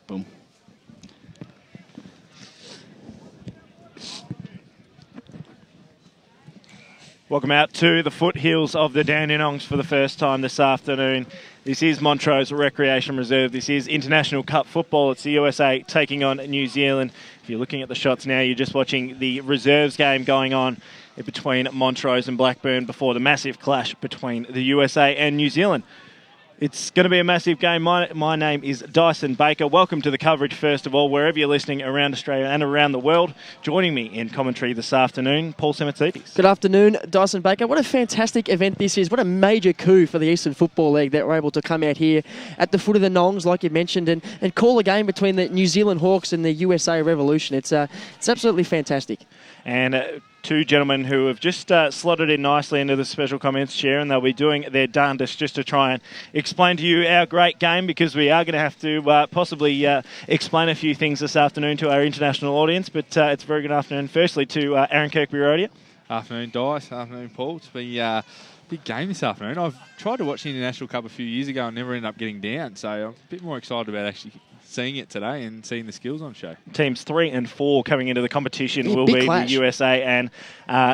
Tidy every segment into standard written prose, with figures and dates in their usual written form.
Boom. Welcome out to the foothills of the Dandenongs for the first time this afternoon. This is Montrose Recreation Reserve. This is International Cup football. It's the USA taking on New Zealand. If you're looking at the shots now, you're just watching the reserves game going on between Montrose and Blackburn before the massive clash between the USA and New Zealand. It's going to be a massive game. My name is Dyson Baker. Welcome to the coverage, first of all, wherever you're listening around Australia and around the world. Joining me in commentary this afternoon, Paul Semertzidis. Good afternoon, Dyson Baker. What a fantastic event this is. What a major coup for the Eastern Football League that we're able to come out here at the foot of the Nongs, like you mentioned, and call a game between the New Zealand Hawks and the USA Revolution. It's absolutely fantastic. And two gentlemen who have just slotted in nicely into the special comments chair, and they'll be doing their darndest just to try and explain to you our great game, because we are going to have to possibly explain a few things this afternoon to our international audience. But it's a very good afternoon, firstly, to Aaron Kirby-Rodier. Afternoon, Dice. Afternoon, Paul. It's been a big game this afternoon. I've tried to watch the International Cup a few years ago and never ended up getting down, so I'm a bit more excited about actually seeing it today and seeing the skills on show. Teams 3 and 4 coming into the competition will big be clash. The USA and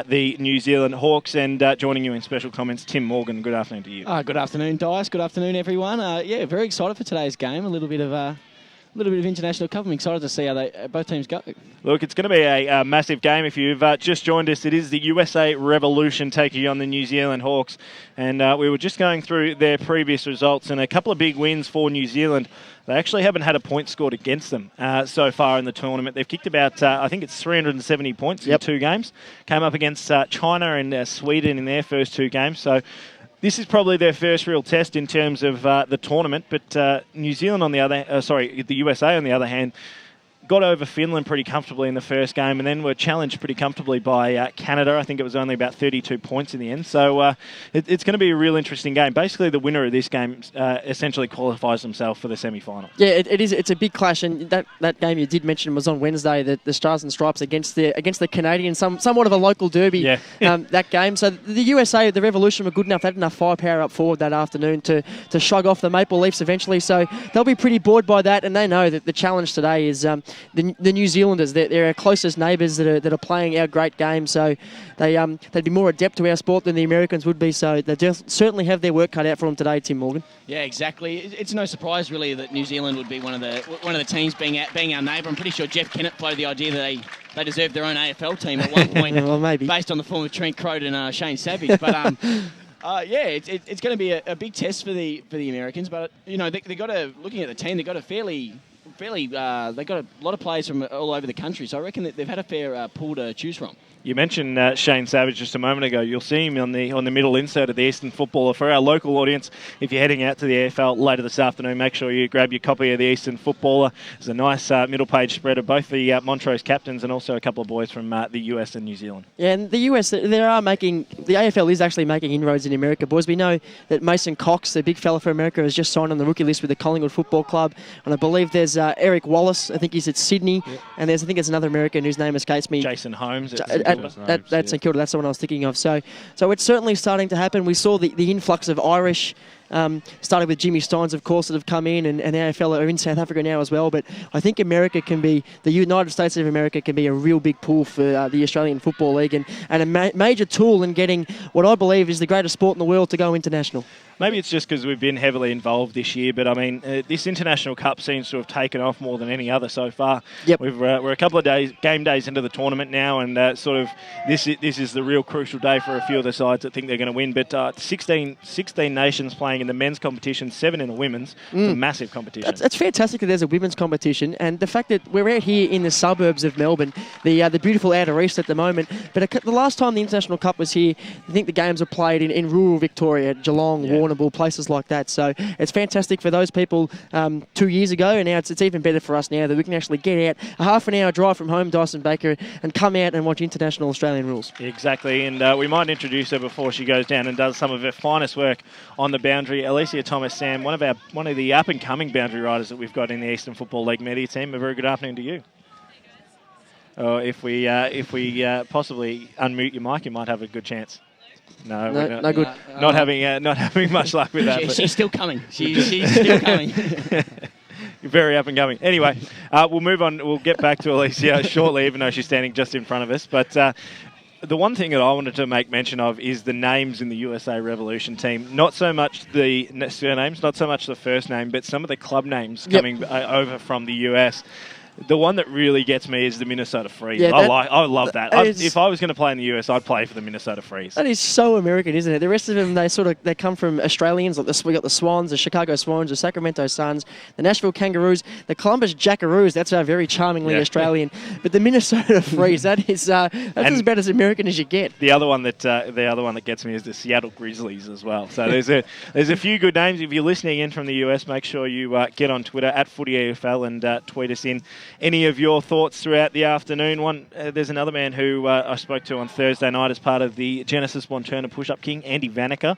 the New Zealand Hawks. And joining you in special comments, Tim Morgan. Good afternoon to you. Good afternoon, Dice. Good afternoon, everyone. Yeah, very excited for today's game. A little bit of international cup. I'm excited to see how both teams go. Look, it's going to be a massive game. If you've just joined us, it is the USA Revolution taking on the New Zealand Hawks. And we were just going through their previous results, and a couple of big wins for New Zealand. They actually haven't had a point scored against them so far in the tournament. They've kicked about, I think it's 370 points in 2 games. Came up against China and Sweden in their first 2 games. So this is probably their first real test in terms of the tournament. But New Zealand on the other, the USA on the other hand, got over Finland pretty comfortably in the first game, and then were challenged pretty comfortably by Canada. I think it was only about 32 points in the end. So it's going to be a real interesting game. Basically, the winner of this game essentially qualifies themselves for the semi-final. Yeah, it is. It's a big clash, and that game you did mention was on Wednesday. The Stars and Stripes against the Canadians, somewhat of a local derby. Yeah. That game. So the USA, the Revolution, were good enough. They had enough firepower up forward that afternoon to shrug off the Maple Leafs eventually. So they'll be pretty bored by that, and they know that the challenge today is the New Zealanders. They're our closest neighbours that are playing our great game. So they'd be more adept to our sport than the Americans would be. So they certainly have their work cut out for them today, Tim Morgan. Yeah, exactly. It's no surprise really that New Zealand would be one of the teams being our neighbour. I'm pretty sure Jeff Kennett floated the idea that they deserved their own AFL team at one point. Well, maybe based on the form of Trent Croad and Shane Savage. But yeah, it's going to be a big test for the Americans. But you know, they got looking at the team, they got a they got a lot of players from all over the country, so I reckon that they've had a fair pool to choose from. You mentioned Shane Savage just a moment ago. You'll see him on the middle insert of the Eastern Footballer. For our local audience, if you're heading out to the AFL later this afternoon, make sure you grab your copy of the Eastern Footballer. There's a nice middle page spread of both the Montrose captains and also a couple of boys from the US and New Zealand. Yeah, and the US, the AFL is actually making inroads in America, boys. We know that Mason Cox, the big fella for America, has just signed on the rookie list with the Collingwood Football Club, and I believe there's Eric Wallace. I think he's at Sydney, and I think there's another American whose name escapes me. Jason Holmes. That's St Kilda. That's the one I was thinking of. So it's certainly starting to happen. We saw the influx of Irish Started with Jimmy Steins, of course, that have come in, and our fella are in South Africa now as well. But I think America can be, the United States of America can be a real big pull for the Australian Football League, and a major tool in getting what I believe is the greatest sport in the world to go international. Maybe it's just because we've been heavily involved this year, but I mean, this International Cup seems to have taken off more than any other so far. Yep. We're a couple of game days into the tournament now, and sort of this is the real crucial day for a few of the sides that think they're going to win. But 16 nations playing in the men's competition, 7 in the women's. It's a massive competition. That's fantastic that there's a women's competition, and the fact that we're out here in the suburbs of Melbourne, the beautiful outer east at the moment. But the last time the International Cup was here, I think the games were played in rural Victoria, Geelong, Warrnambool, places like that. So it's fantastic for those people 2 years ago, and now it's even better for us now that we can actually get out a half an hour drive from home, Dyson Baker, and come out and watch international Australian rules. Exactly, and we might introduce her before she goes down and does some of her finest work on the boundary. Alysia Thomas-Sam, one of the up-and-coming boundary riders that we've got in the Eastern Football League media team. A very good afternoon to you. If we possibly unmute your mic, you might have a good chance. No good. Not having much luck with that. She's still coming. She's still coming. Very up and coming. Anyway, we'll move on. We'll get back to Alysia shortly, even though she's standing just in front of us. But the one thing that I wanted to make mention of is the names in the USA Revolution team. Not so much the surnames, not so much the first name, but some of the club names coming over from the US. The one that really gets me is the Minnesota Freeze. Yeah, I love that. If I was going to play in the US, I'd play for the Minnesota Freeze. That is so American, isn't it? The rest of them, they come from Australians. Like we got the Swans, the Chicago Swans, the Sacramento Suns, the Nashville Kangaroos, the Columbus Jackaroos. That's very charmingly Australian. But the Minnesota Freeze, that's as about as American as you get. The other one that gets me is the Seattle Grizzlies as well. So there's a few good names. If you're listening in from the US, make sure you get on Twitter at FootyEFL and tweet us in any of your thoughts throughout the afternoon. There's another man who I spoke to on Thursday night as part of the Genesis Bonturna Push-Up King, Andy Vanica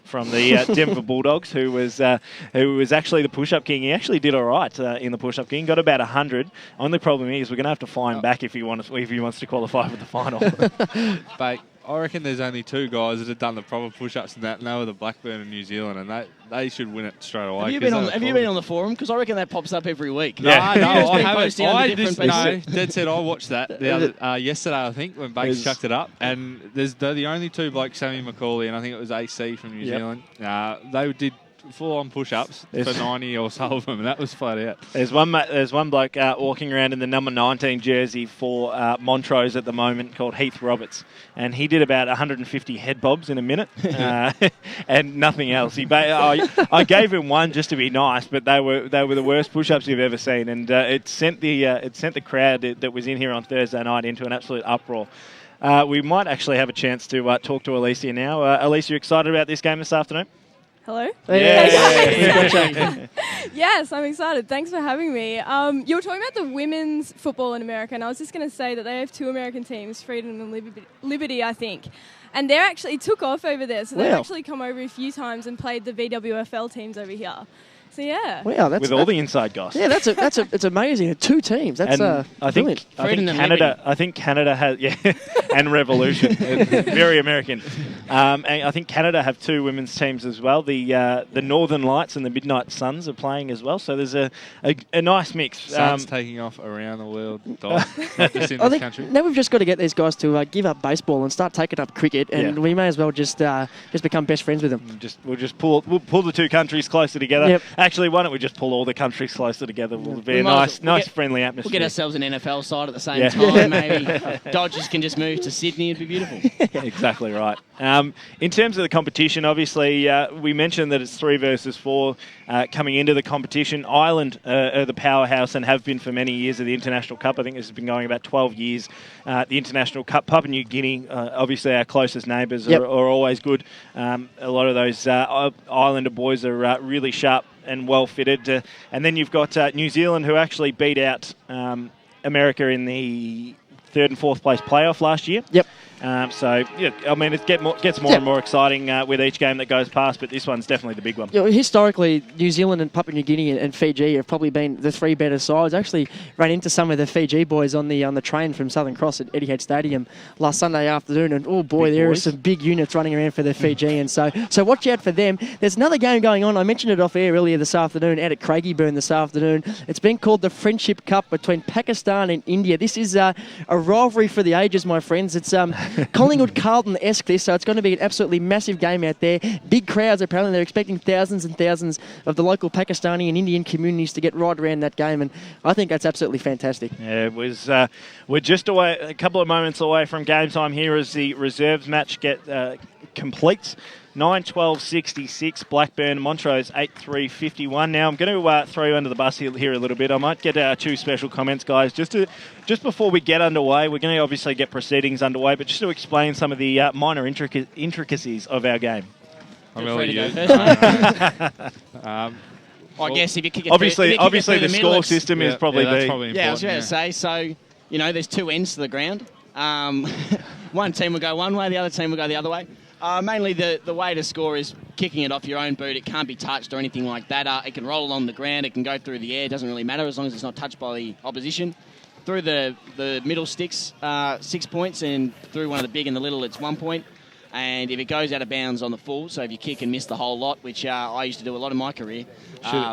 from the Denver Bulldogs, who was actually the Push-Up King. He actually did all right in the Push-Up King, got about 100. Only problem is we're going to have to fly him back if he wants to qualify for the final. But I reckon there's only 2 guys that have done the proper push-ups and that, and they were the Blackburn in New Zealand, and they should win it straight away. Have you been on the forum? Because I reckon that pops up every week. No, I haven't. No, Dead said I watched that yesterday, I think, when Bakes chucked it up, and they're the only 2 blokes, Sammy McCauley, and I think it was AC from New Zealand. They did full-on push-ups for 90 or so of them, and that was flat out. There's one bloke walking around in the number 19 jersey for Montrose at the moment called Heath Roberts, and he did about 150 head bobs in a minute and nothing else. I gave him one just to be nice, but they were the worst push-ups you've ever seen, and it sent the crowd that was in here on Thursday night into an absolute uproar. We might actually have a chance to talk to Alysia now. Alysia, you excited about this game this afternoon? Hello? Yeah. Yes, I'm excited. Thanks for having me. You were talking about the women's football in America, and I was just going to say that they have 2 American teams, Freedom and Liberty, I think. And they're actually took off over there, so they've actually come over a few times and played the VWFL teams over here. So yeah. Wow, with all the inside goss. Yeah, it's amazing. 2 teams. That's I think Canada has and Revolution, very American. And I think Canada have 2 women's teams as well. The Northern Lights and the Midnight Suns are playing as well. So there's a nice mix. Suns taking off around the world, not just in this country. Now we've just got to get these guys to give up baseball and start taking up cricket, and we may as well just become best friends with them. We'll pull the 2 countries closer together. Yep. Actually, why don't we just pull all the countries closer together? It'll be a nice, friendly atmosphere. We'll get ourselves an NFL side at the same time, maybe. Dodgers can just move to Sydney. It'd be beautiful. Exactly right. In terms of the competition, obviously, we mentioned that it's 3 versus 4 coming into the competition. Ireland are the powerhouse and have been for many years of the International Cup. I think this has been going about 12 years. The International Cup, Papua New Guinea, obviously our closest neighbours are always good. A lot of those Islander boys are really sharp and well fitted. And then you've got New Zealand, who actually beat out America in the 3rd and 4th place playoff last year. Yep. So, yeah, I mean, it gets more and more exciting with each game that goes past, but this one's definitely the big one. Yeah, historically, New Zealand and Papua New Guinea and Fiji have probably been the three better sides. I actually ran into some of the Fiji boys on the train from Southern Cross at Etihad Stadium last Sunday afternoon, and oh boy, there are some big units running around for the Fijians. So watch out for them. There's another game going on. I mentioned it off air earlier this afternoon, out at Craigieburn this afternoon. It's been called the Friendship Cup between Pakistan and India. This is a rivalry for the ages, my friends. It's Collingwood Carlton-esque this, so it's going to be an absolutely massive game out there. Big crowds, apparently. They're expecting thousands and thousands of the local Pakistani and Indian communities to get right around that game, and I think that's absolutely fantastic. Yeah, it was. We're just a couple of moments away from game time here as the reserves match completes. 9-12-66, Blackburn, Montrose 8-3-51. Now, I'm going to throw you under the bus here a little bit. I might get two special comments, guys. Just before we get underway, we're going to obviously get proceedings underway, but just to explain some of the minor intricacies of our game. I'm going to let you. I guess if you kick it obviously through the middle, score system is probably that's the... probably Yeah, I was about important, to say, so, there's two ends to the ground. One team will go one way, the other team will go the other way. Mainly the way to score is kicking it off your own boot. It can't be touched or anything like that. It can roll along the ground. It can go through the air. It doesn't really matter as long as it's not touched by the opposition. Through the middle sticks, 6 points, and through one of the big and the little, it's 1 point. And if it goes out of bounds on the full, so if you kick and miss the whole lot, which I used to do a lot in my career.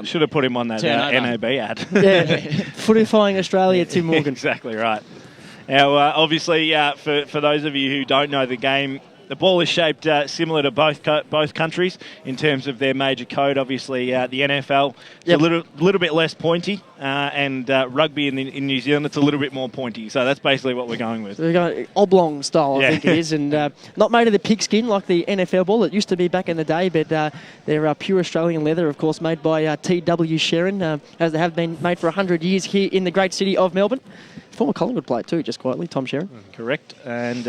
Should have put him on that NAB ad. Yeah, Footifying Australia, Tim Morgan. Exactly right. Now, obviously, for those of you who don't know the game, the ball is shaped similar to both countries in terms of their major code. Obviously, the NFL is a little bit less pointy, and rugby in New Zealand it's a little bit more pointy. So that's basically what we're going with. We're going oblong style, I think it is, and not made of the pigskin like the NFL ball. It used to be back in the day, but they're pure Australian leather, of course, made by T.W. Sherrin, as they have been made for 100 years here in the great city of Melbourne. Former Collingwood player too, just quietly, Tom Sherrin. Correct. And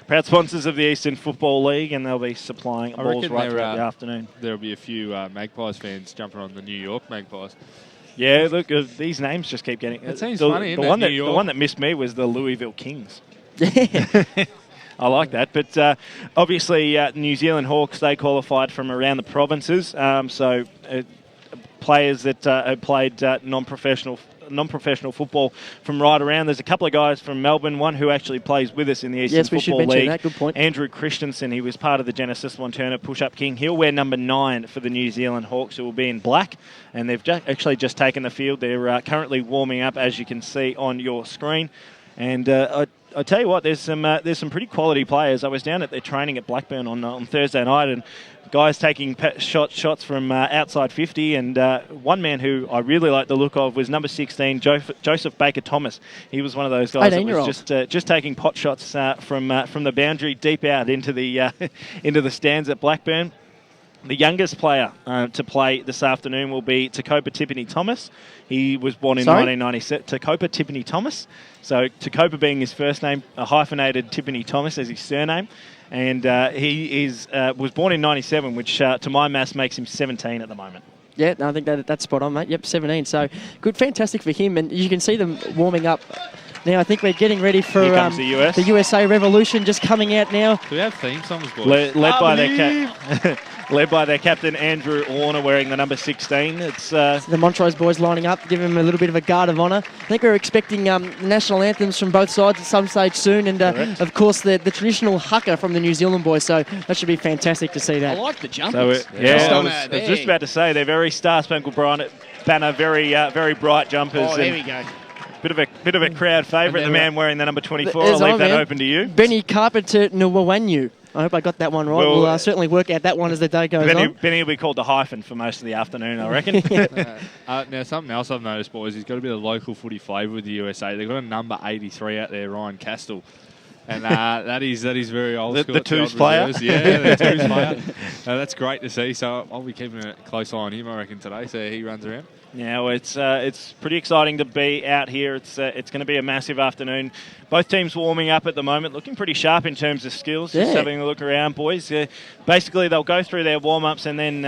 proud sponsors of the Eastern Football League, and they'll be supplying balls right throughout the afternoon. There'll be a few Magpies fans jumping on the New York Magpies. Yeah, look, these names just keep getting... It seems funny, the one that missed me was the Louisville Kings. I like that. But obviously, New Zealand Hawks, they qualified from around the provinces. So players that have played non-professional football from right around. There's a couple of guys from Melbourne, one who actually plays with us in the Eastern Football League. That. Good point. Andrew Christensen, he was part of the Genesis Montana push-up king. He'll wear number 9 for the New Zealand Hawks, who will be in black, and they've actually just taken the field. They're currently warming up, as you can see on your screen. And I tell you what, there's some pretty quality players. I was down at their training at Blackburn on Thursday night, and guys taking shots from outside 50, and one man who I really like the look of was number 16, Joseph Baker-Thomas. He was one of those guys that was just taking pot shots from the boundary deep out into the into the stands at Blackburn. The youngest player to play this afternoon will be Takopa Tiffany Thomas. He was born in 1997. Takopa Tiffany Thomas. So Takopa being his first name, a hyphenated Tiffany Thomas as his surname. And he was born in 97, which to my maths makes him 17 at the moment. Yeah, no, I think that's spot on, mate. Yep, 17. So good, fantastic for him. And you can see them warming up. Now I think we're getting ready for the USA Revolution just coming out now. Do we have theme songs, boys? Led by their captain, Andrew Warner, wearing the number 16. It's the Montrose boys lining up, giving him a little bit of a guard of honour. I think we're expecting national anthems from both sides at some stage soon, and of course the traditional haka from the New Zealand boys. So that should be fantastic to see that. I like the jumpers. So I was just about to say, they're very Star-Spangled Banner, very bright jumpers. Oh, there we go. Bit of a crowd favourite, the man wearing the number 24. I'll leave that open to you. Benny Carpenter Nwawanyu. I hope I got that one right. We'll certainly work out that one as the day goes on. Benny will be called the hyphen for most of the afternoon, I reckon. Now, something else I've noticed, boys, he's got a bit of local footy flavour with the USA. They've got a number 83 out there, Ryan Castell. And that is very old school. The twos player? Yeah, the twos player. That's great to see. So I'll be keeping a close eye on him, I reckon, today, so he runs around. Yeah, well, it's pretty exciting to be out here. It's going to be a massive afternoon. Both teams warming up at the moment, looking pretty sharp in terms of skills. Just having a look around, boys. Basically, they'll go through their warm-ups, and then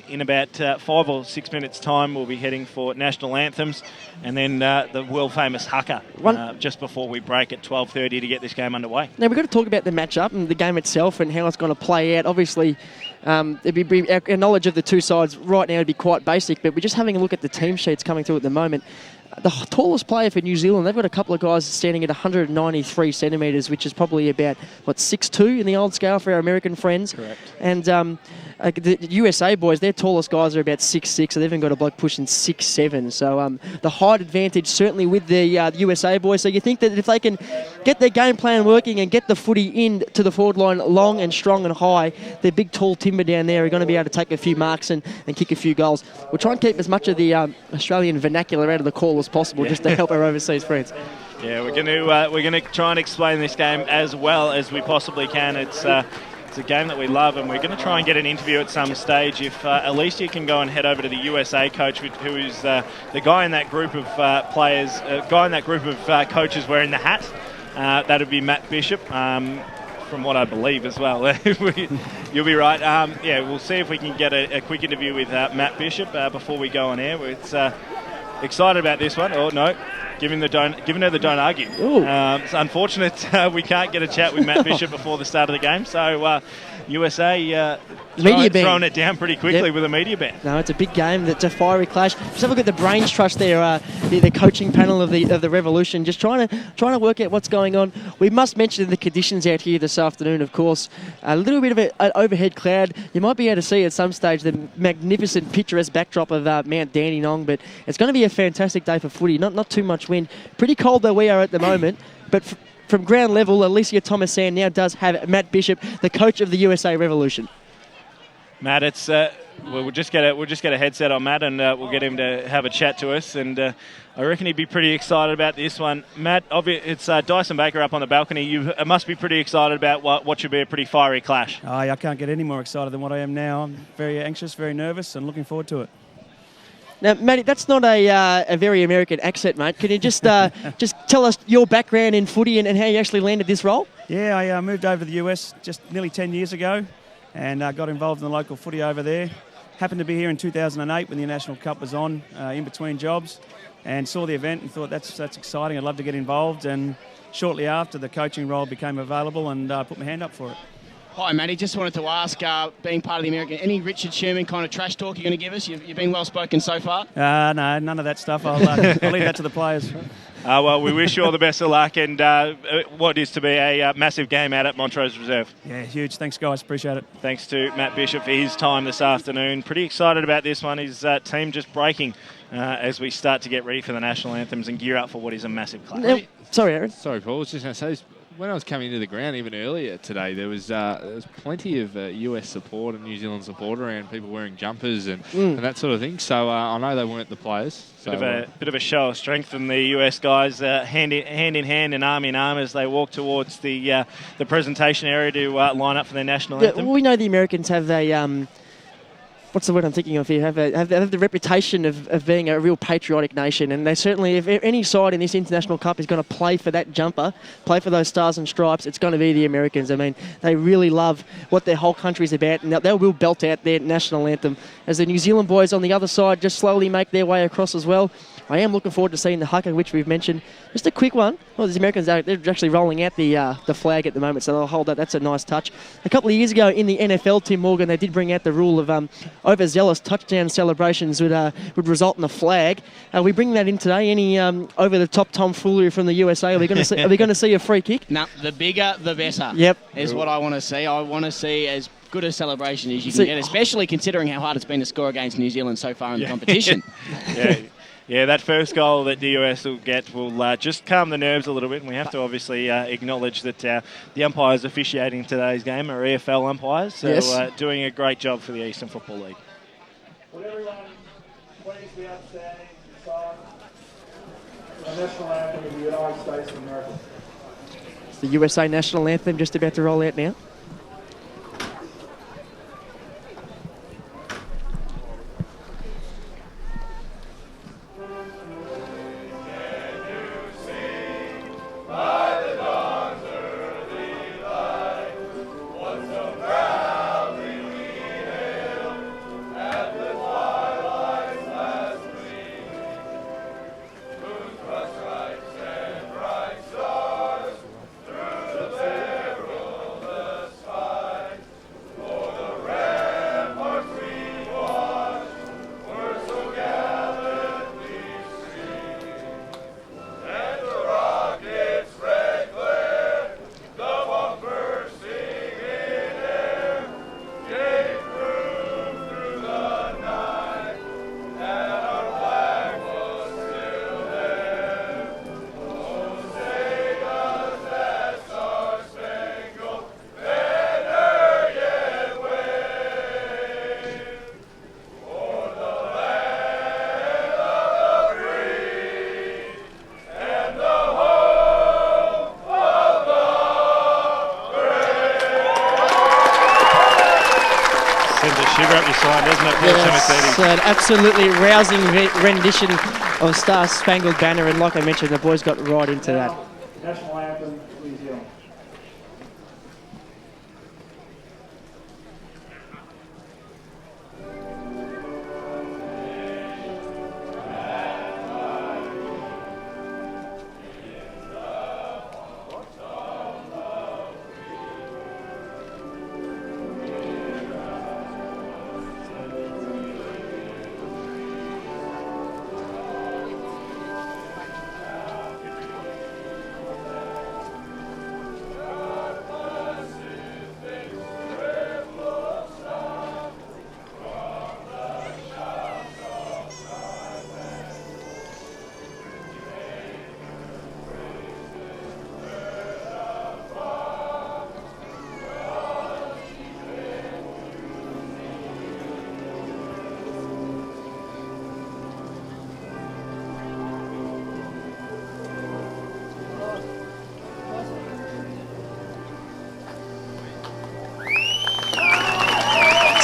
in about 5 or 6 minutes' time, we'll be heading for national anthems, and then the world-famous Haka just before we break at 12:30 to get this game underway. way. Now, we've got to talk about the matchup and the game itself and how it's going to play out. Obviously, our knowledge of the two sides right now would be quite basic, but we're just having a look at the team sheets coming through at the moment. The tallest player for New Zealand, they've got a couple of guys standing at 193 centimetres, which is probably about, 6'2" in the old scale for our American friends. Correct. And the USA boys, their tallest guys are about 6'6", so they've even got a bloke pushing 6'7". So the height advantage certainly with the USA boys. So you think that if they can get their game plan working and get the footy in to the forward line long and strong and high, their big tall timber down there are going to be able to take a few marks and kick a few goals. We'll try and keep as much of the Australian vernacular out of the call as possible, just to help our overseas friends. Yeah, we're going to try and explain this game as well as we possibly can. It's a game that we love, and we're going to try and get an interview at some stage. If Alysia can go and head over to the USA coach, who is the guy in that group of coaches wearing the hat, that would be Matt Bishop. From what I believe as well. You'll be right. Yeah, we'll see if we can get a quick interview with Matt Bishop before we go on air. It's excited about this one. Oh, no. Giving her the don't argue. It's unfortunate we can't get a chat with Matt Bishop before the start of the game. So USA throwing it down pretty quickly with a media ban. No, it's a big game. It's a fiery clash. Just have a look at the brains trust there, the coaching panel of the Revolution, just trying to work out what's going on. We must mention the conditions out here this afternoon, of course. A little bit of an overhead cloud. You might be able to see at some stage the magnificent picturesque backdrop of Mount Dandenong, but it's going to be a fantastic day for footy. Not too much wind. Pretty cold though we are at the moment, but from ground level, Alysia Thomas-Sand now does have Matt Bishop, the coach of the USA Revolution. Matt, it's we'll just get a headset on Matt, and we'll get him to have a chat to us. And I reckon he'd be pretty excited about this one. Matt, it's Dyson Baker up on the balcony. You must be pretty excited about what should be a pretty fiery clash. I can't get any more excited than what I am now. I'm very anxious, very nervous, and looking forward to it. Now, Matty, that's not a very American accent, mate. Can you just tell us your background in footy and how you actually landed this role? Yeah, I moved over to the US just nearly 10 years ago and got involved in the local footy over there. Happened to be here in 2008 when the National Cup was on, in between jobs, and saw the event and thought that's exciting. I'd love to get involved, and shortly after the coaching role became available and put my hand up for it. Hi, Matty. Just wanted to ask, being part of the American, any Richard Sherman kind of trash talk you're going to give us? You've been well spoken so far. No, none of that stuff. I'll leave that to the players. Well, we wish you all the best of luck, and what is to be a massive game out at Montrose Reserve. Yeah, huge. Thanks, guys. Appreciate it. Thanks to Matt Bishop for his time this afternoon. Pretty excited about this one. His team just breaking as we start to get ready for the national anthems and gear up for what is a massive clash. Sorry, Aaron. Sorry, Paul. I was just going to say, when I was coming into the ground even earlier today, there was plenty of US support and New Zealand support around, people wearing jumpers and that sort of thing. So I know they weren't the players. So, bit of a show of strength from the US guys, hand in hand and arm in arm as they walk towards the presentation area to line up for their national anthem. We know the Americans have a what's the word I'm thinking of here? Have the reputation of being a real patriotic nation, and they certainly, if any side in this international cup is going to play for that jumper, play for those stars and stripes, it's going to be the Americans. I mean, they really love what their whole country's about, and they will belt out their national anthem as the New Zealand boys on the other side just slowly make their way across as well. I am looking forward to seeing the Haka, which we've mentioned. Just a quick one. Well, the Americans, they're actually rolling out the flag at the moment, so they'll hold that. That's a nice touch. A couple of years ago in the NFL, Tim Morgan, they did bring out the rule of overzealous touchdown celebrations would result in a flag. Are we bringing that in today? Any over-the-top tomfoolery from the USA? Are we going to see a free kick? No, the bigger, the better. Yep. Is what I want to see. I want to see as good a celebration as you can get, especially considering how hard it's been to score against New Zealand so far in the competition. Yeah, that first goal that the US will get will just calm the nerves a little bit, and we have to obviously acknowledge that the umpires officiating today's game are EFL umpires, so doing a great job for the Eastern Football League. Would everyone please be upstanding beside the national anthem of the United States of America? It's the USA national anthem just about to roll out now. impressive side, doesn't it, for Yes, Semertzidis? an absolutely rousing rendition of Star Spangled Banner, and like I mentioned, the boys got right into that. National Anthem, New Zealand.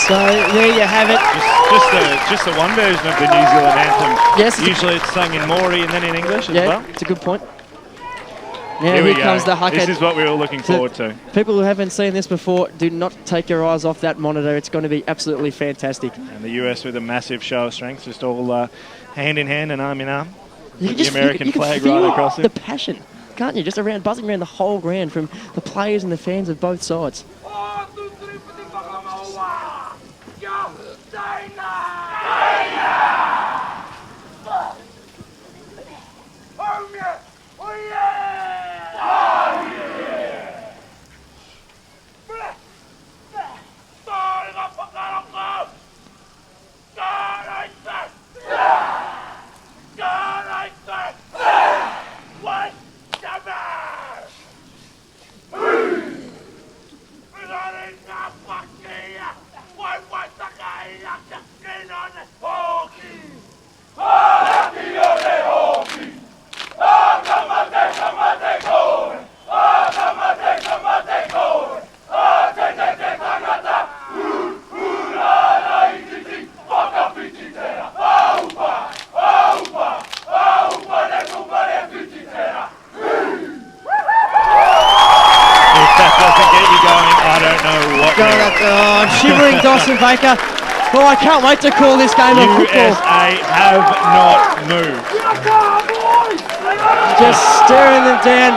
So there you have it. Just the one version of the New Zealand anthem. Yes. Usually it's sung in Maori and then in English as well. It's a good point. Now Here here we comes go. the Haka. This is what we were looking forward to. People who haven't seen this before, do not take your eyes off that monitor. It's going to be absolutely fantastic. And the US with a massive show of strength, just all hand in hand and arm in arm. You With can the American you can flag feel right across the it. passion, can't you? Just buzzing around the whole ground from the players and the fans of both sides. Shivering Dyson Baker. Oh, I can't wait to call this game of football. USA have not moved. Just staring them down.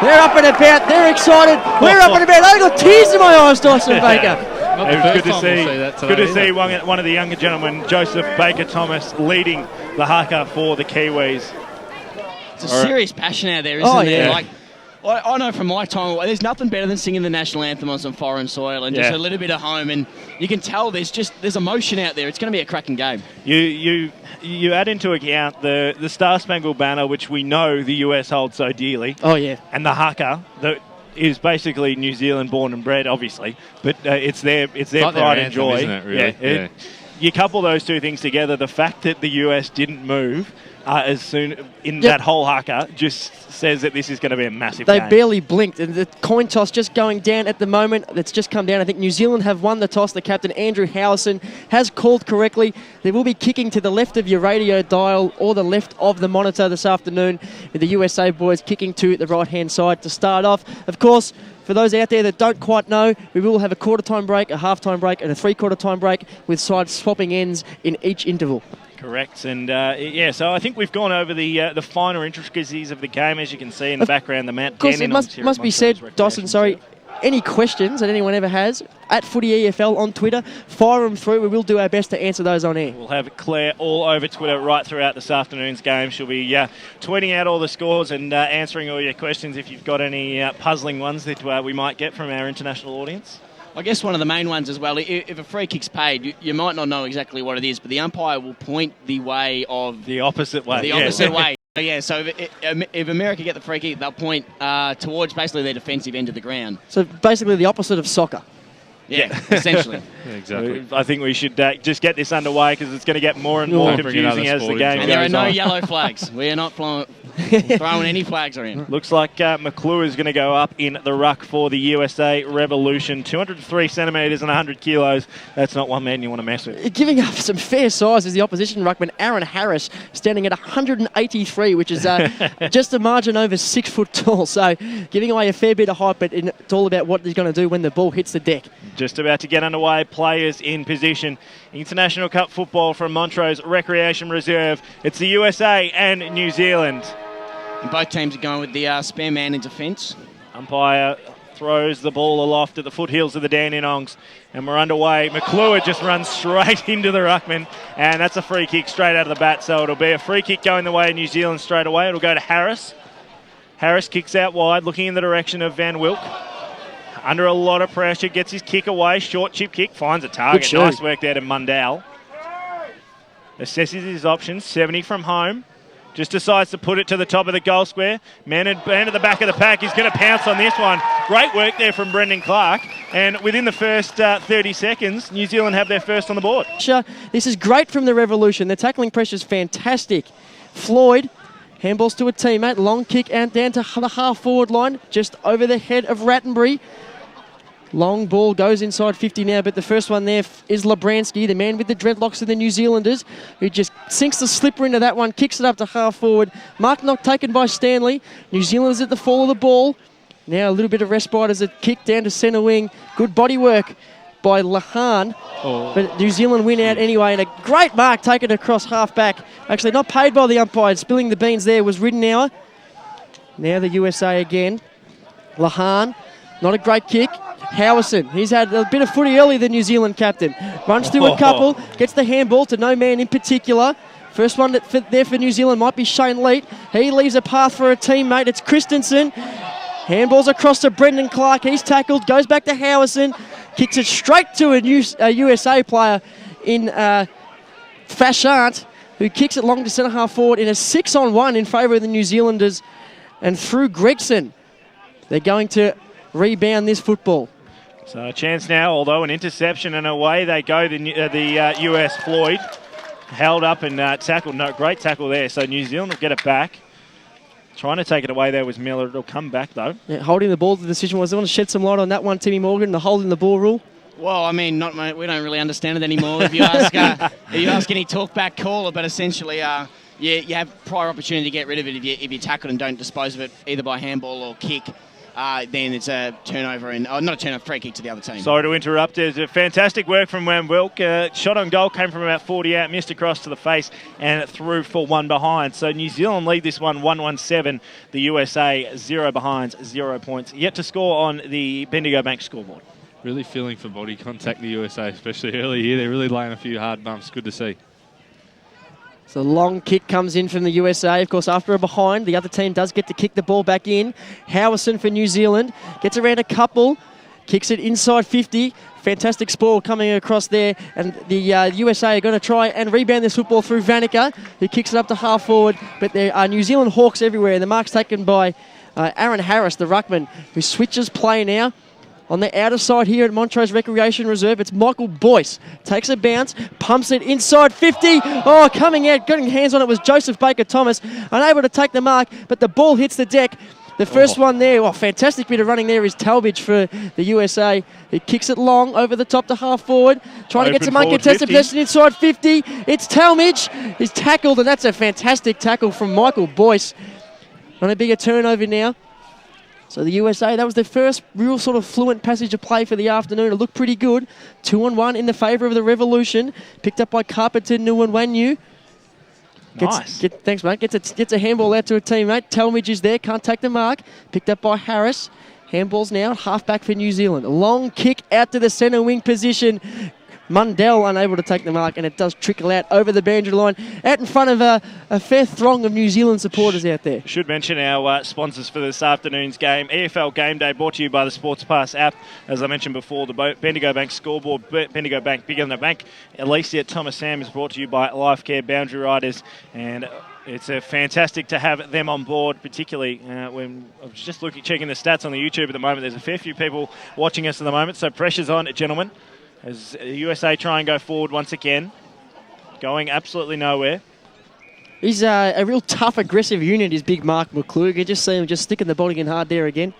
They're up and about. They're excited. We're up and about. I've got tears in my eyes, Dyson Baker. It was good to see one of the younger gentlemen, Joseph Baker Thomas, leading the Haka for the Kiwis. It's a serious passion out there, isn't there? Yeah. Like, I know from my time, there's nothing better than singing the national anthem on some foreign soil and just a little bit of home, and you can tell there's emotion out there. It's going to be a cracking game. You add into account the Star Spangled Banner, which we know the US holds so dearly. Oh yeah. And the Haka, that is basically New Zealand born and bred, obviously, but it's their like pride their and anthem, joy. isn't it, really? Yeah. You couple those two things together, the fact that the US didn't move as soon in that whole Haka just says that this is going to be a massive They game. barely blinked, and the coin toss just going down at the moment. It's just come down. I think New Zealand have won the toss. The captain, Andrew Howison, has called correctly. They will be kicking to the left of your radio dial or the left of the monitor this afternoon, with the USA boys kicking to the right-hand side to start off. Of course, for those out there that don't quite know, we will have a quarter-time break, a half-time break, and a three-quarter time break, with sides swapping ends in each interval. Correct, and so I think we've gone over the finer intricacies of the game, as you can see in the background. The Mount Of course, it Dandenongs must be said, Dyson, sorry, any questions that anyone ever has, at Footy EFL on Twitter, fire them through. We will do our best to answer those on air. We'll have Claire all over Twitter right throughout this afternoon's game. She'll be tweeting out all the scores and answering all your questions if you've got any puzzling ones that we might get from our international audience. I guess one of the main ones as well, if a free kick's paid, you might not know exactly what it is, but the umpire will point the way of... The opposite way. The opposite way. Yeah, so if America get the free kick, they'll point towards basically their defensive end of the ground. So basically the opposite of soccer. Yeah, essentially. Yeah, exactly. I think we should just get this underway because it's going to get more and more confusing as the game goes on. And there are no yellow flags. We are not Throwing any flags are in. Looks like McClure is going to go up in the ruck for the USA Revolution. 203 centimetres and 100 kilos. That's not one man you want to mess with. Giving up some fair size is the opposition ruckman, Aaron Harris, standing at 183, which is just a margin over 6 foot tall. So giving away a fair bit of height, but it's all about what he's going to do when the ball hits the deck. Just about to get underway. Players in position. International Cup football from Montrose Recreation Reserve. It's the USA and New Zealand. And both teams are going with the spare man in defence. Umpire throws the ball aloft at the foothills of the Dandenongs, and we're underway. McClure just runs straight into the ruckman, and that's a free kick straight out of the bat. So it'll be a free kick going the way of New Zealand straight away. It'll go to Harris. Harris kicks out wide, looking in the direction of Van Wilk. Under a lot of pressure, gets his kick away. Short chip kick, finds a target. Nice work there to Mundell. Assesses his options, 70 from home. Just decides to put it to the top of the goal square. Man at the back of the pack. He's going to pounce on this one. Great work there from Brendan Clark. And within the first 30 seconds, New Zealand have their first on the board. This is great from the Revolution. The tackling pressure is fantastic. Floyd handballs to a teammate. Long kick and down to the half-forward line, just over the head of Rattenbury. Long ball goes inside 50 now, but the first one there is Labransky, the man with the dreadlocks of the New Zealanders, who just sinks the slipper into that one, kicks it up to half forward. Mark knock taken by Stanley. New Zealanders at the fall of the ball. Now a little bit of respite as a kick down to centre wing. Good body work by Lahan. But New Zealand win out anyway, and a great mark taken across half back. Actually not paid by the umpire. Spilling the beans there was Ridenour. Now the USA again. Lahan, not a great kick. Howison, he's had a bit of footy early, the New Zealand captain. Runs through a couple, gets the handball to no man in particular. First one there for New Zealand might be Shane Leet. He leaves a path for a teammate. It's Christensen. Handballs across to Brendan Clark. He's tackled, goes back to Howison. Kicks it straight to a USA player in Fashant, who kicks it long to centre half forward in a 6-on-1 in favour of the New Zealanders. And through Gregson, they're going to rebound this football. So a chance now, although an interception, and away they go. The US Floyd held up and tackled. No, great tackle there. So New Zealand will get it back. Trying to take it away there was Miller. It'll come back though. Yeah, holding the ball, the decision was. I want to shed some light on that one, Timmy Morgan, the holding the ball rule. Well, I mean, we don't really understand it anymore. If you ask any talkback caller, but essentially, you have prior opportunity to get rid of it if you tackle and don't dispose of it either by handball or kick. Then it's a turnover and not a turnover, free kick to the other team. Sorry to interrupt. There's a fantastic work from Van Wilk. Shot on goal came from about 40 out, missed across to the face and through for one behind. So New Zealand lead this one 1-1-7. The USA 0 behinds, 0 points. Yet to score on the Bendigo Bank scoreboard. Really feeling for body contact, the USA, especially early here. They're really laying a few hard bumps. Good to see. So long kick comes in from the USA. Of course, after a behind, the other team does get to kick the ball back in. Howison for New Zealand gets around a couple, kicks it inside 50. Fantastic spoil coming across there. And the USA are going to try and rebound this football through Vanica, who kicks it up to half forward. But there are New Zealand Hawks everywhere. The mark's taken by Aaron Harris, the ruckman, who switches play now. On the outer side here at Montrose Recreation Reserve, it's Michael Boyce. Takes a bounce, pumps it inside 50. Oh, coming out, getting hands on it was Joseph Baker-Thomas. Unable to take the mark, but the ball hits the deck. The first one there, fantastic bit of running there is Talbage for the USA. He kicks it long over the top to half forward. Trying to get some uncontested possession inside 50. It's Talmadge. He's tackled, and that's a fantastic tackle from Michael Boyce. On a bigger turnover now. So the USA, that was their first real sort of fluent passage of play for the afternoon. It looked pretty good. 2-on-1 in the favour of the Revolution. Picked up by Carpenter Nguyenwanyu. Nice. Thanks, mate. Gets a handball out to a teammate. Talmadge is there, can't take the mark. Picked up by Harris. Handballs now, half-back for New Zealand. A long kick out to the centre wing position. Mundell unable to take the mark, and it does trickle out over the boundary line, out in front of a fair throng of New Zealand supporters out there. Should mention our sponsors for this afternoon's game. EFL Game Day brought to you by the Sports Pass app. As I mentioned before, the Bendigo Bank scoreboard, Bendigo Bank, bigger than a bank. Alysia Thomas Sam is brought to you by Life Care Boundary Riders, and it's fantastic to have them on board, particularly when I was just checking the stats on the YouTube at the moment. There's a fair few people watching us at the moment, so pressure's on, gentlemen. As the USA try and go forward once again. Going absolutely nowhere. He's a real tough, aggressive unit, is big Mark McClure. You can just see him just sticking the body in hard there again.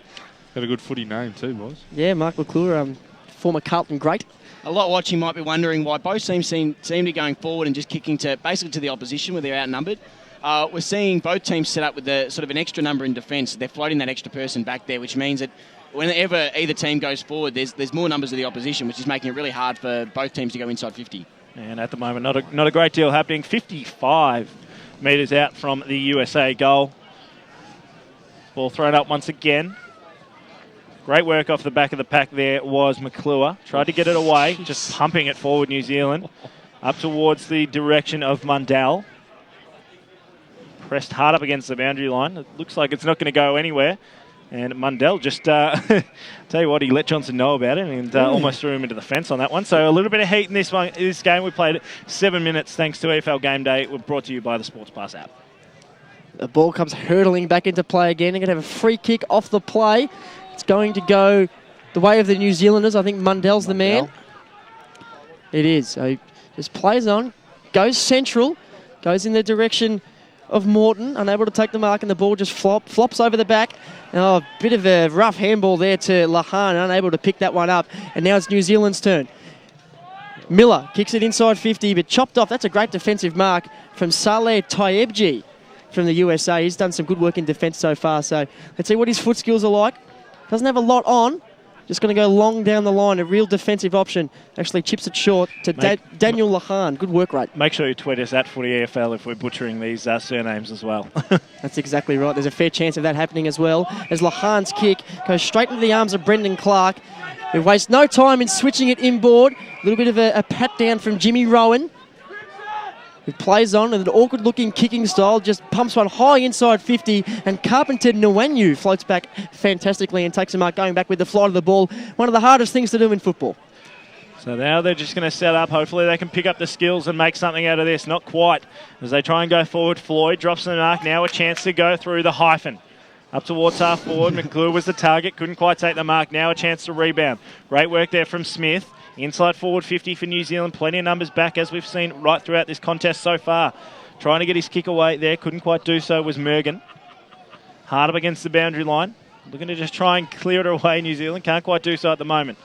Got a good footy name too, boys. Yeah, Mark McClure, former Carlton great. A lot watching might be wondering why both teams seem to be going forward and just kicking to basically to the opposition where they're outnumbered. We're seeing both teams set up with the sort of an extra number in defence. They're floating that extra person back there, which means that whenever either team goes forward, there's more numbers of the opposition, which is making it really hard for both teams to go inside 50. And at the moment, not a great deal happening. 55 metres out from the USA goal. Ball thrown up once again. Great work off the back of the pack there was McClure. Tried to get it away, just pumping it forward, New Zealand. Up towards the direction of Mundell. Pressed hard up against the boundary line. It looks like it's not going to go anywhere. And Mundell just, tell you what, he let Johnson know about it and almost threw him into the fence on that one. So a little bit of heat in this game. We played 7 minutes thanks to EFL Game Day. We're brought to you by the Sports Pass app. The ball comes hurtling back into play again. They're going to have a free kick off the play. It's going to go the way of the New Zealanders. I think Mundell's the man. It is. So he just plays on, goes central, goes in the direction of Morton, unable to take the mark, and the ball just flops over the back. Oh, a bit of a rough handball there to Lahan, unable to pick that one up. And now it's New Zealand's turn. Miller kicks it inside 50, but chopped off. That's a great defensive mark from Saleh Taibji from the USA. He's done some good work in defence so far. So let's see what his foot skills are like. Doesn't have a lot on. Just going to go long down the line. A real defensive option. Actually chips it short to Daniel Lahan. Good work rate. Make sure you tweet us at Footy EFL if we're butchering these surnames as well. That's exactly right. There's a fair chance of that happening as well. As Lahan's kick goes straight into the arms of Brendan Clark, who wastes no time in switching it inboard. A little bit of a pat down from Jimmy Rowan, who plays on with an awkward-looking kicking style, just pumps one high inside 50, and Carpenter Nwanyu floats back fantastically and takes a mark going back with the flight of the ball. One of the hardest things to do in football. So now they're just going to set up. Hopefully they can pick up the skills and make something out of this. Not quite. As they try and go forward, Floyd drops the mark. Now a chance to go through the hyphen. Up towards half forward. McClure was the target. Couldn't quite take the mark. Now a chance to rebound. Great work there from Smith. Inside forward 50 for New Zealand. Plenty of numbers back as we've seen right throughout this contest so far. Trying to get his kick away there. Couldn't quite do so was Mergen. Hard up against the boundary line. Looking to just try and clear it away, New Zealand. Can't quite do so at the moment.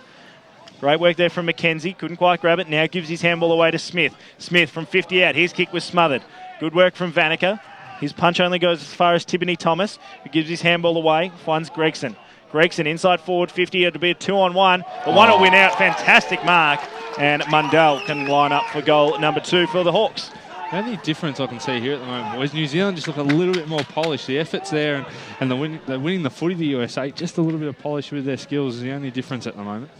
Great work there from McKenzie. Couldn't quite grab it. Now gives his handball away to Smith. Smith from 50 out. His kick was smothered. Good work from Vanica. His punch only goes as far as Tiffany Thomas, who gives his handball away. Finds Gregson. Gregson inside forward 50. It'll be a 2-on-1. The one will win out. Fantastic mark. And Mundell can line up for goal number 2 for the Hawks. The only difference I can see here at the moment, boys, New Zealand just look a little bit more polished. The effort's there, and they're winning the footy, the USA. Just a little bit of polish with their skills is the only difference at the moment.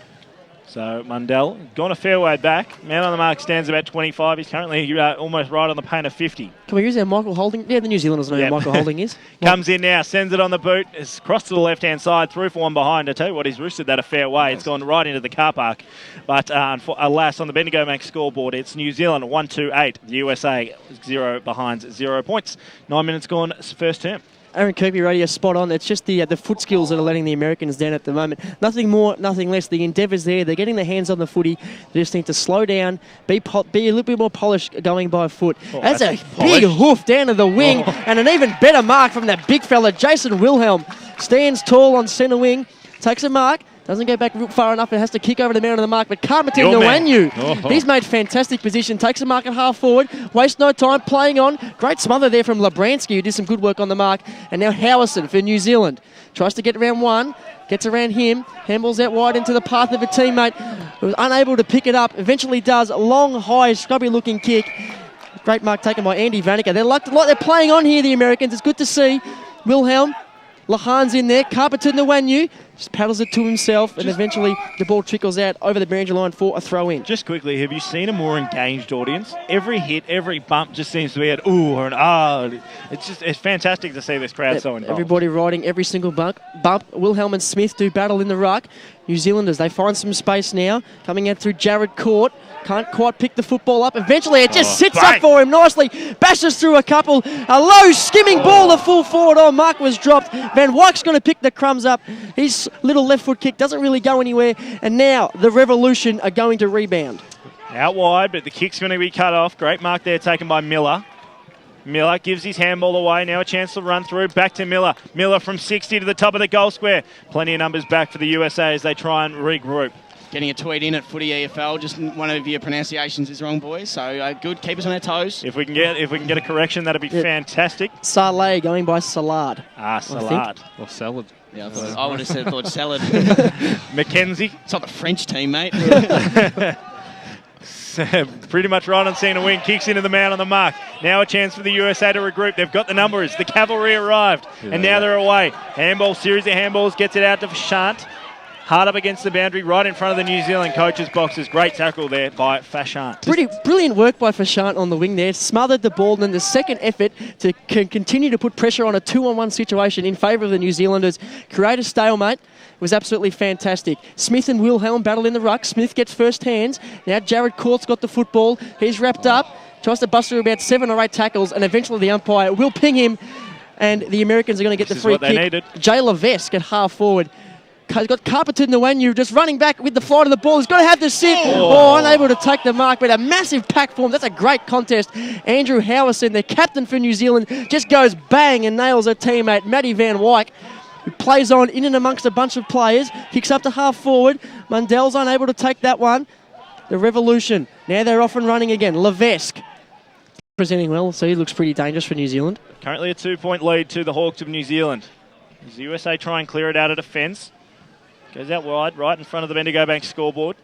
So Mundell gone a fair way back. Man on the mark stands about 25. He's currently almost right on the paint of 50. Can we use our Michael Holding? Yeah, the New Zealanders know who Michael Holding is. Comes in now, sends it on the boot. It's crossed to the left-hand side, through for one behind. I tell you what, he's roosted that a fair way. It's gone right into the car park. But alas, on the Bendigo Max scoreboard, it's New Zealand 1-2-8. The USA 0 behind 0 points. 9 minutes gone, first term. Aaron Kirby-Rodier spot on. It's just the foot skills that are letting the Americans down at the moment. Nothing more, nothing less. The endeavour's there. They're getting their hands on the footy. They just need to slow down, be a little bit more polished going by foot. That's a big hoof down to the wing, and an even better mark from that big fella, Jason Wilhelm. Stands tall on centre wing, takes a mark. Doesn't go back far enough. It has to kick over the man on the mark. But Carpenter Nwanyu, he's made fantastic position. Takes a mark at half forward. Wastes no time playing on. Great smother there from Labransky, who did some good work on the mark. And now Howison for New Zealand. Tries to get around one. Gets around him. Handballs out wide into the path of a teammate who was unable to pick it up. Eventually does. A long, high, scrubby-looking kick. Great mark taken by Andy Vanica. They're playing on here, the Americans. It's good to see. Wilhelm. Lahan's in there. Carpenter Nwanyu just paddles it to himself, and eventually the ball trickles out over the boundary line for a throw-in. Just quickly, have you seen a more engaged audience? Every hit, every bump just seems to be an ooh or an ah. It's fantastic to see this crowd so involved. Everybody riding every single bump. Wilhelm and Smith do battle in the ruck. New Zealanders, they find some space now. Coming out through Jared Court. Can't quite pick the football up. Eventually it just sits up for him nicely. Bashes through a couple. A low skimming ball to full forward. Oh, mark was dropped. Van Wyck's going to pick the crumbs up. His little left foot kick doesn't really go anywhere. And now the Revolution are going to rebound. Out wide, but the kick's going to be cut off. Great mark there taken by Miller. Miller gives his handball away. Now a chance to run through. Back to Miller. Miller from 60 to the top of the goal square. Plenty of numbers back for the USA as they try and regroup. Getting a tweet in at Footy EFL. Just one of your pronunciations is wrong, boys. So good. Keep us on our toes. If we can get a correction, that'd be fantastic. Saleh going by Salad. Salad. Or salad. Yeah, I would have thought salad. Mackenzie. It's not the French team, mate. Pretty much right on scene to win. Kicks into the man on the mark. Now a chance for the USA to regroup. They've got the numbers. The cavalry arrived. And now they're away. Handball, series of handballs. Gets it out to Fashant. Hard up against the boundary, right in front of the New Zealand coach's boxes. Great tackle there by Fashant. Brilliant work by Fashant on the wing there. Smothered the ball, and then the second effort to continue to put pressure on a 2-on-1 situation in favour of the New Zealanders. Create a stalemate. It was absolutely fantastic. Smith and Wilhelm battle in the ruck. Smith gets first hands. Now Jared Court's got the football. He's wrapped up. Tries to bust through about 7 or 8 tackles, and eventually the umpire will ping him, and the Americans are going to get the free kick. Jay Levesque at half forward. He's got Carpenton Nwanu just running back with the flight of the ball. He's got to have the sit. Unable to take the mark, but a massive pack for him. That's a great contest. Andrew Howison, the captain for New Zealand, just goes bang and nails a teammate, Matty Van Wyk, who plays on in and amongst a bunch of players. Kicks up to half forward. Mundell's unable to take that one. The Revolution. Now they're off and running again. Levesque presenting well, so he looks pretty dangerous for New Zealand. Currently a 2-point lead to the Hawks of New Zealand. As the USA try and clear it out of defence. Goes out wide, right in front of the Bendigo Bank scoreboard,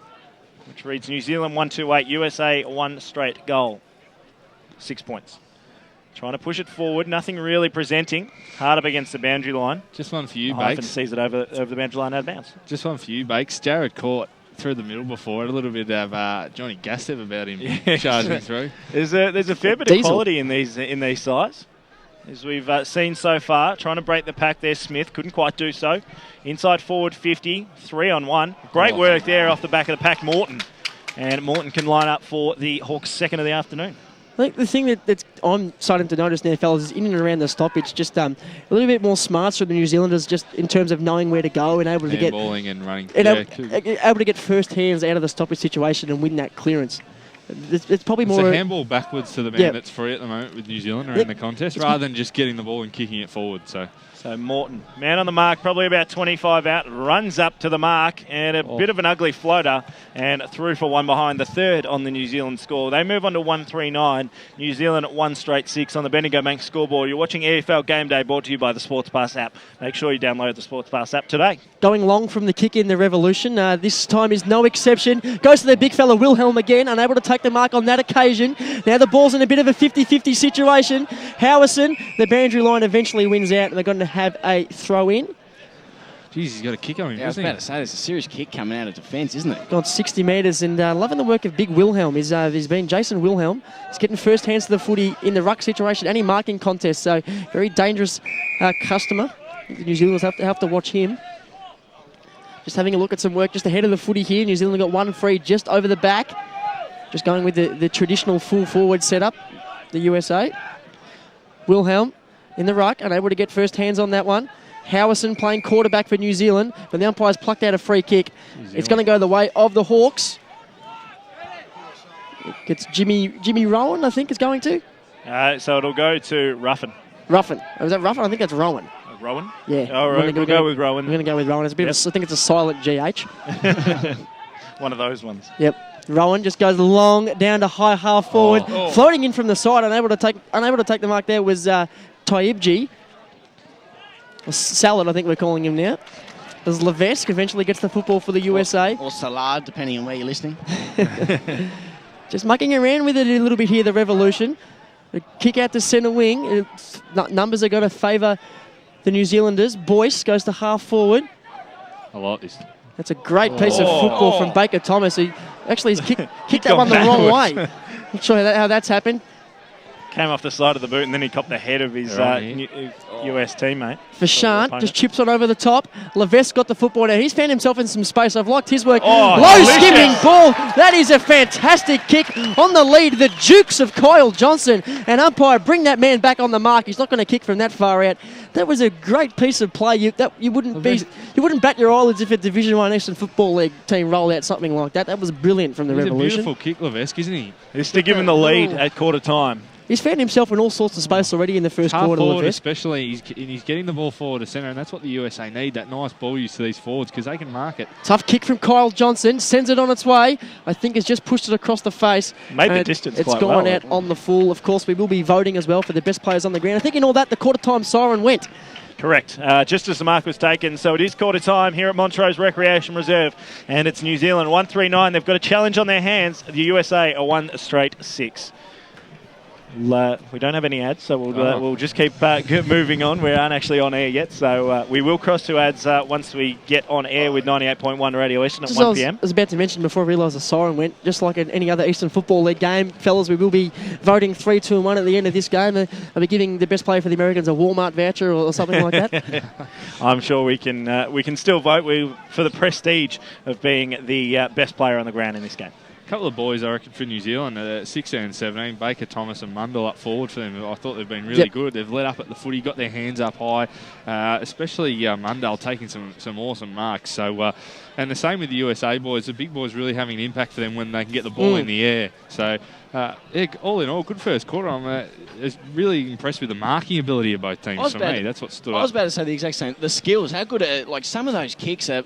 which reads New Zealand 1-2-8, USA 1 straight goal. 6 points. Trying to push it forward, nothing really presenting. Hard up against the boundary line. Just one for you, Bakes. Sees it over the boundary line out of bounds. Just one for you, Bakes. Jared Court through the middle before. A little bit of Johnny Gastev about him charging through. There's a fair bit of quality in these sides. As we've seen so far, trying to break the pack there, Smith couldn't quite do so. Inside forward 50, 3-on-1. Great work there off the back of the pack, Morton. And Morton can line up for the Hawks' second of the afternoon. I think the thing that's I'm starting to notice now, fellas, is in and around the stoppage, just a little bit more smarts from the New Zealanders, just in terms of knowing where to go and able to get balling and running, able to get first hands out of the stoppage situation and win that clearance. It's probably more... It's a handball backwards to the man that's free at the moment with New Zealand in the contest, rather than just getting the ball and kicking it forward. So Morton, man on the mark, probably about 25 out, runs up to the mark, and a bit of an ugly floater, and through for one behind, the third on the New Zealand score. They move on to 1-3-9. New Zealand at 1 straight 6 on the Bendigo Bank scoreboard. You're watching EFL Game Day, brought to you by the Sports Pass app. Make sure you download the Sports Pass app today. Going long from the kick in the Revolution. This time is no exception. Goes to the big fella Wilhelm again, unable to take the mark on that occasion. Now the ball's in a bit of a 50-50 situation. Howison, the boundary line eventually wins out, and they're going to have a throw in. Jeez, he's got a kick on him, I was about to say, there's a serious kick coming out of defence, isn't it? Gone 60 metres, and loving the work of Big Wilhelm. He's been Jason Wilhelm. He's getting first hands to the footy in the ruck situation and in marking contest, so very dangerous customer. The New Zealanders have to watch him. Just having a look at some work just ahead of the footy here. New Zealand got one free just over the back. Just going with the traditional full forward setup, the USA. Wilhelm in the ruck, unable to get first hands on that one. Howison playing quarterback for New Zealand, but the umpire's plucked out a free kick. It's going to go the way of the Hawks. It's Jimmy Rowan, I think, is going to. So it'll go to Ruffin. Ruffin. Was that Ruffin? I think that's Rowan. Rowan? Yeah. All right, we'll go with Rowan. We're going to go with Rowan. It's a bit of I think it's a silent GH. One of those ones. Yep. Rowan just goes long down to high half forward, floating in from the side, unable to take the mark there was Taibji. Salad, I think we're calling him now. As Levesque eventually gets the football for the USA. Or Salad, depending on where you're listening. Just mucking around with it a little bit here, the Revolution. The kick out to centre wing. Numbers are going to favour the New Zealanders. Boyce goes to half forward. I like this. That's a great piece of football from Baker Thomas. He actually has kicked that one the wrong way. Not sure how that's happened. Came off the side of the boot and then he copped the head of his US teammate. Fashant just chips on over the top. Levesque got the football now. He's found himself in some space. I've liked his work. Low skimming ball. That is a fantastic kick on the lead. The Dukes of Kyle Johnson. And umpire, bring that man back on the mark. He's not going to kick from that far out. That was a great piece of play. You wouldn't bat your eyelids if a Division 1 Eastern Football League team rolled out something like that. That was brilliant from the Revolution. He's a beautiful kick, Levesque, isn't he? It's to give him the lead at quarter time. He's found himself in all sorts of space already in the first half quarter. Forward especially, he's getting the ball forward to centre, and that's what the USA need, that nice ball use to these forwards, because they can mark it. Tough kick from Kyle Johnson, sends it on its way. I think it's just pushed it across the face. Made the distance It's quite gone well. out on the full. Of course, we will be voting as well for the best players on the ground. I think in all that, the quarter-time siren went. Correct. Just as the mark was taken. So it is quarter time here at Montrose Recreation Reserve. And it's New Zealand 139. They've got a challenge on their hands. The USA are 1 straight 6. We don't have any ads, so we'll just keep moving on. We aren't actually on air yet, so we will cross to ads once we get on air with 98.1 Radio Eastern at 1 p.m. I was about to mention before I realised the siren went, just like in any other Eastern Football League game, fellas, we will be voting 3, 2 and 1 at the end of this game. I'll be giving the best player for the Americans a Walmart voucher or something like that. I'm sure we can still vote for the prestige of being the best player on the ground in this game. A couple of boys, I reckon, for New Zealand, 16 and 17, Baker, Thomas and Mundell up forward for them. I thought they've been really good. They've led up at the footy, got their hands up high, especially Mundell taking some awesome marks. So, and the same with the USA boys. The big boys really having an impact for them when they can get the ball in the air. So, all in all, good first quarter. I'm really impressed with the marking ability of both teams for me. That's what stood up. I was about to say the exact same. The skills, how good are, some of those kicks are...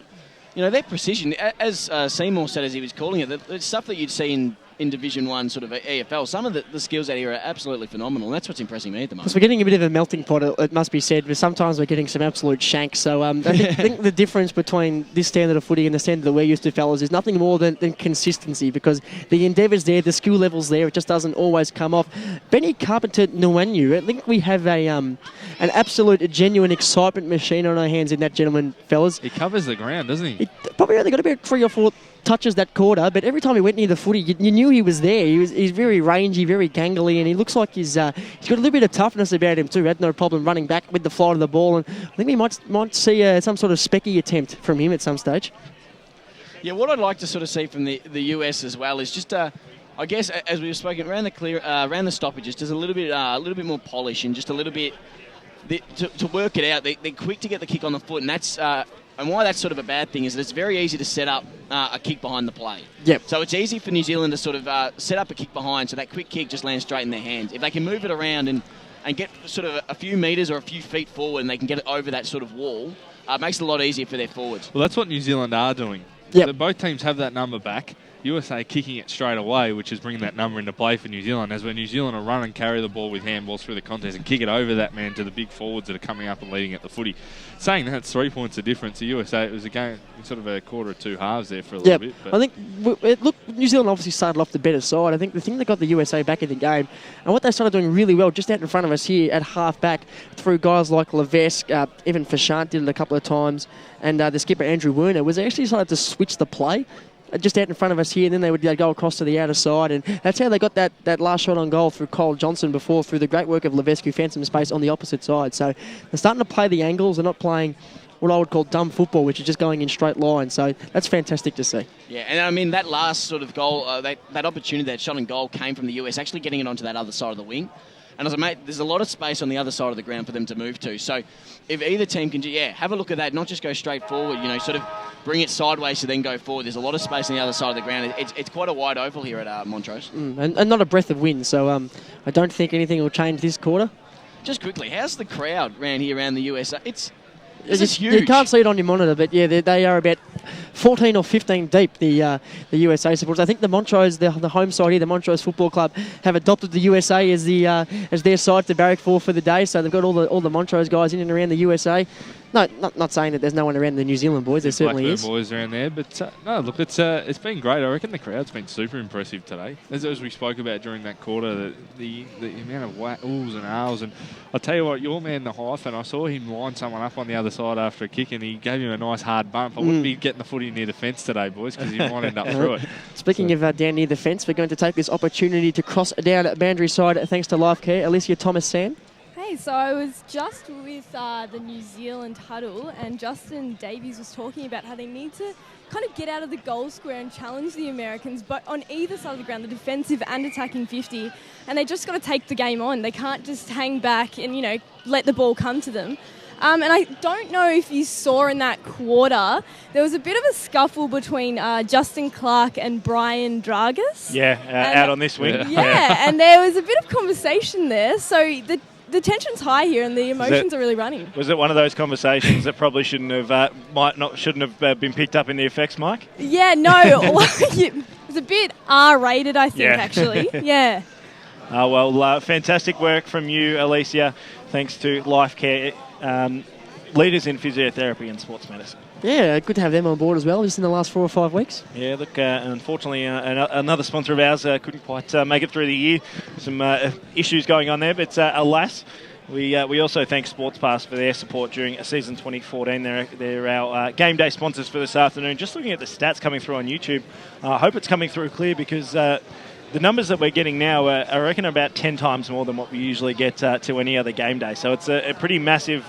their precision, as Seymour said as he was calling it, the stuff that you'd see in Division 1 sort of EFL, some of the skills out here are absolutely phenomenal, and that's what's impressing me at the moment. Because we're getting a bit of a melting pot, it must be said, but sometimes we're getting some absolute shanks. So I think the difference between this standard of footy and the standard that we're used to, fellas, is nothing more than consistency, because the endeavour's there, the skill level's there, it just doesn't always come off. Benny Carpenter-Nwanu, I think we have an absolute genuine excitement machine on our hands in that gentleman, fellas. He covers the ground, doesn't he? He probably only got about 3 or 4 touches that quarter, but every time he went near the footy, you knew he was there. He's very rangy, very gangly, and he looks like he's got a little bit of toughness about him too. Had no problem running back with the flight of the ball, and I think we might see some sort of specky attempt from him at some stage. Yeah, what I'd like to sort of see from the US as well is just I guess as we've spoken around the stoppages, just a little bit more polish and just a little bit to work it out. They're quick to get the kick on the foot, and that's. And why that's sort of a bad thing is that it's very easy to set up a kick behind the play. Yep. So it's easy for New Zealand to sort of set up a kick behind, so that quick kick just lands straight in their hands. If they can move it around and get sort of a few metres or a few feet forward and they can get it over that sort of wall, it makes it a lot easier for their forwards. Well, that's what New Zealand are doing. Yep. So both teams have that number back. USA kicking it straight away, which is bringing that number into play for New Zealand, as when New Zealand will run and carry the ball with handballs through the contest and kick it over that man to the big forwards that are coming up and leading at the footy. Saying that, it's 3 points of difference. The USA, it was a game, sort of a quarter of 2 halves there for a little bit. But I think, New Zealand obviously started off the better side. I think the thing that got the USA back in the game, and what they started doing really well, just out in front of us here at half-back, through guys like Levesque, even Fashant did it a couple of times, and the skipper Andrew Werner, was they actually started to switch the play. Just out in front of us here, and then they'd go across to the outer side, and that's how they got that last shot on goal through Kyle Johnson before, through the great work of Levesque, who found some space on the opposite side. So they're starting to play the angles. They're not playing what I would call dumb football, which is just going in straight lines. So that's fantastic to see. Yeah, and I mean, that last sort of goal, that opportunity, that shot and goal came from the US, actually getting it onto that other side of the wing. And as I mate, there's a lot of space on the other side of the ground for them to move to. So if either team can, have a look at that, not just go straight forward, sort of bring it sideways to then go forward. There's a lot of space on the other side of the ground. It's quite a wide oval here at Montrose. And not a breath of wind, so I don't think anything will change this quarter. Just quickly, how's the crowd around the USA? It's huge. You can't see it on your monitor, but yeah, they are about 14 or 15 deep, the USA supporters. I think the Montrose, the home side here, the Montrose Football Club, have adopted the USA as their side to barrack for the day. So they've got all the Montrose guys in and around the USA. No, not saying that there's no one around the New Zealand boys. There certainly Blackbird is. Boys around there, but no, look, it's been great. I reckon the crowd's been super impressive today, as we spoke about during that quarter. The amount of oohs and ahs, and I'll tell you what, your man the hyphen, I saw him line someone up on the other side after a kick, and he gave him a nice hard bump. I wouldn't be getting the footy near the fence today, boys, because he might end up through it. Speaking of down near the fence, we're going to take this opportunity to cross down at boundary side thanks to Life Care. Alysia, Thomas, Sam. Hey, so I was just with the New Zealand huddle, and Justin Davies was talking about how they need to kind of get out of the goal square and challenge the Americans, but on either side of the ground, the defensive and attacking 50, and they just got to take the game on. They can't just hang back and, let the ball come to them. And I don't know if you saw in that quarter, there was a bit of a scuffle between Justin Clark and Brian Dragas. Yeah, out on this wing. Yeah, and there was a bit of conversation there. So the tension's high here and the emotions are really running. Was it one of those conversations that probably shouldn't have been picked up in the effects, Mike? Yeah, no. It was a bit R-rated, I think, actually. Yeah. Fantastic work from you, Alysia. Thanks to Life Care, leaders in physiotherapy and sports medicine. Yeah, good to have them on board as well, just in the last 4 or 5 weeks. Yeah, look, unfortunately, another sponsor of ours couldn't quite make it through the year. Some issues going on there, but alas, we also thank Sports Pass for their support during season 2014. They're our game day sponsors for this afternoon. Just looking at the stats coming through on YouTube, I hope it's coming through clear because the numbers that we're getting now are, I reckon, about 10 times more than what we usually get to any other game day. So it's a pretty massive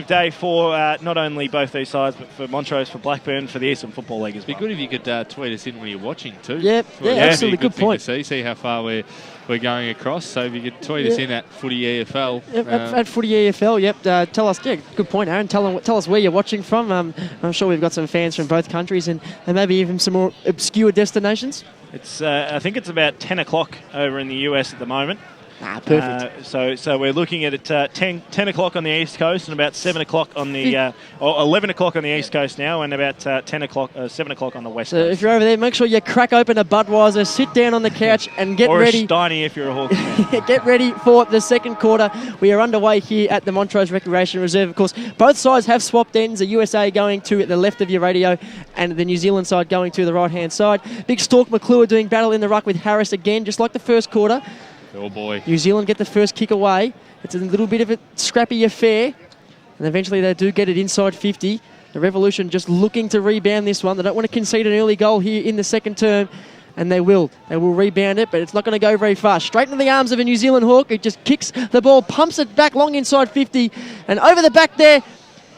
day for not only both these sides, but for Montrose, for Blackburn, for the Eastern Football League as well. It'd be good if you could tweet us in when you're watching too. Yeah, absolutely. Good point. See how far we're going across. So if you could tweet us in at Footy EFL. Yep, at Footy EFL, yep. Tell us, good point, Aaron. Tell us where you're watching from. I'm sure we've got some fans from both countries and maybe even some more obscure destinations. It's I think it's about 10 o'clock over in the US at the moment. Perfect. So we're looking at it 10 o'clock on the East Coast and about 7 o'clock on the or 11 o'clock on the East Coast now, and about 7 o'clock on the West Coast. So if you're over there, make sure you crack open a Budweiser, sit down on the couch, and get ready. Or a Steiny if you're a Hawks fan. Get ready for the second quarter. We are underway here at the Montrose Recreation Reserve. Of course, both sides have swapped ends. The USA going to the left of your radio, and the New Zealand side going to the right-hand side. Big Stork McClure doing battle in the ruck with Harris again, just like the first quarter. Oh boy. New Zealand get the first kick away. It's a little bit of a scrappy affair. And eventually they do get it inside 50. The Revolution just looking to rebound this one. They don't want to concede an early goal here in the second term. And they will. They will rebound it, but it's not going to go very far. Straight into the arms of a New Zealand Hawk. It just kicks the ball, pumps it back long inside 50. And over the back there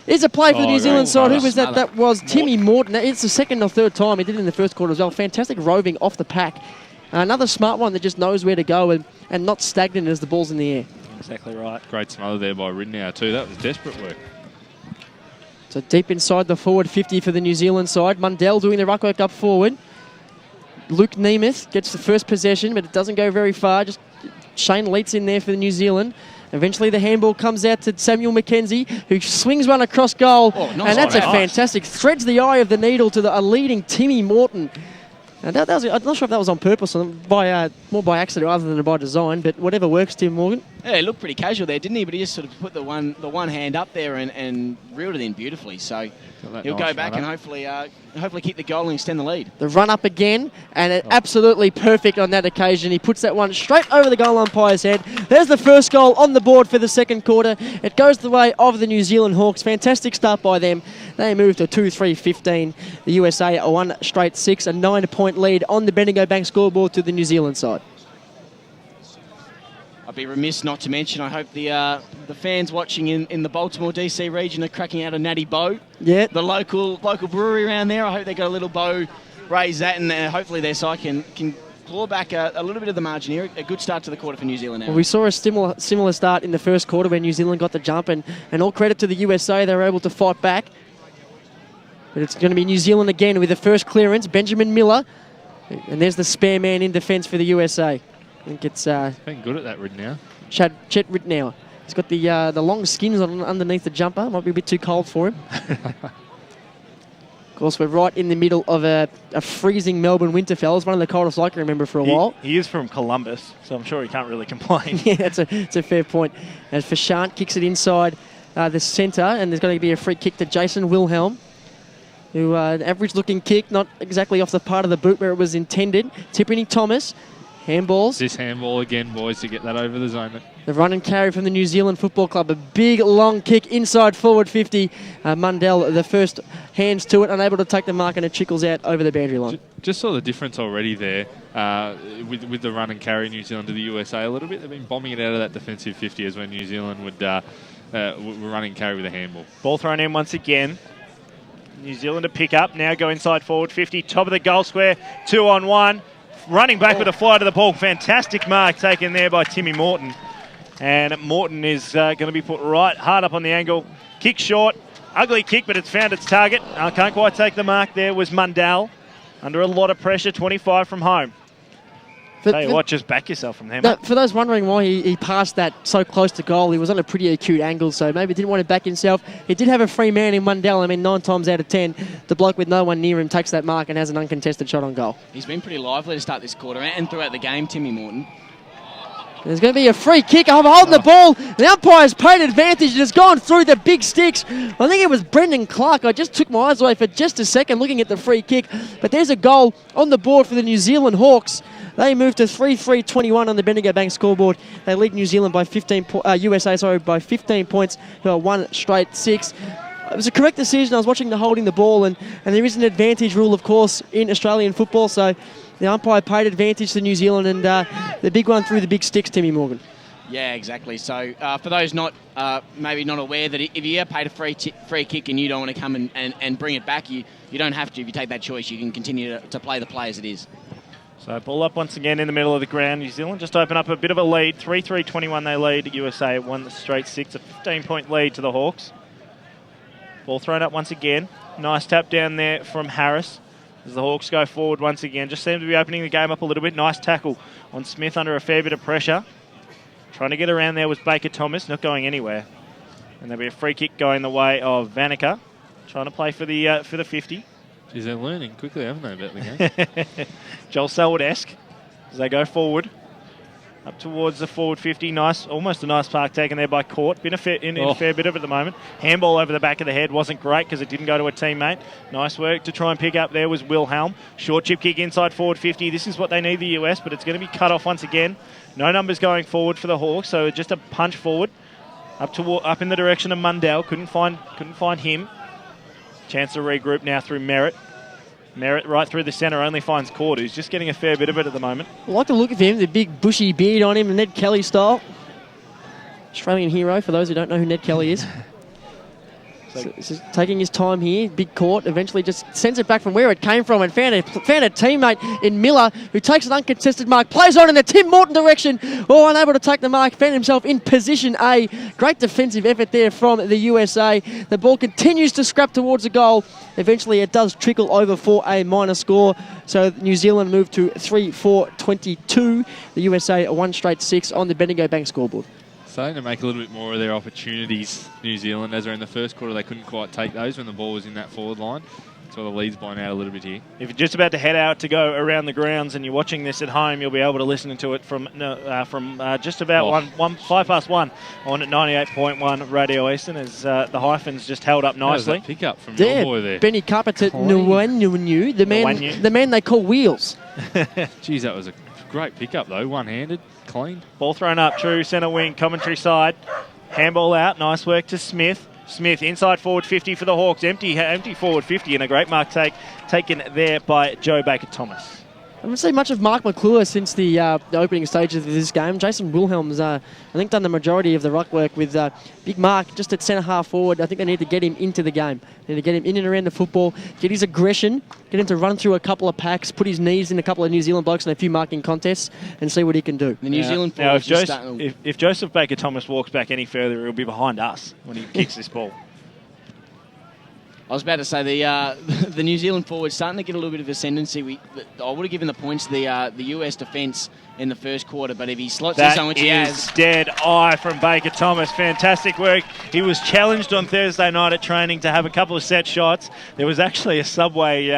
is a play for the New Zealand side. Who was that? That was Timmy Morton. It's the second or third time. He did it in the first quarter as well. Fantastic roving off the pack. Another smart one that just knows where to go and not stagnant as the ball's in the air. Exactly right. Great smother there by Ridnow too. That was desperate work. So deep inside the forward 50 for the New Zealand side. Mundell doing the ruck work up forward. Luke Nemeth gets the first possession, but it doesn't go very far. Just Shane Leitz in there for the New Zealand. Eventually the handball comes out to Samuel McKenzie, who swings one across goal. And that's a fantastic, threads the eye of the needle to a leading Timmy Morton. And that was, I'm not sure if that was on purpose or more by accident rather than by design, but whatever works, Tim Morgan. Yeah, he looked pretty casual there, didn't he? But he just sort of put the one hand up there and reeled it in beautifully. So he'll go back and hopefully keep the goal and extend the lead. The run up again, and it absolutely perfect on that occasion. He puts that one straight over the goal umpire's head. There's the first goal on the board for the second quarter. It goes the way of the New Zealand Hawks. Fantastic start by them. They move to 2-3-15. The USA a 1 straight 6, a 9-point lead on the Bendigo Bank scoreboard to the New Zealand side. I'd be remiss not to mention, I hope the fans watching in the Baltimore DC region are cracking out a natty bow. Yeah. The local brewery around there, I hope they got a little bow, raise that, and hopefully their side can claw back a little bit of the margin here. A good start to the quarter for New Zealand now. Well, we saw a similar start in the first quarter where New Zealand got the jump, and all credit to the USA, they were able to fight back. But it's going to be New Zealand again with the first clearance, Benjamin Miller. And there's the spare man in defence for the USA. I think it's been good at that Ridnow. Chet Ridnow. He's got the long skins on underneath the jumper. Might be a bit too cold for him. Of course, we're right in the middle of a freezing Melbourne winter, fellas. One of the coldest I can remember for a while. He is from Columbus, so I'm sure he can't really complain. Yeah, it's a fair point. As Fashant kicks it inside the centre, and there's going to be a free kick to Jason Wilhelm. Who an average-looking kick, not exactly off the part of the boot where it was intended. Tiffany Thomas, handballs. This handball again, boys, to get that over the zone. The run and carry from the New Zealand Football Club. A big, long kick inside forward 50. Mundell, the first hands to it, unable to take the mark, and it trickles out over the boundary line. Just saw the difference already there with the run and carry New Zealand to the USA a little bit. They've been bombing it out of that defensive 50 as when New Zealand would run and carry with a handball. Ball thrown in once again. New Zealand to pick up, now go inside forward 50, top of the goal square, 2-on-1, running back with a fly to the ball. Fantastic mark taken there by Timmy Morton. And Morton is going to be put right hard up on the angle. Kick short. Ugly kick, but it's found its target. Can't quite take the mark there was Mundell. Under a lot of pressure, 25 from home. Tell you what, just back yourself from there, mate. For those wondering why he passed that so close to goal, he was on a pretty acute angle, so maybe didn't want to back himself. He did have a free man in Mundell. I mean, 9 times out of 10, the bloke with no one near him takes that mark and has an uncontested shot on goal. He's been pretty lively to start this quarter and throughout the game, Timmy Morton. There's going to be a free kick. I'm holding the ball. The umpire's paid advantage and has gone through the big sticks. I think it was Brendan Clark. I just took my eyes away for just a second looking at the free kick. But there's a goal on the board for the New Zealand Hawks. They move to 3-3-21 on the Bendigo Bank scoreboard. They lead New Zealand by USA by 15 points to a 1 straight 6. It was a correct decision. I was watching the holding the ball, and there is an advantage rule, of course, in Australian football. So the umpire paid advantage to New Zealand, and the big one through the big sticks, Timmy Morgan. Yeah, exactly. So for those maybe not aware, that if you are paid a free kick and you don't want to come and bring it back, you don't have to. If you take that choice, you can continue to play the play as it is. So ball up once again in the middle of the ground. New Zealand just open up a bit of a lead. 3-3-21 they lead. USA 1 straight 6. A 15-point lead to the Hawks. Ball thrown up once again. Nice tap down there from Harris as the Hawks go forward once again. Just seem to be opening the game up a little bit. Nice tackle on Smith under a fair bit of pressure. Trying to get around there was Baker Thomas, not going anywhere. And there'll be a free kick going the way of Vanica. Trying to play for the 50. Geez, they're learning quickly, haven't they, about the game? Joel Selwood-esque as they go forward. Up towards the forward 50. Nice, almost a nice park taken there by Court. Been a fair bit of it at the moment. Handball over the back of the head wasn't great because it didn't go to a teammate. Nice work to try and pick up there was Wilhelm. Short chip kick inside forward 50. This is what they need, the US, but it's going to be cut off once again. No numbers going forward for the Hawks, so just a punch forward. Up in the direction of Mundell. Couldn't find him. Chance to regroup now through Merritt. Merritt right through the centre only finds Court, who's just getting a fair bit of it at the moment. I like the look of him, the big bushy beard on him, Ned Kelly style. Australian hero, for those who don't know who Ned Kelly is. So taking his time here, big Court, eventually just sends it back from where it came from and found a teammate in Miller who takes an uncontested mark, plays on in the Tim Morton direction, unable to take the mark, found himself in position A. Great defensive effort there from the USA. The ball continues to scrap towards the goal. Eventually it does trickle over for a minor score. So New Zealand move to 3-4-22. The USA a 1 straight 6 on the Bendigo Bank scoreboard. Starting to make a little bit more of their opportunities, New Zealand, as they're in the first quarter. They couldn't quite take those when the ball was in that forward line. So the lead's blown out a little bit here. If you're just about to head out to go around the grounds and you're watching this at home, you'll be able to listen to it from just about 5 past 1 on 98.1 Radio Eastern as the hyphens just held up nicely. Pick up from your boy there. Benny Carpenter, the man they call Wheels. Geez, that was a great pickup though, one-handed, clean. Ball thrown up, true centre wing, commentary side. Handball out, nice work to Smith. Smith inside forward 50 for the Hawks. Empty forward 50 and a great mark taken there by Joe Baker-Thomas. I haven't seen much of Mark McClure since the opening stages of this game. Jason Wilhelm's, I think, done the majority of the ruck work with Big Mark just at centre-half forward. I think they need to get him into the game. They need to get him in and around the football, get his aggression, get him to run through a couple of packs, put his knees in a couple of New Zealand blokes in a few marking contests and see what he can do. The New Zealand now, if Joseph Baker-Thomas walks back any further, he'll be behind us when he kicks this ball. I was about to say the New Zealand forwards starting to get a little bit of ascendancy. I would have given the points to the US defence in the first quarter, but if he slots this on, which he has, dead eye from Baker Thomas. Fantastic work. He was challenged on Thursday night at training to have a couple of set shots. There was actually a Subway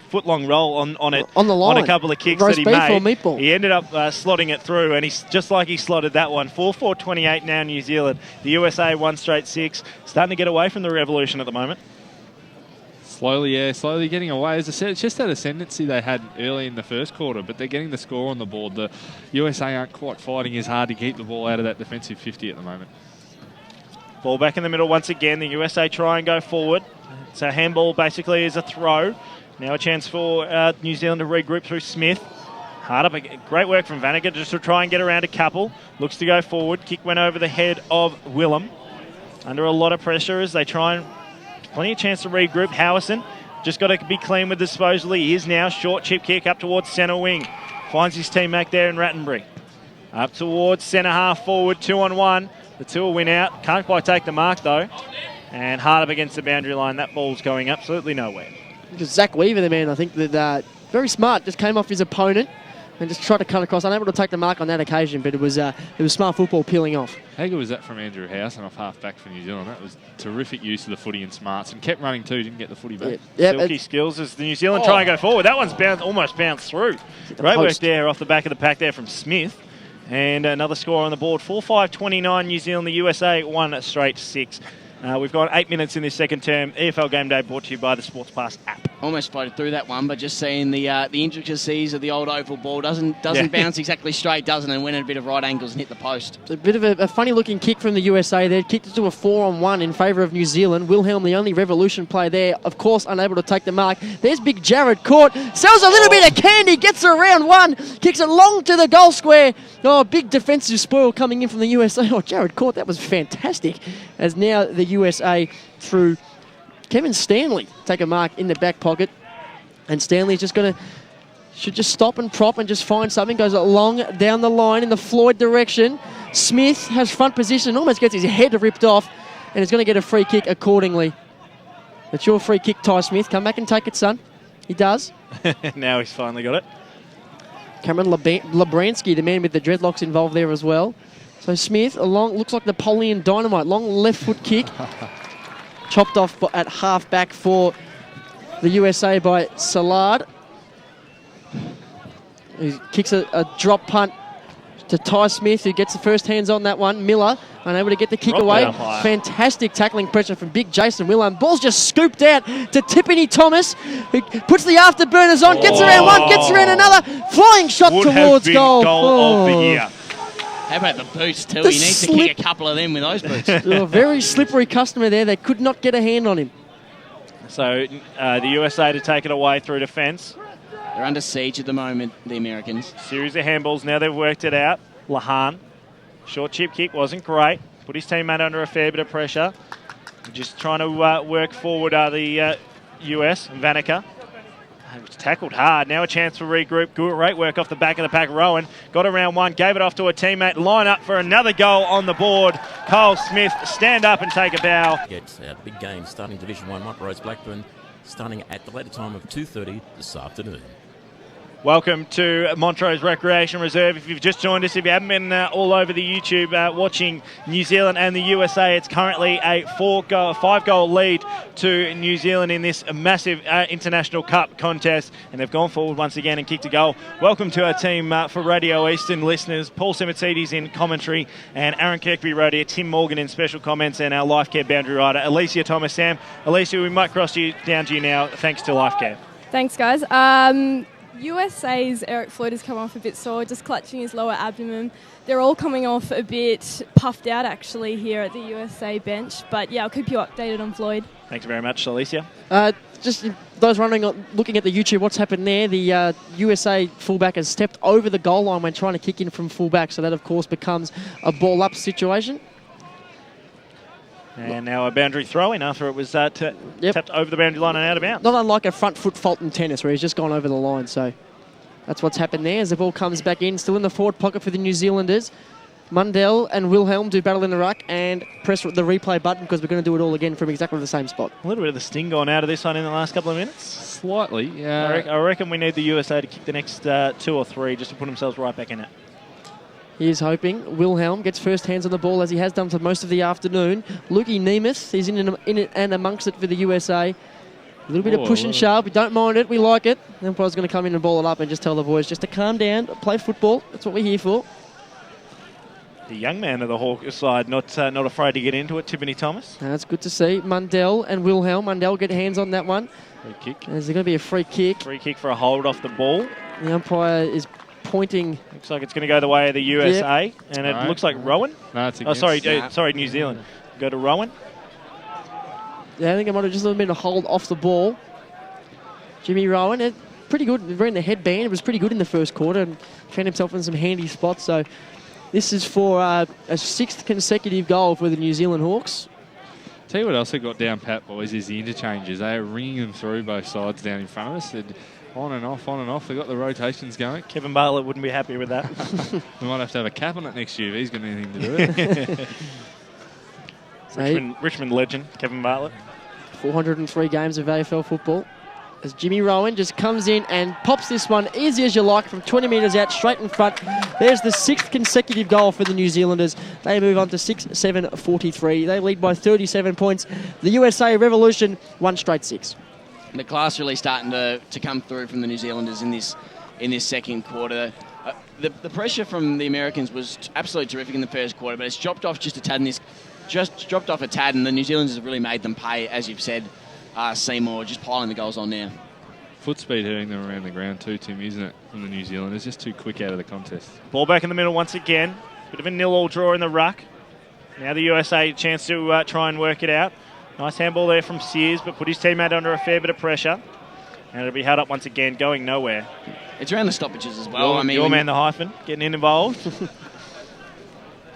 foot-long roll on it on the line on a couple of kicks roast that he made. Meatball. He ended up slotting it through, and he's just like he slotted that one. 4-4-28 now, New Zealand. The USA 1 straight 6. Starting to get away from the revolution at the moment. Slowly getting away. As I said, it's just that ascendancy they had early in the first quarter, but they're getting the score on the board. The USA aren't quite fighting as hard to keep the ball out of that defensive 50 at the moment. Ball back in the middle once again. The USA try and go forward. So handball basically is a throw. Now a chance for New Zealand to regroup through Smith. Hard up, great work from Vanica just to try and get around a couple. Looks to go forward. Kick went over the head of Willem. Under a lot of pressure as they try and... Plenty of chance to regroup. Howison just got to be clean with disposal. He is now. Short chip kick up towards centre wing. Finds his teammate there in Rattenbury. Up towards centre half forward, 2-on-1. The two will win out. Can't quite take the mark though. And hard up against the boundary line. That ball's going absolutely nowhere. Just Zach Weaver, the man, I think that very smart, just came off his opponent and just tried to cut across. Unable to take the mark on that occasion, but it was smart football peeling off. How good was that from Andrew House and off half back for New Zealand? That was terrific use of the footy and smarts, and kept running too, didn't get the footy back. Silky skills as the New Zealand try and go forward. That one's almost bounced through. Great work there off the back of the pack there from Smith. And another score on the board, 4-5-29 New Zealand, the USA 1 straight 6. We've got 8 minutes in this second term. EFL Game Day brought to you by the Sports Pass app. Almost floated through that one, but just seeing the intricacies of the old oval ball doesn't bounce exactly straight, doesn't it? And went at a bit of right angles and hit the post. It's a bit of a funny-looking kick from the USA there. Kicked it to a 4-on-1 in favour of New Zealand. Wilhelm, the only Revolution player there, of course, unable to take the mark. There's big Jared Court. Sells a little bit of candy, gets around one, kicks it long to the goal square. Oh, big defensive spoil coming in from the USA. Oh, Jared Court, that was fantastic. As now the USA through Kevin Stanley take a mark in the back pocket, and Stanley's just should just stop and prop and just find something. Goes along down the line in the Floyd direction. Smith has front position, almost gets his head ripped off, and is going to get a free kick accordingly. It's your free kick, Ty Smith. Come back and take it, son. He does. Now he's finally got it. Cameron Labransky, the man with the dreadlocks, involved there as well. So Smith, looks like Napoleon Dynamite, long left foot kick. Chopped off at half back for the USA by Salard. He kicks a drop punt to Ty Smith, who gets the first hands on that one. Miller, unable to get the kick away. Fantastic tackling pressure from big Jason Wilhelm. Ball's just scooped out to Tiffany Thomas, who puts the afterburners on, gets around one, gets around another. Flying shot towards goal. Goal of the year. How about the boots too? He needs to kick a couple of them with those boots. A very slippery customer there. They could not get a hand on him. So the USA to take it away through defence. They're under siege at the moment, the Americans. Series of handballs. Now they've worked it out. Lahan. Short chip kick wasn't great. Put his teammate under a fair bit of pressure. Just trying to work forward are the US. Vanica. Tackled hard. Now a chance for regroup. Great work off the back of the pack. Rowan got around one, gave it off to a teammate. Line up for another goal on the board. Cole Smith, stand up and take a bow. It's a big game starting Division 1 Montrose Blackburn, starting at the later time of 2:30 this afternoon. Welcome to Montrose Recreation Reserve. If you've just joined us, if you haven't been all over the YouTube watching New Zealand and the USA, it's currently a 5-goal lead to New Zealand in this massive International Cup contest, and they've gone forward once again and kicked a goal. Welcome to our team for Radio Eastern listeners, Paul Semertzidis in commentary, and Aaron Kirby-Rodier, Tim Morgan in special comments, and our Life Care boundary rider, Alysia Thomas Sam. Alysia, we might cross you down to you now, thanks to Life Care. Thanks, guys. USA's Eric Floyd has come off a bit sore, just clutching his lower abdomen. They're all coming off a bit puffed out, actually, here at the USA bench. But, yeah, I'll keep you updated on Floyd. Thanks very much, Alysia. Just those looking at the YouTube, what's happened there, the USA fullback has stepped over the goal line when trying to kick in from fullback, so that, of course, becomes a ball-up situation. And now a boundary throw-in after it was tapped over the boundary line and out of bounds. Not unlike a front foot fault in tennis where he's just gone over the line. So that's what's happened there as the ball comes back in. Still in the forward pocket for the New Zealanders. Mundell and Wilhelm do battle in the ruck and press the replay button because we're going to do it all again from exactly the same spot. A little bit of the sting gone out of this one in the last couple of minutes. Slightly, yeah. I reckon we need the USA to kick the next 2 or 3 just to put themselves right back in it. He is hoping. Wilhelm gets first hands on the ball as he has done for most of the afternoon. Lukey Nemeth is in it and amongst it for the USA. A little bit of push and shove. We don't mind it. We like it. The umpire's going to come in and ball it up and just tell the boys just to calm down, play football. That's what we're here for. The young man of the Hawks side, not afraid to get into it, Tiffany Thomas. That's good to see. Mundell and Wilhelm. Mundell get hands on that one. Free kick. Is there going to be a free kick? Free kick for a hold off the ball. The umpire is pointing. Looks like it's going to go the way of the USA, and it looks like Rowan. No, it's against. Sorry, New Zealand. Go to Rowan. Yeah, I think it might have just been a hold off the ball. Jimmy Rowan, pretty good. Wearing the headband, it was pretty good in the first quarter and found himself in some handy spots. So this is for a 6th consecutive goal for the New Zealand Hawks. Tell you what else I got down pat, boys, is the interchanges. They are ringing them through both sides down in front of us. On and off, on and off. They've got the rotations going. Kevin Bartlett wouldn't be happy with that. We might have to have a cap on it next year if he's got anything to do with it. Richmond legend, Kevin Bartlett. 403 games of AFL football. As Jimmy Rowan just comes in and pops this one easy as you like from 20 metres out, straight in front. There's the 6th consecutive goal for the New Zealanders. They move on to 6-7-43. They lead by 37 points. The USA Revolution, 1 straight 6. The class really starting to come through from the New Zealanders in this second quarter. The pressure from the Americans was absolutely terrific in the first quarter, but it's dropped off just a tad and the New Zealanders have really made them pay, as you've said. Seymour just piling the goals on now. Foot speed hurting them around the ground too, Tim, isn't it, from the New Zealanders? Just too quick out of the contest. Ball back in the middle once again. Bit of a 0-0 draw in the ruck. Now the USA chance to try and work it out. Nice handball there from Sears, but put his teammate under a fair bit of pressure. And it'll be held up once again, going nowhere. It's around the stoppages as well. Your man, the hyphen, getting involved.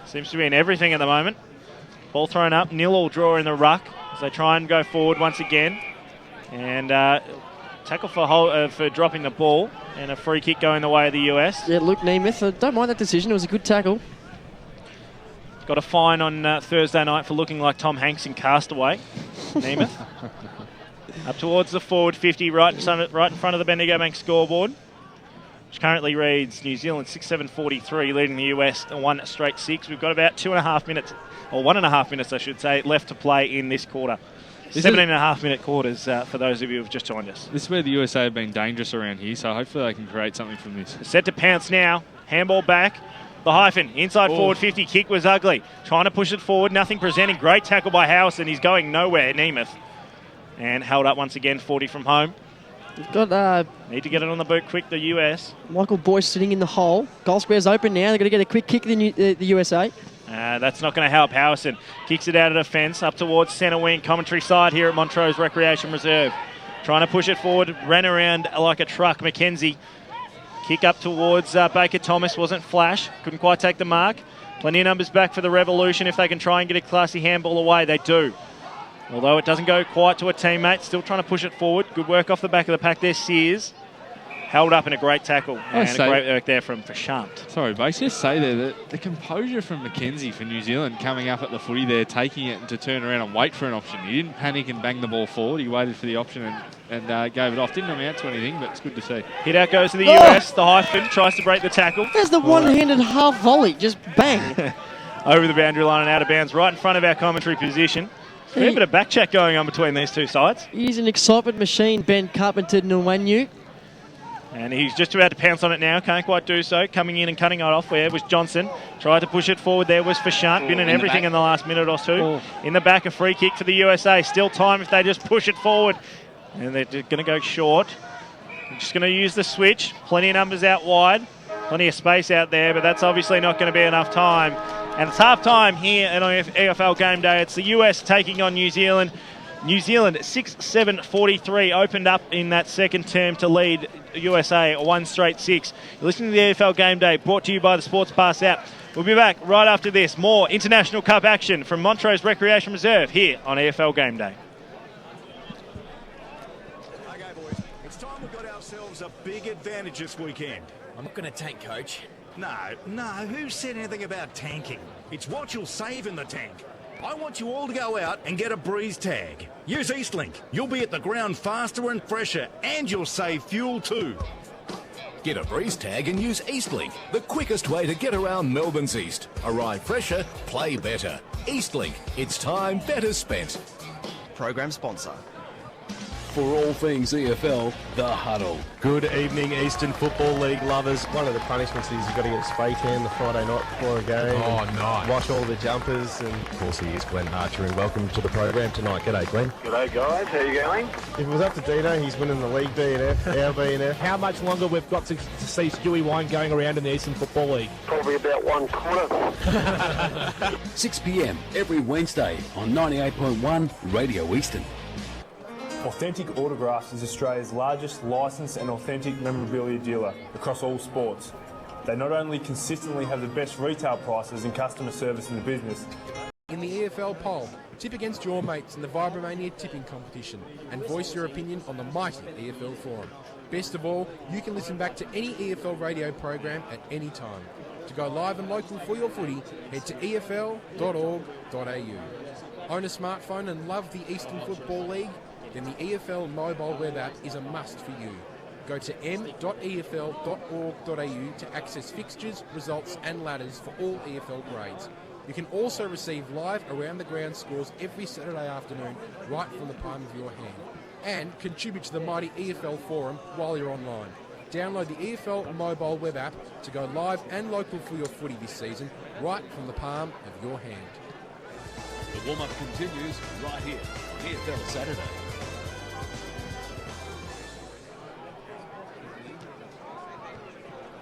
Seems to be in everything at the moment. Ball thrown up, 0-0 draw in the ruck as they try and go forward once again. And tackle for dropping the ball and a free kick going the way of the US. Yeah, Luke Nemeth, don't mind that decision. It was a good tackle. Got a fine on Thursday night for looking like Tom Hanks in Castaway. Nemeth. Up towards the forward 50, right in front of the Bendigo Bank scoreboard, which currently reads New Zealand 6-7-43, leading the US 1 straight 6. We've got about 2.5 minutes, or 1.5 minutes, I should say, left to play in this quarter. 17.5-minute quarters for those of you who have just joined us. This is where the USA have been dangerous around here, so hopefully they can create something from this. Set to pounce now. Handball back. The hyphen, inside forward 50, kick was ugly. Trying to push it forward, nothing presenting. Great tackle by Howson. He's going nowhere, Nemeth. And held up once again, 40 from home. We've got need to get it on the boot quick, the US. Michael Boyce sitting in the hole. Goal square's open now. They've got to get a quick kick, the USA. That's not going to help. Howson kicks it out of defence up towards centre wing. Commentary side here at Montrose Recreation Reserve. Trying to push it forward. Ran around like a truck. McKenzie. Kick up towards Baker Thomas. Wasn't flash. Couldn't quite take the mark. Plenty of numbers back for the Revolution. If they can try and get a classy handball away, they do. Although it doesn't go quite to a teammate. Still trying to push it forward. Good work off the back of the pack there. Sears. Held up in a great tackle. And a great work there from Fashant. Sorry, Base, just say there that the composure from McKenzie for New Zealand coming up at the footy there, taking it to turn around and wait for an option. He didn't panic and bang the ball forward. He waited for the option and gave it off. Didn't amount to anything, but it's good to see. Hit out goes to the US. The hyphen tries to break the tackle. There's the one-handed half volley. Just bang. Over the boundary line and out of bounds, right in front of our commentary position. Fair bit of back chat going on between these two sides. He's an excitement machine, Ben Carpenter-Nwanyu. And he's just about to pounce on it now. Can't quite do so. Coming in and cutting it off where was Johnson. Tried to push it forward there was Fashant. Been in everything in the last minute or two. In the back, a free kick for the USA. Still time if they just push it forward. And they're going to go short. They're just going to use the switch. Plenty of numbers out wide. Plenty of space out there, but that's obviously not going to be enough time. And it's half time here at EFL Game Day. It's the US taking on New Zealand. New Zealand 6-7-43 opened up in that second term to lead USA 1 straight 6. You're listening to the EFL Game Day, brought to you by the Sports Pass app. We'll be back right after this. More International Cup action from Montrose Recreation Reserve here on EFL Game Day. Okay, boys, it's time we got ourselves a big advantage this weekend. I'm not going to tank, Coach. No, who said anything about tanking? It's what you'll save in the tank. I want you all to go out and get a breeze tag. Use Eastlink. You'll be at the ground faster and fresher, and you'll save fuel too. Get a breeze tag and use Eastlink, the quickest way to get around Melbourne's east. Arrive fresher, play better. Eastlink, it's time better spent. Program sponsor. For all things EFL, The Huddle. Good evening, Eastern Football League lovers. One of the punishments is you've got to get spray tan the Friday night before a game. Oh, nice. Wash all the jumpers. And of course, he is Glenn Archer, and welcome to the program tonight. G'day, Glenn. G'day, guys. How you going? If it was up to Dino, he's winning the league B&F, our B&F. How much longer we've got to see Stewie Wine going around in the Eastern Football League? Probably about 1 quarter. 6 p.m. every Wednesday on 98.1 Radio Eastern. Authentic Autographs is Australia's largest licensed and authentic memorabilia dealer across all sports. They not only consistently have the best retail prices and customer service in the business. In the EFL poll, tip against your mates in the Vibromania tipping competition and voice your opinion on the mighty EFL forum. Best of all, you can listen back to any EFL radio program at any time. To go live and local for your footy, head to efl.org.au. Own a smartphone and love the Eastern Football League? Then the EFL mobile web app is a must for you. Go to m.efl.org.au to access fixtures, results and ladders for all EFL grades. You can also receive live around-the-ground scores every Saturday afternoon right from the palm of your hand. And contribute to the mighty EFL forum while you're online. Download the EFL mobile web app to go live and local for your footy this season right from the palm of your hand. The warm-up continues right here on EFL Saturday.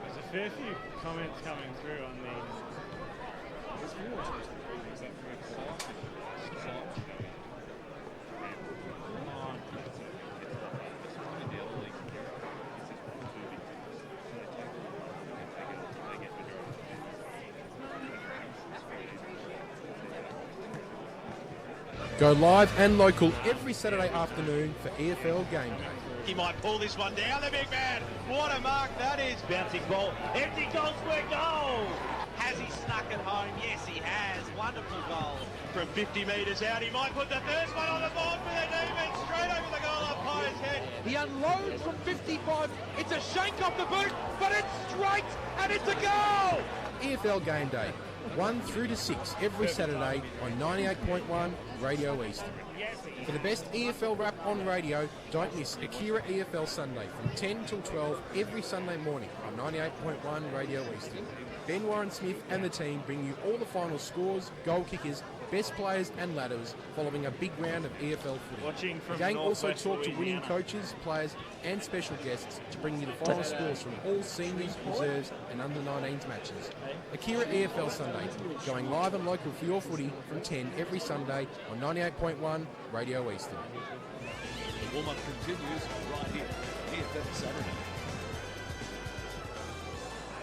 There's a fair few comments coming through on the... Go live and local every Saturday afternoon for EFL Game Day. He might pull this one down, the big man. What a mark that is. Bouncing ball. Empty goal square goal. Has he snuck it home? Yes, he has. Wonderful goal. From 50 metres out, he might put the first one on the board for the demon. Straight over the goal umpire's head. He unloads from 55. It's a shank off the boot, but it's straight and it's a goal. EFL Game Day. 1 through to 6 every Saturday on 98.1 Radio Eastern. For the best EFL rap on radio, don't miss Akira EFL Sunday from 10 till 12 every Sunday morning on 98.1 Radio Eastern. Ben Warren-Smith and the team bring you all the final scores, goal kickers, best players and ladders following a big round of EFL footy. Watching from the gang also Northwest talk to winning Louisiana. coaches, players and special guests to bring you the final scores from all seniors, reserves and under-19s matches. Akira EFL Sunday, going live and local for your footy from 10 every Sunday on 98.1 Radio Eastern. The warm-up continues right here on EFL Saturday.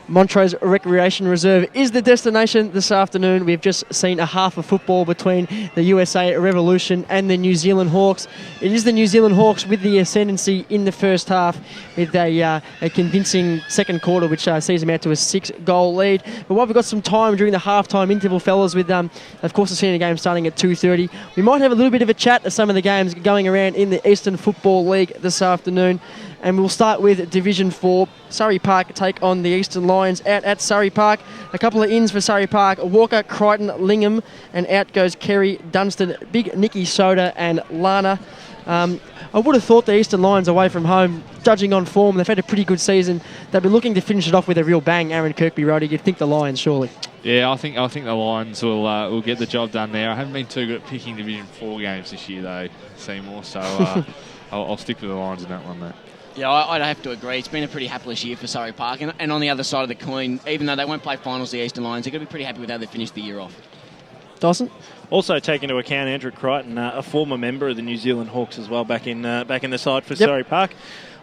Montrose Recreation Reserve is the destination this afternoon. We've just seen a half of football between the USA Revolution and the New Zealand Hawks. It is the New Zealand Hawks with the ascendancy in the first half with a convincing second quarter, which sees them out to a 6-goal lead. But while we've got some time during the half-time interval, fellas, with, of course, the senior game starting at 2:30, we might have a little bit of a chat of some of the games going around in the Eastern Football League this afternoon. And we'll start with Division 4. Surrey Park take on the Eastern Lions out at Surrey Park. A couple of ins for Surrey Park. Walker, Crichton, Lingham, and out goes Kerry, Dunstan, Big Nicky Soda and Lana. I would have thought the Eastern Lions away from home, judging on form, they've had a pretty good season. They'll be looking to finish it off with a real bang, Aaron Kirby-Rodier. You'd think the Lions, surely. Yeah, I think the Lions will get the job done there. I haven't been too good at picking Division 4 games this year, though, Seymour, so I'll stick with the Lions in that one, though. Yeah, I'd have to agree. It's been a pretty hapless year for Surrey Park. And on the other side of the coin, even though they won't play finals, the Eastern Lions, they're going to be pretty happy with how they finished the year off. Dyson? Also take into account Andrew Crichton, a former member of the New Zealand Hawks as well, back in the side for Surrey Park.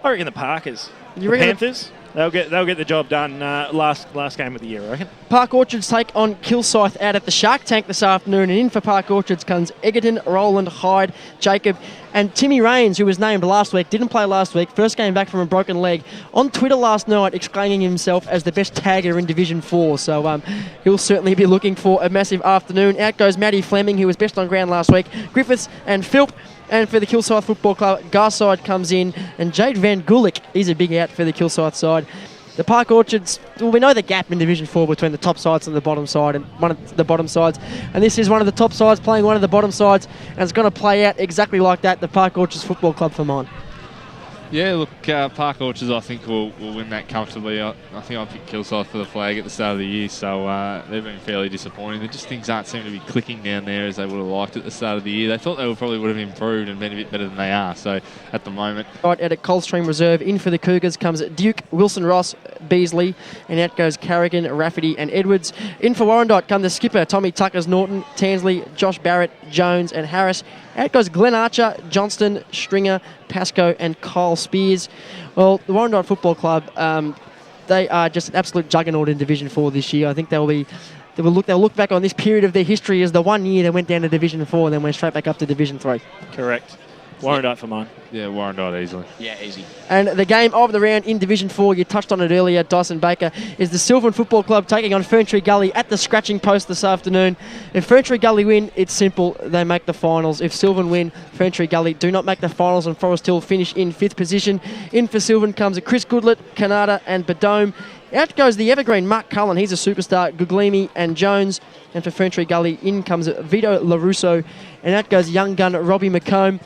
I reckon the Parkers, the Panthers, they'll get the job done last game of the year, I reckon. Park Orchards take on Kilsyth out at the Shark Tank this afternoon, and in for Park Orchards comes Egerton, Roland, Hyde, Jacob, and Timmy Raines, who was named last week, didn't play last week, first game back from a broken leg, on Twitter last night exclaiming himself as the best tagger in Division 4, so he'll certainly be looking for a massive afternoon. Out goes Matty Fleming, who was best on ground last week, Griffiths and Philp. And for the Kilsyth Football Club, Garside comes in, and Jade Van Gulik is a big out for the Kilsyth side. The Park Orchards, well, we know the gap in Division 4 between the top sides and the bottom side, and one of the bottom sides. And this is one of the top sides playing one of the bottom sides, and it's going to play out exactly like that, the Park Orchards Football Club for mine. Yeah, look, Park Orchards I think will win that comfortably. I think I picked Kilsyth for the flag at the start of the year, so they've been fairly disappointing. Just things aren't seeming to be clicking down there as they would have liked at the start of the year. They thought they probably would have improved and been a bit better than they are, so at the moment. Right out at Coldstream Reserve, in for the Cougars comes Duke, Wilson Ross, Beasley, and out goes Carrigan, Rafferty and Edwards. In for Warrandyte come the skipper, Tommy Tuckers, Norton, Tansley, Josh Barrett, Jones and Harris. Out goes Glenn Archer, Johnston, Stringer, Pascoe and Kyle Spears. Well, the Warrandyte Football Club, they are just an absolute juggernaut in Division 4 this year. I think they'll look back on this period of their history as the one year they went down to Division 4 and then went straight back up to Division 3. Correct. Warrandyte for mine. Yeah, Warrandyte easily. Yeah, easy. And the game of the round in Division 4, you touched on it earlier, Dyson Baker, is the Sylvan Football Club taking on Ferntree Gully at the scratching post this afternoon. If Ferntree Gully win, it's simple. They make the finals. If Sylvan win, Ferntree Gully do not make the finals, and Forest Hill finish in 5th position. In for Sylvan comes Chris Goodlett, Canada and Badome. Out goes the evergreen Mark Cullen. He's a superstar. Guglimi and Jones. And for Ferntree Gully, in comes Vito LaRusso. And out goes young gun Robbie McComb.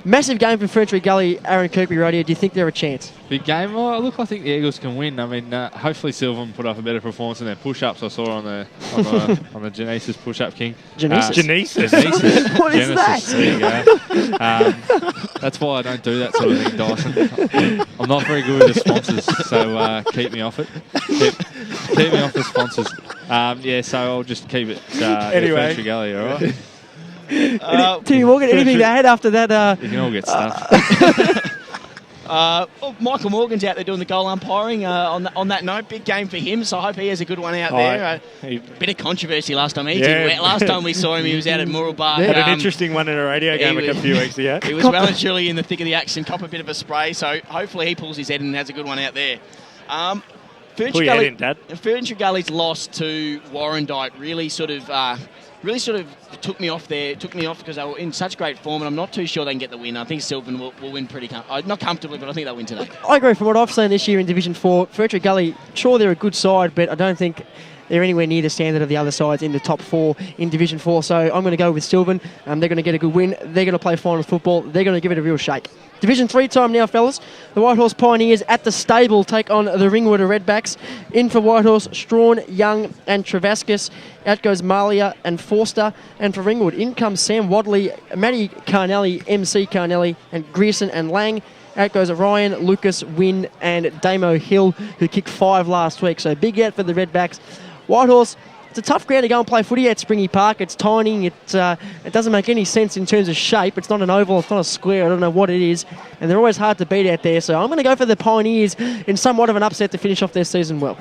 Massive game for Ferntree Gully. Aaron Kirby-Rodier, do you think they're a chance? Big game. Well, look, I think the Eagles can win. I mean, hopefully Sylvan put up a better performance in their push-ups I saw on the Genesis push-up king. Genesis? What is Genesis, that? there you go. That's why I don't do that sort of thing, Dyson. I'm not very good with the sponsors, so keep me off it. Keep me off the sponsors. Yeah, so I'll just keep it anyway. Ferntree Gully, all right? Timmy Morgan, anything to add after that? You can all get stuffed. Michael Morgan's out there doing the goal umpiring. On that note, big game for him, so I hope he has a good one out there. Bit of controversy last time. Last time we saw him, he was out at Mooralbar. Had an interesting one in a radio game a few weeks ago. He was well and truly in the thick of the action, cop a bit of a spray, so hopefully he pulls his head and has a good one out there. Pull your head in, Dad. Ferntree Gully's loss to Warrandyte really sort of took me off because they were in such great form, and I'm not too sure they can get the win. I think Sylvan will win pretty not comfortably, but I think they'll win today. I agree. From what I've seen this year in Division 4, Ferntree Gully, sure, they're a good side, but I don't think they're anywhere near the standard of the other sides in the top 4 in Division 4. So I'm going to go with Sylvan. They're going to get a good win. They're going to play final football. They're going to give it a real shake. Division 3 time now, fellas. The Whitehorse Pioneers at the stable take on the Ringwood Redbacks. In for Whitehorse, Strawn, Young and Travascus. Out goes Malia and Forster. And for Ringwood, in comes Sam Wadley, Matty Carnelli, MC Carnelli, and Grierson and Lang. Out goes Ryan, Lucas, Wynn and Damo Hill, who kicked 5 last week. So big out for the Redbacks. Whitehorse, it's a tough ground to go and play footy at Springy Park. It's tiny. It doesn't make any sense in terms of shape. It's not an oval. It's not a square. I don't know what it is. And they're always hard to beat out there. So I'm going to go for the Pioneers in somewhat of an upset to finish off their season well.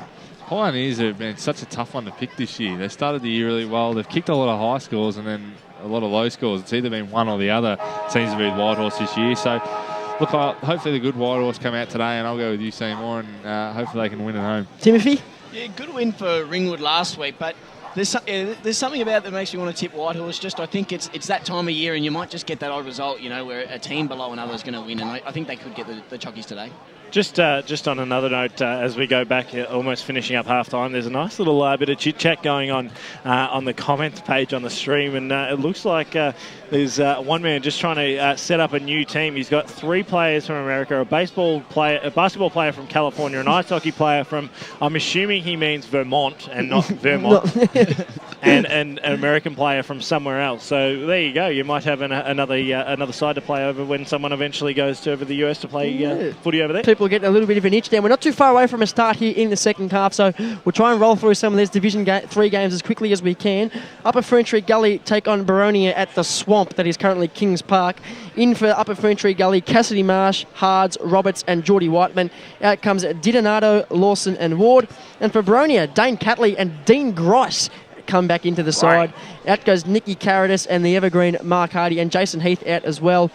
Pioneers have been such a tough one to pick this year. They started the year really well. They've kicked a lot of high scores and then a lot of low scores. It's either been one or the other. Seems to be Whitehorse this year. So, look, hopefully the good Whitehorse come out today, and I'll go with you, Seymour, and hopefully they can win at home. Timothy? Yeah, good win for Ringwood last week, but there's something about that makes me want to tip Whitehorse. Just I think it's that time of year, and you might just get that odd result, where a team below another is going to win, and I think they could get the Chockies today. Just on another note, as we go back, almost finishing up half-time, there's a nice little bit of chit-chat going on the comments page on the stream, and it looks like there's one man just trying to set up a new team. He's got 3 players from America, a basketball player from California, an ice hockey player from, I'm assuming he means Vermont and not Vermont, and an American player from somewhere else. So there you go. You might have another side to play over when someone eventually goes over the US to play footy over there. People are getting a little bit of an itch down. We're not too far away from a start here in the second half, so we'll try and roll through some of these Division 3 games as quickly as we can. Upper Ferntree Gully take on Baronia at the Swamp, that is currently Kings Park. In for Upper Ferntree Gully, Cassidy Marsh, Hards, Roberts and Geordie Whiteman. Out comes Didonato, Lawson and Ward. And for Baronia, Dane Catley and Dean Grice come back into the side. Out goes Nicky Caritas and the evergreen Mark Hardy, and Jason Heath out as well.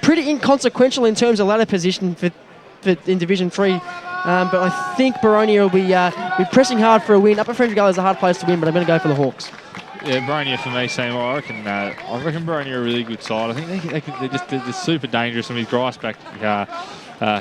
Pretty inconsequential in terms of ladder position in Division 3, but I think Baronia will be pressing hard for a win. Upper Ferntree Gully is a hard place to win, but I'm going to go for the Hawks. Yeah, Baronia for me, Seymour. I reckon Baronia are a really good side. I think they're just super dangerous, and with Grice back,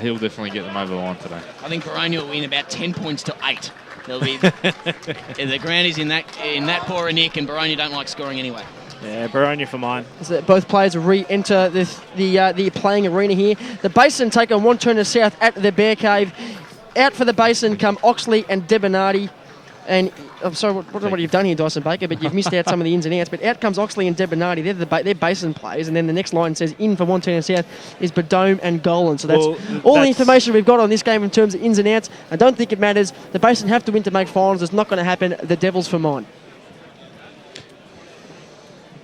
he'll definitely get them over the line today. I think Baronia will win about 10 points to 8. They'll be the ground is in that poor a nick, and Baronia don't like scoring anyway. Yeah, Baronia for mine. So both players re-enter the playing arena here. The Basin take on Wanturna South at the Bear Cave. Out for the Basin come Oxley and Debonardi. And I'm sorry, what you've done here, Dyson Baker, but you've missed out some of the ins and outs. But out comes Oxley and Debonardi. They're Basin players. And then the next line says in for Wanturna South is Badome and Golan. So that's all the information we've got on this game in terms of ins and outs. I don't think it matters. The Basin have to win to make finals. It's not going to happen. The Devils for mine.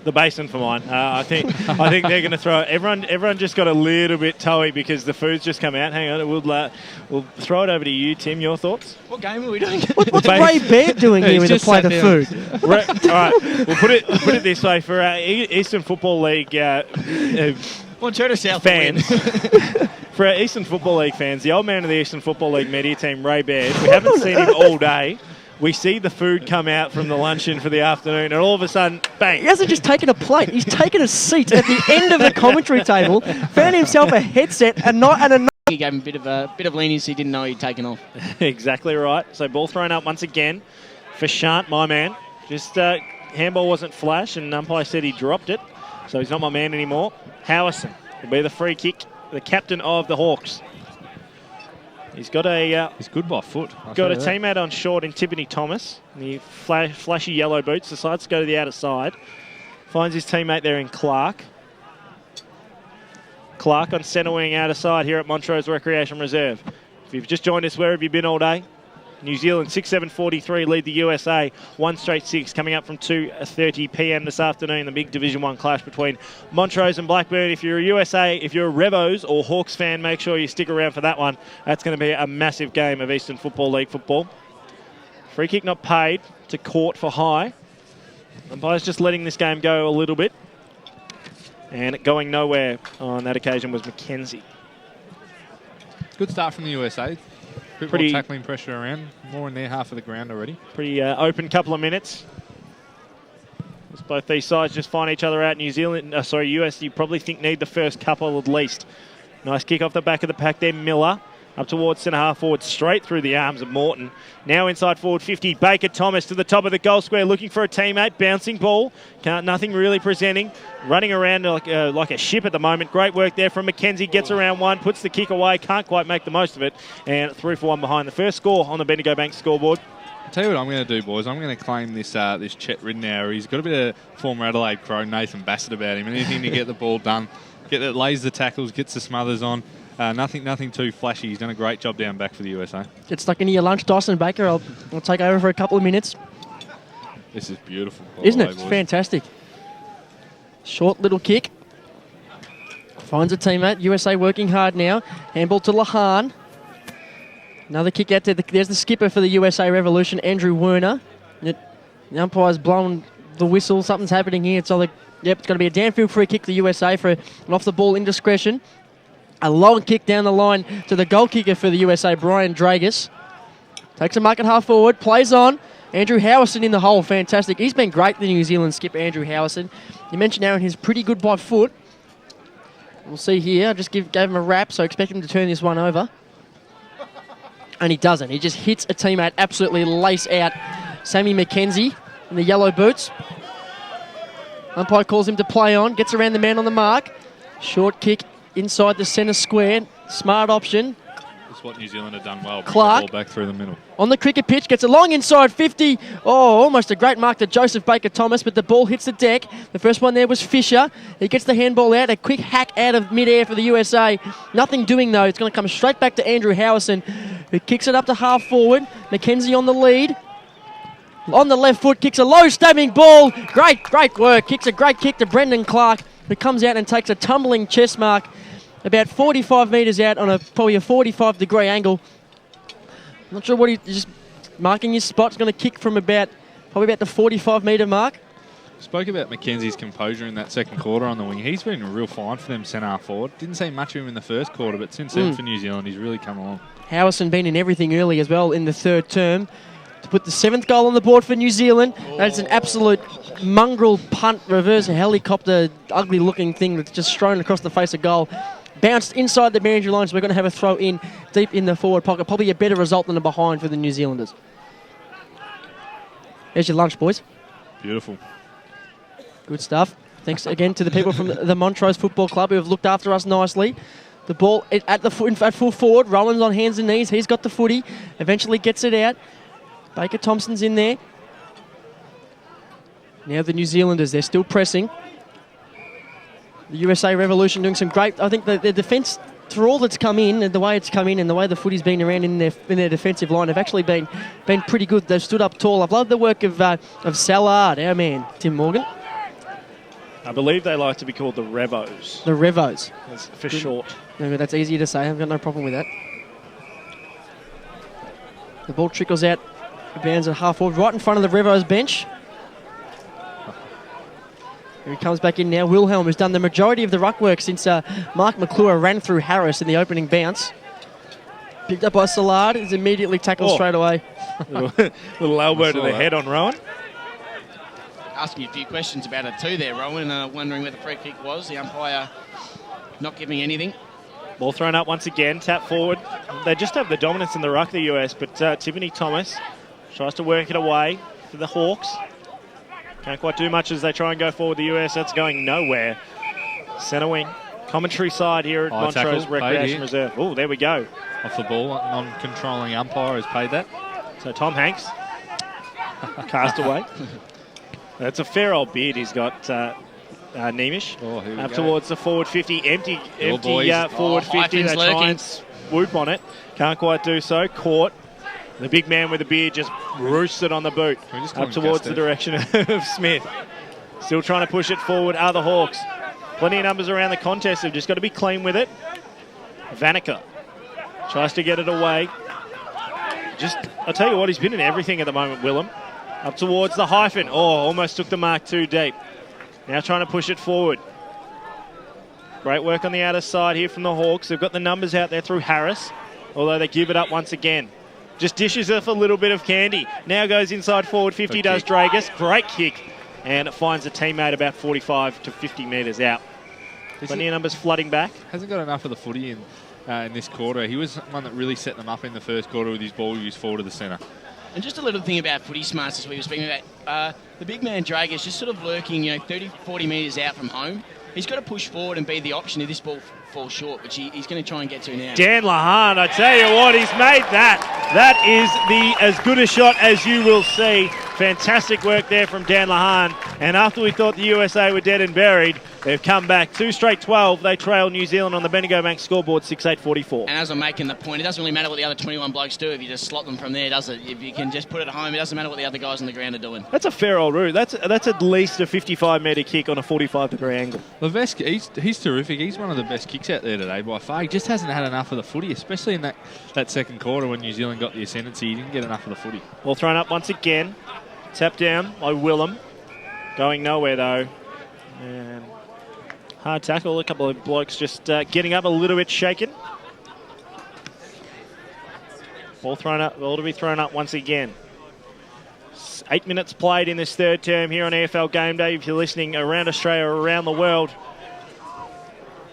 The Basin for mine. I think they're going to throw it. Everyone just got a little bit toey because the food's just come out. Hang on, we'll throw it over to you, Tim. Your thoughts? What game are we doing? What's Ray Baird doing here to play the food? All right, we'll put it this way for Eastern Football League. Montreal South fans. For our Eastern Football League fans, the old man of the Eastern Football League media team, Ray Baird, we haven't seen him all day. We see the food come out from the luncheon for the afternoon, and all of a sudden, bang. He hasn't just taken a plate. He's taken a seat at the end of the commentary table, found himself a headset, and a... He gave him a bit of leniency. He didn't know he'd taken off. Exactly right. So ball thrown up once again for Shant, my man. Just handball wasn't flash, and umpire said he dropped it, so he's not my man anymore. Howison will be the free kick, the captain of the Hawks. He's got a... he's good by foot. Got a teammate on short in Tiffany Thomas. The flashy yellow boots. Decides to go to the outer side. Finds his teammate there in Clark. Clark on centre wing outer side here at Montrose Recreation Reserve. If you've just joined us, where have you been all day? New Zealand 6-7-43 lead the USA 1 straight 6 coming up from 2:30 p.m. this afternoon. The big Division 1 clash between Montrose and Blackburn. If you're a USA, if you're a Revos or Hawks fan, make sure you stick around for that one. That's going to be a massive game of Eastern Football League football. Free kick not paid to Court for high. Umpire's just letting this game go a little bit. And going nowhere on that occasion was Mackenzie. Good start from the USA. Pretty more tackling pressure around, more in their half of the ground already. Pretty open couple of minutes. As both these sides just find each other out. New Zealand, US, you probably think need the first couple at least. Nice kick off the back of the pack there, Miller. Up towards centre half forward, straight through the arms of Morton. Now inside forward 50, Baker Thomas to the top of the goal square, looking for a teammate. Bouncing ball, nothing really presenting. Running around like a ship at the moment. Great work there from Mackenzie. Gets around one, puts the kick away, can't quite make the most of it. And 3-1 behind. The first score on the Bendigo Bank scoreboard. I'll tell you what I'm going to do, boys. I'm going to claim this Chet Ridnour. He's got a bit of former Adelaide Crow Nathan Bassett about him. Anything to get the ball done, lays the tackles, gets the smothers on. Nothing too flashy. He's done a great job down back for the USA. Get stuck into your lunch, Dyson Baker. I'll take over for a couple of minutes. This is beautiful. Isn't it? It's fantastic. Short little kick. Finds a teammate. USA working hard now. Handball to Lahan. Another kick out there. There's the skipper for the USA Revolution, Andrew Werner. The umpire's blown the whistle. Something's happening here. It's going to be a Danfield free kick for the USA for an off-the-ball indiscretion. A long kick down the line to the goal kicker for the USA, Brian Dragus. Takes a mark at half forward, plays on. Andrew Howison in the hole, fantastic. He's been great, the New Zealand skipper, Andrew Howison. You mentioned Aaron, he's pretty good by foot. We'll see here, I just gave him a wrap, so expect him to turn this one over. And he doesn't, he just hits a teammate, absolutely lace out Sammy Mackenzie in the yellow boots. Umpire calls him to play on, gets around the man on the mark. Short kick inside the centre square. Smart option. That's what New Zealand have done well. Clark. Bring the ball back through the middle. On the cricket pitch, gets a long inside 50. Oh, almost a great mark to Joseph Baker Thomas, but the ball hits the deck. The first one there was Fisher. He gets the handball out. A quick hack out of midair for the USA. Nothing doing, though. It's going to come straight back to Andrew Howison, who kicks it up to half forward. Mackenzie on the lead. On the left foot, kicks a low stabbing ball. Great work. Kicks a great kick to Brendan Clark, who comes out and takes a tumbling chest mark about 45 metres out on probably a 45-degree angle. Not sure what he's just marking his spot. He's going to kick from probably about the 45-metre mark. Spoke about Mackenzie's composure in that second quarter on the wing. He's been real fine for them centre forward. Didn't see much of him in the first quarter, but since then for New Zealand, he's really come along. Howison been in everything early as well in the third term to put the 7th goal on the board for New Zealand. That's an absolute mongrel punt, reverse helicopter, ugly-looking thing that's just strewn across the face of goal. Bounced inside the boundary line, so we're going to have a throw in deep in the forward pocket. Probably a better result than a behind for the New Zealanders. There's your lunch, boys. Beautiful. Good stuff. Thanks again to the people from the Montrose Football Club who have looked after us nicely. The ball at full forward. Rowan's on hands and knees. He's got the footy. Eventually gets it out. Baker Thompson's in there. Now the New Zealanders, they're still pressing. The USA Revolution doing some great... I think the defence, for all that's come in, and the way it's come in, and the way the footy's been around in their defensive line, have actually been pretty good. They've stood up tall. I've loved the work of Sallard, our man, Tim Morgan. I believe they like to be called the Revos. The Revos. That's for short. No, that's easier to say. I've got no problem with that. The ball trickles out, bounds at half forward, right in front of the Revos bench. Here he comes back in now. Wilhelm, who's done the majority of the ruck work since Mark McClure ran through Harris in the opening bounce. Picked up by Salard, is immediately tackled straight away. Little elbow to the head on Rowan. Asking you a few questions about it too there, Rowan, wondering where the free kick was. The umpire not giving anything. Ball thrown up once again, tap forward. They just have the dominance in the ruck, the US, but Tiffany Thomas tries to work it away for the Hawks. Can't quite do much as they try and go forward. The US, that's going nowhere. Centre wing. Commentary side here at Montrose Recreation Reserve. Oh, there we go. Off the ball, non-controlling umpire has paid that. So Tom Hanks, cast away. That's a fair old beard he's got, Neemish. Up towards the forward 50, empty forward 50. They try and swoop on it. Can't quite do so. Caught. The big man with the beard just roosted on the boot. Up towards the direction of Smith. Still trying to push it forward are the Hawks. Plenty of numbers around the contest. They've just got to be clean with it. Vanica tries to get it away. I'll tell you what, he's been in everything at the moment, Willem. Up towards the hyphen. Oh, almost took the mark too deep. Now trying to push it forward. Great work on the outer side here from the Hawks. They've got the numbers out there through Harris, although they give it up once again. Just dishes off a little bit of candy. Now goes inside forward 50, does Dragus. Great kick. And it finds a teammate about 45 to 50 metres out. Plenty of numbers flooding back. Hasn't got enough of the footy in this quarter. He was one that really set them up in the first quarter with his ball used forward to the centre. And just a little thing about footy smarts as we were speaking about. The big man Dragus just sort of lurking, 30, 40 metres out from home. He's got to push forward and be the option if this ball falls short, which he's going to try and get to now. Dan Lahan, I tell you what, he's made that. That is as good a shot as you will see. Fantastic work there from Dan Lahan. And after we thought the USA were dead and buried, they've come back. 2 straight 12. They trail New Zealand on the Bendigo Bank scoreboard 6-8-44. And as I'm making the point, it doesn't really matter what the other 21 blokes do if you just slot them from there, does it? If you can just put it home, it doesn't matter what the other guys on the ground are doing. That's a fair old route. That's at least a 55-metre kick on a 45-degree angle. Levesque, he's terrific. He's one of the best kicks out there today by far. He just hasn't had enough of the footy, especially in that second quarter when New Zealand got the ascendancy. He didn't get enough of the footy. Ball thrown up once again. Tapped down by Willem. Going nowhere, though. And hard tackle. A couple of blokes just getting up a little bit shaken. Ball to be thrown up once again. 8 minutes played in this third term here on EFL Game Day. If you're listening around Australia or around the world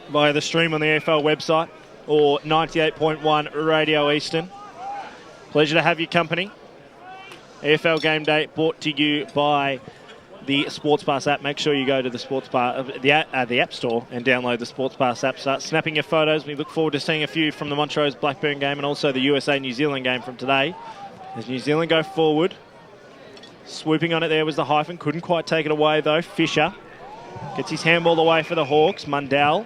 via the stream on the EFL website or 98.1 Radio Eastern. Pleasure to have your company. EFL Game Day brought to you by the Sports Pass app. Make sure you go to the Sports Pass, the App Store and download the Sports Pass app. Start snapping your photos. We look forward to seeing a few from the Montrose Blackburn game and also the USA-New Zealand game from today. As New Zealand go forward. Swooping on it there was the hyphen. Couldn't quite take it away, though. Fisher gets his handball away for the Hawks. Mundell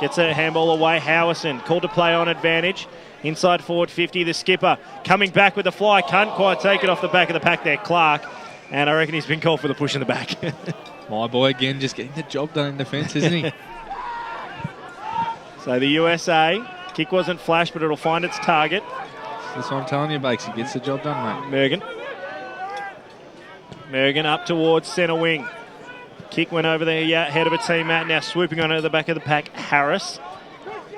gets a handball away. Howison called to play on advantage. Inside forward 50, the skipper coming back with the fly. Can't quite take it off the back of the pack there, Clark. And I reckon he's been called for the push in the back. My boy again, just getting the job done in defence, isn't he? So the USA, kick wasn't flash, but it'll find its target. That's what I'm telling you, Bakes. He gets the job done, mate. Mergen up towards centre wing. Kick went over the head of a teammate. Now swooping on to the back of the pack, Harris.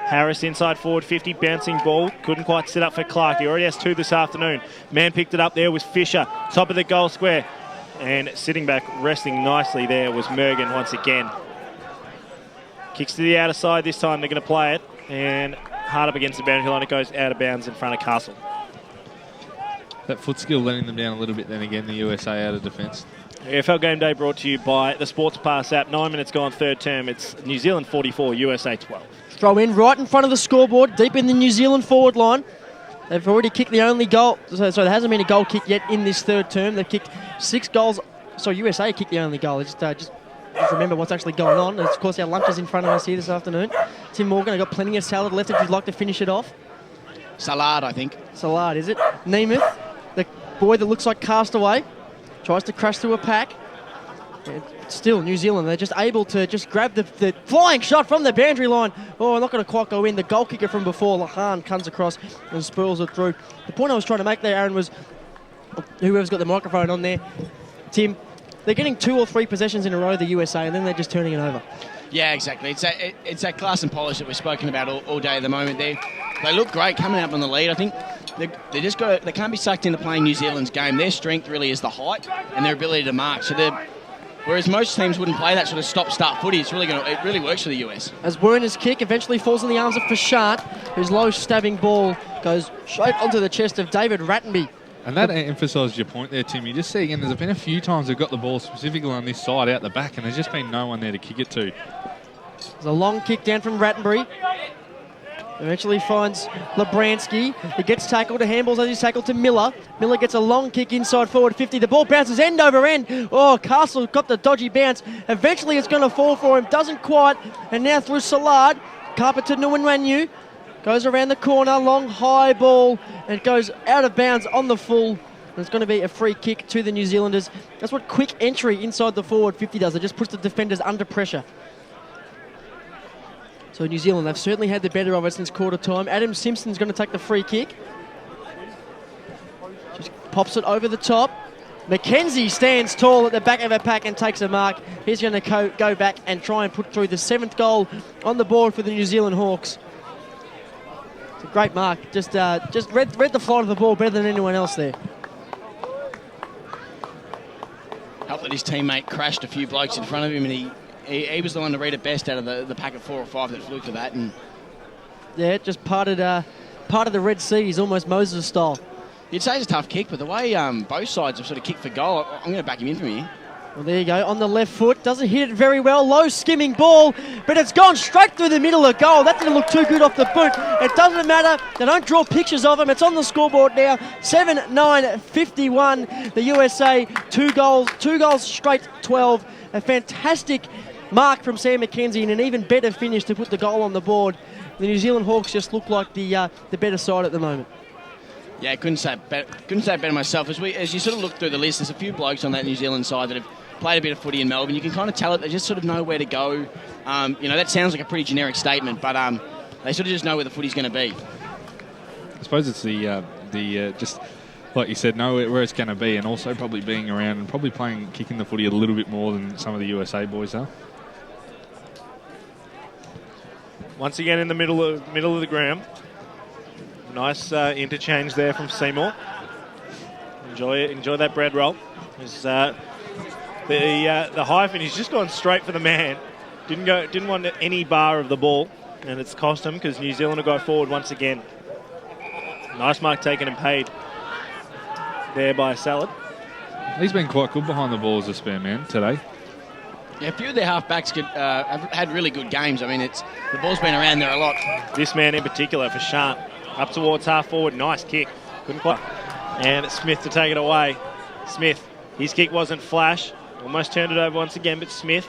Harris inside forward 50, bouncing ball. Couldn't quite sit up for Clark. He already has 2 this afternoon. Man picked it up there was Fisher. Top of the goal square. And sitting back, resting nicely there was Mergen once again. Kicks to the outer side this time. They're going to play it. And hard up against the boundary line. It goes out of bounds in front of Castle. That foot skill letting them down a little bit then again, the USA out of defence. EFL Game Day brought to you by the Sports Pass app. 9 minutes gone, third term. It's New Zealand 44, USA 12. Throw in right in front of the scoreboard, deep in the New Zealand forward line. They've already kicked the only goal. So there hasn't been a goal kick yet in this third term. They've kicked 6 goals. So USA kicked the only goal. Just remember what's actually going on. And of course, our lunch is in front of us here this afternoon. Tim Morgan, I've got plenty of salad left if you'd like to finish it off. Salad, I think. Salad, is it? Nemeth, the boy that looks like Castaway, tries to crash through a pack. Still, New Zealand, they're just able to just grab the flying shot from the boundary line. Oh, not going to quite go in. The goal kicker from before, Lahan, comes across and spurls it through. The point I was trying to make there, Aaron, was whoever's got the microphone on there, Tim, they're getting 2 or 3 possessions in a row, the USA, and then they're just turning it over. Yeah, exactly. It's that class and polish that we've spoken about all day at the moment. They look great coming up on the lead. I think they just they can't be sucked into playing New Zealand's game. Their strength really is the height and their ability to mark. So whereas most teams wouldn't play that sort of stop-start footy, it really works for the US. As Werner's kick eventually falls in the arms of Fashart, whose low stabbing ball goes straight onto the chest of David Rattenby. And that emphasises your point there, Tim. You just see again, there's been a few times they've got the ball specifically on this side out the back, and there's just been no one there to kick it to. There's a long kick down from Rattenbury. Eventually finds Lebransky. He gets tackled. A handballs as he's tackled to Miller. Miller gets a long kick inside forward 50. The ball bounces end over end. Oh, Castle got the dodgy bounce. Eventually it's going to fall for him. Doesn't quite. And now through Salard. Carpet to Nguyenwanyu. Goes around the corner. Long high ball. And it goes out of bounds on the full. And it's going to be a free kick to the New Zealanders. That's what quick entry inside the forward 50 does. It just puts the defenders under pressure. So New Zealand, they've certainly had the better of it since quarter time. Adam Simpson's going to take the free kick. Just pops it over the top. McKenzie stands tall at the back of a pack and takes a mark. He's going to go back and try and put through the 7th goal on the board for the New Zealand Hawks. It's a great mark. Just read the flight of the ball better than anyone else there. Helped that his teammate crashed a few blokes in front of him, and he was the one to read it best out of the pack of 4 or 5 that flew for that. And yeah, just parted the Red Sea. He's almost Moses style. You'd say it's a tough kick, but the way both sides have sort of kicked for goal, I'm going to back him in from here. Well, there you go, on the left foot. Doesn't hit it very well. Low skimming ball, but it's gone straight through the middle of goal. That didn't look too good off the boot. It doesn't matter. They don't draw pictures of him. It's on the scoreboard now. 7-9-51. The USA, 2 goals straight, 12. A fantastic mark from Sam McKenzie and an even better finish to put the goal on the board. The New Zealand Hawks just look like the better side at the moment. Yeah, couldn't say it better myself. As you sort of look through the list, there's a few blokes on that New Zealand side that have played a bit of footy in Melbourne. You can kind of tell it. They just sort of know where to go. That sounds like a pretty generic statement, but they sort of just know where the footy's going to be. I suppose it's the just like you said, know where it's going to be, and also probably being around and probably kicking the footy a little bit more than some of the USA boys are. Once again in the middle of the ground. Nice interchange there from Seymour. Enjoy that bread roll. The hyphen, he's just gone straight for the man. Didn't want any bar of the ball, and it's cost him because New Zealand will go forward once again. Nice mark taken and paid there by Salad. He's been quite good behind the ball as a spare man today. Yeah, a few of their half-backs have had really good games. I mean, the ball's been around there a lot. This man in particular, for Sharp, up towards half forward, nice kick. Couldn't quite. And it's Smith to take it away. Smith, his kick wasn't flash. Almost turned it over once again, but Smith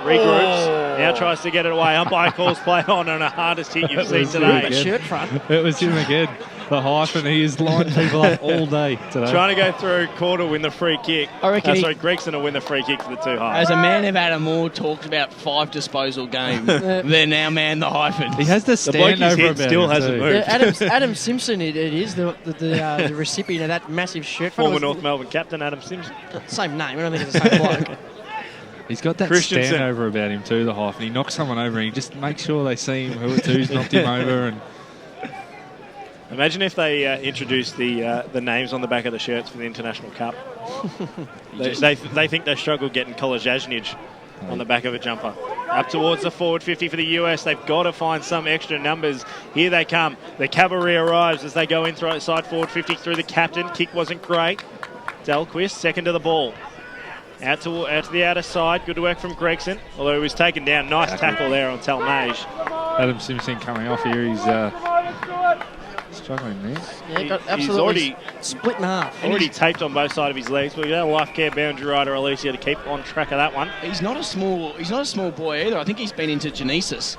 regroups. Now tries to get it away. Umpire calls play on and a hardest hit you've seen today. Shirt front. It was him again. The hyphen, he has lined people up all day today. Trying to go through quarter, win the free kick. I reckon Gregson will win the free kick for the 2 high. As a man of Adam Moore talks about 5 disposal games, they're now man the hyphen. He has the stand over about still hasn't moved. Yeah, Adam Simpson, it is the recipient of that massive shirt front. Former North Melbourne captain Adam Simpson. Same name, I don't think it's the same bloke. He's got that stand over about him too, the hyphen. He knocks someone over and he just makes sure they see him who's knocked him over. And imagine if they introduced the names on the back of the shirts for the International Cup. they think they struggle getting Kolajasnij on the back of a jumper. Up towards the forward 50 for the US. They've got to find some extra numbers. Here they come. The cavalry arrives as they go in side forward 50 through the captain. Kick wasn't great. Delquist, second to the ball. Out to the outer side. Good work from Gregson, although he was taken down. Nice tackle there on Talmage. Adam Simpson coming off here. He's struggling there. Yeah, absolutely already split in half. Already taped on both sides of his legs. We've got a life care boundary rider, Alysia, to keep on track of that one. He's not a small boy either. I think he's been into Genesis.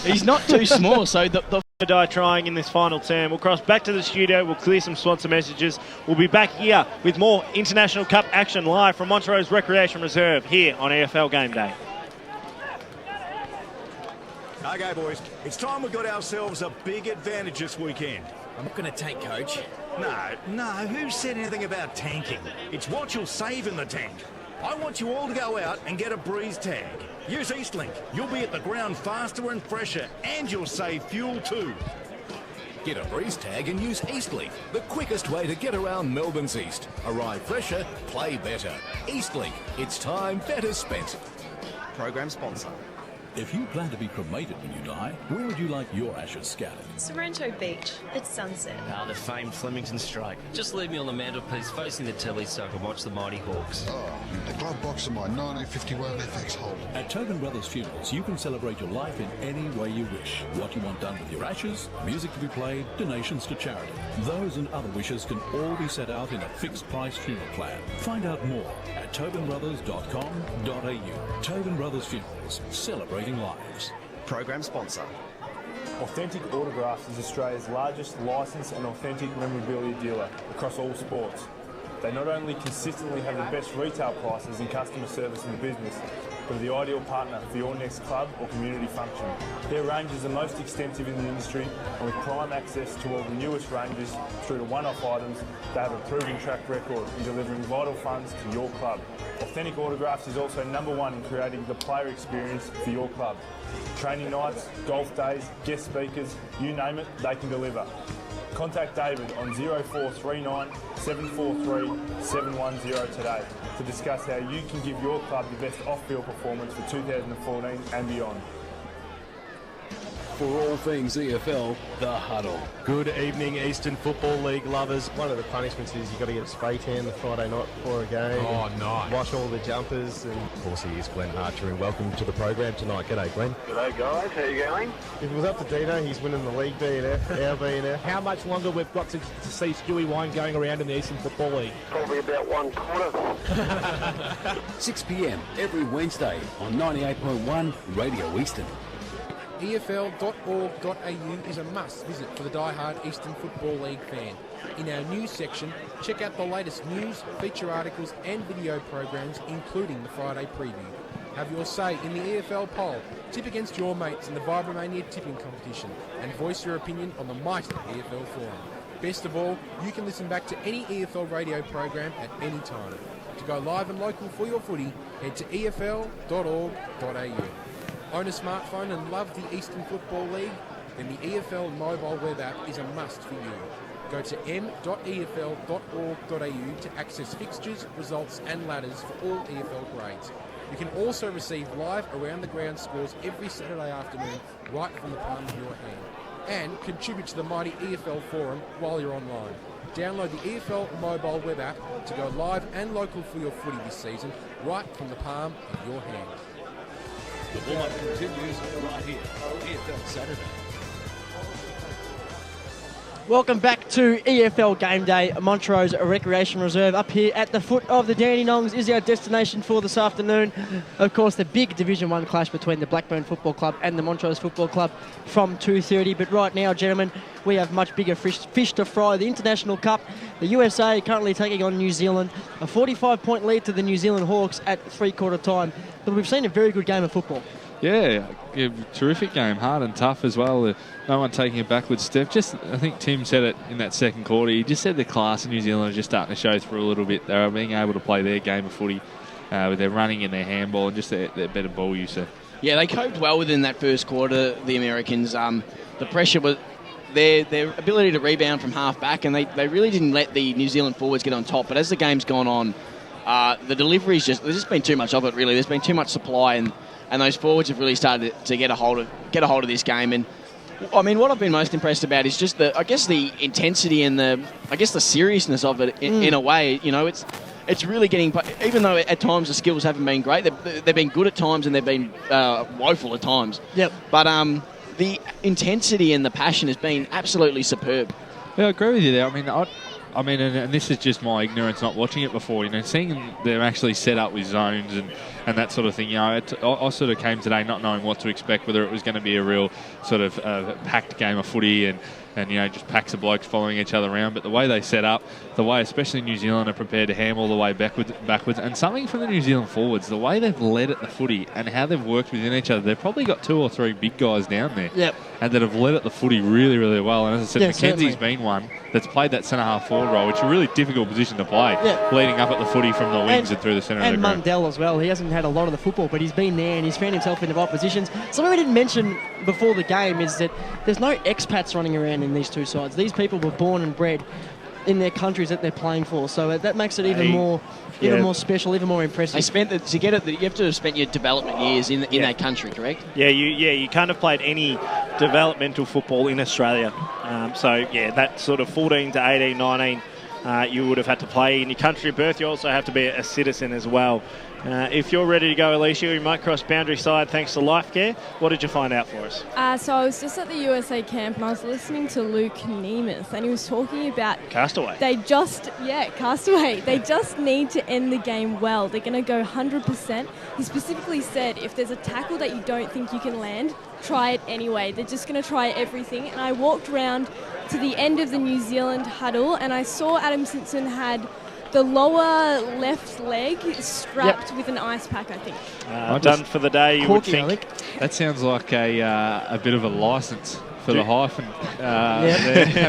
He's not too small. So the Die trying in this final term. We'll cross back to the studio. We'll clear some sponsor messages. We'll be back here with more International Cup action live from Montrose Recreation Reserve here on EFL Game Day. Okay, boys, it's time we got ourselves a big advantage this weekend. I'm not going to take, Coach. No, who said anything about tanking? It's what you'll save in the tank. I want you all to go out and get a breeze tag. Use Eastlink. You'll be at the ground faster and fresher, and you'll save fuel too. Get a breeze tag and use Eastlink, the quickest way to get around Melbourne's east. Arrive fresher, play better. Eastlink, it's time better spent. Program sponsor. If you plan to be cremated when you die, where would you like your ashes scattered? Sorrento Beach at sunset. The famed Flemington Strike. Just leave me on the mantelpiece facing the telly so I can watch the Mighty Hawks. The glove box of my 1951 FX Holden. At Tobin Brothers Funerals, you can celebrate your life in any way you wish. What you want done with your ashes, music to be played, donations to charity. Those and other wishes can all be set out in a fixed price funeral plan. Find out more at tobinbrothers.com.au. Tobin Brothers Funerals, celebrating lives. Program sponsor. Authentic Autographs is Australia's largest licensed and authentic memorabilia dealer across all sports. They not only consistently have the best retail prices and customer service in the business, but are the ideal partner for your next club or community function. Their range is the most extensive in the industry, and with prime access to all the newest ranges through to one-off items, they have a proven track record in delivering vital funds to your club. Authentic Autographs is also #1 in creating the player experience for your club. Training nights, golf days, guest speakers, you name it, they can deliver. Contact David on 0439 743 710 today to discuss how you can give your club the best off-field performance for 2014 and beyond. For all things EFL, The Huddle. Good evening, Eastern Football League lovers. One of the punishments is you've got to get a spray tan the Friday night before a game. Oh, nice. Wash all the jumpers. And of course, he is Glenn Archer, and welcome to the program tonight. G'day, Glenn. G'day, guys. How you going? If it was up to Dino, he's winning the league BNF, our BNF. How much longer we've got to see Stewie Wine going around in the Eastern Football League? Probably about 1/4. 6 p.m. every Wednesday on 98.1 Radio Eastern. EFL.org.au is a must visit for the die-hard Eastern Football League fan. In our news section, check out the latest news, feature articles and video programs, including the Friday preview. Have your say in the EFL poll, tip against your mates in the Vibromania tipping competition, and voice your opinion on the mighty EFL forum. Best of all, you can listen back to any EFL radio program at any time. To go live and local for your footy, head to efl.org.au. Own a smartphone and love the Eastern Football League? Then the EFL mobile web app is a must for you. Go to m.efl.org.au to access fixtures, results and ladders for all EFL grades. You can also receive live around-the-ground scores every Saturday afternoon right from the palm of your hand. And contribute to the mighty EFL forum while you're online. Download the EFL mobile web app to go live and local for your footy this season right from the palm of your hand. The warm-up continues right here, EFL Saturday. Welcome back to EFL Game Day. Montrose Recreation Reserve up here at the foot of the Dandenongs is our destination for this afternoon. Of course, the big Division 1 clash between the Blackburn Football Club and the Montrose Football Club from 2:30. But right now, gentlemen, we have much bigger fish to fry. The International Cup, the USA currently taking on New Zealand. A 45-point lead to the New Zealand Hawks at three-quarter time. But we've seen a very good game of football. Yeah, terrific game, hard and tough as well. No one taking a backward step. Just, I think Tim said it in that second quarter. He just said the class in New Zealand is just starting to show through a little bit. They're being able to play their game of footy with their running and their handball and just their better ball use. Yeah, they coped well within that first quarter, the Americans. The pressure was their ability to rebound from half back, and they really didn't let the New Zealand forwards get on top. But as the game's gone on, the delivery's there's just been too much of it, really. There's been too much supply, and those forwards have really started to get a hold of this game. And I mean, what I've been most impressed about is just the intensity and the seriousness of it in a way. You know, it's really getting, even though at times the skills haven't been great, they've been good at times and they've been woeful at times. Yep. But the intensity and the passion has been absolutely superb. Yeah, I agree with you there. I mean, and this is just my ignorance not watching it before, you know, seeing them actually set up with zones and that sort of thing. You know, I sort of came today not knowing what to expect, whether it was going to be a real sort of packed game of footy and and, just packs of blokes following each other around. But the way they set up, the way especially New Zealand are prepared to handle the way backwards, and something from the New Zealand forwards, the way they've led at the footy and how they've worked within each other. They've probably got 2 or 3 big guys down there. Yep. And that have led at the footy really, really well. And as I said, Yeah, Mackenzie's certainly. been one that's played that centre-half forward role, which is a really difficult position to play, leading up at the footy from the wings and through the centre of the And ground. Mundell as well. He hasn't had a lot of the football, but he's been there and he's found himself in the right positions. Something we didn't mention before the game is that there's no expats running around in these two sides. These people were born and bred in their countries that they're playing for, so that makes it even more special, even more impressive. They spent to get it. You have to have spent your development years in that country, correct? Yeah, you can't have played any developmental football in Australia. That sort of 14 to 18, 19, you would have had to play in your country of birth. You also have to be a citizen as well. If you're ready to go, Alysia, you might cross boundary side thanks to Life Care. What did you find out for us? So I was just at the USA camp and I was listening to Luke Nemeth and he was talking about... Castaway. Castaway. They just need to end the game well. They're going to go 100%. He specifically said if there's a tackle that you don't think you can land, try it anyway. They're just going to try everything. And I walked round to the end of the New Zealand huddle and I saw Adam Simpson had the lower left leg strapped with an ice pack, I think. Done for the day, you would think. That sounds like a bit of a licence for the hyphen.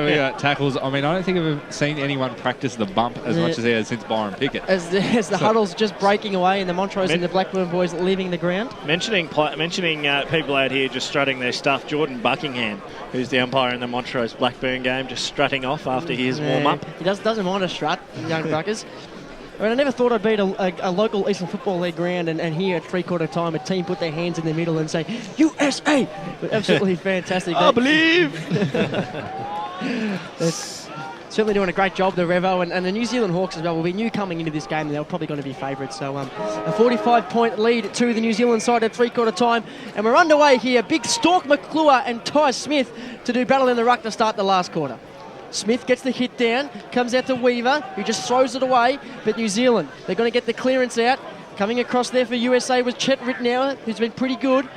We got tackles. I mean, I don't think I've ever seen anyone practice the bump as much as he has since Byron Pickett. As the huddle's just breaking away and the Montrose and the Blackburn boys leaving the ground. Mentioning people out here just strutting their stuff, Jordan Buckingham, who's the umpire in the Montrose Blackburn game, just strutting off after his warm-up. He doesn't mind a strut, young buckers. I mean, I never thought I'd be at a local Eastern Football League ground and hear at three-quarter time a team put their hands in the middle and say, USA! Absolutely fantastic. I believe! They're certainly doing a great job, the Revo, and the New Zealand Hawks as well. We knew coming into this game they were probably going to be favourites. So a 45-point lead to the New Zealand side at three-quarter time. And we're underway here. Big Stork McClure and Ty Smith to do battle in the ruck to start the last quarter. Smith gets the hit down, comes out to Weaver, who just throws it away. But New Zealand, they're going to get the clearance out. Coming across there for USA was Chet Rittenauer, who's been pretty good.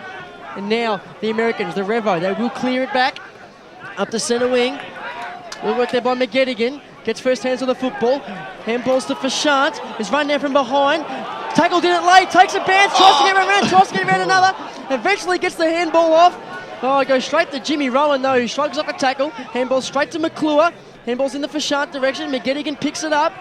And now the Americans, the Revo, they will clear it back up to centre wing. Good work there by McGettigan. Gets first hands on the football. Handballs to Fashant. He's run down from behind. Tackled in it late. Takes a bounce. Tries to get around. Tries to get around another. Eventually gets the handball off. Oh, goes straight to Jimmy Rowan, though, who shrugs off a tackle. Handball straight to McClure. Handball's in the Fashant direction. McGettigan picks it up.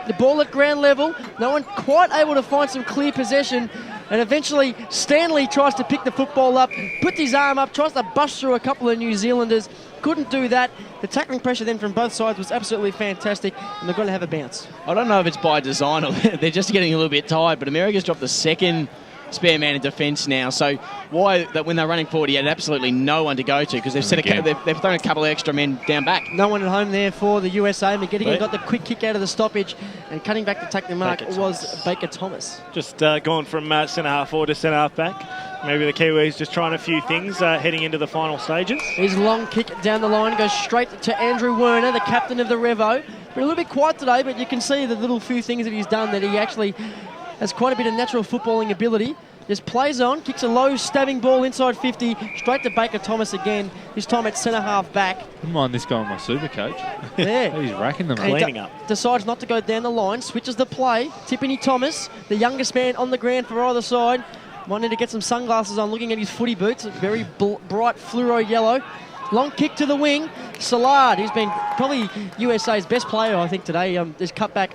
The ball at ground level. No one quite able to find some clear possession. And eventually, Stanley tries to pick the football up, puts his arm up, tries to bust through a couple of New Zealanders. Couldn't do that. The tackling pressure then from both sides was absolutely fantastic, and they're going to have a bounce. I don't know if it's by design or they're just getting a little bit tired, but America's dropped the second spare man in defence now. So why that when they're running forward, he had absolutely no one to go to because they've they've thrown a couple of extra men down back. No one at home there for the USA. McGettigan got the quick kick out of the stoppage, and cutting back to take the mark was Baker Thomas. Just gone from centre half forward to centre half back. Maybe the Kiwis just trying a few things heading into the final stages. His long kick down the line goes straight to Andrew Werner, the captain of the Revo. Been a little bit quiet today, but you can see the little few things that he's done that he actually has quite a bit of natural footballing ability. Just plays on, kicks a low stabbing ball inside 50, straight to Baker Thomas again, this time at centre half back. Wouldn't mind this guy on my super coach. Yeah. He's racking them. Cleaning up. Decides not to go down the line, switches the play. Tiffany Thomas, the youngest man on the ground for either side, wanting to get some sunglasses on, looking at his footy boots, very bright fluoro yellow. Long kick to the wing. Salard, who's been probably USA's best player, I think, today. This cutback,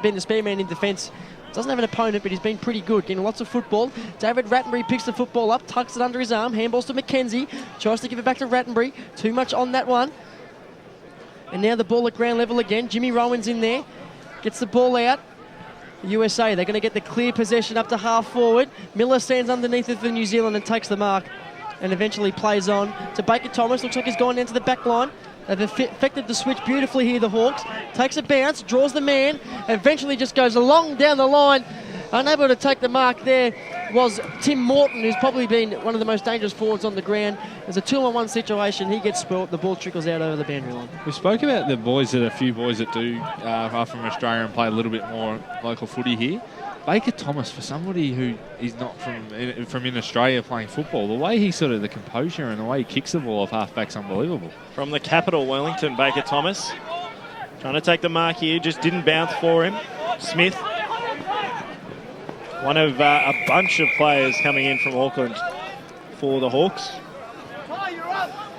been the spare man in defence. Doesn't have an opponent, but he's been pretty good, getting lots of football. David Rattenbury picks the football up, tucks it under his arm, handballs to McKenzie, tries to give it back to Rattenbury. Too much on that one. And now the ball at ground level again. Jimmy Rowan's in there, gets the ball out. The USA, they're going to get the clear possession up to half forward. Miller stands underneath it for New Zealand and takes the mark. And eventually plays on to Baker Thomas. Looks like he's gone down to the back line. They've effected the switch beautifully here, the Hawks. Takes a bounce, draws the man, eventually just goes along down the line. Unable to take the mark there was Tim Morton, who's probably been one of the most dangerous forwards on the ground. There's a 2-on-1 situation. He gets spoilt. The ball trickles out over the boundary line. We spoke about the boys, that a few boys that do are from Australia and play a little bit more local footy here. Baker Thomas, for somebody who is not from in Australia playing football, the way he sort of, the composure and the way he kicks the ball off half-back's unbelievable. From the capital, Wellington, Baker Thomas. Trying to take the mark here, just didn't bounce for him. Smith. One of a bunch of players coming in from Auckland for the Hawks.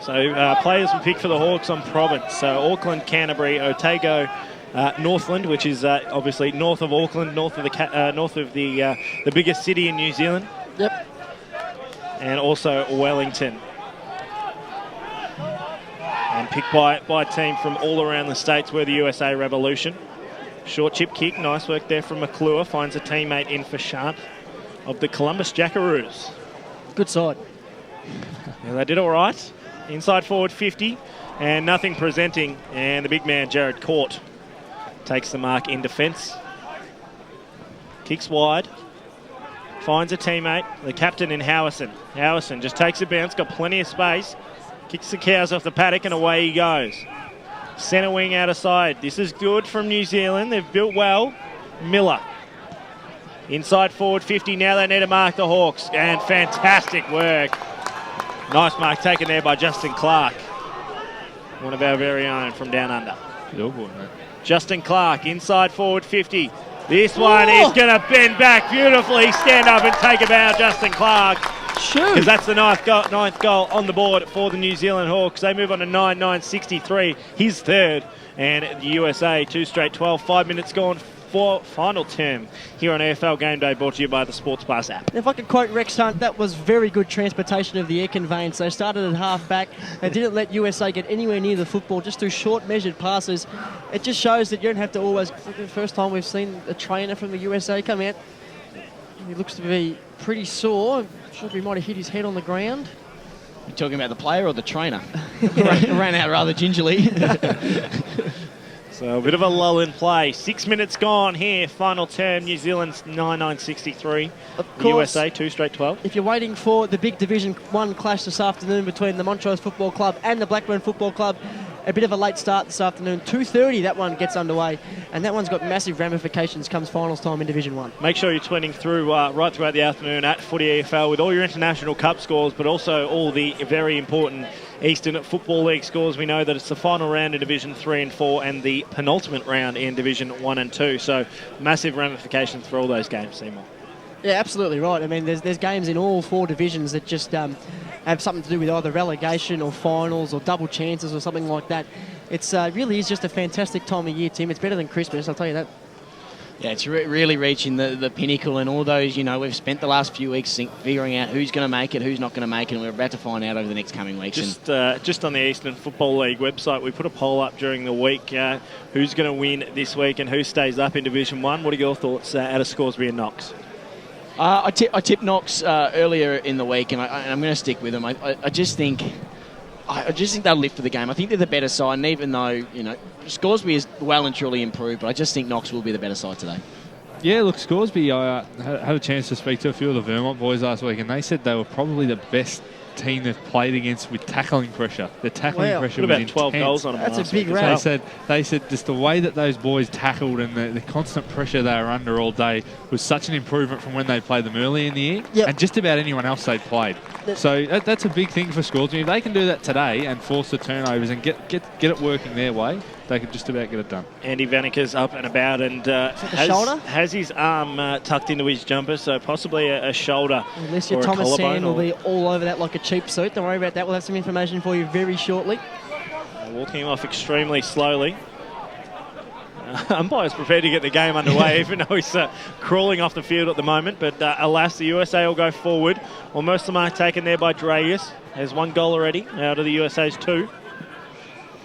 So players were picked for the Hawks on province. So Auckland, Canterbury, Otago, Northland, which is obviously north of Auckland, north of the biggest city in New Zealand. Yep. And also Wellington. And picked by a team from all around the states where the USA Revolution. Short chip kick, nice work there from McClure. Finds a teammate in for Shant of the Columbus Jackaroos. Good side. Yeah, they did all right. Inside forward 50 and nothing presenting. And the big man, Jared Court, takes the mark in defence. Kicks wide. Finds a teammate, the captain in Howison. Howison just takes a bounce, got plenty of space. Kicks the cows off the paddock and away he goes. Centre wing out of side. This is good from New Zealand. They've built well. Miller. Inside forward 50. Now they need to mark the Hawks. And fantastic work. Nice mark taken there by Justin Clark. One of our very own from down under. Good boy, mate. Justin Clark, inside forward 50. This one is going to bend back beautifully. Stand up and take a bow, Justin Clark. Because that's the ninth goal on the board for the New Zealand Hawks. They move on to 9-9-63, his third. And the USA, 2 straight 12, 5 minutes gone for final term here on EFL Game Day, brought to you by the Sports Pass app. If I could quote Rex Hunt, that was very good transportation of the air conveyance. They started at half back. They didn't let USA get anywhere near the football, just through short measured passes. It just shows that you don't have to always... The first time we've seen a trainer from the USA come out, he looks to be pretty sore. I'm sure he might have hit his head on the ground. You talking about the player or the trainer? ran out rather gingerly. So a bit of a lull in play. 6 minutes gone here. Final term, New Zealand's 9-9-63. USA, 2 straight 12. If you're waiting for the big Division 1 clash this afternoon between the Montrose Football Club and the Blackburn Football Club, a bit of a late start this afternoon. 2:30 that one gets underway, and that one's got massive ramifications comes finals time in Division 1. Make sure you're tweeting through right throughout the afternoon at Footy EFL with all your international cup scores, but also all the very important Eastern Football League scores. We know that it's the final round in Division 3 and 4 and the penultimate round in Division 1 and 2. So massive ramifications for all those games, Seymour. Yeah, absolutely right. I mean, there's games in all 4 divisions that just have something to do with either relegation or finals or double chances or something like that. It's really is just a fantastic time of year, Tim. It's better than Christmas, I'll tell you that. Yeah, it's really reaching the pinnacle, and all those, we've spent the last few weeks figuring out who's going to make it, who's not going to make it, and we're about to find out over the next coming weeks. Just on the Eastern Football League website, we put a poll up during the week, who's going to win this week and who stays up in Division 1. What are your thoughts out of Scoresby and Knox? I tipped Knox earlier in the week, and I'm going to stick with them. I just think they'll lift for the game. I think they're the better side, and even though Scoresby is well and truly improved, but I just think Knox will be the better side today. Yeah, look, Scoresby, I had a chance to speak to a few of the Vermont boys last week, and they said they were probably the best team they've played against with tackling pressure. The tackling pressure was about 12 goals on them. That's a big round. They said just the way that those boys tackled and the constant pressure they were under all day was such an improvement from when they played them early in the year, and just about anyone else they'd played. So that's a big thing for Scoresby. If they can do that today and force the turnovers and get it working their way, they could just about get it done. Andy Vanica's up and about and has his arm tucked into his jumper, so possibly a shoulder. Alysia Thomas Sand will be all over that like a cheap suit. Don't worry about that. We'll have some information for you very shortly. Walking off extremely slowly. Umpire's prepared to get the game underway, even though he's crawling off the field at the moment. But alas, the USA will go forward. Almost the mark taken there by Dragus. There's 1 goal already out of the USA's 2.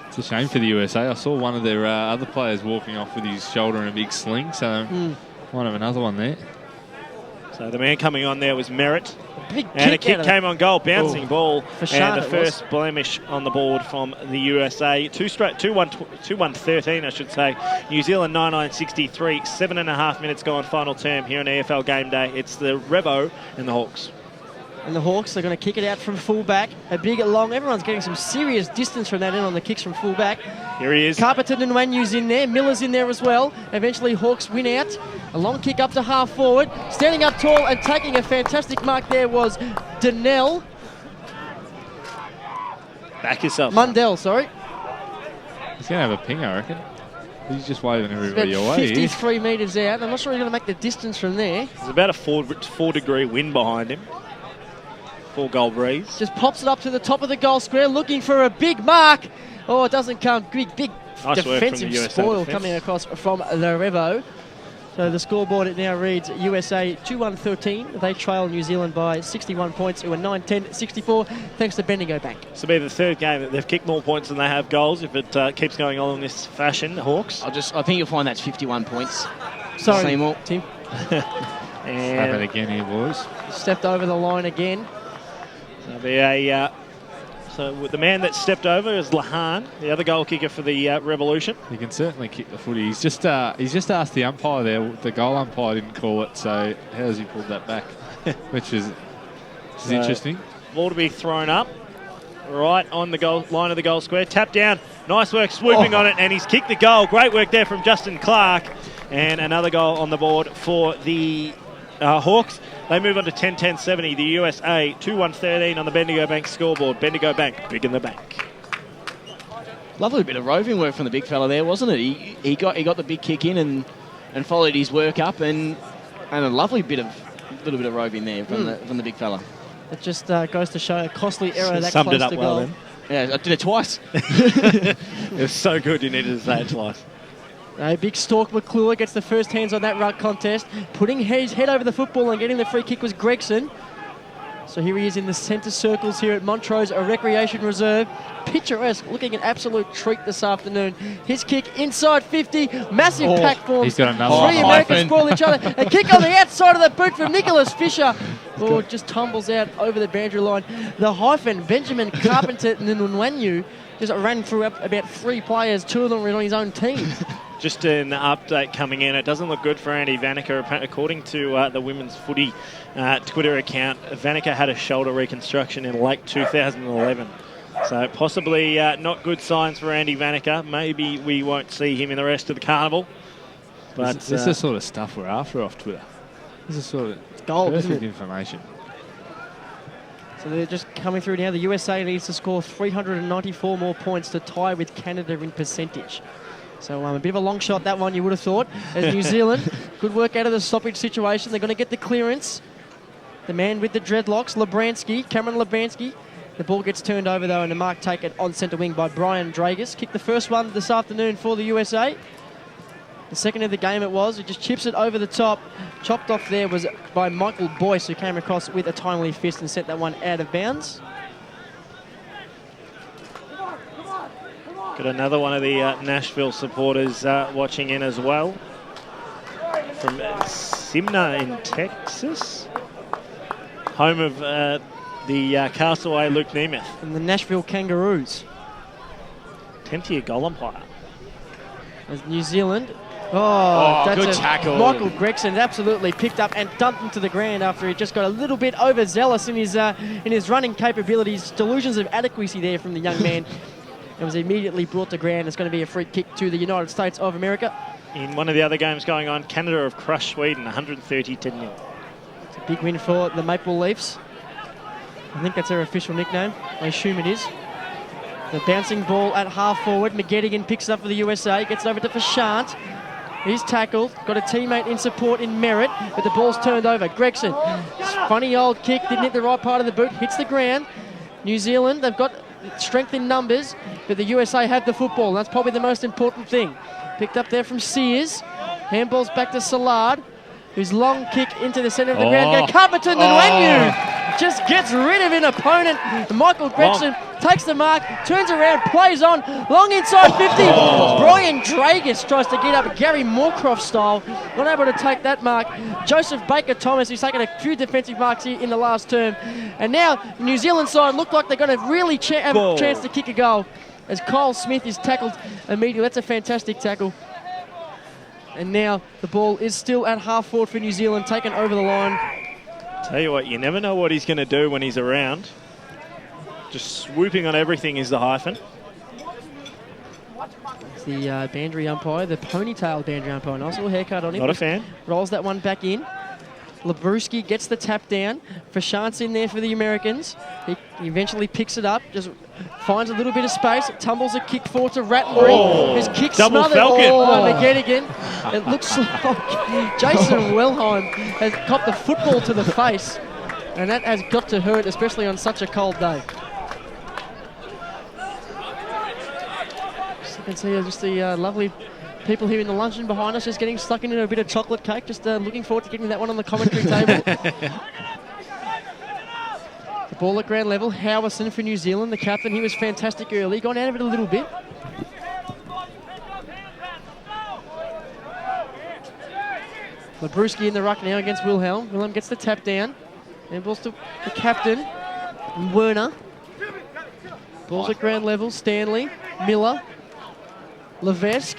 It's a shame for the USA. I saw one of their other players walking off with his shoulder in a big sling, so might have another one there. So the man coming on there was Merritt. Big and a kick came on goal, bouncing ball, and the first was. blemish on the board from the USA. 2-1-13, I should say. New Zealand 9-9-63, 7.5 minutes gone, final term here on EFL Game Day. It's the Revo and the Hawks. And the Hawks are going to kick it out from full-back. A big, long... Everyone's getting some serious distance from that end on the kicks from full-back. Here he is. Carpenton and Wanyu's in there. Miller's in there as well. Eventually, Hawks win out. A long kick up to half forward. Standing up tall and taking a fantastic mark there was Mundell, sorry. He's going to have a ping, I reckon. He's just waving everybody about away. 53 metres out. I'm not sure he's going to make the distance from there. There's about a 4-degree wind behind him. 4-goal breeze. Just pops it up to the top of the goal square, looking for a big mark. Oh, it doesn't come. Big nice defensive spoil coming across from the Revo. So the scoreboard, it now reads USA 2-1-13. They trail New Zealand by 61 points. It were 9-10-64, thanks to Bendigo Bank. This will be the third game that they've kicked more points than they have goals. If it keeps going on in this fashion, the Hawks. I think you'll find that's 51 points. Sorry, Seymour. Tim. Snap it again here, boys. Stepped over the line again. There'll be a... So the man that stepped over is Lahan, the other goal kicker for the Revolution. He can certainly kick the footy. He's just asked the umpire there. The goal umpire didn't call it, so how has he pulled that back? Which is interesting. Ball to be thrown up, right on the goal line of the goal square. Tap down, nice work, swooping on it, and he's kicked the goal. Great work there from Justin Clark, and another goal on the board for the Hawks. They move on to 10-10-70. The USA 2-1-13 on the Bendigo Bank scoreboard. Bendigo Bank, big in the bank. Lovely bit of roving work from the big fella there, wasn't it? He got the big kick in and followed his work up, and a lovely little bit of roving there from the big fella. It just goes to show a costly error that summed close it up to well goal. then. Yeah, I did it twice. It was so good you needed to say it twice. A big Stork McClure gets the first hands on that ruck contest. Putting his head over the football and getting the free kick was Gregson. So here he is in the centre circles here at Montrose, a recreation reserve. Picturesque, looking an absolute treat this afternoon. His kick inside 50, massive pack forms. He's got another Three Americans spoil each other. A kick on the outside of the boot from Nicholas Fisher. Oh, it just tumbles out over the boundary line. The hyphen, Benjamin Carpenter Nwanyu, just ran through about 3 players. 2 of them were on his own team. Just an update coming in. It doesn't look good for Andy Vanica. According to the Women's Footy Twitter account, Vanica had a shoulder reconstruction in late 2011. So possibly not good signs for Andy Vanica. Maybe we won't see him in the rest of the carnival. But this is the sort of stuff we're after off Twitter. This is sort of perfect information. So they're just coming through now. The USA needs to score 394 more points to tie with Canada in percentage. So a bit of a long shot, that one, you would have thought. As New Zealand, good work out of the stoppage situation. They're going to get the clearance. The man with the dreadlocks, Cameron Lebransky. The ball gets turned over, though, and the mark taken on centre wing by Brian Dragus. Kicked the first one this afternoon for the USA. The second of the game it was. He just chips it over the top. Chopped off there was by Michael Boyce, who came across with a timely fist and sent that one out of bounds. Got another one of the Nashville supporters watching in as well. From Simna in Texas. Home of the castaway Luke Nemeth. And the Nashville Kangaroos. 10th-year goal umpire. As New Zealand. Oh, that's good tackle. Michael Gregson absolutely picked up and dumped him to the ground after he just got a little bit overzealous in his running capabilities. Delusions of adequacy there from the young man. It was immediately brought to ground. It's going to be a free kick to the United States of America. In one of the other games going on, Canada have crushed Sweden 130-0. It's a big win for the Maple Leafs. I think that's their official nickname. I assume it is. The bouncing ball at half forward. McGettigan picks it up for the USA. Gets it over to Fashant. He's tackled. Got a teammate in support in Merritt, but the ball's turned over. Gregson. Funny old kick. Didn't hit the right part of the boot. Hits the ground. New Zealand, they've got strength in numbers, but the USA have the football. That's probably the most important thing. Picked up there from Sears. Handball's back to Salard, whose long kick into the centre of the ground. Carpenter Nwanyu just gets rid of an opponent. Michael Gregson takes the mark, turns around, plays on, long inside 50. Brian Dragus tries to get up Gary Moorcroft style. Not able to take that mark. Joseph Baker-Thomas, who's taken a few defensive marks here in the last term. And now the New Zealand side look like they're going to really have a chance to kick a goal as Kyle Smith is tackled immediately. That's a fantastic tackle. And now the ball is still at half forward for New Zealand, taken over the line. Tell you what, you never know what he's going to do when he's around. Just swooping on everything is the hyphen. It's the boundary umpire, the ponytail boundary umpire. Nice little haircut on him. Not a fan. Rolls that one back in. Labruski gets the tap down. Fashant's in there for the Americans. He eventually picks it up, just finds a little bit of space, tumbles a kick forward to Rattenbury. His kick double smothered. falcon. And again. It looks like Jason Wilhelm has copped the football to the face, and that has got to hurt, especially on such a cold day. Just you can see just the lovely people here in the luncheon behind us just getting stuck into a bit of chocolate cake. Just looking forward to getting that one on the commentary table. The ball at ground level. Howison for New Zealand, the captain. He was fantastic early. Gone out of it a little bit. Labruski in the ruck now against Wilhelm. Wilhelm gets the tap down. And balls to the captain, Werner. Balls at ground level. Stanley, Miller, Levesque.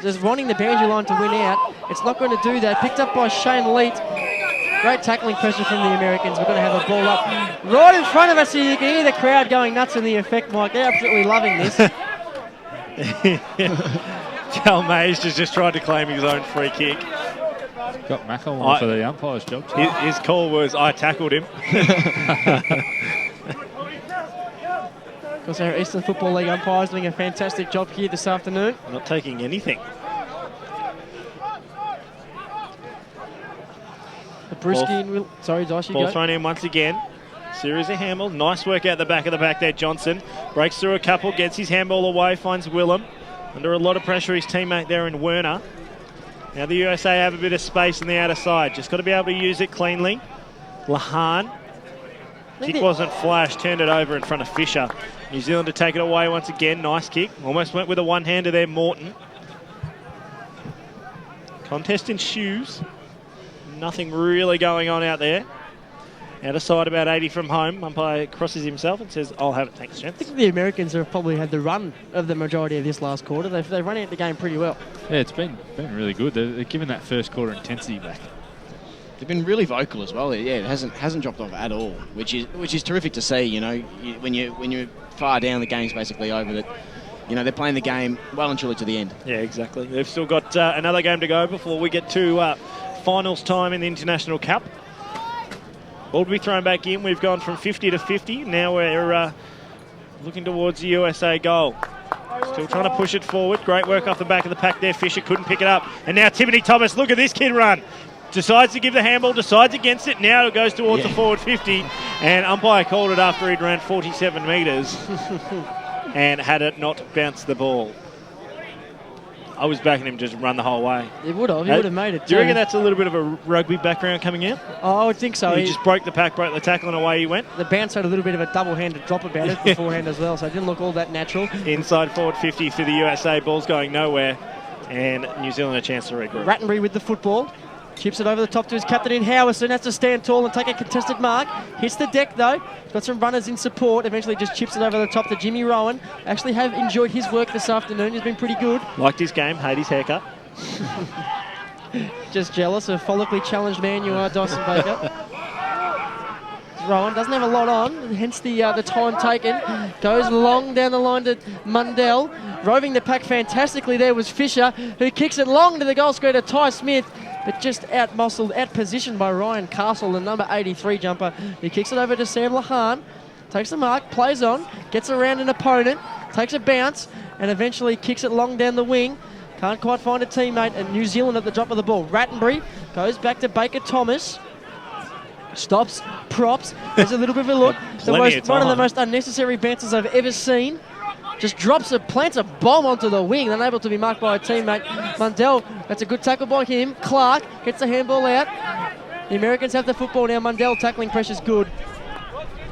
Just wanting the boundary line to win out. It's not going to do that. Picked up by Shane Leet. Great tackling pressure from the Americans. We're going to have a ball up right in front of us here. You can hear the crowd going nuts in the effect, Mike. They're absolutely loving this. Cal Mays just tried to claim his own free kick. Got McElroy for the umpire's job. His call was, I tackled him. Of course, our Eastern Football League umpires doing a fantastic job here this afternoon. Not taking anything. Brewski and Will. Sorry, Dyson, ball thrown in once again. Series of handballs. Nice work out the back of the back there, Johnson. Breaks through a couple, gets his handball away, finds Willem. Under a lot of pressure, his teammate there in Werner. Now the USA have a bit of space on the outer side. Just got to be able to use it cleanly. Lahan. Kick wasn't flashed, turned it over in front of Fisher. New Zealand to take it away once again. Nice kick. Almost went with a one-hander there, Morton. Contest in shoes. Nothing really going on out there. Out of side, about 80 from home. Umpire crosses himself and says, I'll have it, thanks, gents. I think the Americans have probably had the run of the majority of this last quarter. They've run out the game pretty well. Yeah, it's been really good. They're given that first quarter intensity back. They've been really vocal as well. Yeah, it hasn't dropped off at all, which is terrific to see. You know, when you're far down, the game's basically over. That you know they're playing the game well and truly to the end. Yeah, exactly. They've still got another game to go before we get to finals time in the International Cup. Ball to be thrown back in. We've gone from 50 to 50. Now we're looking towards the USA goal. Still trying to push it forward. Great work off the back of the pack there. Fisher couldn't pick it up. And now Timothy Thomas. Look at this kid run. Decides to give the handball, decides against it. Now it goes towards the forward 50. And umpire called it after he'd ran 47 metres and had it not bounced the ball. I was backing him just run the whole way. He would have. He would have made it. Do you reckon that's a little bit of a rugby background coming out? Oh, I would think so. He just broke the pack, broke the tackle, and away he went. The bounce had a little bit of a double-handed drop about it beforehand as well, so it didn't look all that natural. Inside forward 50 for the USA. Ball's going nowhere. And New Zealand a chance to regroup. Rattenbury with the football. Chips it over the top to his captain in Howison. Has to stand tall and take a contested mark. Hits the deck though. Got some runners in support. Eventually just chips it over the top to Jimmy Rowan. Actually have enjoyed his work this afternoon. He's been pretty good. Liked his game. Hate his haircut. Just jealous of follically challenged man you are, Dyson Baker. Rowan doesn't have a lot on, hence the time taken. Goes long down the line to Mundell. Roving the pack fantastically there was Fisher, who kicks it long to the goal square to Ty Smith, but just out-muscled, out-positioned by Ryan Castle, the number 83 jumper. He kicks it over to Sam Lahan, takes the mark, plays on, gets around an opponent, takes a bounce, and eventually kicks it long down the wing. Can't quite find a teammate, and New Zealand at the drop of the ball. Rattenbury goes back to Baker Thomas. Stops, props, has a little bit of a look. One of the most unnecessary bounces I've ever seen. Just plants a bomb onto the wing, unable to be marked by a teammate. Mundell, that's a good tackle by him. Clark gets the handball out. The Americans have the football now. Mundell tackling pressure's good.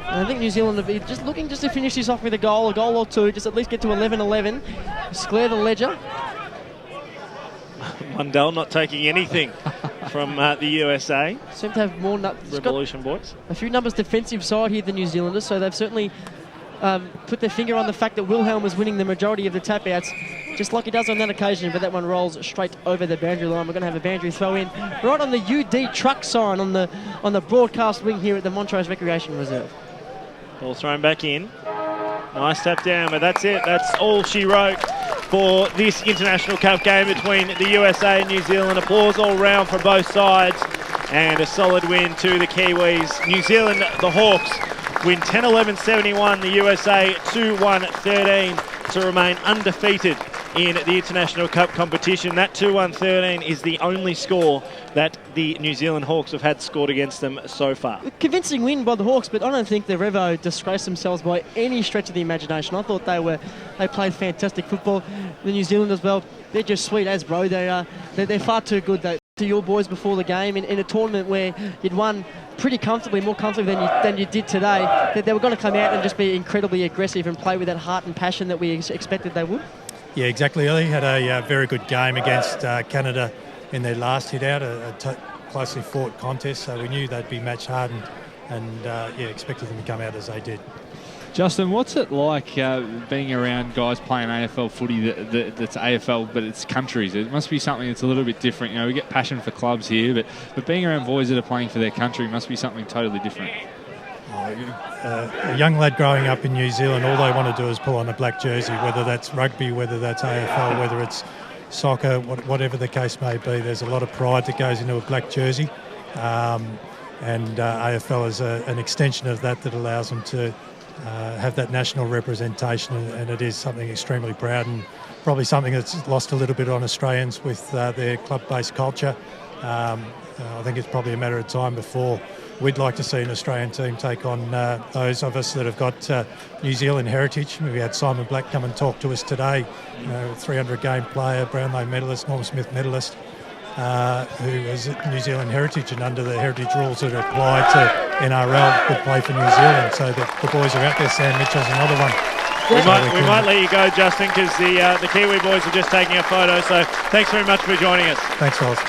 And I think New Zealand will be just looking to finish this off with a goal or two, just at least get to 11-11. Square the ledger. Mundell not taking anything from the USA. Seem to have more Revolution boys. A few numbers defensive side here, the New Zealanders, so they've certainly put their finger on the fact that Wilhelm was winning the majority of the tap-outs, just like he does on that occasion, but that one rolls straight over the boundary line. We're going to have a boundary throw in right on the UD truck sign on the broadcast wing here at the Montrose Recreation Reserve. Ball thrown back in. Nice tap down, but that's it. That's all she wrote for this International Cup game between the USA and New Zealand. Applause all round for both sides, and a solid win to the Kiwis. New Zealand, the Hawks, win 10-11-71, the USA 2-1-13 to remain undefeated in the International Cup competition. That 2-1-13 is the only score that the New Zealand Hawks have had scored against them so far. Convincing win by the Hawks, but I don't think the Revo disgraced themselves by any stretch of the imagination. I thought they played fantastic football. The New Zealand as well, they're just sweet as, bro. They're far too good to your boys before the game in a tournament where you'd won pretty comfortably, more comfortably than you did today. That they were going to come out and just be incredibly aggressive and play with that heart and passion that we expected they would. Yeah, exactly. Ellie had a very good game against Canada in their last hit out, a closely fought contest, so we knew they'd be match hardened and expected them to come out as they did. Justin, what's it like being around guys playing AFL footy that's AFL, but it's countries? It must be something that's a little bit different. You know, we get passion for clubs here, but being around boys that are playing for their country must be something totally different. A young lad growing up in New Zealand, all they want to do is pull on a black jersey, whether that's rugby, whether that's AFL, whether it's soccer, whatever the case may be. There's a lot of pride that goes into a black jersey, and AFL is an extension of that allows them to have that national representation, and it is something extremely proud and probably something that's lost a little bit on Australians with their club-based culture. I think it's probably a matter of time before we'd like to see an Australian team take on those of us that have got New Zealand heritage. We had Simon Black come and talk to us today, 300-game player, Brownlow medalist, Norm Smith medalist, who is New Zealand heritage, and under the heritage rules that apply to NRL could play for New Zealand. So the boys are out there. Sam Mitchell's another one. We might let you go, Justin, because the Kiwi boys are just taking a photo. So thanks very much for joining us. Thanks, fellas.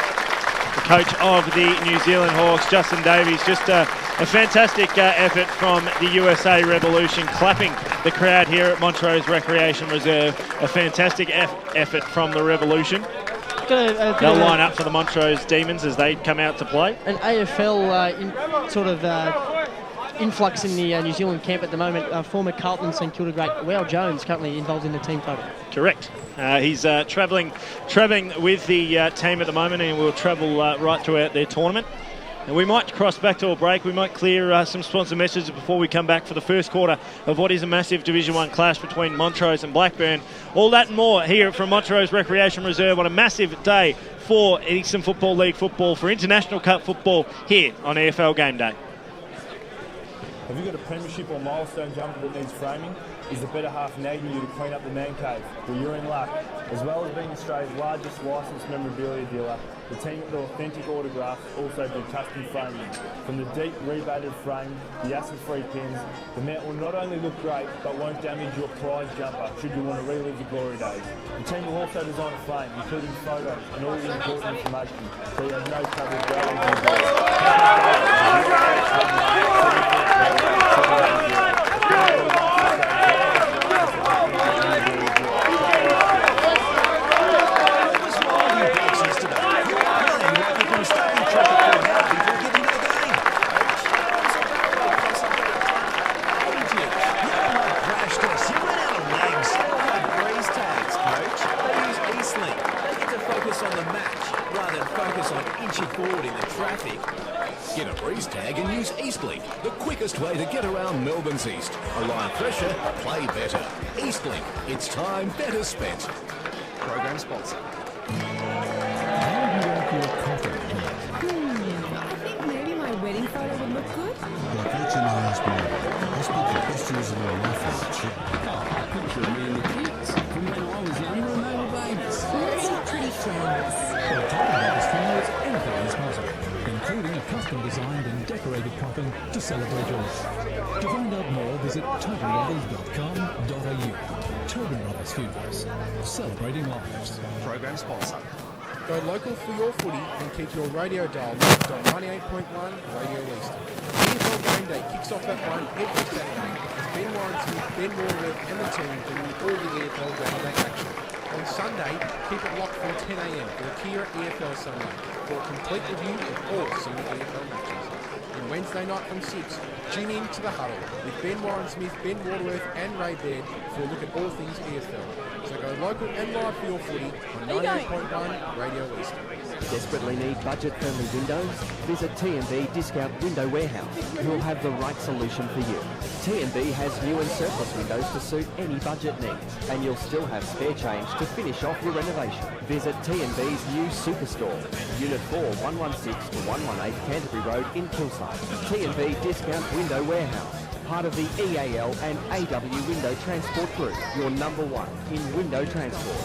The coach of the New Zealand Hawks, Justin Davies. Just a fantastic effort from the USA Revolution, clapping the crowd here at Montrose Recreation Reserve. A fantastic effort from the Revolution. They'll line up for the Montrose Demons as they come out to play. An AFL influx in the New Zealand camp at the moment. Former Carlton St Kilda great Wow Jones currently involved in the team photo. Correct. He's travelling with the team at the moment, and will travel right throughout their tournament. And we might cross back to a break. We might clear some sponsor messages before we come back for the first quarter of what is a massive Division 1 clash between Montrose and Blackburn. All that and more here from Montrose Recreation Reserve on a massive day for Eastern Football League football, for International Cup football here on EFL Game Day. Have you got a premiership or milestone jumper that needs framing? Is the better half nagging you to clean up the man cave? Well, you're in luck. As well as being Australia's largest licensed memorabilia dealer, the team at the Authentic Autographs also do custom framing. From the deep rebatted frame, the acid-free pins, the mount will not only look great, but won't damage your prized jumper should you want to relive the glory days. The team will also design a frame, including photos and all the important information, so you have no trouble growing Get a breeze tag and use EastLink, the quickest way to get around Melbourne's East. Arrive fresher, play better. EastLink, it's time better spent. Program sponsor. I think maybe my wedding photo would look good. Like each and every morning, I speak the best years of my life as a chick. Picture me and the kids from when I was younger and they were babies. Let's see pretty flowers. Well, talking about this flowers, anything is possible, including a custom-designed and decorated coffin to celebrate yours. To find out more, visit tobyrothers.com.au. Toby Rothers Funerals, celebrating lives. Program sponsor. Go local for your footy and keep your radio dial locked on 98.1 Radio Eastern. EFL Game Day kicks off at 1 every Saturday. Ben Warrington, Ben Warwood and the team bring you all the EFL Game Day action. On Sunday, keep it locked from 10 a.m. for the Kira EFL Sunday for a complete review of all senior EFL matches. And Wednesday night from 6. Tune in to The Huddle with Ben Warren-Smith, Ben Waterworth and Ray Baird for a look at all things EFL. So go local and live for your footy on 98.1 Radio East. Desperately need budget-friendly windows? Visit T&B Discount Window Warehouse. You'll have the right solution for you. T&B has new and surplus windows to suit any budget needs, and you'll still have spare change to finish off your renovation. Visit T&B's new Superstore, Unit 4, 116 to 118 Canterbury Road in Kilsyth. T&B Discount Window Warehouse. Part of the EAL and AW Window Transport Group, your number one in window transport.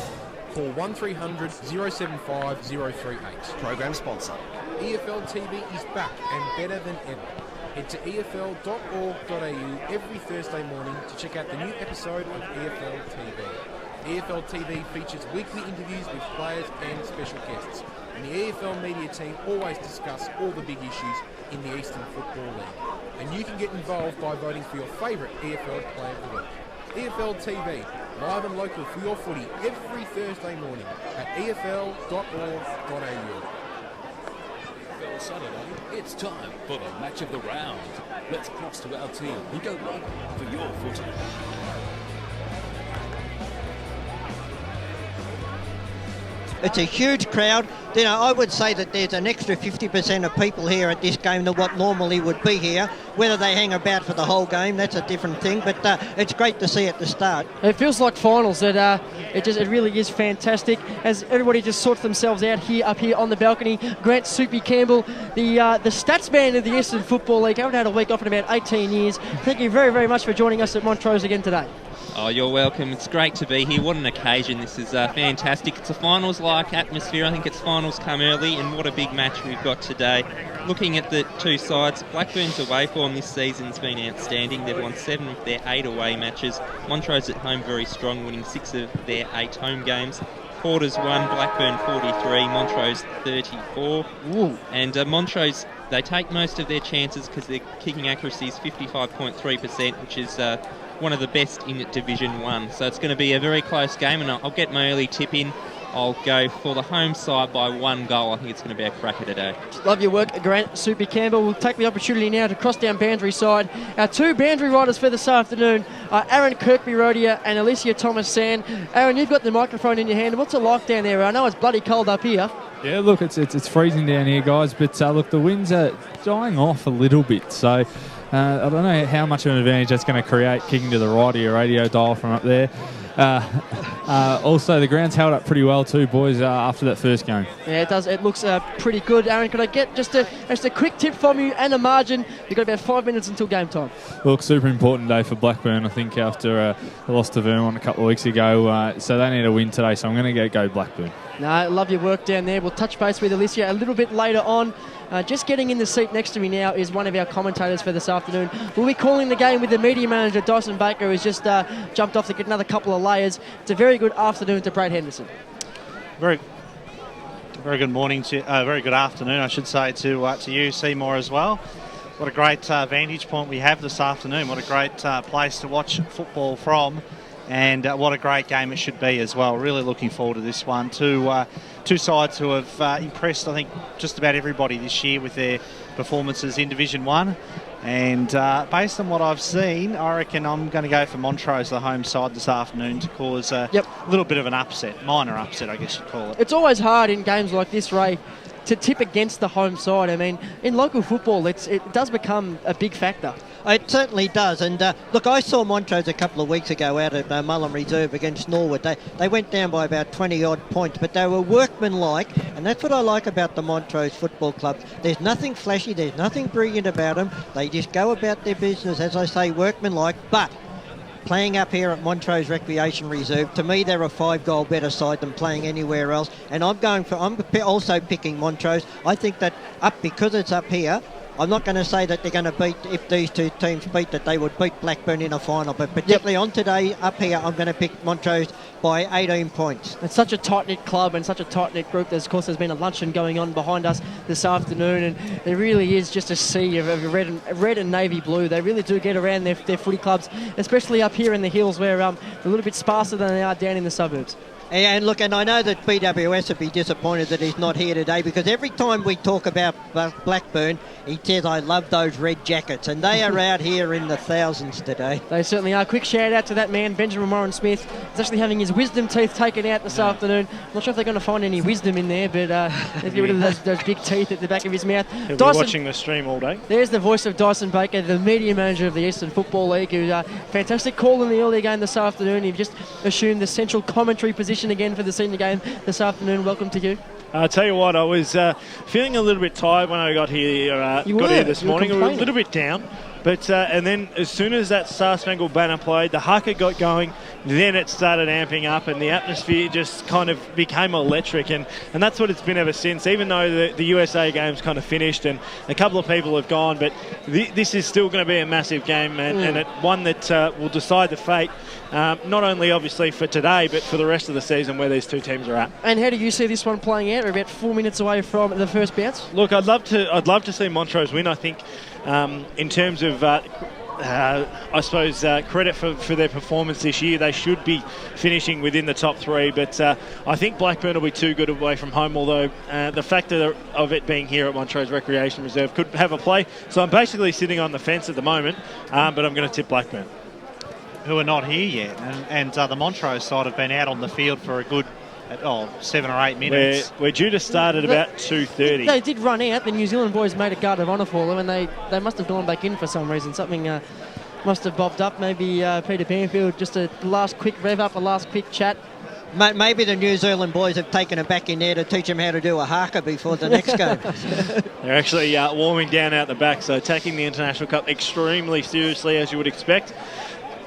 Call 1300 075 038. Program sponsor. EFL TV is back and better than ever. Head to efl.org.au every Thursday morning to check out the new episode of EFL TV. EFL TV features weekly interviews with players and special guests. And the EFL media team always discuss all the big issues in the Eastern Football League. And you can get involved by voting for your favourite EFL player of the week. EFL TV, live and local for your footy every Thursday morning at efl.org.au. EFL Saturday, it's time for the match of the round. Let's cross to our team and go local for your footy. It's a huge crowd. You know, I would say that there's an extra 50% of people here at this game than what normally would be here. Whether they hang about for the whole game, that's a different thing. But it's great to see at the start. It feels like finals. It really is fantastic as everybody just sorts themselves out here up here on the balcony. Grant Soupy Campbell, the stats man of the Eastern Football League. I haven't had a week off in about 18 years. Thank you very, very much for joining us at Montrose again today. Oh, you're welcome. It's great to be here. What an occasion. This is fantastic. It's a finals-like atmosphere. I think it's finals come early, and what a big match we've got today. Looking at the two sides, Blackburn's away form this season's been outstanding. They've won 7 of their 8 away matches. Montrose at home very strong, winning 6 of their 8 home games. Porter's won, Blackburn 43, Montrose 34. Ooh. And Montrose, they take most of their chances because their kicking accuracy is 55.3%, which is one of the best in Division 1. So it's going to be a very close game, and I'll get my early tip in. I'll go for the home side by 1 goal. I think it's going to be a cracker today. Love your work, Grant Soupy Campbell. We'll take the opportunity now to cross down Boundary side. Our 2 Boundary riders for this afternoon are Aaron Kirby-Rodier and Alysia Thomas-San. Aaron, you've got the microphone in your hand. What's it like down there? I know it's bloody cold up here. Yeah, look, it's freezing down here, guys. But look, the winds are dying off a little bit. So I don't know how much of an advantage that's going to create kicking to the right of your radio dial from up there. Also, the ground's held up pretty well too, boys, after that first game. Yeah, it does. It looks pretty good. Aaron, could I get just a quick tip from you and a margin? You've got about 5 minutes until game time. Look, super important day for Blackburn, I think, after the loss to Vermont a couple of weeks ago. So they need a win today, so I'm going to go Blackburn. No, love your work down there. We'll touch base with Alysia a little bit later on. Just getting in the seat next to me now is one of our commentators for this afternoon. We'll be calling the game with the media manager, Dyson Baker, who's just jumped off to get another couple of layers. It's a very good afternoon to Brad Henderson. Very good morning to, very good afternoon, I should say, to you, Seymour, as well. What a great vantage point we have this afternoon. What a great place to watch football from. And what a great game it should be as well. Really looking forward to this one. Two sides who have impressed, I think, just about everybody this year with their performances in Division 1. And based on what I've seen, I reckon I'm going to go for Montrose, the home side, this afternoon to cause a little bit of an upset, minor upset, I guess you'd call it. It's always hard in games like this, Ray, to tip against the home side. I mean, in local football, it does become a big factor. It certainly does. And look, I saw Montrose a couple of weeks ago out at Mullen Reserve against Norwood. They went down by about 20-odd points, but they were workmanlike, and that's what I like about the Montrose Football Club. There's nothing flashy, there's nothing brilliant about them. They just go about their business, as I say, workmanlike, but playing up here at Montrose Recreation Reserve, to me they're a 5-goal better side than playing anywhere else. And I'm also picking Montrose. I think that because it's up here, I'm not going to say that they're going to beat, if these two teams beat, that they would beat Blackburn in a final, but particularly on today, up here, I'm going to pick Montrose by 18 points. It's such a tight-knit club and such a tight-knit group. Of course, there's been a luncheon going on behind us this afternoon, and there really is just a sea of red and navy blue. They really do get around their footy clubs, especially up here in the hills where they're a little bit sparser than they are down in the suburbs. And look, and I know that BWS would be disappointed that he's not here today, because every time we talk about Blackburn, he says, I love those red jackets, and they are out here in the thousands today. They certainly are. Quick shout out to that man, Benjamin Warren Smith. He's actually having his wisdom teeth taken out this afternoon. I'm not sure if they're going to find any wisdom in there, but let's get rid of those big teeth at the back of his mouth. He'll be watching the stream all day. There's the voice of Dyson Baker, the media manager of the Eastern Football League, who fantastic call in the early game this afternoon. He just assumed the central commentary position again for the senior game this afternoon. Welcome to you. I'll tell you what, I was feeling a little bit tired when I got here this morning. A little bit down. But and then as soon as that Star Spangled Banner played, the Haka got going, then it started amping up and the atmosphere just kind of became electric. And that's what it's been ever since, even though the USA game's kind of finished and a couple of people have gone. But this is still going to be a massive game and one that will decide the fate, not only obviously for today, but for the rest of the season where these two teams are at. And how do you see this one playing out? We're about 4 minutes away from the first bounce. Look, I'd love to see Montrose win. I think in terms of I suppose credit for their performance this year, they should be finishing within the top three, but I think Blackburn will be too good away from home, although the fact of it being here at Montrose Recreation Reserve could have a play. So I'm basically sitting on the fence at the moment, but I'm going to tip Blackburn. Who are not here yet, and the Montrose side have been out on the field for a good 7 or 8 minutes. We're due to start at about 2:30. They did run out. The New Zealand boys made a guard of honour for them, and they must have gone back in for some reason. Something must have bobbed up. Maybe Peter Panfield, just a last quick rev up, a last quick chat. Maybe the New Zealand boys have taken it back in there to teach them how to do a haka before the next game. They're actually warming down out the back, so taking the International Cup extremely seriously, as you would expect.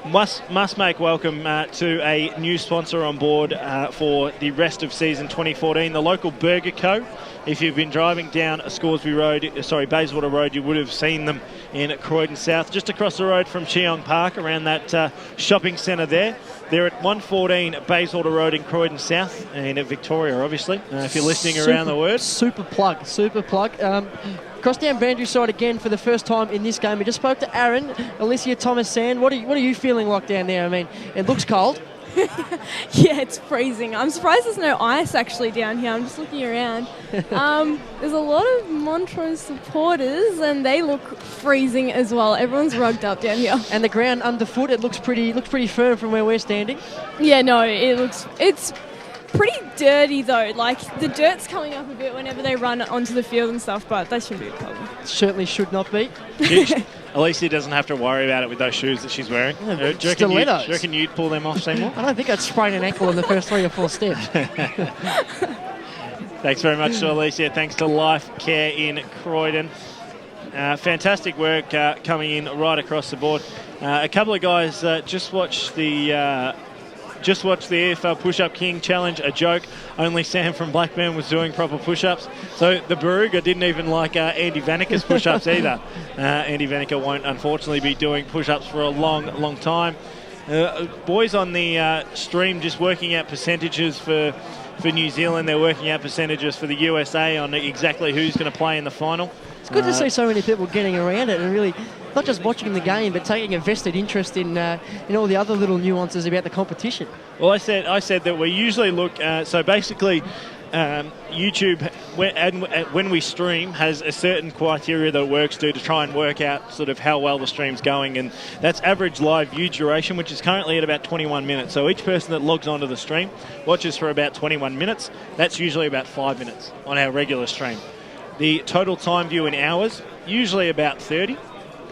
Must make welcome to a new sponsor on board for the rest of season 2014, the local Burger Co. If you've been driving down Bayswater Road, you would have seen them in Croydon South, just across the road from Cheong Park, around that shopping centre there. They're at 114 Bayswater Road in Croydon South, and at Victoria, obviously, if you're listening around the word. Super plug. Cross down boundary side again for the first time in this game. We just spoke to Aaron, Alysia, Thomas Sand. What are you feeling like down there? I mean, it looks cold. Yeah, it's freezing. I'm surprised there's no ice actually down here. I'm just looking around. There's a lot of Montrose supporters, and they look freezing as well. Everyone's rugged up down here. And the ground underfoot, it looks pretty firm from where we're standing. Yeah, no, it's pretty dirty though. Like, the dirt's coming up a bit whenever they run onto the field and stuff, but that shouldn't be a problem. It certainly should not be. Alysia doesn't have to worry about it with those shoes that she's wearing. Do you reckon you'd pull them off, Seymour? I don't think I'd sprain an ankle in the first 3 or 4 steps. Thanks very much to Alysia. Thanks to Life Care in Croydon. Fantastic work coming in right across the board. A couple of guys just watched the EFL Push-Up King Challenge, a joke. Only Sam from Blackburn was doing proper push-ups. So the Baruga didn't even like Andy Vanica's push-ups either. Andy Vanica won't, unfortunately, be doing push-ups for a long time. Boys on the stream just working out percentages for New Zealand. They're working out percentages for the USA on exactly who's going to play in the final. It's good to see so many people getting around it and really not just watching the game, but taking a vested interest in all the other little nuances about the competition. Well, I said that we usually look. So basically, YouTube, when we stream, has a certain criteria that it works to try and work out sort of how well the stream's going, and that's average live view duration, which is currently at about 21 minutes. So each person that logs onto the stream watches for about 21 minutes. That's usually about 5 minutes on our regular stream. The total time view in hours, usually about 30.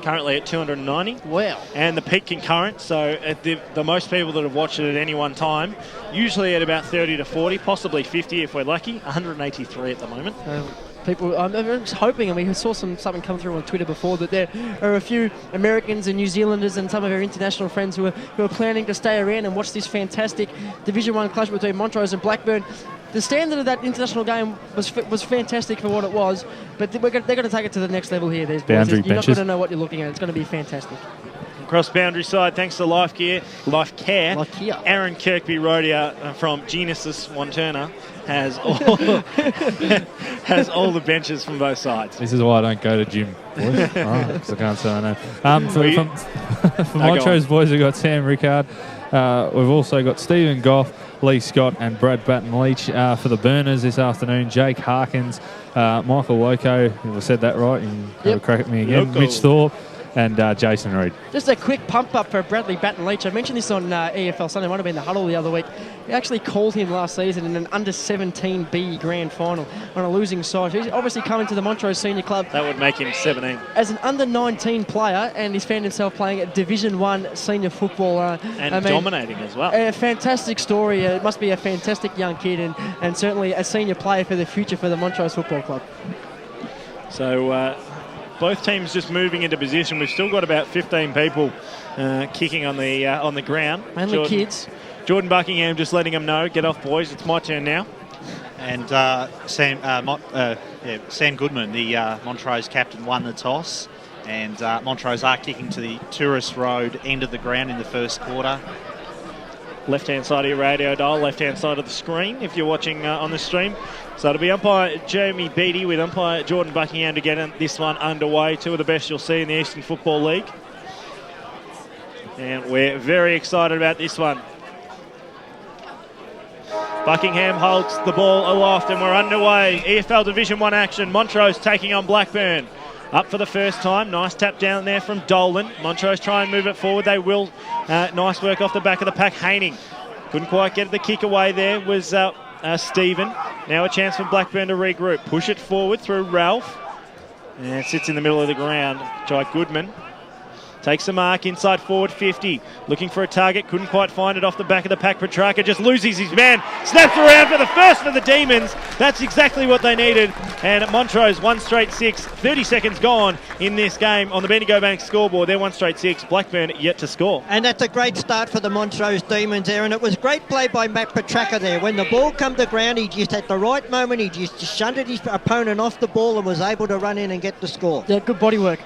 Currently at 290. Wow. And the peak concurrent, so at the most people that have watched it at any one time, usually at about 30 to 40, possibly 50 if we're lucky, 183 at the moment. I'm just hoping, and we saw something come through on Twitter before, that there are a few Americans and New Zealanders and some of our international friends who are planning to stay around and watch this fantastic Division 1 clash between Montrose and Blackburn. The standard of that international game was fantastic for what it was, but they're going to take it to the next level here. You're not going to know what you're looking at. It's going to be fantastic. Across boundary side, thanks to Life Care, Aaron Kirby-Rodier from Genesis Wanturna has all the benches from both sides. This is why I don't go to gym, boys. Because I can't say I know. For Montrose boys, we've got Sam Rickard. We've also got Stephen Goff, Lee Scott and Brad Batten-Leach. For the Burners this afternoon, Jake Harkins, Michael Loco, if I said that right, and have a crack at me again, Loco. Mitch Thorpe, and Jason Reed. Just a quick pump up for Bradley Batten-Leach. I mentioned this on EFL Sunday. It might have been the huddle the other week. We actually called him last season in an under-17 B grand final on a losing side. He's obviously coming to the Montrose Senior Club. That would make him 17. As an under-19 player, and he's found himself playing at Division 1 senior football. And dominating as well. A fantastic story. It must be a fantastic young kid and certainly a senior player for the future for the Montrose Football Club. So both teams just moving into position. We've still got about 15 people kicking on the ground. Mainly kids. Jordan Buckingham just letting them know, get off, boys. It's my turn now. And Sam Goodman, the Montrose captain, won the toss. And Montrose are kicking to the Tourist Road end of the ground in the first quarter. Left-hand side of your radio dial, left-hand side of the screen if you're watching on the stream. So it'll be umpire Jeremy Beattie with umpire Jordan Buckingham to get this one underway. Two of the best you'll see in the Eastern Football League. And we're very excited about this one. Buckingham holds the ball aloft and we're underway. EFL Division 1 action. Montrose taking on Blackburn. Up for the first time. Nice tap down there from Dolan. Montrose try and move it forward. They will. Nice work off the back of the pack. Haining couldn't quite get the kick away there. Was Stephen. Now a chance for Blackburn to regroup. Push it forward through Ralph. And it sits in the middle of the ground. Jai Goodman takes a mark inside forward 50. Looking for a target. Couldn't quite find it off the back of the pack. Petrarca just loses his man. Snaps around for the first for the Demons. That's exactly what they needed. And at Montrose, 1 straight 6. 30 seconds gone in this game on the Bendigo Bank scoreboard. They're 1 straight 6. Blackburn yet to score. And that's a great start for the Montrose Demons there. And it was great play by Matt Petrarca there. When the ball come to ground, he just at the right moment, he just shunted his opponent off the ball and was able to run in and get the score. Yeah, good body work.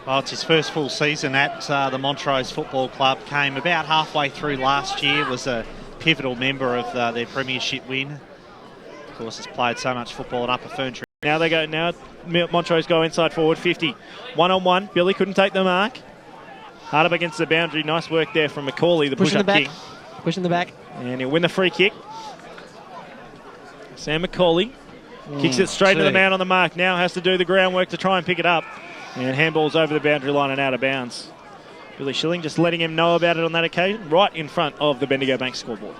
Well, it's his first full season at the Montrose Football Club. Came about halfway through last year. Was a pivotal member of their premiership win. Of course, has played so much football at Upper Ferntree. Now Montrose go inside forward 50. 1-on-1. Billy couldn't take the mark. Hard up against the boundary. Nice work there from Macaulay, the push-up king. Pushing the back. And he'll win the free kick. Sam Macaulay kicks it straight to the man on the mark. Now has to do the groundwork to try and pick it up. And handball's over the boundary line and out of bounds. Billy Schilling just letting him know about it on that occasion, right in front of the Bendigo Bank scoreboard.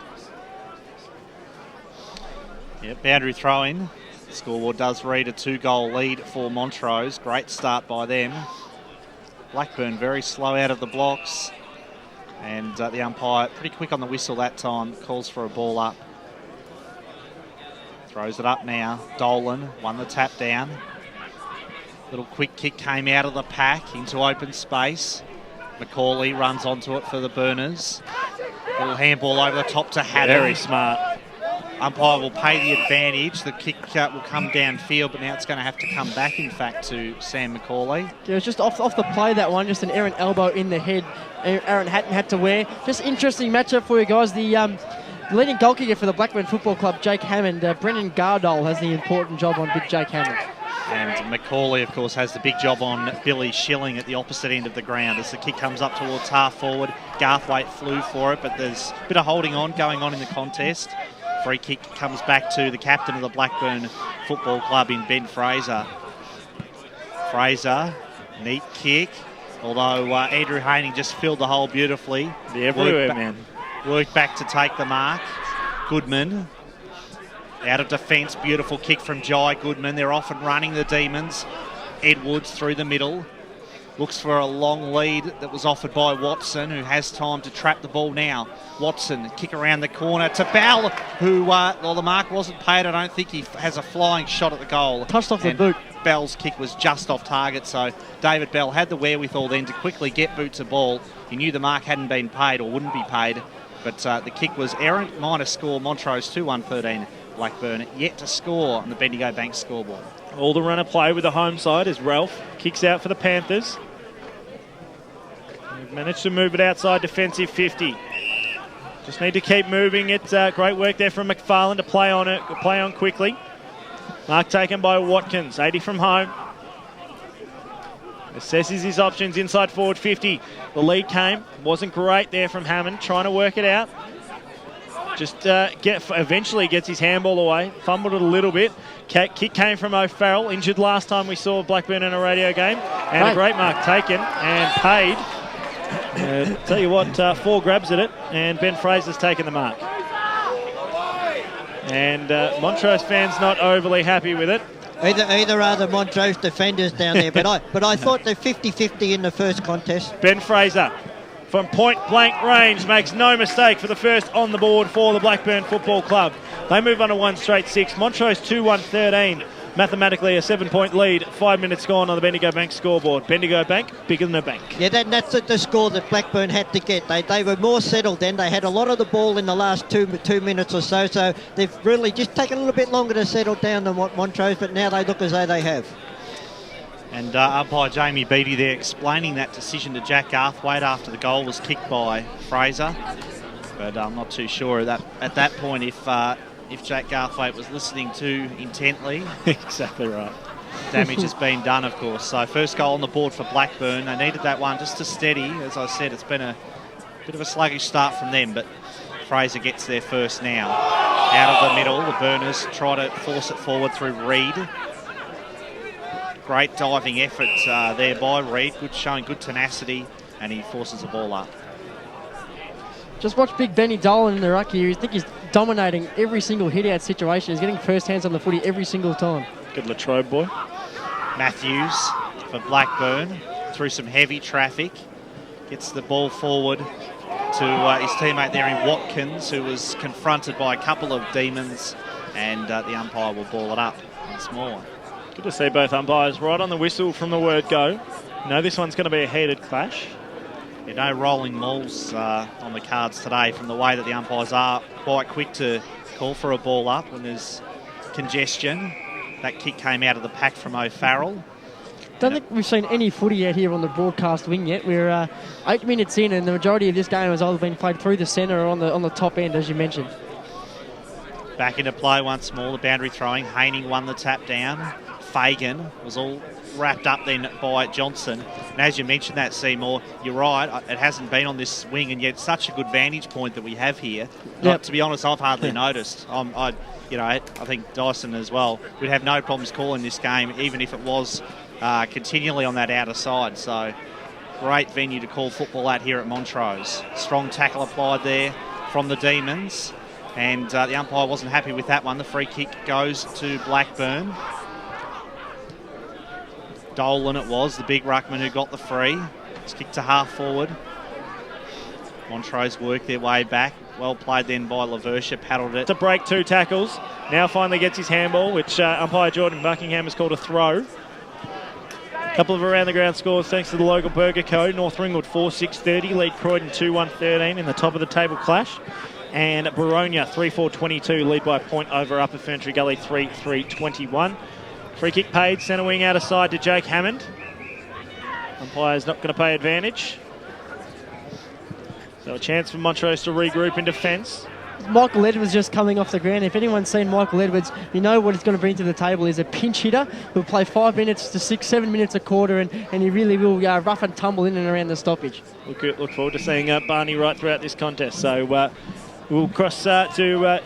Yep, boundary throw-in. The scoreboard does read a 2-goal lead for Montrose. Great start by them. Blackburn very slow out of the blocks. And the umpire pretty quick on the whistle that time. Calls for a ball up. Throws it up now. Dolan won the tap down. Little quick kick came out of the pack into open space. Macaulay runs onto it for the Burners. Little handball over the top to Haddon. Very smart. Umpire will pay the advantage. The kick will come downfield, but now it's going to have to come back, in fact, to Sam Macaulay. Yeah, it was just off the play, that one. Just an errant elbow in the head. Aaron Hatton had to wear. Just interesting matchup for you guys. The leading goal kicker for the Blackburn Football Club, Jake Hammond. Brendan Gardole has the important job on big Jake Hammond. And Macaulay, of course, has the big job on Billy Schilling at the opposite end of the ground. As the kick comes up towards half forward, Garthwaite flew for it, but there's a bit of holding on going on in the contest. Free kick comes back to the captain of the Blackburn Football Club in Ben Fraser. Fraser, neat kick, although Andrew Haining just filled the hole beautifully. Yeah, everywhere, man. Worked back to take the mark. Goodman. Out of defence, beautiful kick from Jai Goodman. They're often running the Demons. Edwards through the middle. Looks for a long lead that was offered by Watson, who has time to trap the ball now. Watson, kick around the corner to Bell, who, well, the mark wasn't paid. I don't think he has a flying shot at the goal. Touched off the boot. Bell's kick was just off target, so David Bell had the wherewithal then to quickly get Boots a ball. He knew the mark hadn't been paid or wouldn't be paid, but the kick was errant. Minus score, Montrose 2-1-13. Blackburn yet to score on the Bendigo Bank scoreboard. All the runner play with the home side as Ralph kicks out for the Panthers. They've managed to move it outside defensive 50. Just need to keep moving it. Great work there from McFarlane to play on it, play on quickly. Mark taken by Watkins, 80 from home. Assesses his options inside forward 50. The lead came, wasn't great there from Hammond, trying to work it out. just eventually gets his handball away, fumbled it a little bit. Kick came from O'Farrell, injured last time we saw Blackburn in a radio game, and a great mark taken and paid. Tell you what, 4 grabs at it, and Ben Fraser's taken the mark. And Montrose fans not overly happy with it. Either are the Montrose defenders down there, but I thought they're 50-50 in the first contest. Ben Fraser from point-blank range makes no mistake for the first on the board for the Blackburn Football Club. They move on to 1 straight 6. Montrose 2-1-13. Mathematically a 7-point lead. 5 minutes gone on the Bendigo Bank scoreboard. Bendigo Bank, bigger than a bank. Yeah, that's the score that Blackburn had to get. They were more settled then. They had a lot of the ball in the last two minutes or so they've really just taken a little bit longer to settle down than what Montrose, but now they look as though they have. And umpire Jamie Beattie there explaining that decision to Jack Garthwaite after the goal was kicked by Fraser. But I'm not too sure at that point if Jack Garthwaite was listening too intently. Exactly right. Damage has been done, of course. So first goal on the board for Blackburn. They needed that one just to steady. As I said, it's been a bit of a sluggish start from them, but Fraser gets there first now. Out of the middle, the Burners try to force it forward through Reid. Great diving effort there by Reid, showing good tenacity, and he forces the ball up. Just watch Big Benny Dolan in the ruck here. I think he's dominating every single hit-out situation. He's getting first hands on the footy every single time. Good Latrobe boy. Matthews for Blackburn through some heavy traffic. Gets the ball forward to his teammate there in Watkins, who was confronted by a couple of demons, and the umpire will ball it up once more. Good to see both umpires right on the whistle from the word go. No, this one's going to be a heated clash. No rolling mauls on the cards today, from the way that the umpires are quite quick to call for a ball up when there's congestion. That kick came out of the pack from O'Farrell. Don't think we've seen any footy out here on the broadcast wing yet. We're 8 minutes in, and the majority of this game has either been played through the centre or on the top end, as you mentioned. Back into play once more, the boundary throwing. Haining won the tap down. Fagan was all wrapped up then by Johnson. And as you mentioned that, Seymour, you're right, it hasn't been on this wing, and yet such a good vantage point that we have here. Yep. To be honest, I've hardly noticed. I think Dyson as well would have no problems calling this game, even if it was continually on that outer side. So great venue to call football at here at Montrose. Strong tackle applied there from the Demons, and the umpire wasn't happy with that one. The free kick goes to Blackburn. Dolan it was, the big ruckman who got the free. It's kicked to half forward. Montrose worked their way back. Well played then by Lavertia, paddled it. To break 2 tackles. Now finally gets his handball, which umpire Jordan Buckingham has called a throw. A couple of around the ground scores thanks to the local Burger Co. North Ringwood 4-6-30, lead Croydon 2-1-13 in the top of the table clash. And Baronia 3-4-22, lead by a point over Upper Ferntree Gully 3-3-21. Free kick paid, centre wing out of side to Jake Hammond. Umpire's not going to pay advantage. So a chance for Montrose to regroup in defence. Michael Edwards just coming off the ground. If anyone's seen Michael Edwards, you know what he's going to bring to the table is a pinch hitter who'll play 5 minutes to 6-7 minutes a quarter, and he really will rough and tumble in and around the stoppage. Look forward to seeing Barney right throughout this contest. So we'll cross to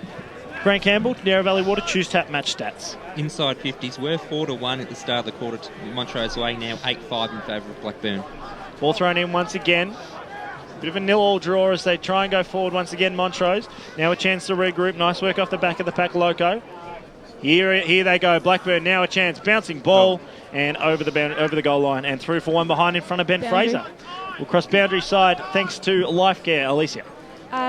Grant Campbell, Narrow Valley Water, Choose Tap match stats. Inside 50s were 4-1 at the start of the quarter. Montrose way now 8-5 in favour of Blackburn. Ball thrown in once again. Bit of a 0-0 draw as they try and go forward once again, Montrose. Now a chance to regroup. Nice work off the back of the pack, Loco. Here they go. Blackburn now a chance. Bouncing ball and over the goal line and through for one behind in front of Ben Fraser. We'll cross boundary side thanks to Life Care. Alysia.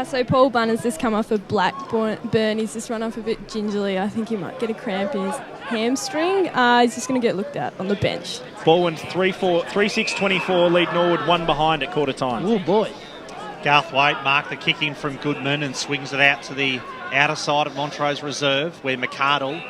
So Paul Bunner's just come off a Blackburn. He's just run off a bit gingerly. I think he might get a cramp in his hamstring. He's just going to get looked at on the bench. Baldwin 3-6-24, lead Norwood 1 behind at quarter time. Oh boy. Garthwaite marked the kick in from Goodman and swings it out to the outer side of Montrose reserve, where McArdle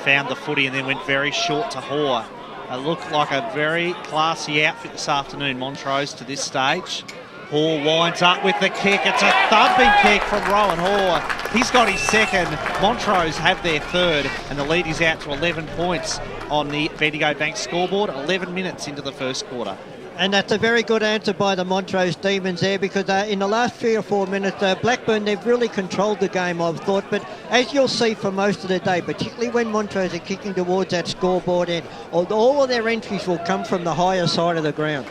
found the footy and then went very short to Hoare. It looked like a very classy outfit this afternoon, Montrose, to this stage. Hoare winds up with the kick. It's a thumping kick from Rowan Hoare. He's got his second. Montrose have their third, and the lead is out to 11 points on the Bendigo Bank scoreboard, 11 minutes into the first quarter. And that's a very good answer by the Montrose Demons there, because in the last 3 or 4 minutes, Blackburn, they've really controlled the game, I've thought. But as you'll see for most of the day, particularly when Montrose are kicking towards that scoreboard end, all of their entries will come from the higher side of the ground.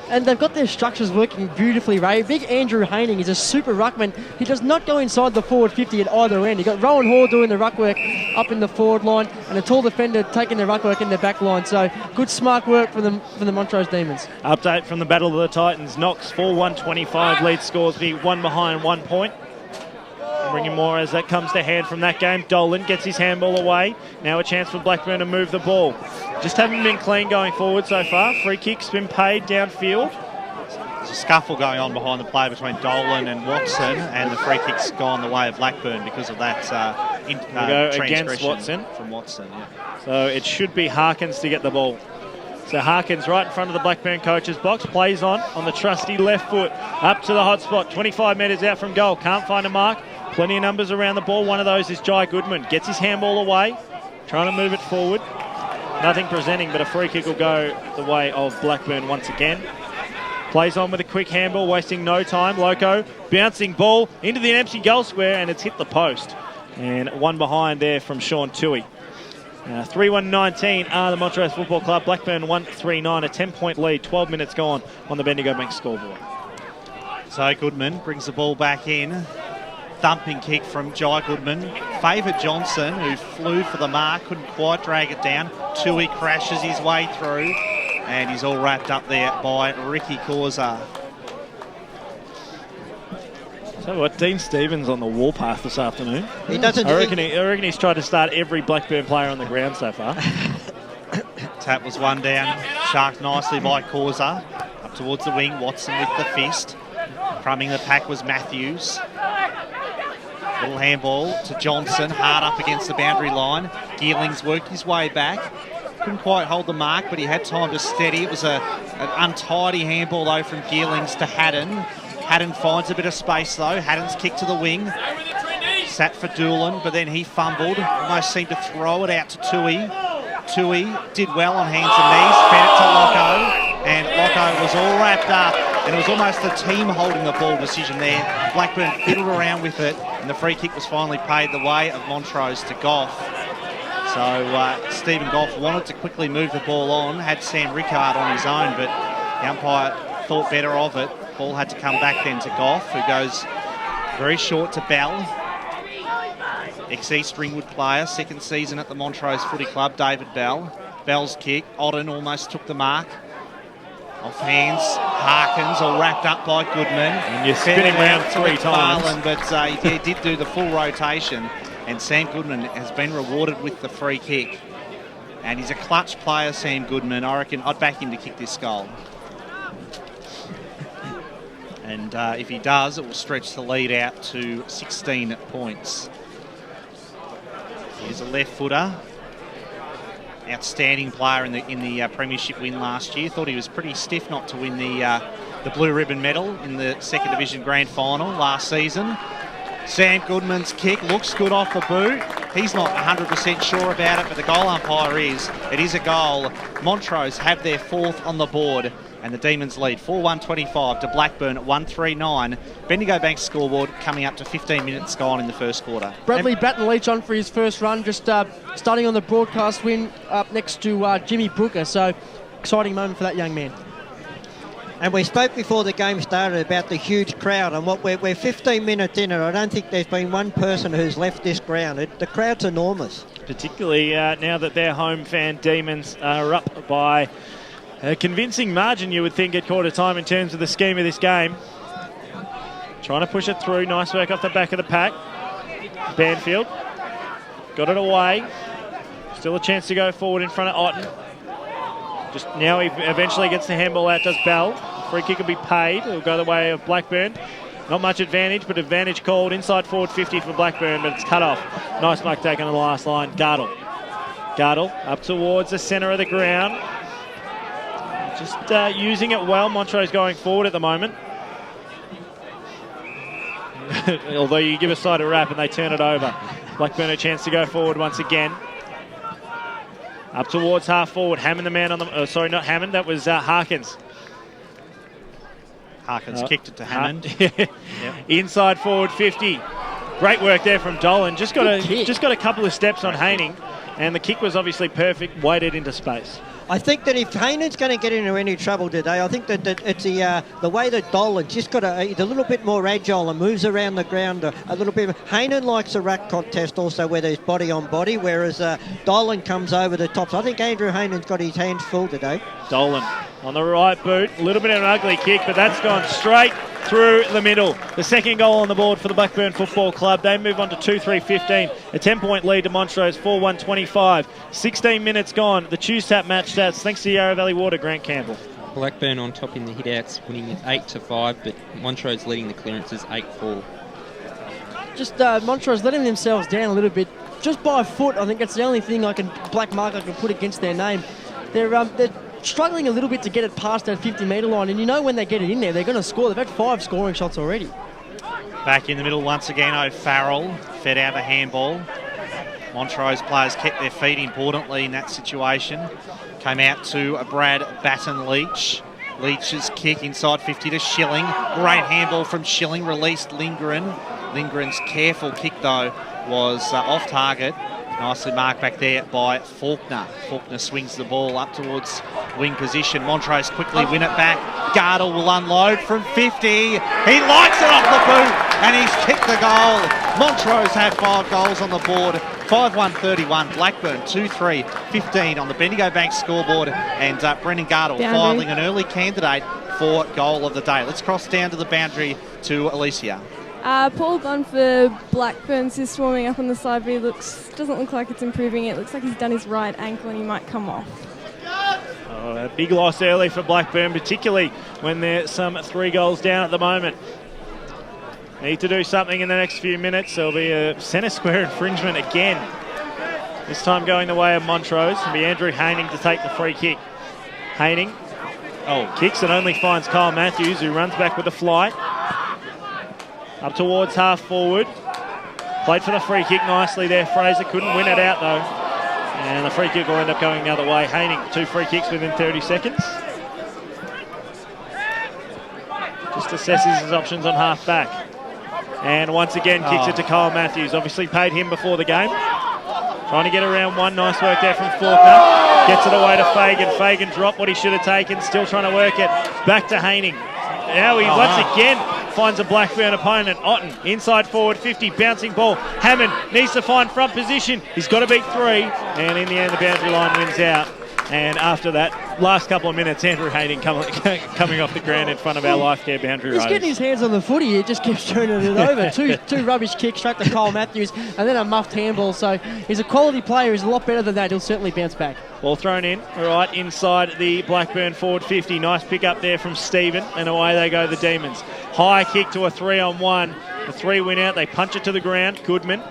And they've got their structures working beautifully, Ray. Big Andrew Haining is a super ruckman. He does not go inside the forward 50 at either end. You've got Rowan Hall doing the ruck work up in the forward line, and a tall defender taking the ruck work in the back line. So good, smart work from the Montrose Demons. Update from the Battle of the Titans. Knox 4-1-25 lead Scoresby, 1 behind, 1 point. Bringing more as that comes to hand from that game. Dolan gets his handball away. Now a chance for Blackburn to move the ball. Just haven't been clean going forward so far. Free kick's been paid downfield. There's a scuffle going on behind the play between Dolan and Watson, and the free kick's gone the way of Blackburn because of that against Watson. From Watson, yeah. So it should be Harkins to get the ball. So Harkins right in front of the Blackburn coach's box, plays on the trusty left foot, up to the hot spot, 25 metres out from goal, can't find a mark. Plenty of numbers around the ball. One of those is Jai Goodman. Gets his handball away, trying to move it forward. Nothing presenting, but a free kick will go the way of Blackburn once again. Plays on with a quick handball, wasting no time. Loco, bouncing ball into the empty goal square, and it's hit the post. And one behind there from Sean Toohey. 3-1-19 are the Montrose Football Club. Blackburn 1-3-9, a 10-point lead. 12 minutes gone on the Bendigo Bank scoreboard. So Goodman brings the ball back in. Thumping kick from Jai Goodman. Favoured Johnson, who flew for the mark, couldn't quite drag it down. Tui crashes his way through, and he's all wrapped up there by Ricky Causa. So what, Dean Stevens on the warpath this afternoon. He doesn't. I reckon he's tried to start every Blackburn player on the ground so far. Tap was one down, sharked nicely by Causa. Up towards the wing, Watson with the fist. Crumbing the pack was Matthews. Little handball to Johnson, hard up against the boundary line. Gearlings worked his way back. Couldn't quite hold the mark, but he had time to steady. It was an untidy handball, though, from Gearlings to Haddon. Haddon finds a bit of space, though. Haddon's kick to the wing. Sat for Doolan, but then he fumbled. Almost seemed to throw it out to Tui. Tui did well on hands and knees, fed it to Locko, and Locko was all wrapped up. And it was almost the team holding the ball decision there. Blackburn fiddled around with it, and the free kick was finally paid the way of Montrose to Goff. So Stephen Goff wanted to quickly move the ball on, had Sam Rickard on his own, but the umpire thought better of it. Ball had to come back then to Goff, who goes very short to Bell. Ex-East Ringwood player, second season at the Montrose Footy Club, David Bell. Bell's kick, Odden almost took the mark. Off hands, Harkins, all wrapped up by Goodman. And you're spinning around 3 times. But he did do the full rotation, and Sam Goodman has been rewarded with the free kick. And he's a clutch player, Sam Goodman. I reckon I'd back him to kick this goal. And if he does, it will stretch the lead out to 16 points. Here's a left footer. Outstanding player in the premiership win last year. Thought he was pretty stiff not to win the blue ribbon medal in the second division grand final last season. Sam Goodman's kick looks good off the boot. He's not 100% sure about it, but the goal umpire is. It is a goal. Montrose have their 4th on the board, and the Demons lead 4-1-25 to Blackburn at 1-3-9. Bendigo Bank scoreboard coming up to 15 minutes gone in the first quarter. Bradley Batten-Leach on for his first run, just starting on the broadcast win up next to Jimmy Brooker. So exciting moment for that young man. And we spoke before the game started about the huge crowd, and what we're 15 minutes in, and I don't think there's been one person who's left this ground. The crowd's enormous. Particularly now that their home fan Demons are up by a convincing margin, you would think, at quarter time in terms of the scheme of this game. Trying to push it through. Nice work off the back of the pack. Banfield got it away. Still a chance to go forward in front of Otten. Just now he eventually gets the handball out, does Bell. Free kick will be paid. It'll go the way of Blackburn. Not much advantage, but advantage called. Inside forward 50 for Blackburn, but it's cut off. Nice mark taken on the last line. Gardle up towards the centre of the ground. Just using it well. Montrose going forward at the moment. Although you give a side a wrap and they turn it over. Blackburn a chance to go forward once again. Up towards half forward. Hammond the man on the... sorry, not Hammond. That was Harkins. Harkin's kicked it to Hammond. Yep. Inside forward 50. Great work there from Dolan. Just got a couple of steps on Haining, and the kick was obviously perfect, weighted into space. I think that if Hainan's going to get into any trouble today, I think that it's the way that Dolan's just got he's a little bit more agile and moves around the ground a little bit. Hainan likes a ruck contest also where there's body on body, whereas Dolan comes over the top. So I think Andrew Hainan's got his hands full today. Dolan on the right boot. A little bit of an ugly kick, but that's gone straight through the middle. The second goal on the board for the Blackburn Football Club. They move on to 2-3-15. A 10-point lead to Montrose, 4-1-25. 16 minutes gone. The Tuesday match stats, thanks to Yarra Valley Water, Grant Campbell. Blackburn on top in the hit-outs, winning with 8-5, but Montrose leading the clearances 8-4. Just Montrose letting themselves down a little bit, just by a foot. I think that's the only thing black mark I can put against their name. They're struggling a little bit to get it past that 50-metre line, and you know when they get it in there, they're going to score. They've had 5 scoring shots already. Back in the middle once again, O'Farrell fed out a handball. Montrose players kept their feet importantly in that situation. Came out to Brad Batten-Leach. Leach's kick inside 50 to Schilling. Great handball from Schilling, released Lindgren. Lindgren's careful kick though was off target. Nicely marked back there by Faulkner. Faulkner swings the ball up towards wing position. Montrose quickly win it back. Gardle will unload from 50. He likes it off the boot and he's kicked the goal. Montrose had 5 goals on the board. 5-1-31. Blackburn 2-3-15 on the Bendigo Bank scoreboard. And Brendan Gardle filing an early candidate for goal of the day. Let's cross down to the boundary to Alysia. Paul Bunn for Blackburn's just warming up on the side, but he doesn't look like it's improving. It looks like he's done his right ankle and he might come off. A big loss early for Blackburn, particularly when they're some 3 goals down at the moment. Need to do something in the next few minutes. There'll be a centre square infringement again. This time going the way of Montrose. It'll be Andrew Haining to take the free kick. Haining kicks and only finds Kyle Matthews, who runs back with a flight. Up towards half forward. Played for the free kick nicely there. Fraser couldn't win it out though. And the free kick will end up going the other way. Haining, 2 free kicks within 30 seconds. Just assesses his options on half back. And once again kicks it to Kyle Matthews. Obviously paid him before the game. Trying to get around one. Nice work there from Faulkner. Gets it away to Fagan. Fagan dropped what he should have taken. Still trying to work it. Back to Haining. Now he once again finds a Blackburn opponent. Otten, inside forward 50, bouncing ball. Hammond needs to find front position. He's got to beat 3. And in the end, the boundary line wins out. And after that, last couple of minutes, Andrew Haining coming off the ground in front of our Lifecare boundary He's riders. getting his hands on the footy. He just keeps turning it over. Two rubbish kicks straight to Kyle Matthews and then a muffed handball. So he's a quality player. He's a lot better than that. He'll certainly bounce back. Ball thrown in, all right, inside the Blackburn forward 50. Nice pick up there from Stephen, and away they go, the Demons. High kick to a 3-on-1. The 3 win out. They punch it to the ground. Goodman.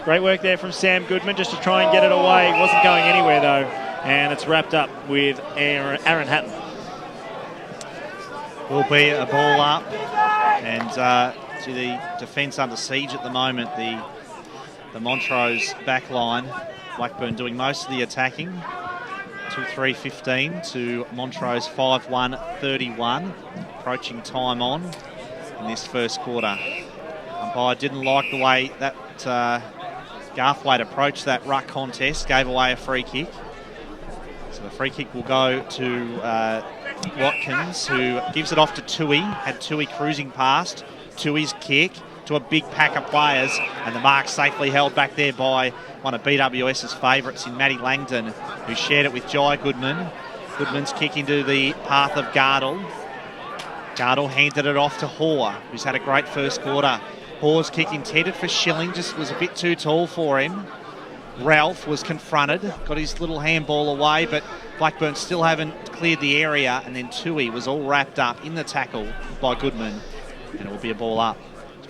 Great work there from Sam Goodman just to try and get it away. It wasn't going anywhere, though. And it's wrapped up with Aaron Hatton. Will be a ball up. And to the defence under siege at the moment, the Montrose back line. Blackburn doing most of the attacking. 2-3-15 to Montrose 5-1-31. Approaching time on in this first quarter. Umpire didn't like the way that Garthwaite approached that ruck contest. Gave away a free kick. So the free kick will go to Watkins, who gives it off to Tui. Had Tui cruising past. Tui's kick to a big pack of players, and the mark safely held back there by one of BWS's favourites in Matty Langdon, who shared it with Jai Goodman. Goodman's kick into the path of Gardle. Gardle handed it off to Hoare, who's had a great first quarter. Hoare's kick intended for Schilling, just was a bit too tall for him. Ralph was confronted, got his little handball away, but Blackburn still haven't cleared the area, and then Tui was all wrapped up in the tackle by Goodman, and it will be a ball up.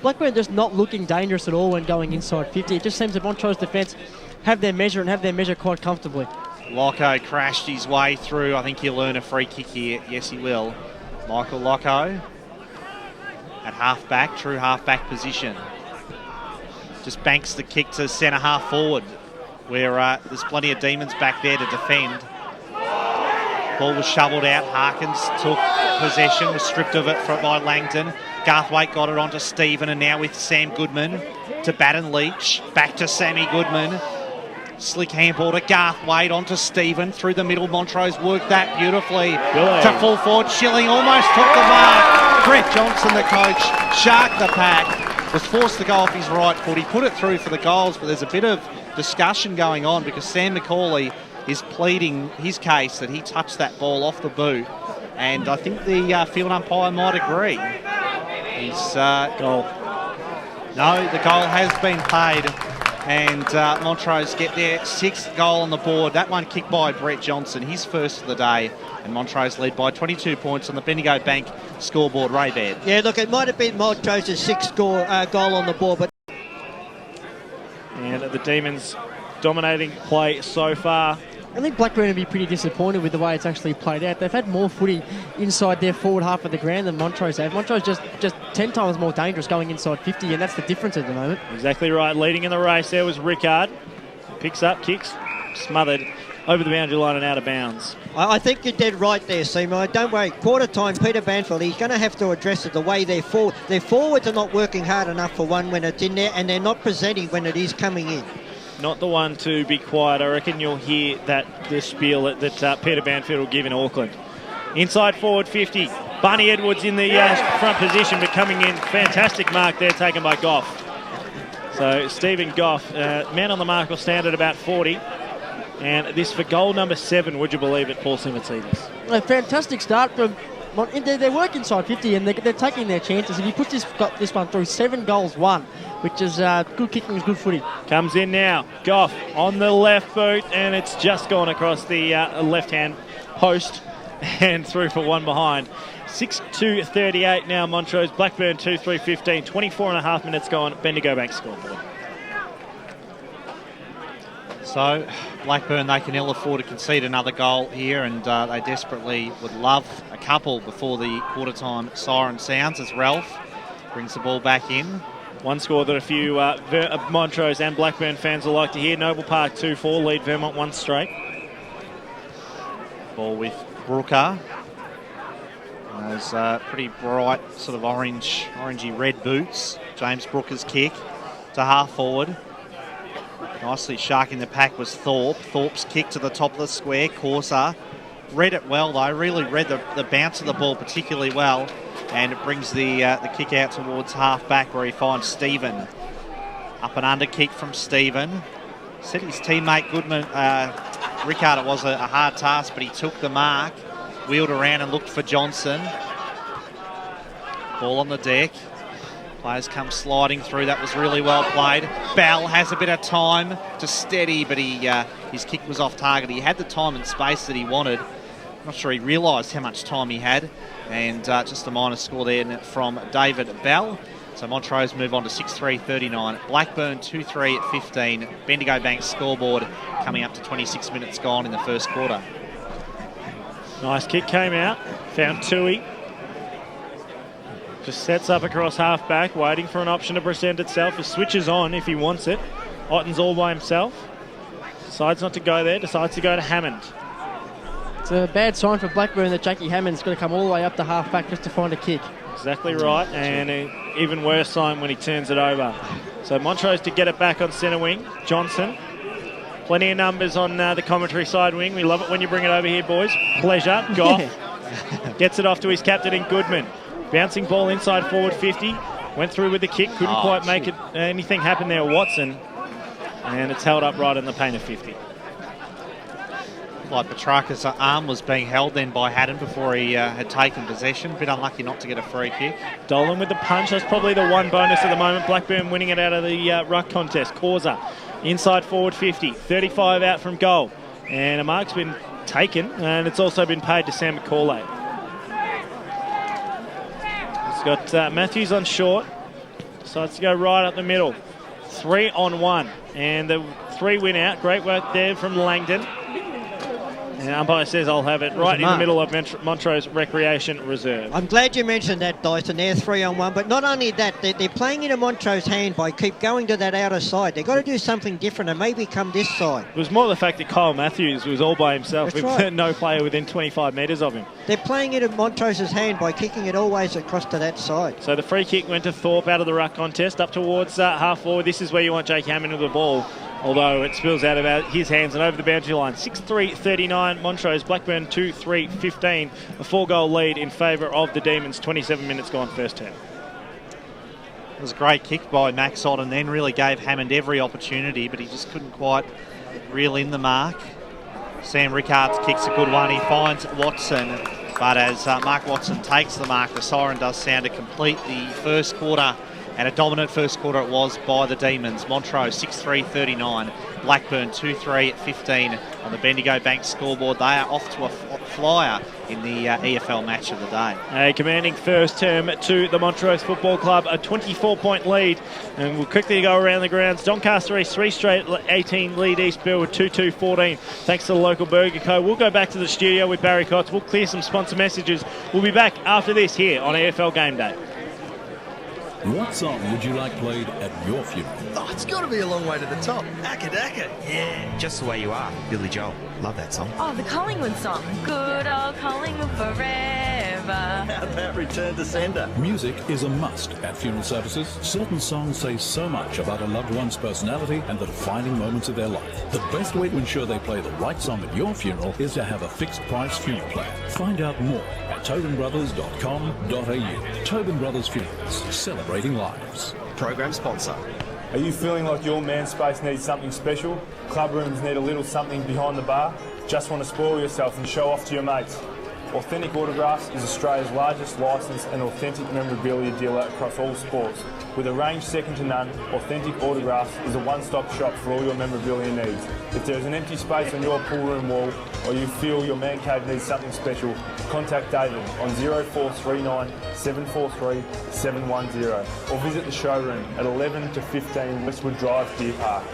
Blackburn just not looking dangerous at all when going inside 50. It just seems that Montrose defence have their measure and have their measure quite comfortably. Locko crashed his way through. I think he'll earn a free kick here. Yes, he will. Michael Locko at half-back, true half-back position. Just banks the kick to centre half forward, where there's plenty of Demons back there to defend. Ball was shoveled out. Harkins took possession, was stripped of it by Langdon. Garthwaite got it onto Stephen, and now with Sam Goodman to Batten Leach. Back to Sammy Goodman. Slick handball to Garthwaite onto Stephen. Through the middle, Montrose worked that beautifully. To full forward, Schilling almost took the mark. Brett Johnson, the coach, sharked the pack. Was forced to go off his right foot. He put it through for the goals, but there's a bit of discussion going on because Sam McCauley is pleading his case that he touched that ball off the boot. And I think the field umpire might agree. He's goal. No, the goal has been paid, and Montrose get their 6th goal on the board. That one kicked by Brett Johnson, his first of the day, and Montrose lead by 22 points on the Bendigo Bank scoreboard. Ray Baird. Yeah, look, it might have been Montrose's 6th goal on the board, but and the Demons dominating play so far. I think Blackburn would be pretty disappointed with the way it's actually played out. They've had more footy inside their forward half of the ground than Montrose have. Montrose just 10 times more dangerous going inside 50, and that's the difference at the moment. Exactly right. Leading in the race there was Rickard. Picks up, kicks, smothered over the boundary line and out of bounds. I think you're dead right there, Seymour. Don't worry. Quarter time, Peter Banfield, he's going to have to address it the way their forwards are not working hard enough for one when it's in there, and they're not presenting when it is coming in. Not the one to be quiet. I reckon you'll hear the spiel that Peter Banfield will give in Auckland. Inside forward 50. Barney Edwards in the front position, but coming in. Fantastic mark there taken by Goff. So Stephen Goff, man on the mark, will stand at about 40. And this for goal number 7, would you believe it, Paul Semertzidis? A fantastic start from... They work inside 50 and they're taking their chances. If you put this one through, 7 goals, 1, which is good kicking, is good footy. Comes in now. Goff on the left boot, and it's just gone across the left-hand post and through for 1 behind. 6-2-38 now, Montrose. Blackburn 2-3-15. 24 and a half minutes gone. Bendigo Bank scoreboard. So Blackburn, they can ill afford to concede another goal here, and they desperately would love a couple before the quarter-time siren sounds as Ralph brings the ball back in. One score that a few Montrose and Blackburn fans will like to hear. Noble Park 2-4, lead Vermont 1 straight. Ball with Brooker. Those pretty bright sort of orangey red boots. James Brooker's kick to half forward. Nicely sharking the pack was Thorpe. Thorpe's kick to the top of the square. Corsa read it well though, really read the bounce of the ball particularly well, and it brings the kick out towards half back where he finds Stephen. Up and under kick from Stephen. Said his teammate Goodman, Rickard, it was a hard task, but he took the mark, wheeled around and looked for Johnson. Ball on the deck. Players come sliding through. That was really well played. Bell has a bit of time to steady, but his kick was off target. He had the time and space that he wanted. Not sure he realised how much time he had. And just a minor score there from David Bell. So Montrose move on to 6-3-39. Blackburn 2-3 at 15. Bendigo Bank scoreboard coming up to 26 minutes gone in the first quarter. Nice kick came out. Found Tui. Just sets up across half-back, waiting for an option to present itself. He switches on if he wants it. Otten's all by himself. Decides not to go there, decides to go to Hammond. It's a bad sign for Blackburn that Jackie Hammond's got to come all the way up to half-back just to find a kick. Exactly right, and an even worse sign when he turns it over. So Montrose to get it back on centre wing. Johnson. Plenty of numbers on the commentary side wing. We love it when you bring it over here, boys. Pleasure. Goff gets it off to his captain in Goodman. Bouncing ball inside forward 50. Went through with the kick. Couldn't quite make anything happen there, Watson. And it's held up right in the paint of 50. Like Petrarca's arm was being held then by Haddon before he had taken possession. A bit unlucky not to get a free kick. Dolan with the punch. That's probably the one bonus at the moment. Blackburn winning it out of the ruck contest. Causa inside forward 50. 35 out from goal. And a mark's been taken. And it's also been paid to Sam McCauley. Got Matthews on short, decides to go right up the middle. 3-on-1, and the 3 win out. Great work there from Langdon. And umpire says I'll have it right in the middle of Montrose Recreation Reserve. I'm glad you mentioned that, Dyson. They're 3-on-1, but not only that, they're playing into Montrose hand by keep going to that outer side. They've got to do something different and maybe come this side. It was more the fact that Kyle Matthews was all by himself with no player within 25 metres of him. They're playing into Montrose's hand by kicking it always across to that side. So the free kick went to Thorpe out of the ruck contest up towards half forward. This is where you want Jake Hammond with the ball, although it spills out of his hands and over the boundary line. 6-3-39 Montrose, Blackburn 2-3-15. A 4-goal lead in favour of the Demons. 27 minutes gone first term. It was a great kick by Max Odd and then really gave Hammond every opportunity, but he just couldn't quite reel in the mark. Sam Rickards kicks a good one. He finds Watson, but as Mark Watson takes the mark, the siren does sound to complete the first quarter. And a dominant first quarter it was by the Demons. Montrose 6-3-39. Blackburn 2-3-15 on the Bendigo Bank scoreboard. They are off to a flyer in the EFL match of the day. A commanding first term to the Montrose Football Club. A 24-point lead. And we'll quickly go around the grounds. Doncaster East 3 straight 18 lead East Bill with 2-2-14. Thanks to the local Burger Co. We'll go back to the studio with Barry Cotts. We'll clear some sponsor messages. We'll be back after this here on EFL Game Day. What song would you like played at your funeral? Oh, it's got to be A Long Way to the Top. Akka Daka. Yeah, Just the Way You Are. Billy Joel. Love that song. Oh, the Collingwood song. Good old Collingwood forever. How about Return to Sender? Music is a must at funeral services. Certain songs say so much about a loved one's personality and the defining moments of their life. The best way to ensure they play the right song at your funeral is to have a fixed price funeral plan. Find out more at tobinbrothers.com.au. Tobin Brothers Funerals, celebrating lives. Program sponsor. Are you feeling like your man space needs something special? Club rooms need a little something behind the bar? Just want to spoil yourself and show off to your mates? Authentic Autographs is Australia's largest licensed and authentic memorabilia dealer across all sports. With a range second to none, Authentic Autographs is a one-stop shop for all your memorabilia needs. If there's an empty space on your pool room wall or you feel your man cave needs something special, contact David on 0439 743 710 or visit the showroom at 11 to 15 Westwood Drive, Deer Park.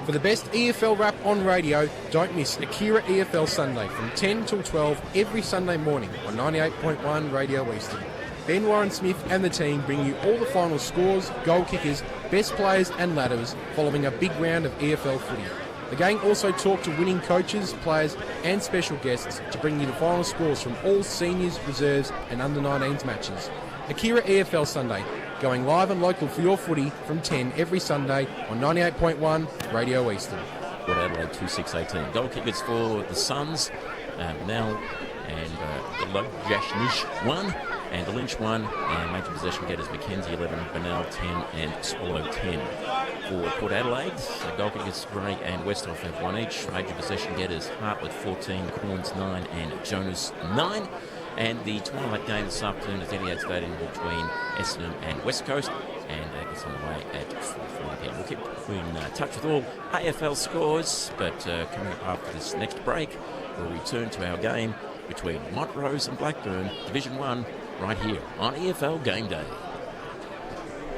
For the best EFL rap on radio, don't miss Akira EFL Sunday from 10 till 12 every Sunday morning on 98.1 Radio Eastern. Ben Warren Smith and the team bring you all the final scores, goal kickers, best players and ladders following a big round of EFL footy. The gang also talk to winning coaches, players and special guests to bring you the final scores from all seniors, reserves and under-19s matches. Akira EFL Sunday, going live and local for your footy from 10 every Sunday on 98.1 Radio Eastern. Port Adelaide 2-6-18. Goal kickers for the Suns, Bernal and Jashnish 1, and the Lynch 1, and major possession getters Mackenzie 11, Bernal 10, and Swallow 10. For Port Adelaide, goal kickers Gray and Westhoff have 1 each. Major possession getters Hartlett 14, Corns 9, and Jonas 9. And the twilight game this afternoon at Etihad Stadium between Essendon and West Coast, and gets on the way at 4:40 p.m. We'll keep in touch with all AFL scores, but coming up after this next break, we'll return to our game between Montrose and Blackburn, Division 1, right here on EFL Game Day.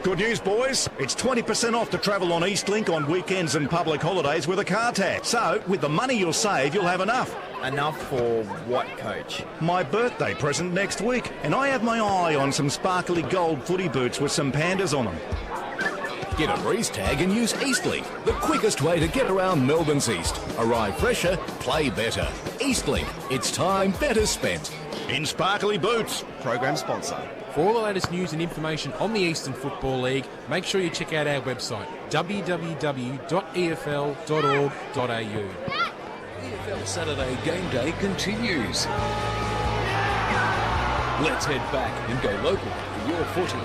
Good news, boys. It's 20% off to travel on Eastlink on weekends and public holidays with a car tag. So, with the money you'll save, you'll have enough. Enough for what, Coach? My birthday present next week, and I have my eye on some sparkly gold footy boots with some pandas on them. Get a breeze tag and use Eastlink, the quickest way to get around Melbourne's East. Arrive fresher, play better. Eastlink, it's time better spent. In sparkly boots. Program sponsor. For all the latest news and information on the Eastern Football League, make sure you check out our website, www.efl.org.au. EFL Saturday Game Day continues. Let's head back and go local for your footy.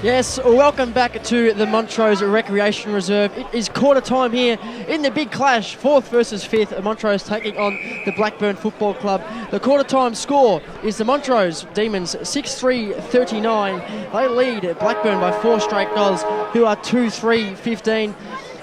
Yes, welcome back to the Montrose Recreation Reserve. It is quarter time here in the big clash, 4th versus 5th. Montrose taking on the Blackburn Football Club. The quarter time score is the Montrose Demons 6-3-39. They lead Blackburn by 4 straight goals, who are 2-3-15.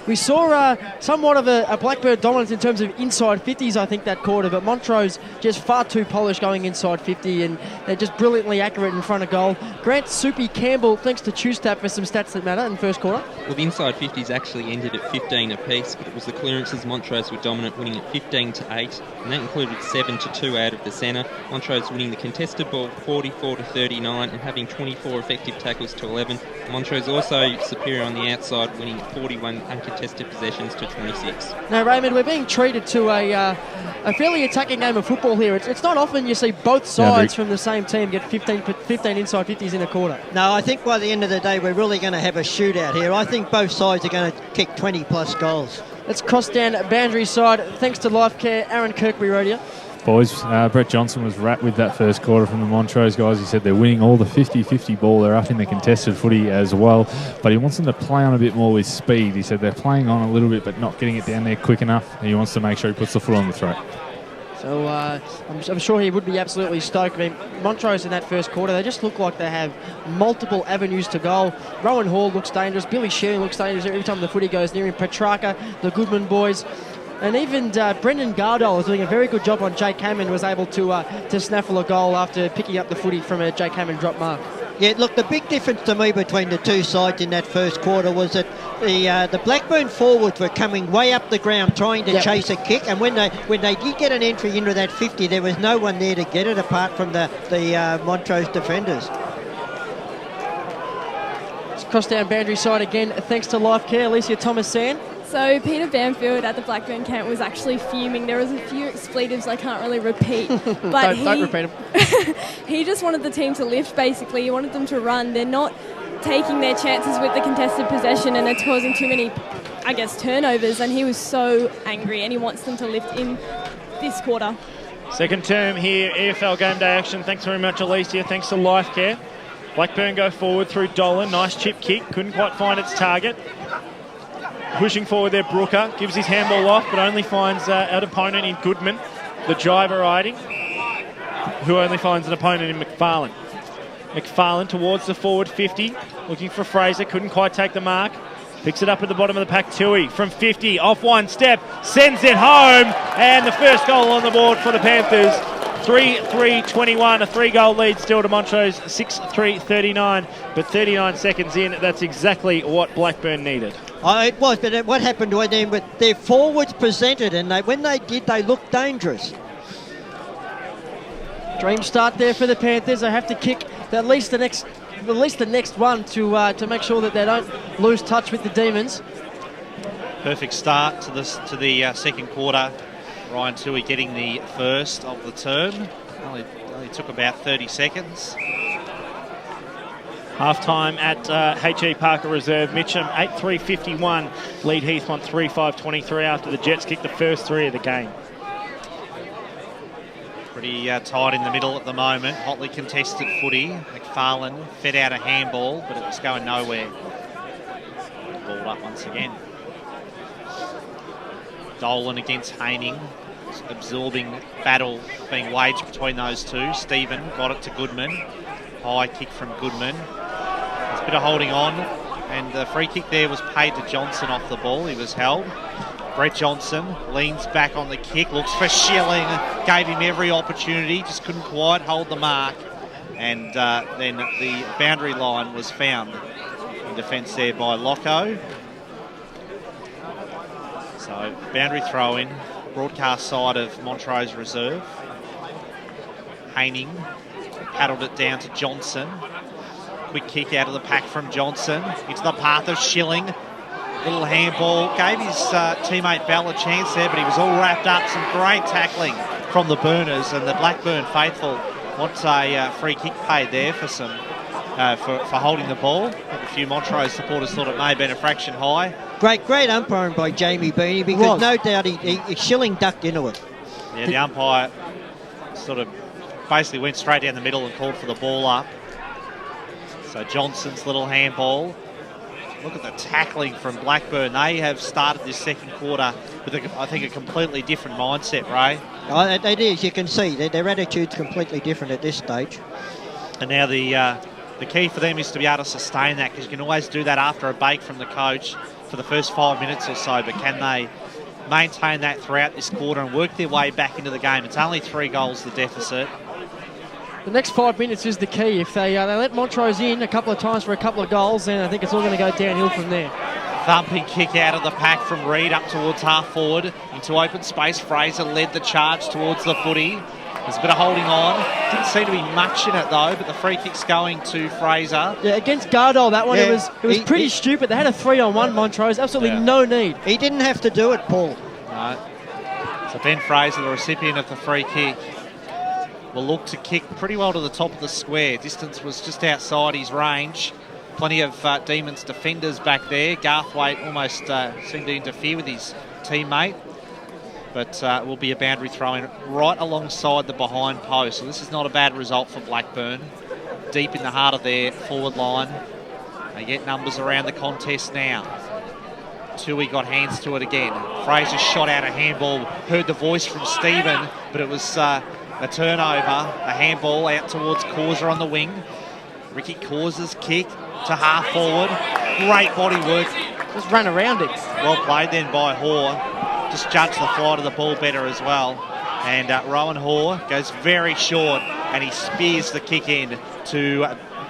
We saw somewhat of a Blackburn dominance in terms of inside 50s, I think, that quarter, but Montrose just far too polished going inside 50, and they're just brilliantly accurate in front of goal. Grant Soupy Campbell, thanks to Chewstap for some stats that matter in the first quarter. Well, the inside 50s actually ended at 15 apiece, but it was the clearances Montrose were dominant, winning at 15-8, and that included 7-2 out of the centre. Montrose winning the contested ball 44-39 and having 24 effective tackles to 11. Montrose also superior on the outside, winning 41 uncontested possessions to 26. Now, Raymond, we're being treated to a fairly attacking game of football here. It's not often you see both sides from the same team get 15 inside 50s in a quarter. No, I think by the end of the day, we're really going to have a shootout here. I think both sides are going to kick 20-plus goals. Let's cross down boundary side. Thanks to Life Care, Aaron Kirby-Rodier. Boys, Brett Johnson was wrapped with that first quarter from the Montrose guys. He said they're winning all the 50-50 ball. They're up in the contested footy as well. But he wants them to play on a bit more with speed. He said they're playing on a little bit but not getting it down there quick enough. And he wants to make sure he puts the foot on the throat. So I'm sure he would be absolutely stoked. I mean, Montrose in that first quarter, they just look like they have multiple avenues to goal. Rowan Hall looks dangerous. Billy Shearing looks dangerous every time the footy goes near him. Petrarca, the Goodman boys. And even Brendan Gardole is doing a very good job on Jake Hammond, was able to snaffle a goal after picking up the footy from a Jake Hammond drop mark. Yeah, look, the big difference to me between the two sides in that first quarter was that the Blackburn forwards were coming way up the ground trying to chase a kick, and when they did get an entry into that 50, there was no one there to get it apart from the Montrose defenders. Let's cross down boundary side again, thanks to Life Care. Alysia Thomas-Sand. So Peter Bamfield at the Blackburn camp was actually fuming. There was a few expletives I can't really repeat. But don't repeat them. He just wanted the team to lift, basically. He wanted them to run. They're not taking their chances with the contested possession, and it's causing too many, I guess, turnovers. And he was so angry, and he wants them to lift in this quarter. Second term here, EFL Game Day action. Thanks very much, Alysia. Thanks to Life Care. Blackburn go forward through Dolan. Nice chip kick. Couldn't quite find its target. Pushing forward there, Brooker gives his handball off, but only finds an opponent in Goodman, the Jai variety, who only finds an opponent in McFarlane. McFarlane towards the forward 50, looking for Fraser, couldn't quite take the mark. Picks it up at the bottom of the pack, Tui from 50, off one step, sends it home, and the first goal on the board for the Panthers. 3-3-21, a 3-goal lead still to Montrose, 6-3-39, but 39 seconds in, that's exactly what Blackburn needed. It was, but what happened to them? But their forwards presented, and when they did, they looked dangerous. Dream start there for the Panthers. They have to kick at least the next one to make sure that they don't lose touch with the Demons. Perfect start to the second quarter. Ryan Tui getting the first of the term. Only took about 30 seconds. Half-time at H.E. Parker Reserve. Mitcham 8-3-51. Lead Heathmont 3-5-23 after the Jets kicked the first three of the game. Pretty tight in the middle at the moment. Hotly contested footy. McFarlane fed out a handball, but it was going nowhere. Balled up once again. Dolan against Haining. Absorbing battle being waged between those two. Stephen got it to Goodman. High kick from Goodman. There's a bit of holding on, and the free kick there was paid to Johnson off the ball. He was held. Brett Johnson leans back on the kick, looks for Schilling, gave him every opportunity, just couldn't quite hold the mark. And then the boundary line was found in defence there by Locko. So boundary throw-in, broadcast side of Montrose Reserve. Haining paddled it down to Johnson. Quick kick out of the pack from Johnson. Into the path of Schilling. Little handball. Gave his teammate Bell a chance there, but he was all wrapped up. Some great tackling from the Burners, and the Blackburn faithful wants a free kick paid there for for holding the ball. A few Montrose supporters thought it may have been a fraction high. Great umpiring by Jamie Beanie, because no doubt Schilling ducked into it. Yeah, the umpire sort of basically went straight down the middle and called for the ball up. So Johnson's little handball. Look at the tackling from Blackburn. They have started this second quarter with, I think, a completely different mindset, Ray. Oh, it is. You can see their attitude's completely different at this stage. And now the key for them is to be able to sustain that, because you can always do that after a bake from the coach. for the first 5 minutes or so, but can they maintain that throughout this quarter and work their way back into the game? It's only 3 goals the deficit. The next 5 minutes is the key. If they let Montrose in a couple of times for a couple of goals, then I think it's all going to go downhill from there. Thumping kick out of the pack from Reid up towards half forward into open space. Fraser led the charge towards the footy. There's a bit of holding on. Didn't seem to be much in it though, but the free kick's going to Fraser. Yeah, against Gardol, that one, it was pretty stupid. They had a 3-on-1 Montrose, absolutely no need. He didn't have to do it, Paul. No. So Ben Fraser, the recipient of the free kick, will look to kick pretty well to the top of the square. Distance was just outside his range. Plenty of Demons defenders back there. Garthwaite almost seemed to interfere with his teammate. But it will be a boundary throw-in right alongside the behind post. So this is not a bad result for Blackburn. Deep in the heart of their forward line. They get numbers around the contest now. Tui got hands to it again. Fraser shot out a handball. Heard the voice from Stephen, but it was a turnover. A handball out towards Causer on the wing. Ricky Causer's kick to half forward. Great body work. Just run around it. Well played then by Hoare. Just judged the flight of the ball better as well. And Rowan Hoare goes very short and he spears the kick in to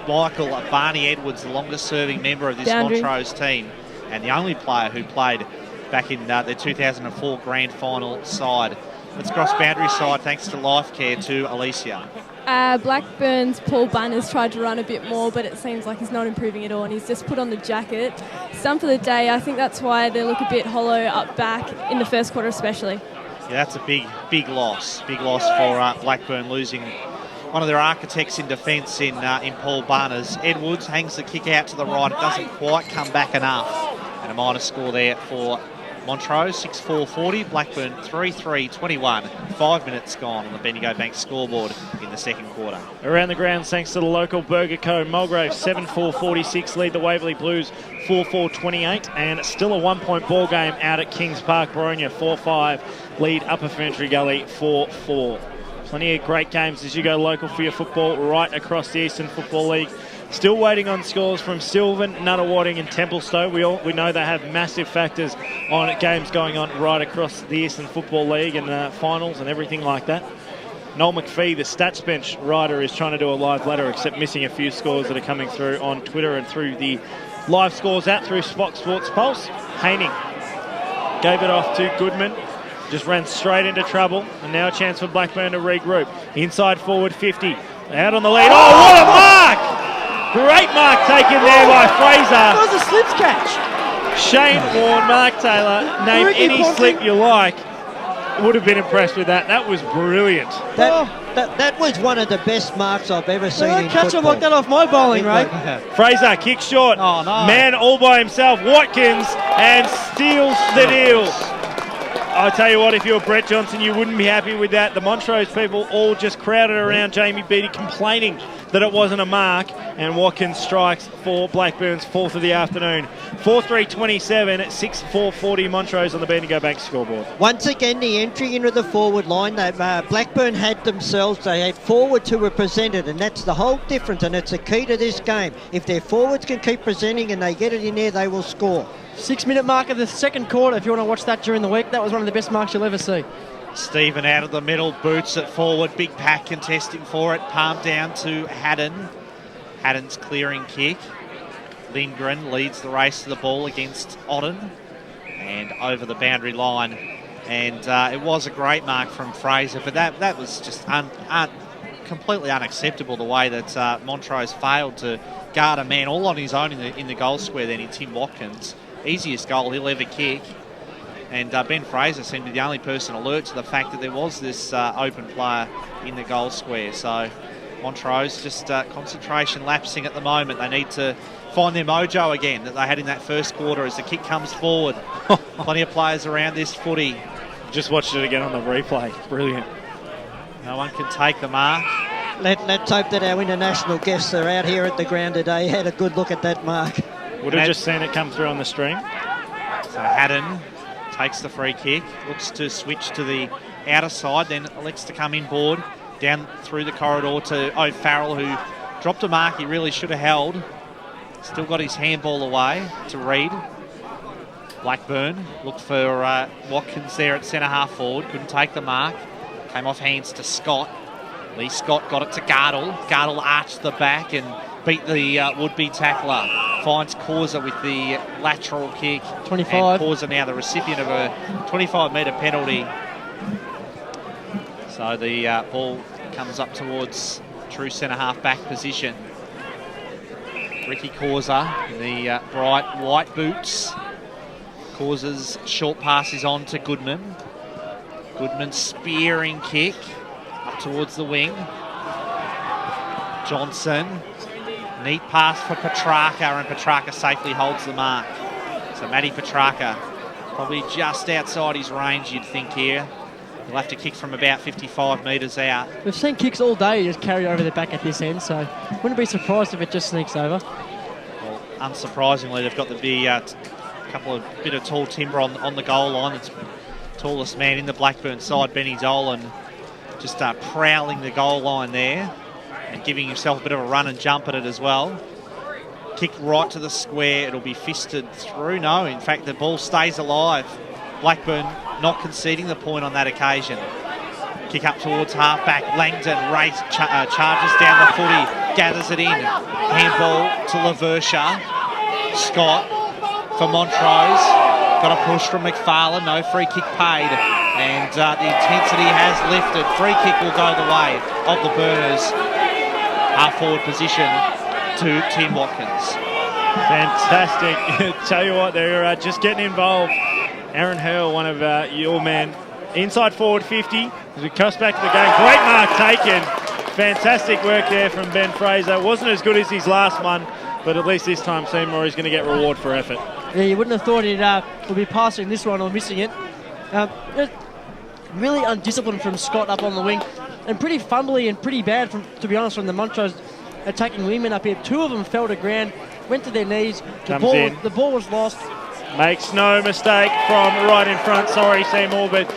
Michael Barney Edwards, the longest serving member of this Montrose team and the only player who played back in the 2004 grand final side. Let's cross boundary side thanks to Life Care to Alysia. Blackburn's Paul Banners tried to run a bit more, but it seems like he's not improving at all, and he's just put on the jacket. Some for the day. I think that's why they look a bit hollow up back in the first quarter especially. Yeah, that's a big loss. Big loss for Blackburn, losing one of their architects in defence in Paul Barnes. Edwards hangs the kick out to the right. It doesn't quite come back enough. And a minor score there for Montrose, 6-4-40, Blackburn 3-3-21. 5 minutes gone on the Bendigo Bank scoreboard in the second quarter. Around the grounds, thanks to the local Burger Co. Mulgrave 7-4-46 lead the Waverley Blues 4-4-28, and still a 1 point ball game out at Kings Park. Boronia 4-5 lead Upper Ferntree Gully 4-4. Plenty of great games as you go local for your football right across the Eastern Football League. Still waiting on scores from Sylvan, Nunawading and Templestowe. We know they have massive factors on games going on right across the Eastern Football League and finals and everything like that. Noel McPhee, the Stats Bench writer, is trying to do a live ladder, except missing a few scores that are coming through on Twitter and through the live scores out through Fox Sports Pulse. Haining gave it off to Goodman. Just ran straight into trouble, and now a chance for Blackburn to regroup. Inside forward 50, out on the lead. Oh, what a mark! Great mark taken there by Fraser. That was a slips catch. Shane Warne, Mark Taylor, name any slip you like. Would have been impressed with that. That was brilliant. That was one of the best marks I've ever seen in catch football. him like that off my bowling, right? Fraser kicks short. Oh, no. Man all by himself. Watkins and steals the deal. I'll tell you what, if you're Brett Johnson, you wouldn't be happy with that. The Montrose people all just crowded around Jamie Beattie complaining that it wasn't a mark, and Watkins strikes for Blackburn's fourth of the afternoon. 4-3-27 at 6-4-40 Montrose on the Bendigo Bank scoreboard. Once again, the entry into the forward line, Blackburn had themselves, they had forwards who were presented, and that's the whole difference, and it's the key to this game. If their forwards can keep presenting and they get it in there, they will score. 6 minute mark of the second quarter, if you want to watch that during the week. That was one of the best marks you'll ever see. Stephen out of the middle, boots it forward, big pack contesting for it, palm down to Haddon. Haddon's clearing kick. Lindgren leads the race to the ball against Otten and over the boundary line. And it was a great mark from Fraser, but that was just completely unacceptable, the way that Montrose failed to guard a man all on his own in the goal square then in Tim Watkins. Easiest goal he'll ever kick. And Ben Fraser seemed to be the only person alert to the fact that there was this open player in the goal square. So Montrose just concentration lapsing at the moment. They need to find their mojo again that they had in that first quarter as the kick comes forward. Plenty of players around this footy. Just watched it again on the replay. Brilliant. No one can take the mark. Let's hope that our international guests are out here at the ground today had a good look at that mark. Would have just seen it come through on the stream. So Haddon takes the free kick, looks to switch to the outer side, then elects to come inboard, down through the corridor to O'Farrell, who dropped a mark he really should have held. Still got his handball away to Reid. Blackburn looked for Watkins there at centre-half forward. Couldn't take the mark. Came off hands to Scott. Lee Scott got it to Gardle. Gardle arched the back and beat the would-be tackler. Finds Causa with the lateral kick. 25. And Causa now the recipient of a 25-metre penalty. So the ball comes up towards true centre-half back position. Ricky Causa in the bright white boots. Causa's short pass is on to Goodman. Goodman spearing kick up towards the wing. Johnson. Neat pass for Petrarca, and Petrarca safely holds the mark. So Matty Petrarca probably just outside his range, you'd think here. He'll have to kick from about 55 metres out. We've seen kicks all day just carry over the back at this end, so wouldn't be surprised if it just sneaks over. Well, unsurprisingly, they've got the bit of tall timber on the goal line. It's tallest man in the Blackburn side, Benny Dolan, just prowling the goal line there and giving himself a bit of a run and jump at it as well. Kick right to the square. It'll be fisted through. No, in fact, the ball stays alive. Blackburn not conceding the point on that occasion. Kick up towards half-back. Langdon charges down the footy, gathers it in. Handball to Laversha. Scott for Montrose. Got a push from McFarlane. No free kick paid. And the intensity has lifted. Free kick will go the way of the Burners. Half-forward position to Tim Watkins. Fantastic. Tell you what, they're just getting involved. Aaron Hurl, one of your men, inside forward 50 as we cross back to the game. Great mark taken. Fantastic work there from Ben Fraser. Wasn't as good as his last one, but at least this time Seymour is going to get reward for effort. Yeah, you wouldn't have thought he'd would be passing this one or missing it. Really undisciplined from Scott up on the wing, and pretty fumbly and pretty bad, to be honest, from the Montrose attacking wingmen up here. Two of them fell to ground, went to their knees. The ball was lost. Makes no mistake from right in front. Sorry, Seymour, but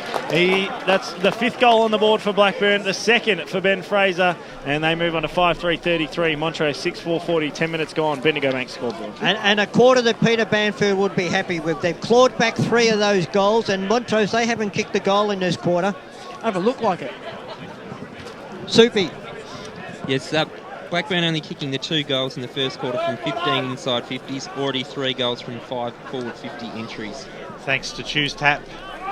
that's the 5th goal on the board for Blackburn, the 2nd for Ben Fraser, and they move on to 5-3-33. Montrose 6-4-40, 10 minutes gone. Bendigo Bank scoreboard. And a quarter that Peter Banfield would be happy with. They've clawed back 3 of those goals, and Montrose, they haven't kicked a goal in this quarter. Haven't looked like it. Soupy. Yes, Blackburn only kicking the 2 goals in the first quarter from 15 inside 50s, already 3 goals from 5 forward 50 entries. Thanks to Choose Tap,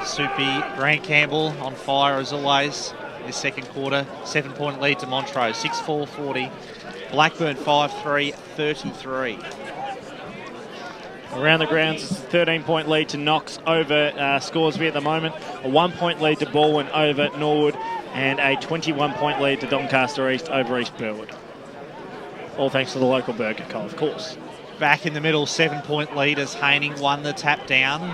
Soupy, Grant Campbell on fire as always. This second quarter, 7-point lead to Montrose, 6-4-40. Blackburn 5-3-33. Around the grounds, it's a 13-point lead to Knox over Scoresby at the moment, a 1-point lead to Baldwin over Norwood, and a 21-point lead to Doncaster East over East Burwood. All thanks to the local Burger Co, of course. Back in the middle, 7-point lead as Haining won the tap down.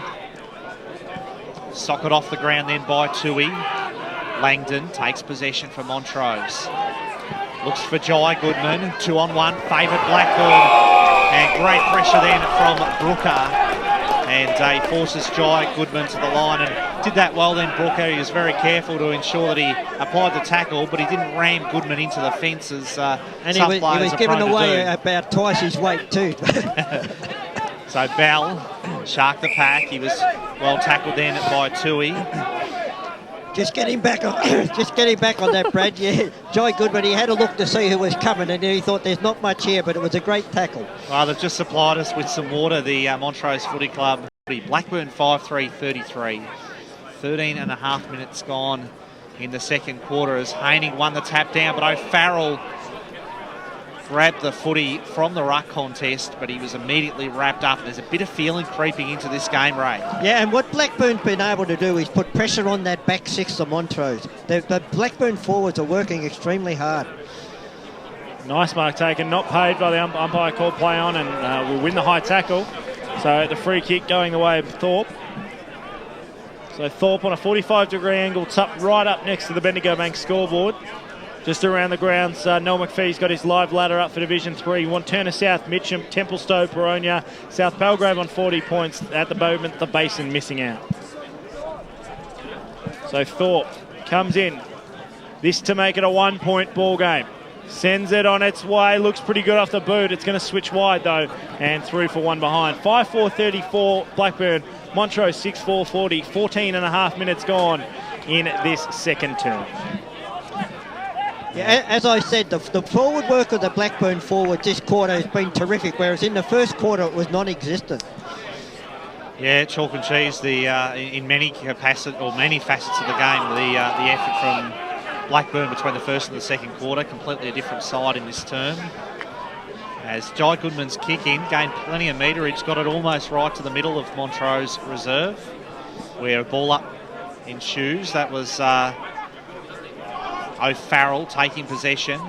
Socket off the ground then by Tui. Langdon takes possession for Montrose. Looks for Jai Goodman, 2-on-1, favoured Blackburn. And great pressure then from Brooker. And he forces Jai Goodman to the line and did that well then, Brooker. He was very careful to ensure that he applied the tackle, but he didn't ram Goodman into the fence as and he was giving away about twice his weight too. So Bell sharked the pack. He was well tackled then by Tui. Just get him back on. Just get him back on that, Brad. Yeah, Jai Goodman. He had a look to see who was coming, and he thought there's not much here, but it was a great tackle. Well, they've just supplied us with some water. The Montrose Footy Club. Blackburn 5-3-33. 13 and a half minutes gone in the second quarter as Haining won the tap down, but O'Farrell grabbed the footy from the ruck contest, but he was immediately wrapped up. There's a bit of feeling creeping into this game, Ray. Yeah, and what Blackburn's been able to do is put pressure on that back 6 of Montrose. The Blackburn forwards are working extremely hard. Nice mark taken, not paid by the umpire, called play on, and will win the high tackle. So the free kick going the way of Thorpe. So Thorpe on a 45-degree angle, tucked right up next to the Bendigo Bank scoreboard. Just around the grounds, Noel McPhee's got his live ladder up for Division 3. Wanturna South, Mitcham, Templestowe, Boronia, South Palgrave on 40 points. At the moment, the Basin missing out. So Thorpe comes in. This to make it a 1-point ball game. Sends it on its way. Looks pretty good off the boot. It's going to switch wide, though, and through for one behind. 5-4-34, Blackburn Montrose 6-4-40, 14 and a half minutes gone in this second term. Yeah, as I said, the forward work of the Blackburn forwards this quarter has been terrific, whereas in the first quarter it was non-existent. Yeah, chalk and cheese. In many facets of the game, the effort from Blackburn between the first and the second quarter, completely a different side in this term. As Jai Goodman's kick in, gained plenty of meterage, got it almost right to the middle of Montrose reserve, where a ball up ensues. That was O'Farrell taking possession.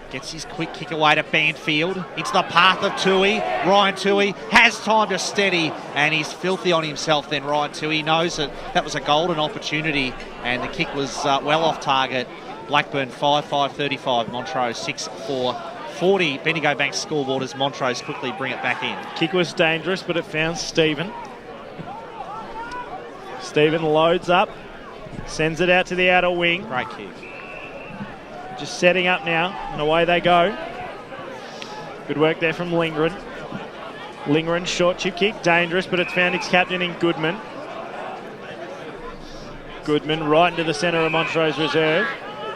Gets his quick kick away to Banfield. It's the path of Tui. Ryan Tui has time to steady, and he's filthy on himself then, Ryan Tui. Knows that was a golden opportunity, and the kick was well off target. Blackburn 5-5-35, Montrose 6-4-40. Bendigo Bank scoreboard as Montrose quickly bring it back in. Kick was dangerous, but it found Stephen. Stephen loads up, sends it out to the outer wing. Great kick. Just setting up now, and away they go. Good work there from Lingren. Lingren, short chip kick, dangerous, but it's found its captain in Goodman. Goodman right into the centre of Montrose reserve.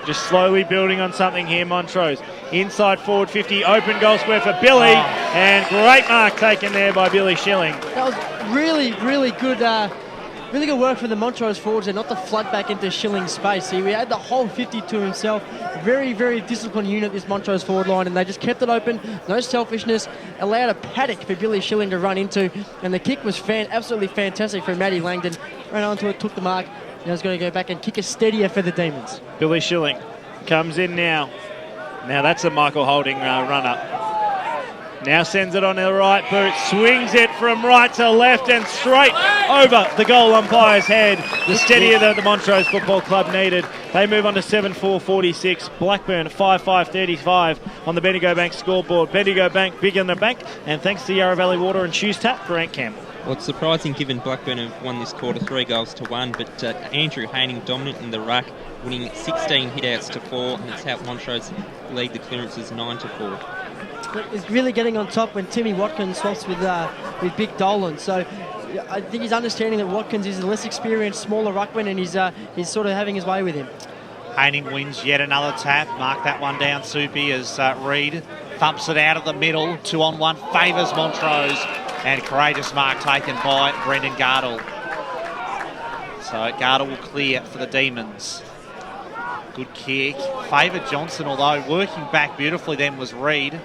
Just slowly building on something here, Montrose. Inside forward 50, open goal square for Billy, and great mark taken there by Billy Schilling. That was really, really good. Really good work from the Montrose forwards there, not to flood back into Schilling's space. He had the whole 50 to himself. Very, very disciplined unit, this Montrose forward line, and they just kept it open. No selfishness. Allowed a paddock for Billy Schilling to run into, and the kick was absolutely fantastic from Matty Langdon. Ran onto it, took the mark. Now he's going to go back and kick a steadier for the Demons. Billy Schilling comes in now. Now that's a Michael Holding run-up. Now sends it on the right boot, swings it from right to left and straight over the goal umpire's head. The steadier that the Montrose Football Club needed. They move on to 7-4-46. Blackburn 5-5-35 on the Bendigo Bank scoreboard. Bendigo Bank big in the bank, and thanks to Yarra Valley Water and Shoes Tap, Grant Campbell. Well, it's surprising given Blackburn have won this quarter 3-1, but Andrew Haining dominant in the ruck, winning 16 hit-outs to 4, and it's helped Montrose lead the clearances 9-4. Is really getting on top when Timmy Watkins swaps with Big Dolan. So I think he's understanding that Watkins is a less experienced, smaller ruckman, and he's sort of having his way with him. Haining wins yet another tap. Mark that one down, Soupy, as Reid thumps it out of the middle. 2-on-1 favours Montrose, and courageous mark taken by Brendan Gardle. So Gardle will clear for the Demons. Good kick. Favoured Johnson, although working back beautifully then was Reid.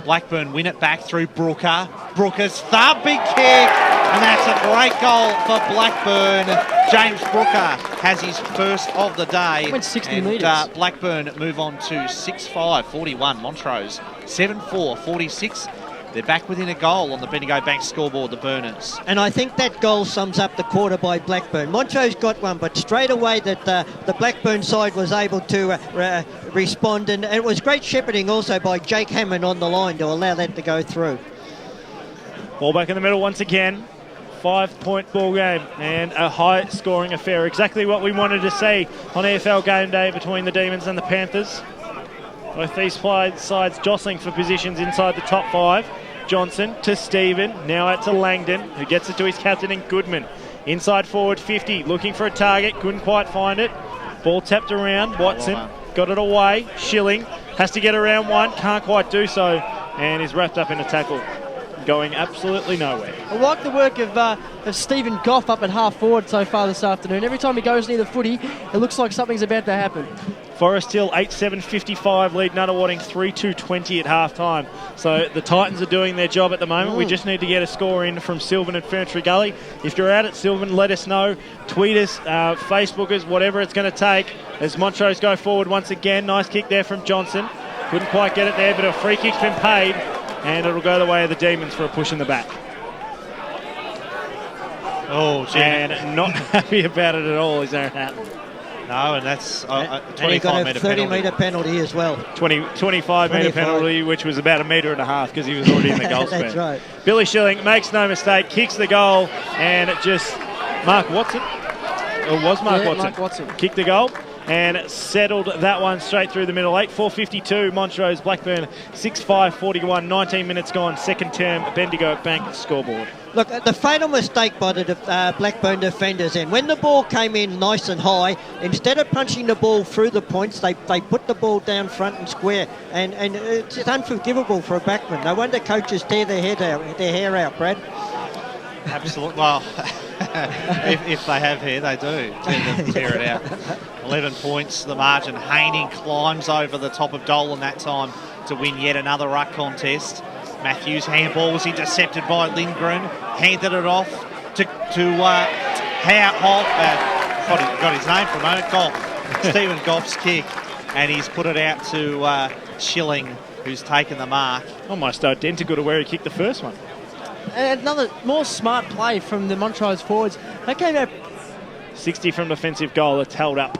Blackburn win it back through Brooker. Brooker's thumping kick, and that's a great goal for Blackburn. James Brooker has his first of the day. Went 60 metres. Blackburn move on to 6-5-41. Montrose 7-4-46. They're back within a goal on the Bendigo Bank scoreboard, the Burners. And I think that goal sums up the quarter by Blackburn. Montrose got one, but straight away that the Blackburn side was able to respond. And it was great shepherding also by Jake Hammond on the line to allow that to go through. Ball back in the middle once again. 5-point ball game and a high-scoring affair. Exactly what we wanted to see on EFL Game Day between the Demons and the Panthers. Both these sides jostling for positions inside the top 5. Johnson to Stephen, now out to Langdon, who gets it to his captain in Goodman. Inside forward 50, looking for a target, couldn't quite find it. Ball tapped around, Watson got it away. Schilling has to get around one, can't quite do so, and is wrapped up in a tackle. Going absolutely nowhere. I like the work of Stephen Goff up at half forward so far this afternoon. Every time he goes near the footy, it looks like something's about to happen. Forest Hill 8-7-55 lead Nunawading 3-2-20 at half time. So the Titans are doing their job at the moment. We just need to get a score in from Sylvan and Ferntree Gully. If you're out at Sylvan, let us know. Tweet us, Facebook us, whatever it's going to take as Montrose go forward once again. Nice kick there from Johnson. Couldn't quite get it there, but a free kick's been paid, and it'll go the way of the Demons for a push in the back. Oh, gee. And not happy about it at all, is Aaron Hatton. No, and that's a 25-metre 30-metre penalty as well. 25-metre penalty, which was about 1.5 metres because he was already in the goal square. That's right. Billy Schilling makes no mistake, kicks the goal, and it just... Mark Watson? It was Mark Watson. Mark Watson. Kicked the goal. and settled that one straight through the middle. 8-4-52, Montrose, Blackburn 6-5-41, 19 minutes gone, second term, Bendigo Bank scoreboard. Look, the fatal mistake by the Blackburn defenders, and when the ball came in nice and high, instead of punching the ball through the points, they put the ball down front and square, and it's unforgivable for a backman. No wonder coaches tear their hair out, Brad. Absolutely. Well, if they have hair, they do tear it out. 11 points, the margin. Haining climbs over the top of Dolan that time to win yet another ruck contest. Matthews handball was intercepted by Lindgren, handed it off to got his name for a moment, Goff. Stephen Goff's kick, and he's put it out to Schilling, who's taken the mark. Almost identical to where he kicked the first one. Another more smart play from the Montrose forwards. They came out 60 from defensive goal. It's held up.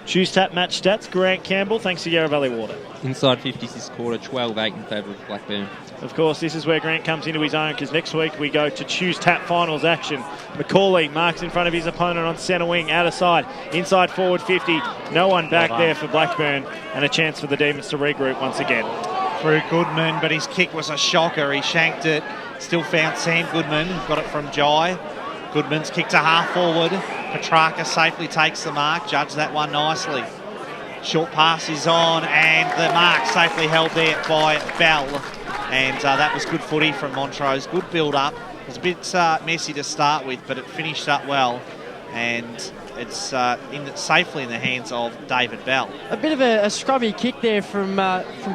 Choose tap match stats. Grant Campbell, thanks to Yarra Valley Water. Inside 50s this quarter, 12-8 in favour of Blackburn. Of course, this is where Grant comes into his own, because next week we go to choose tap finals action. Macaulay marks in front of his opponent on centre wing, out of side, inside forward 50. No one back there for Blackburn, and a chance for the Demons to regroup once again. Through Goodman, but his kick was a shocker. He shanked it. Still found Sam Goodman. Got it from Jai. Goodman's kick to half forward. Petrarca safely takes the mark. Judged that one nicely. Short pass is on, and the mark safely held there by Bell. And that was good footy from Montrose. Good build-up. It was a bit messy to start with, but it finished up well. And it's safely in the hands of David Bell. A bit of a scrubby kick there from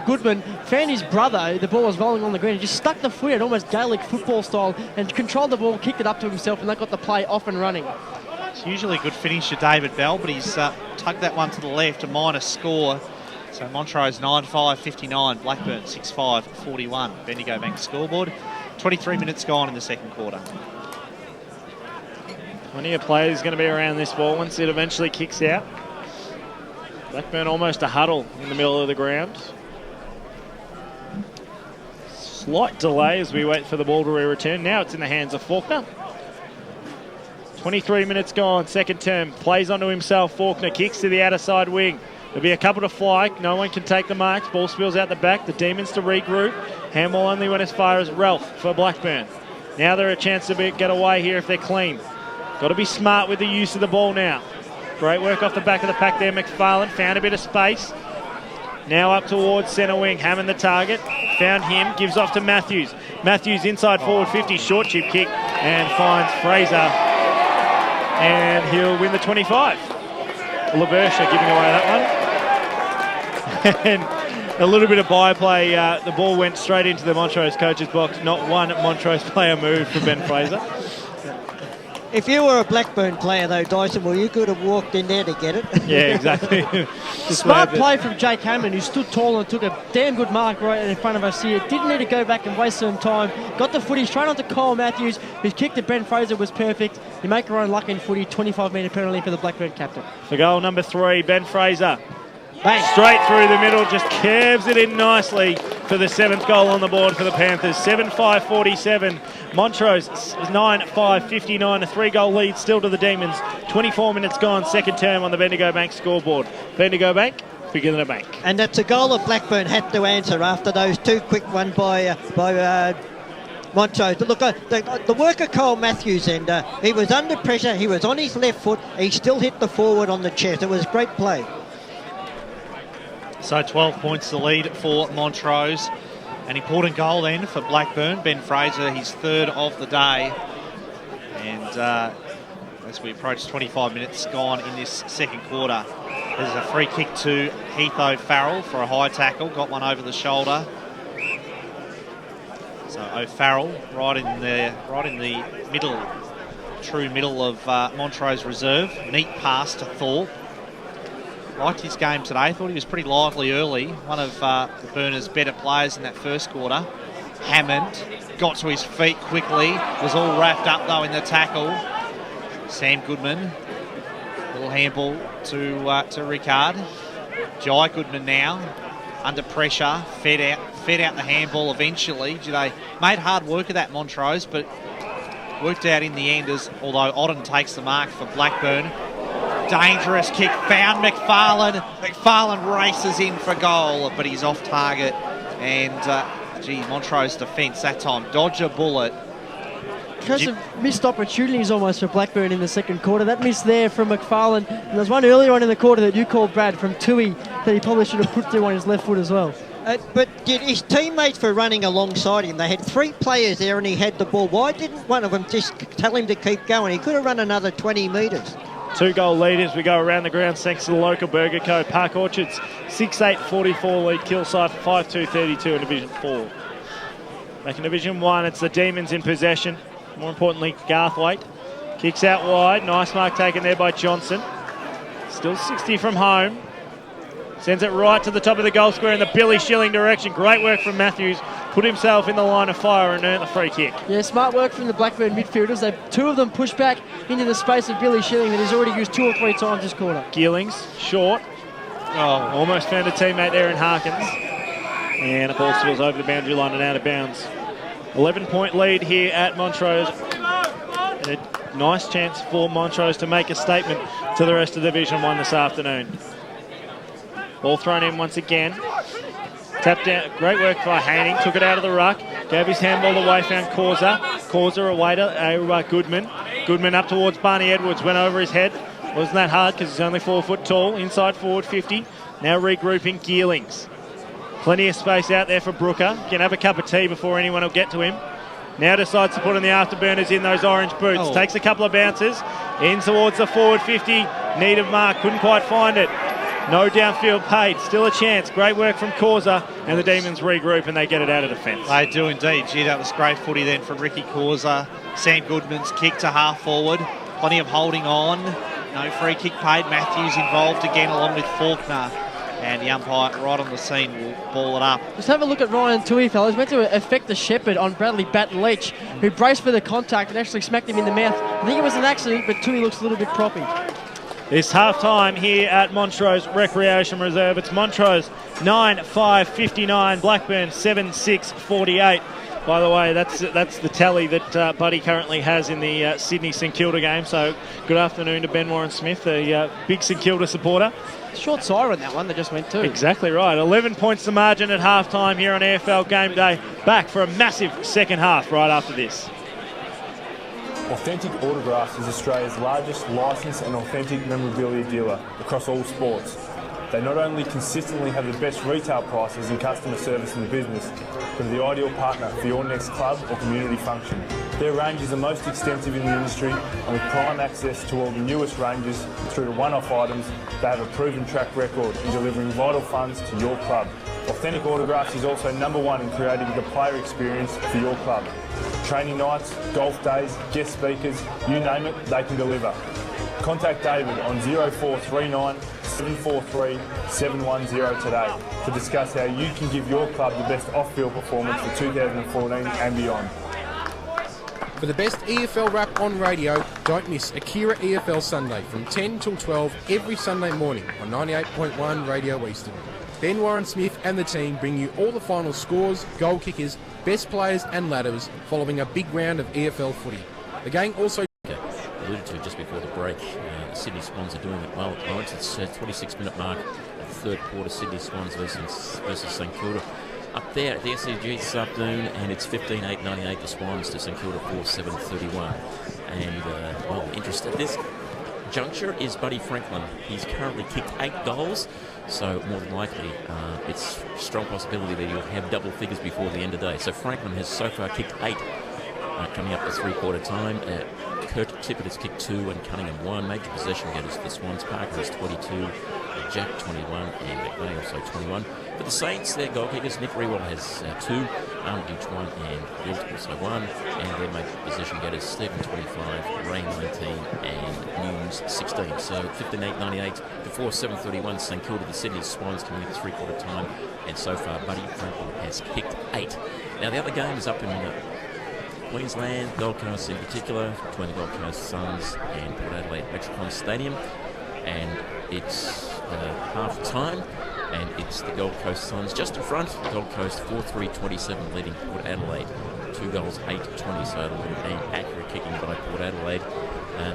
Goodman. Found his brother, the ball was rolling on the ground. He just stuck the foot out, almost Gaelic football style, and controlled the ball, kicked it up to himself, and they got the play off and running. It's usually a good finish to David Bell, but he's tugged that one to the left, a minus score. So Montrose 9-5-59, Blackburn 6-5-41. Bendigo Bank scoreboard. 23 minutes gone in the second quarter. Plenty of players going to be around this ball once it eventually kicks out. Blackburn almost a huddle in the middle of the ground. Slight delay as we wait for the ball to return. Now it's in the hands of Faulkner. 23 minutes gone, second term. Plays onto himself, Faulkner kicks to the outer side wing. There'll be a couple to fly. No one can take the marks. Ball spills out the back. The Demons to regroup. Handball only went as far as Ralph for Blackburn. Now they're a chance to get away here if they're clean. Got to be smart with the use of the ball now. Great work off the back of the pack there. McFarlane found a bit of space. Now up towards centre wing. Hammond the target. Found him. Gives off to Matthews. Matthews inside forward 50. Short chip kick and finds Fraser. And he'll win the 25. LaVersha giving away that one. And a little bit of byplay. The ball went straight into the Montrose coach's box. Not one Montrose player moved for Ben Fraser. If you were a Blackburn player, though, Dyson, well, you could have walked in there to get it. Yeah, exactly. Smart play from Jake Hammond, who stood tall and took a damn good mark right in front of us here. Didn't need to go back and waste some time. Got the footy straight onto Kyle Matthews, whose kick to Ben Fraser was perfect. You make your own luck in footy, 25-metre penalty for the Blackburn captain. For goal number 3, Ben Fraser. Bang. Straight through the middle, just curves it in nicely for the 7th goal on the board for the Panthers. 7-5-47. Montrose 9-5-59. A 3-goal lead still to the Demons. 24 minutes gone, second term on the Bendigo Bank scoreboard. Bendigo Bank, bigger than a bank. And that's a goal that Blackburn had to answer after those two quick ones by Montrose. Look, the work of Kyle Matthews, and he was under pressure. He was on his left foot. He still hit the forward on the chest. It was great play. So 12 points the lead for Montrose. An important goal then for Blackburn. Ben Fraser, his third of the day. And as we approach 25 minutes gone in this second quarter, there's a free kick to Heath O'Farrell for a high tackle. Got one over the shoulder. So O'Farrell right in the middle, true middle of Montrose reserve. Neat pass to Thorpe. Liked his game today. Thought he was pretty lively early. One of the Burners' better players in that first quarter. Hammond got to his feet quickly. Was all wrapped up though in the tackle. Sam Goodman. Little handball to Ricard. Jai Goodman now under pressure. Fed out the handball eventually. They made hard work of that, Montrose, but worked out in the end, although Otten takes the mark for Blackburn. dangerous kick, found McFarlane. McFarlane races in for goal, but he's off target. And, Montrose defence that time. Dodge a bullet. Because of missed opportunities almost for Blackburn in the second quarter. That miss there from McFarlane. And there's one earlier on in the quarter that you called, Brad, from Tui, that he probably should have put through on his left foot as well. But his teammates were running alongside him. They had 3 players there and he had the ball. Why didn't one of them just tell him to keep going? He could have run another 20 metres. 2-goal lead as we go around the ground thanks to the local Burger Co. Park Orchards 6-8-44 lead Kilsyth 5-2-32 in Division 4. Back in Division 1, it's the Demons in possession. More importantly, Garthwaite kicks out wide. Nice mark taken there by Johnson. Still 60 from home. Sends it right to the top of the goal square in the Billy Schilling direction. Great work from Matthews. Put himself in the line of fire and earned the free kick. Yeah, smart work from the Blackburn midfielders. 2 of them pushed back into the space of Billy Schilling that he's already used 2 or 3 times this quarter. Geelings, short. Oh, almost found a teammate there in Harkins. And the ball spills over the boundary line and out of bounds. 11-point lead here at Montrose. And a nice chance for Montrose to make a statement to the rest of Division 1 this afternoon. Ball thrown in once again. Tapped down. Great work by Hanning. Took it out of the ruck. Gave his handball away. Found Causa. Causa away to Goodman. Goodman up towards Barney Edwards. Went over his head. Wasn't that hard because he's only 4 foot tall. Inside forward 50. Now regrouping Geelings. Plenty of space out there for Brooker. Can have a cup of tea before anyone will get to him. Now decides to put on the afterburners in those orange boots. Oh. Takes a couple of bounces. In towards the forward 50. Need of mark. Couldn't quite find it. No downfield paid. Still a chance. Great work from Causa. And the Demons regroup and they get it out of defence. They do indeed. Gee, that was great footy then from Ricky Causa. Sam Goodman's kick to half forward. Plenty of holding on. No free kick paid. Matthews involved again along with Faulkner. And the umpire right on the scene will ball it up. Just have a look at Ryan Tui, fellas. Went to affect the shepherd on Bradley Batten-Leach, who braced for the contact and actually smacked him in the mouth. I think it was an accident, but Tui looks a little bit proppy. It's half-time here at Montrose Recreation Reserve. It's Montrose 9-5-59, Blackburn 7-6-48. By the way, that's the tally that Buddy currently has in the Sydney St Kilda game. So good afternoon to Ben Warren-Smith, a big St Kilda supporter. Short siren, that one that just went too. Exactly right. 11 points the margin at half-time here on EFL Game Day. Back for a massive second half right after this. Authentic Autographs is Australia's largest licensed and authentic memorabilia dealer across all sports. They not only consistently have the best retail prices and customer service in the business, but are the ideal partner for your next club or community function. Their range is the most extensive in the industry, and with prime access to all the newest ranges through to one-off items, they have a proven track record in delivering vital funds to your club. Authentic Autographs is also #1 in creating the player experience for your club. Training nights, golf days, guest speakers, you name it, they can deliver. Contact David on 0439 743 710 today to discuss how you can give your club the best off-field performance for 2014 and beyond. For the best EFL rap on radio, don't miss Akira EFL Sunday from 10 till 12 every Sunday morning on 98.1 Radio Eastern. Ben Warren-Smith and the team bring you all the final scores, goal kickers, best players and ladders following a big round of EFL footy. The game also alluded to just before the break. The Sydney Swans are doing it well at the moment. It's a 26-minute mark at the third quarter. Sydney Swans versus St Kilda. Up there at the SCG this afternoon, and it's 15-8-98 the Swans to St Kilda 4-7-31. And, well, interest at this juncture is Buddy Franklin. He's currently kicked 8 goals, so more than likely it's a strong possibility that he'll have double figures before the end of the day. So Franklin has so far kicked 8 coming up to three-quarter time. Kurt Tippett has kicked 2 and Cunningham 1. Major possession getters for the Swans. Parker has 22, Jack 21, and McVeigh also 21. For the Saints, their goal kickers, Nick Rewell has 2, Armitage 1, and Wilt also 1. And their major possession getters, Stephen 25, Ray 19, and Nunes 16. So 15-8-98 before 7:31, St Kilda, the Sydney Swans coming into three-quarter time. And so far, Buddy Franklin has kicked 8. Now, the other game is up in Queensland, Gold Coast in particular, between the Gold Coast Suns and Port Adelaide Metricon Stadium, and it's half-time. and it's the Gold Coast Suns just in front. Gold Coast 4-3-27 leading Port Adelaide. 2 goals, 8-20, so a little accurate kicking by Port Adelaide.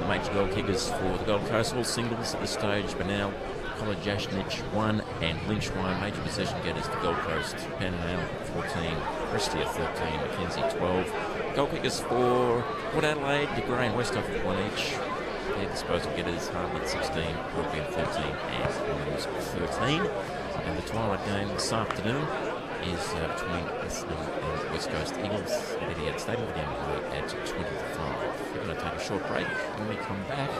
Major goal kickers for the Gold Coast, all singles at this stage. Banal, Kolajashnic 1 and Lynch 1. Major possession getters for Gold Coast. Banal 14, Prestia 13, Mackenzie 12. Goal kickers for Port Adelaide, De Grey and Westhoff with 1 each. Their disposal getters, Hartland 16, Brookfield 13 and Williams 13. And the twilight game this afternoon is between Essendon and West Coast Eagles at Etihad Stadium at 25. We're going to take a short break. When we come back,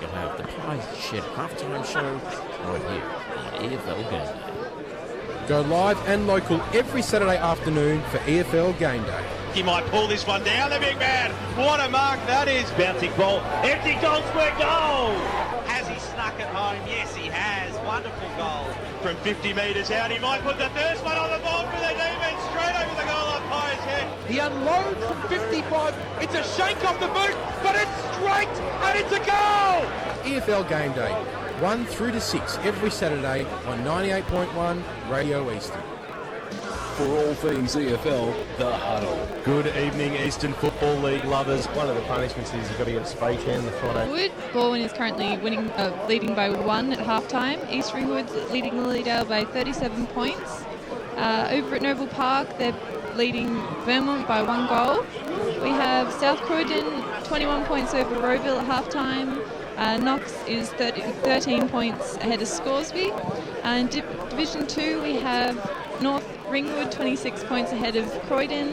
you'll have the Pie Shed halftime show right here on EFL Game Day. Go live and local every Saturday afternoon for EFL Game Day. He might pull this one down, the big man. What a mark that is. Bouncing ball. Empty goal square goal. Has he snuck it home? Yes, he has. Wonderful goal. From 50 metres out, he might put the first one on the board for the Demons. Straight over the goal up Pi's head. He unloads from 55. It's a shake off the boot, but it's straight and it's a goal. EFL Game Day, 1 through to 6 every Saturday on 98.1 Radio Eastern. For all things EFL, The Huddle. Good evening, Eastern Football League lovers. One of the punishments is you've got to get a spray tan the Friday. Wood, Bourne is currently leading by 1 at half-time. East Ringwood's leading Lilydale by 37 points. Over at Noble Park, they're leading Vermont by 1 goal. We have South Croydon 21 points over Rowville at half-time. Knox is 13 points ahead of Scoresby. In Division 2, we have North Ringwood 26 points ahead of Croydon.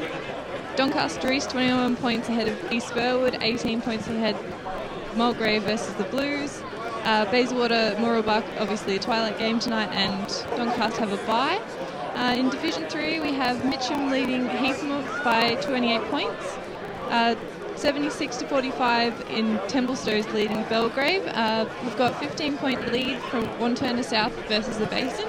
Doncaster East 21 points ahead of East Burwood, 18 points ahead Mulgrave versus the Blues. Bayswater, Mooroolbark, obviously a twilight game tonight, and Doncaster have a bye. In Division 3, we have Mitcham leading Heathmont by 28 points. 76 to 45 in Templestowe's leading Belgrave. We've got 15-point lead from Wanturna South versus the Basin.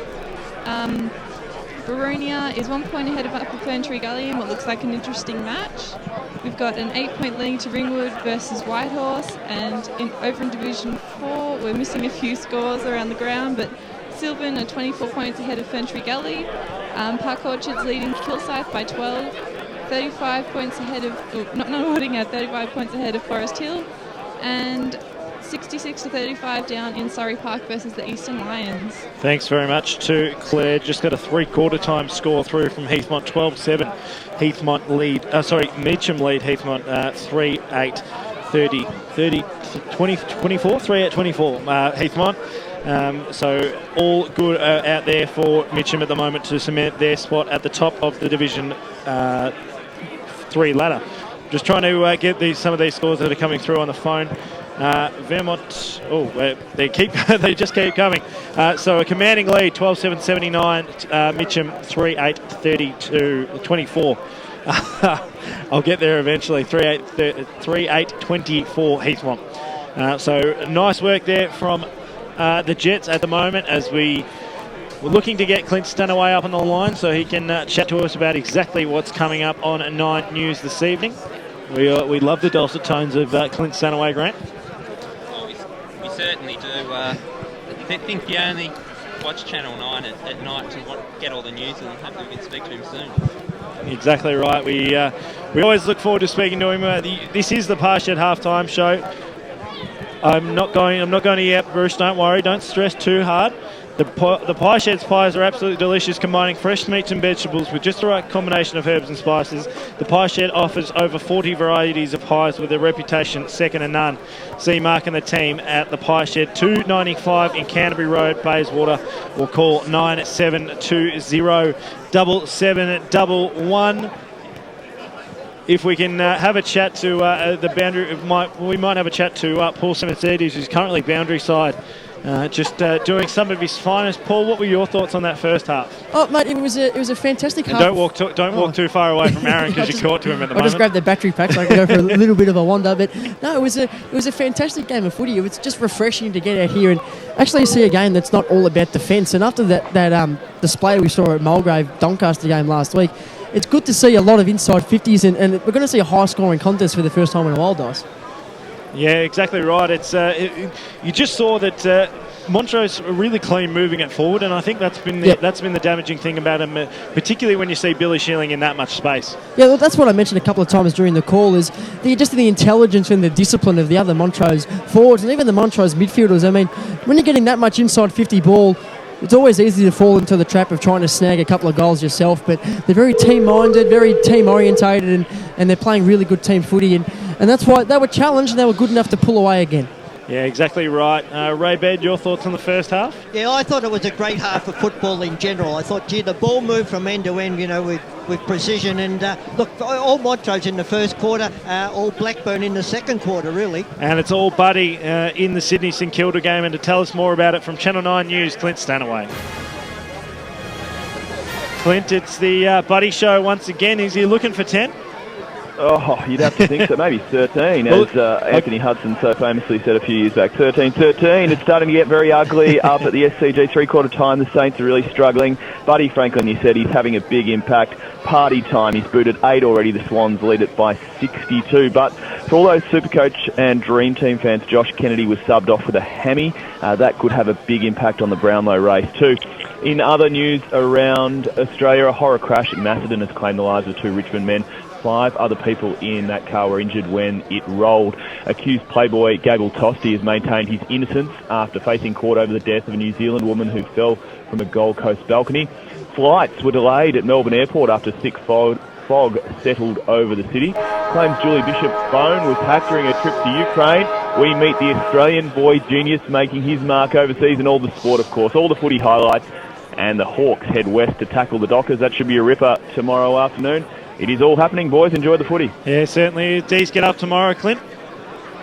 Baronia is 1 point ahead of Upper Ferntree Gully in what looks like an interesting match. We've got an 8-point lead to Ringwood versus Whitehorse, and over in Division 4 we're missing a few scores around the ground, but Sylvan are 24 points ahead of Ferntree Gully. Park Orchard's leading Kilsyth by 12. 35 points ahead of, 35 points ahead of Forest Hill, and 66 to 35 down in Surrey Park versus the Eastern Lions. Thanks very much to Claire. Just got a 3/4 time score through from Heathmont, 12-7. Heathmont lead, Mitcham lead Heathmont 3-8, 30, 20, 24, 3-8, 24. Heathmont. So all good out there for Mitcham at the moment to cement their spot at the top of the Division 3 ladder. Just trying to get some of these scores that are coming through on the phone. Vermont, they just keep coming. So a commanding lead, 12-7, 79. Mitcham 3-8, 32, 24. I'll get there eventually. 3-8, 24 Heathmont. So nice work there from the Jets at the moment, as we're looking to get Clint Stanaway up on the line so he can chat to us about exactly what's coming up on 9 News this evening. We love the dulcet tones of Clint Stanaway, Grant. Well, we certainly do. I think you only watch Channel 9 at night to get all the news, and hopefully we can speak to him soon. Exactly right. We always look forward to speaking to him. This is the Parshed halftime show. I'm not going to yap, Bruce. Don't worry. Don't stress too hard. The Pie Shed's pies are absolutely delicious, combining fresh meats and vegetables with just the right combination of herbs and spices. The Pie Shed offers over 40 varieties of pies with a reputation second to none. See Mark and the team at the Pie Shed, 295 in Canterbury Road, Bayswater, or call 9720 7711. If we can have a chat to the boundary, we might have a chat to Paul Semertzidis, who's currently boundary side. Just doing some of his finest. Paul, what were your thoughts on that first half? Oh, mate, it was a fantastic half. Don't walk too far away from Aaron, because you're caught to him at the moment. I just grabbed the battery pack so I can go for a little bit of a wander. But no, it was a fantastic game of footy. It was just refreshing to get out here and actually see a game that's not all about defence. And after that display we saw at Mulgrave Doncaster game last week, it's good to see a lot of inside 50s, and we're going to see a high-scoring contest for the first time in a while, Dice. Yeah, exactly right. It's you just saw that Montrose are really clean moving it forward, and I think that's been the damaging thing about him, particularly when you see Billy Schilling in that much space. Yeah, well, that's what I mentioned a couple of times during the call, is just the intelligence and the discipline of the other Montrose forwards and even the Montrose midfielders. I mean, when you're getting that much inside 50 ball, it's always easy to fall into the trap of trying to snag a couple of goals yourself, but they're very team-minded, very team-orientated, and they're playing really good team footy, and that's why they were challenged and they were good enough to pull away again. Yeah, exactly right. Ray Baird, your thoughts on the first half? Yeah, I thought it was a great half of football in general. I thought, gee, the ball moved from end to end, with precision. And look, all Montrose in the first quarter, all Blackburn in the second quarter, really. And it's all Buddy in the Sydney St Kilda game. And to tell us more about it from Channel 9 News, Clint Stanaway. Clint, it's the Buddy show once again. Is he looking for 10? Oh, you'd have to think so. Maybe 13, as Anthony Hudson so famously said a few years back. 13-13. It's starting to get very ugly up at the SCG three-quarter time. The Saints are really struggling. Buddy Franklin, you said, he's having a big impact. Party time. He's booted 8 already. The Swans lead it by 62. But for all those Supercoach and Dream Team fans, Josh Kennedy was subbed off with a hammy. That could have a big impact on the Brownlow race too. In other news around Australia, a horror crash at Macedon has claimed the lives of 2 Richmond men. 5 other people in that car were injured when it rolled. Accused playboy Gable Tosti has maintained his innocence after facing court over the death of a New Zealand woman who fell from a Gold Coast balcony. Flights were delayed at Melbourne Airport after thick fog settled over the city. Claims Julie Bishop's phone was hacked during a trip to Ukraine. We meet the Australian boy genius making his mark overseas, and all the sport, of course, all the footy highlights. And the Hawks head west to tackle the Dockers. That should be a ripper tomorrow afternoon. It is all happening, boys. Enjoy the footy. Yeah, certainly. D's get up tomorrow, Clint?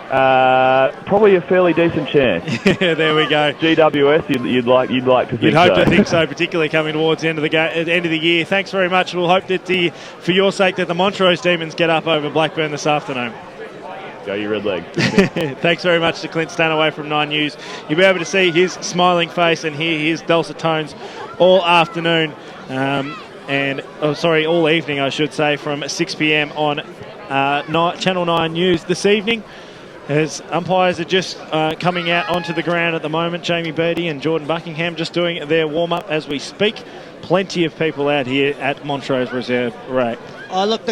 Probably a fairly decent chance. Yeah, there we go. GWS, you'd like to think so. You'd hope to think so, particularly coming towards the end of the year. Thanks very much. We'll hope that for your sake, that the Montrose Demons get up over Blackburn this afternoon. Go you red legs. Thanks very much to Clint Stanaway from 9 News. You'll be able to see his smiling face and hear his dulcet tones all afternoon. All evening, I should say, from 6 p.m. on Channel 9 News this evening. As umpires are just coming out onto the ground at the moment, Jamie Beattie and Jordan Buckingham just doing their warm-up as we speak. Plenty of people out here at Montrose Reserve. Right. Oh, look,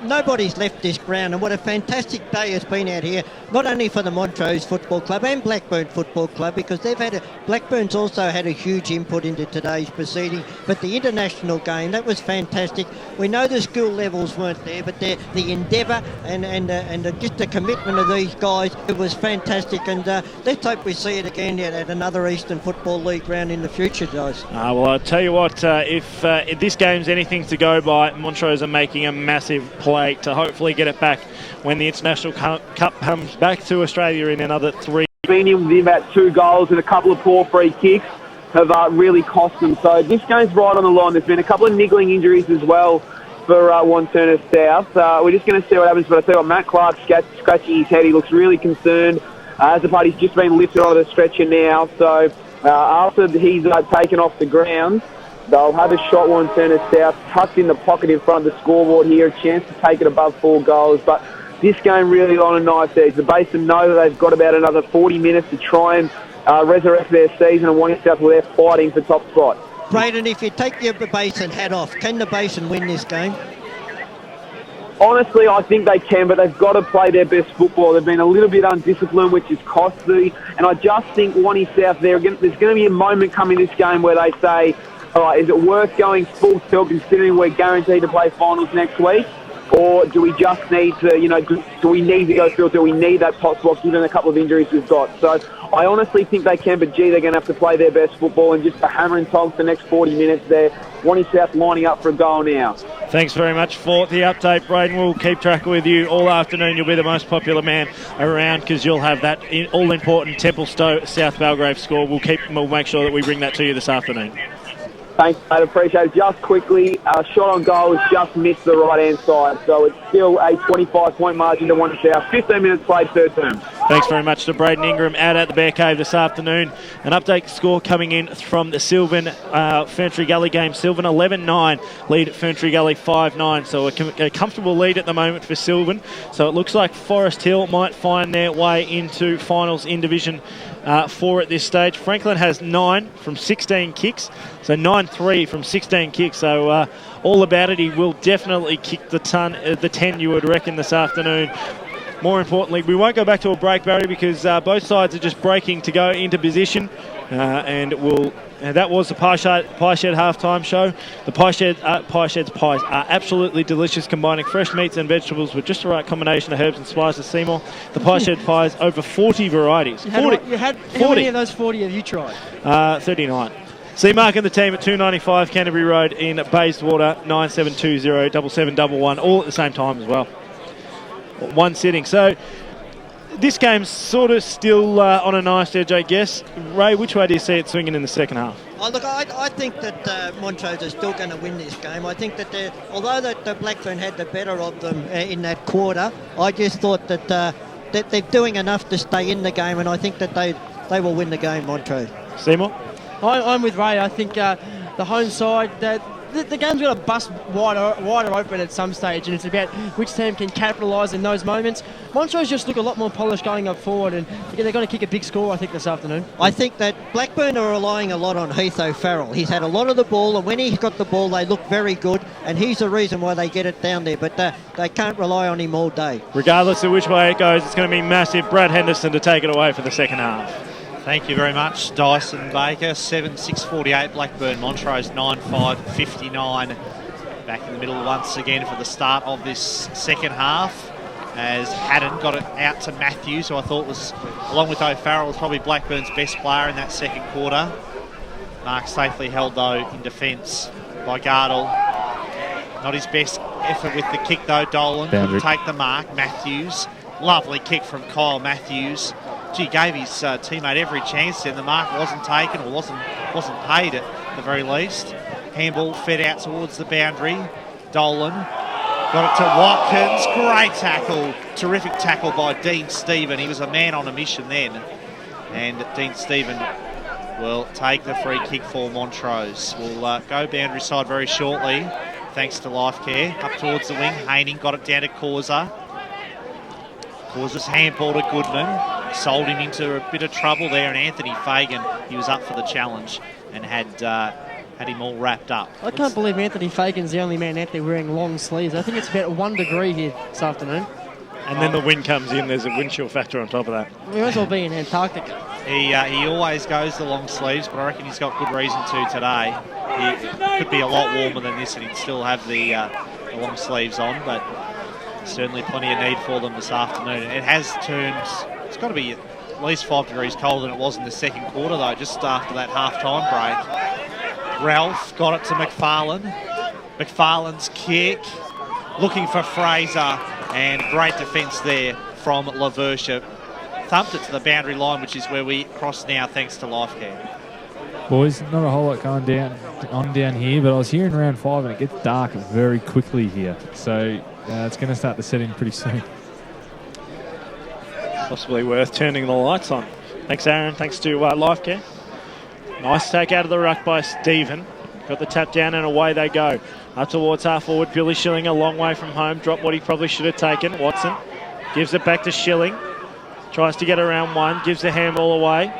nobody's left this ground, and what a fantastic day has been out here, not only for the Montrose Football Club and Blackburn Football Club, because Blackburn's also had a huge input into today's proceeding, but the international game, that was fantastic. We know the skill levels weren't there, but the endeavour and just the commitment of these guys, it was fantastic, and let's hope we see it again at another Eastern Football League round in the future, guys. Well, I'll tell you what, if this game's anything to go by, Montrose are making a massive play to hopefully get it back when the International Cup comes back to Australia in another 3. Been in with about 2 goals and a couple of poor free kicks have really cost them. So this game's right on the line. There's been a couple of niggling injuries as well for Wanturna South. We're just going to see what happens. But I tell you what, Matt Clark's scratching his head. He looks really concerned. As the party's just been lifted onto the stretcher now. So after he's taken off the ground, they'll have a shot, Wanturna South, tucked in the pocket in front of the scoreboard here, a chance to take it above 4 goals. But this game really on a nice edge. The Basin know that they've got about another 40 minutes to try and resurrect their season, and Wanturna South, well, they're fighting for top spot. Braden, if you take your Basin hat off, can the Basin win this game? Honestly, I think they can, but they've got to play their best football. They've been a little bit undisciplined, which is costly, and I just think Wanty South, there's going to be a moment coming this game where they say, all right, is it worth going full tilt considering we're guaranteed to play finals next week? Or do we just need to, do we need to go through it? Do we need that top spot given a couple of injuries we've got? So I honestly think they can, but gee, they're going to have to play their best football and just the hammer and tongs for the next 40 minutes there. Wanty South lining up for a goal now. Thanks very much for the update, Braden. We'll keep track with you all afternoon. You'll be the most popular man around because you'll have that all-important Templestowe South Belgrave score. We'll make sure that we bring that to you this afternoon. Thanks, mate. Appreciate it. Just quickly, shot on goal has just missed the right-hand side, so it's still a 25-point margin to Wanty South. 15 minutes played, third term. Thanks very much to Braden Ingram out at the Bear Cave this afternoon. An update score coming in from the Sylvan Ferntree Gully game. Sylvan 11-9, lead at Ferntree Gully 5-9. So a comfortable lead at the moment for Sylvan. So it looks like Forest Hill might find their way into finals in Division 4 at this stage. Franklin has 9 from 16 kicks. So 9-3 from 16 kicks. So all about it. He will definitely kick the 10, you would reckon, this afternoon. More importantly, we won't go back to a break, Barry, because both sides are just breaking to go into position. And that was the Pie Shed halftime show. The Pie Shed's pies are absolutely delicious, combining fresh meats and vegetables with just the right combination of herbs and spices. Seymour, the Pie Shed pies, over 40 varieties. How many of those 40 have you tried? 39. See Mark and the team at 295 Canterbury Road in Bayswater, 9720 7711, all at the same time as well. One sitting. So this game's sort of still on a nice edge, I guess. Ray, which way do you see it swinging in the second half? Oh, look, I think that Montrose is still going to win this game. I think that although that Blackburn had the better of them in that quarter, I just thought that they're doing enough to stay in the game, and I think that they will win the game, Montrose. Seymour? I'm with Ray. I think the home side, the game's got to bust wider open at some stage, and it's about which team can capitalise in those moments. Montrose just look a lot more polished going up forward, and they're going to kick a big score, I think, this afternoon. I think that Blackburn are relying a lot on Heath O'Farrell. He's had a lot of the ball, and when he's got the ball, they look very good, and he's the reason why they get it down there, but they can't rely on him all day. Regardless of which way it goes, it's going to be massive. Brad Henderson to take it away for the second half. Thank you very much, Dyson Baker. 7-6-48, Blackburn, Montrose 9-5-59. Back in the middle once again for the start of this second half, as Haddon got it out to Matthews, who I thought was, along with O'Farrell, was probably Blackburn's best player in that second quarter. Mark safely held, though, in defence by Gardle. Not his best effort with the kick, though. Dolan couldn't take the mark. Matthews, lovely kick from Kyle Matthews. Gee, gave his teammate every chance, and the mark wasn't taken, or wasn't paid at the very least. Handball fed out towards the boundary. Dolan got it to Watkins. Great tackle. Terrific tackle by Dean Stephen. He was a man on a mission then. And Dean Stephen will take the free kick for Montrose. We'll go boundary side very shortly, thanks to Life Care. Up towards the wing. Haining got it down to Causa. Causa's handball to Goodman. Sold him into a bit of trouble there, and Anthony Fagan, he was up for the challenge and had him all wrapped up. I can't believe Anthony Fagan's the only man out there wearing long sleeves. I think it's about 1 degree here this afternoon. And then the wind comes in, there's a wind chill factor on top of that. We might as well be in Antarctica. He always goes the long sleeves, but I reckon he's got good reason to today. He could be a lot warmer than this, and he'd still have the long sleeves on, but certainly plenty of need for them this afternoon. It has turned, it's got to be at least 5 degrees colder than it was in the second quarter, though, just after that half-time break. Ralph got it to McFarlane. McFarlane's kick, looking for Fraser, and great defence there from LaVersha. Thumped it to the boundary line, which is where we cross now, thanks to Life Care. Boys, not a whole lot going down here, but I was here in round 5 and it gets dark very quickly here. So it's going to start to set in pretty soon. Possibly worth turning the lights on. Thanks, Aaron. Thanks to Life Care. Nice take out of the ruck by Stephen. Got the tap down and away they go. Up towards half forward. Billy Schilling a long way from home. Dropped what he probably should have taken. Watson gives it back to Schilling. Tries to get around one. Gives the handball away.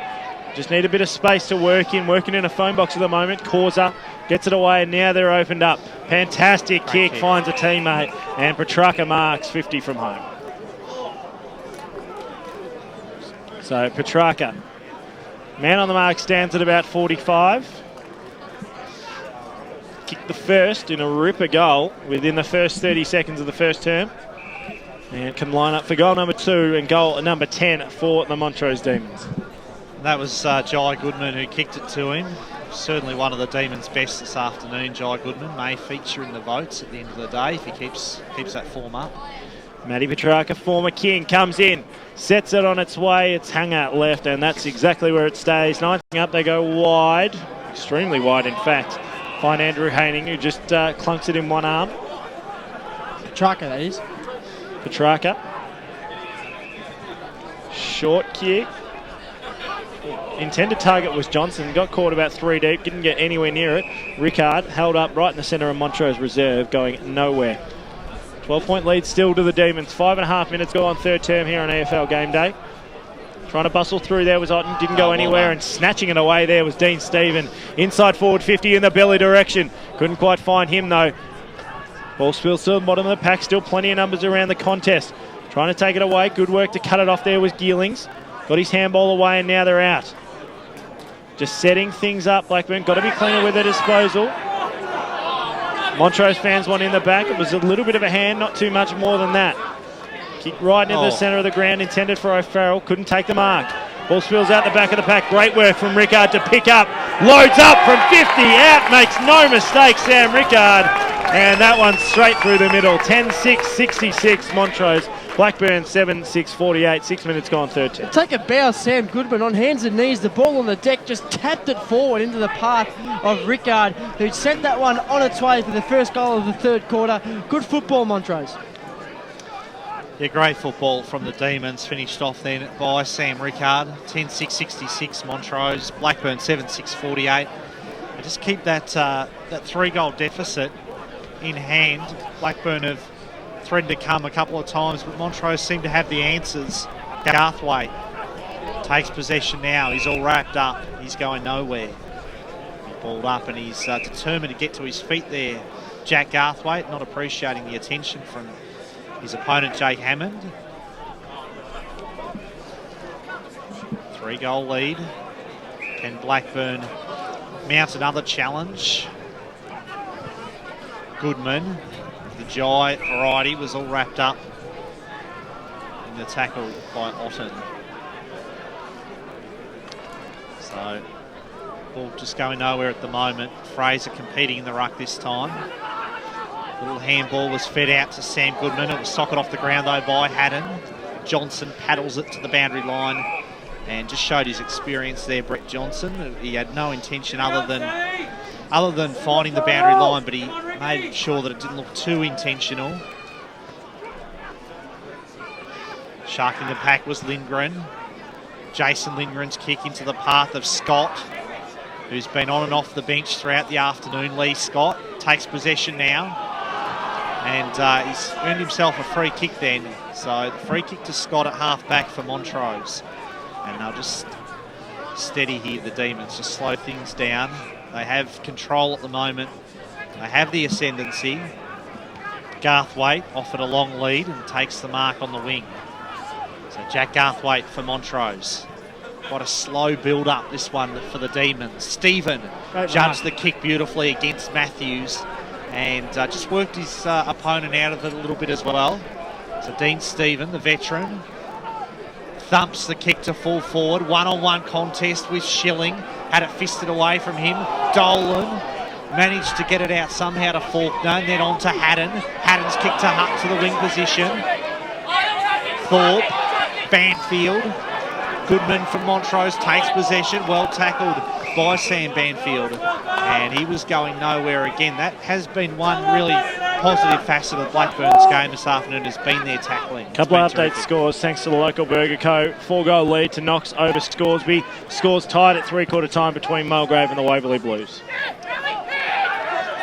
Just need a bit of space to work in. Working in a phone box at the moment. Causa gets it away, and now they're opened up. Fantastic kick. Finds a teammate. And Petrarca marks 50 from home. So Petrarca, man on the mark, stands at about 45. Kicked the first in a ripper goal within the first 30 seconds of the first term. And can line up for goal number 2 and goal number 10 for the Montrose Demons. That was Jai Goodman who kicked it to him. Certainly one of the Demons' best this afternoon, Jai Goodman. May feature in the votes at the end of the day if he keeps that form up. Matty Petrarca, former king, comes in, sets it on its way. It's hung out left, and that's exactly where it stays. 9 up, they go wide, extremely wide, in fact. Find Andrew Haining, who just clunks it in one arm. Petrarca, that is. Petrarca. short kick. Intended target was Johnson. Got caught about 3 deep. Didn't get anywhere near it. Rickard held up right in the centre of Montrose reserve, going nowhere. 12-point lead still to the Demons. 5.5 minutes gone, third term here on EFL Game Day. Trying to bustle through there was Otten. Didn't go anywhere, and snatching it away there was Dean Stephen. Inside forward 50 in the belly direction. Couldn't quite find him though. Ball spills to the bottom of the pack. Still plenty of numbers around the contest. Trying to take it away. Good work to cut it off there was Geelings. Got his handball away, and now they're out. Just setting things up. Blackburn got to be cleaner with their disposal. Montrose fans want in the back. It was a little bit of a hand, not too much more than that. Kick right into the centre of the ground, intended for O'Farrell. Couldn't take the mark. Ball spills out the back of the pack. Great work from Rickard to pick up. Loads up from 50. Out, makes no mistake, Sam Rickard. And that one straight through the middle. 10-6-66 Montrose. Blackburn 7-6-48. 6 minutes gone, third term. Take a bow, Sam Goodman on hands and knees. The ball on the deck just tapped it forward into the path of Rickard, who sent that one on its way for the first goal of the third quarter. Good football, Montrose. Yeah, great football from the Demons. Finished off then by Sam Rickard. 10-6-66 Montrose. Blackburn 7-6-48. And just keep that 3-goal deficit in hand. Blackburn have threatened to come a couple of times, but Montrose seem to have the answers. Garthwaite takes possession now. He's all wrapped up. He's going nowhere. He balled up and he's determined to get to his feet there. Jack Garthwaite not appreciating the attention from his opponent, Jake Hammond. 3-goal lead. Can Blackburn mount another challenge? Goodman, the Jai variety, was all wrapped up in the tackle by Otten. So, ball just going nowhere at the moment. Fraser competing in the ruck this time. Little handball was fed out to Sam Goodman. It was socket off the ground though by Haddon. Johnson paddles it to the boundary line and just showed his experience there, Brett Johnson. He had no intention other than finding the boundary line, but he made sure that it didn't look too intentional. Sharking the pack was Lindgren. Jason Lindgren's kick into the path of Scott, who's been on and off the bench throughout the afternoon. Lee Scott takes possession now. And he's earned himself a free kick then. So the free kick to Scott at half-back for Montrose. And they'll just steady here, the Demons, just slow things down. They have control at the moment. They have the ascendancy. Garthwaite offered a long lead and takes the mark on the wing. So Jack Garthwaite for Montrose. Quite a slow build-up, this one for the Demons. Stephen judged the kick beautifully against Matthews and just worked his opponent out of it a little bit as well. So Dean Stephen, the veteran, thumps the kick to full forward. One-on-one contest with Schilling. Had it fisted away from him. Dolan managed to get it out somehow to Faulkner, and then on to Haddon. Haddon's kick to Hutt to the wing position. Thorpe, Banfield. Goodman from Montrose takes possession. Well tackled by Sam Banfield. And he was going nowhere again. That has been one really positive facet of Blackburn's game this afternoon, has been their tackling. Couple of update scores thanks to the local Burger Co. 4-goal lead to Knox over Scoresby. Scores tied at three-quarter time between Mulgrave and the Waverley Blues.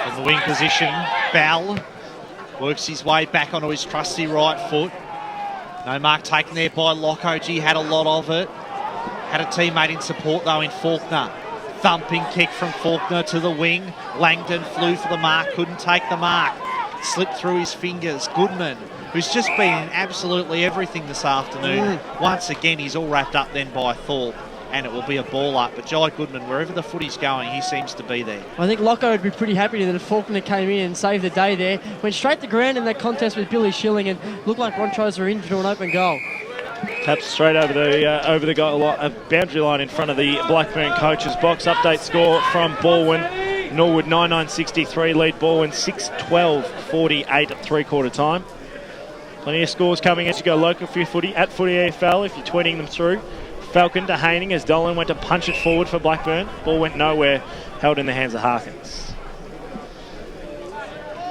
In the wing position, Bell works his way back onto his trusty right foot. No mark taken there by Lockoge. He had a lot of it. Had a teammate in support though in Faulkner. Thumping kick from Faulkner to the wing. Langdon flew for the mark, couldn't take the mark. Slipped through his fingers. Goodman, who's just been in absolutely everything this afternoon. Once again, he's all wrapped up then by Thorpe, and it will be a ball up. But Jai Goodman, wherever the footy's going, he seems to be there. I think Locko would be pretty happy that Faulkner came in and saved the day there. Went straight to ground in that contest with Billy Schilling and looked like Montrose were in for an open goal. Taps straight over the goal boundary line in front of the Blackburn coach's box. Update score from Baldwin. Norwood 9-9-63 lead Baldwin 6-12-48 at three-quarter time. Plenty of scores coming as you go local for your footy at Footy EFL if you're tweeting them through. Falcon to Haining as Dolan went to punch it forward for Blackburn. Ball went nowhere, held in the hands of Harkins.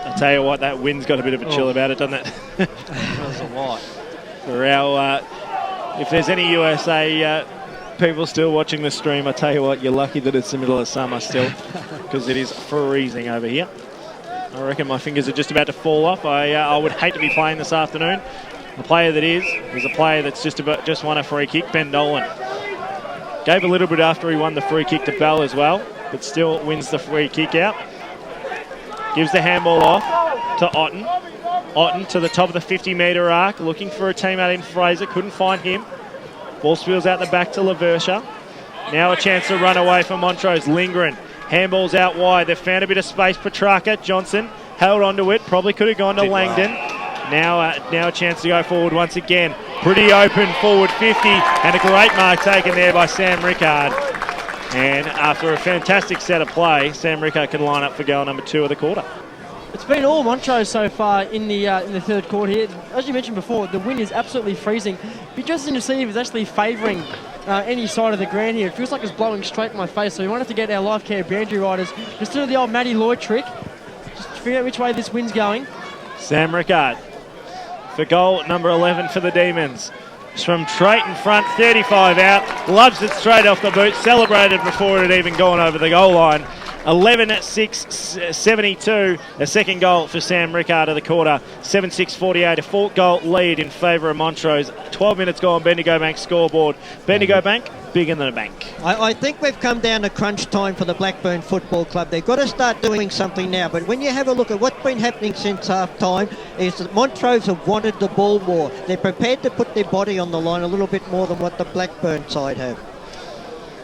I'll tell you what, that wind's got a bit of a chill about it, doesn't it? That was a lot. For our If there's any USA people still watching the stream, I tell you what, you're lucky that it's the middle of summer still, because it is freezing over here. I reckon my fingers are just about to fall off. I would hate to be playing this afternoon. The player that is a player that's just won a free kick, Ben Dolan. Gave a little bit after he won the free kick to Bell as well, but still wins the free kick out. Gives the handball off to Otten. Otten to the top of the 50-metre arc, looking for a teammate in Fraser, couldn't find him. Ball spills out the back to Laversha. Now a chance to run away for Montrose. Lindgren, handball's out wide. They've found a bit of space. Petrarca, Johnson held onto it, probably could have gone to Langdon. Now a chance to go forward once again. Pretty open forward 50, and a great mark taken there by Sam Rickard. And after a fantastic set of play, Sam Rickard can line up for goal number 2 of the quarter. It's been all Montrose so far in the third quarter here. As you mentioned before, the wind is absolutely freezing. It'd be interesting to see if it's actually favouring any side of the ground here. It feels like it's blowing straight in my face, so we might have to get our life care boundary riders just do the old Matty Lloyd trick. Just figure out which way this wind's going. Sam Rickard for goal number 11 for the Demons. It's from Trayton front, 35 out, loves it straight off the boot, celebrated before it had even gone over the goal line. 11-6, 72, a second goal for Sam Rickard of the quarter. 7-6, 48, a 4-goal lead in favour of Montrose. 12 minutes gone, Bendigo Bank scoreboard. Bendigo Bank, bigger than a bank. I think we've come down to crunch time for the Blackburn Football Club. They've got to start doing something now. But when you have a look at what's been happening since half-time, is that Montrose have wanted the ball more. They're prepared to put their body on the line a little bit more than what the Blackburn side have.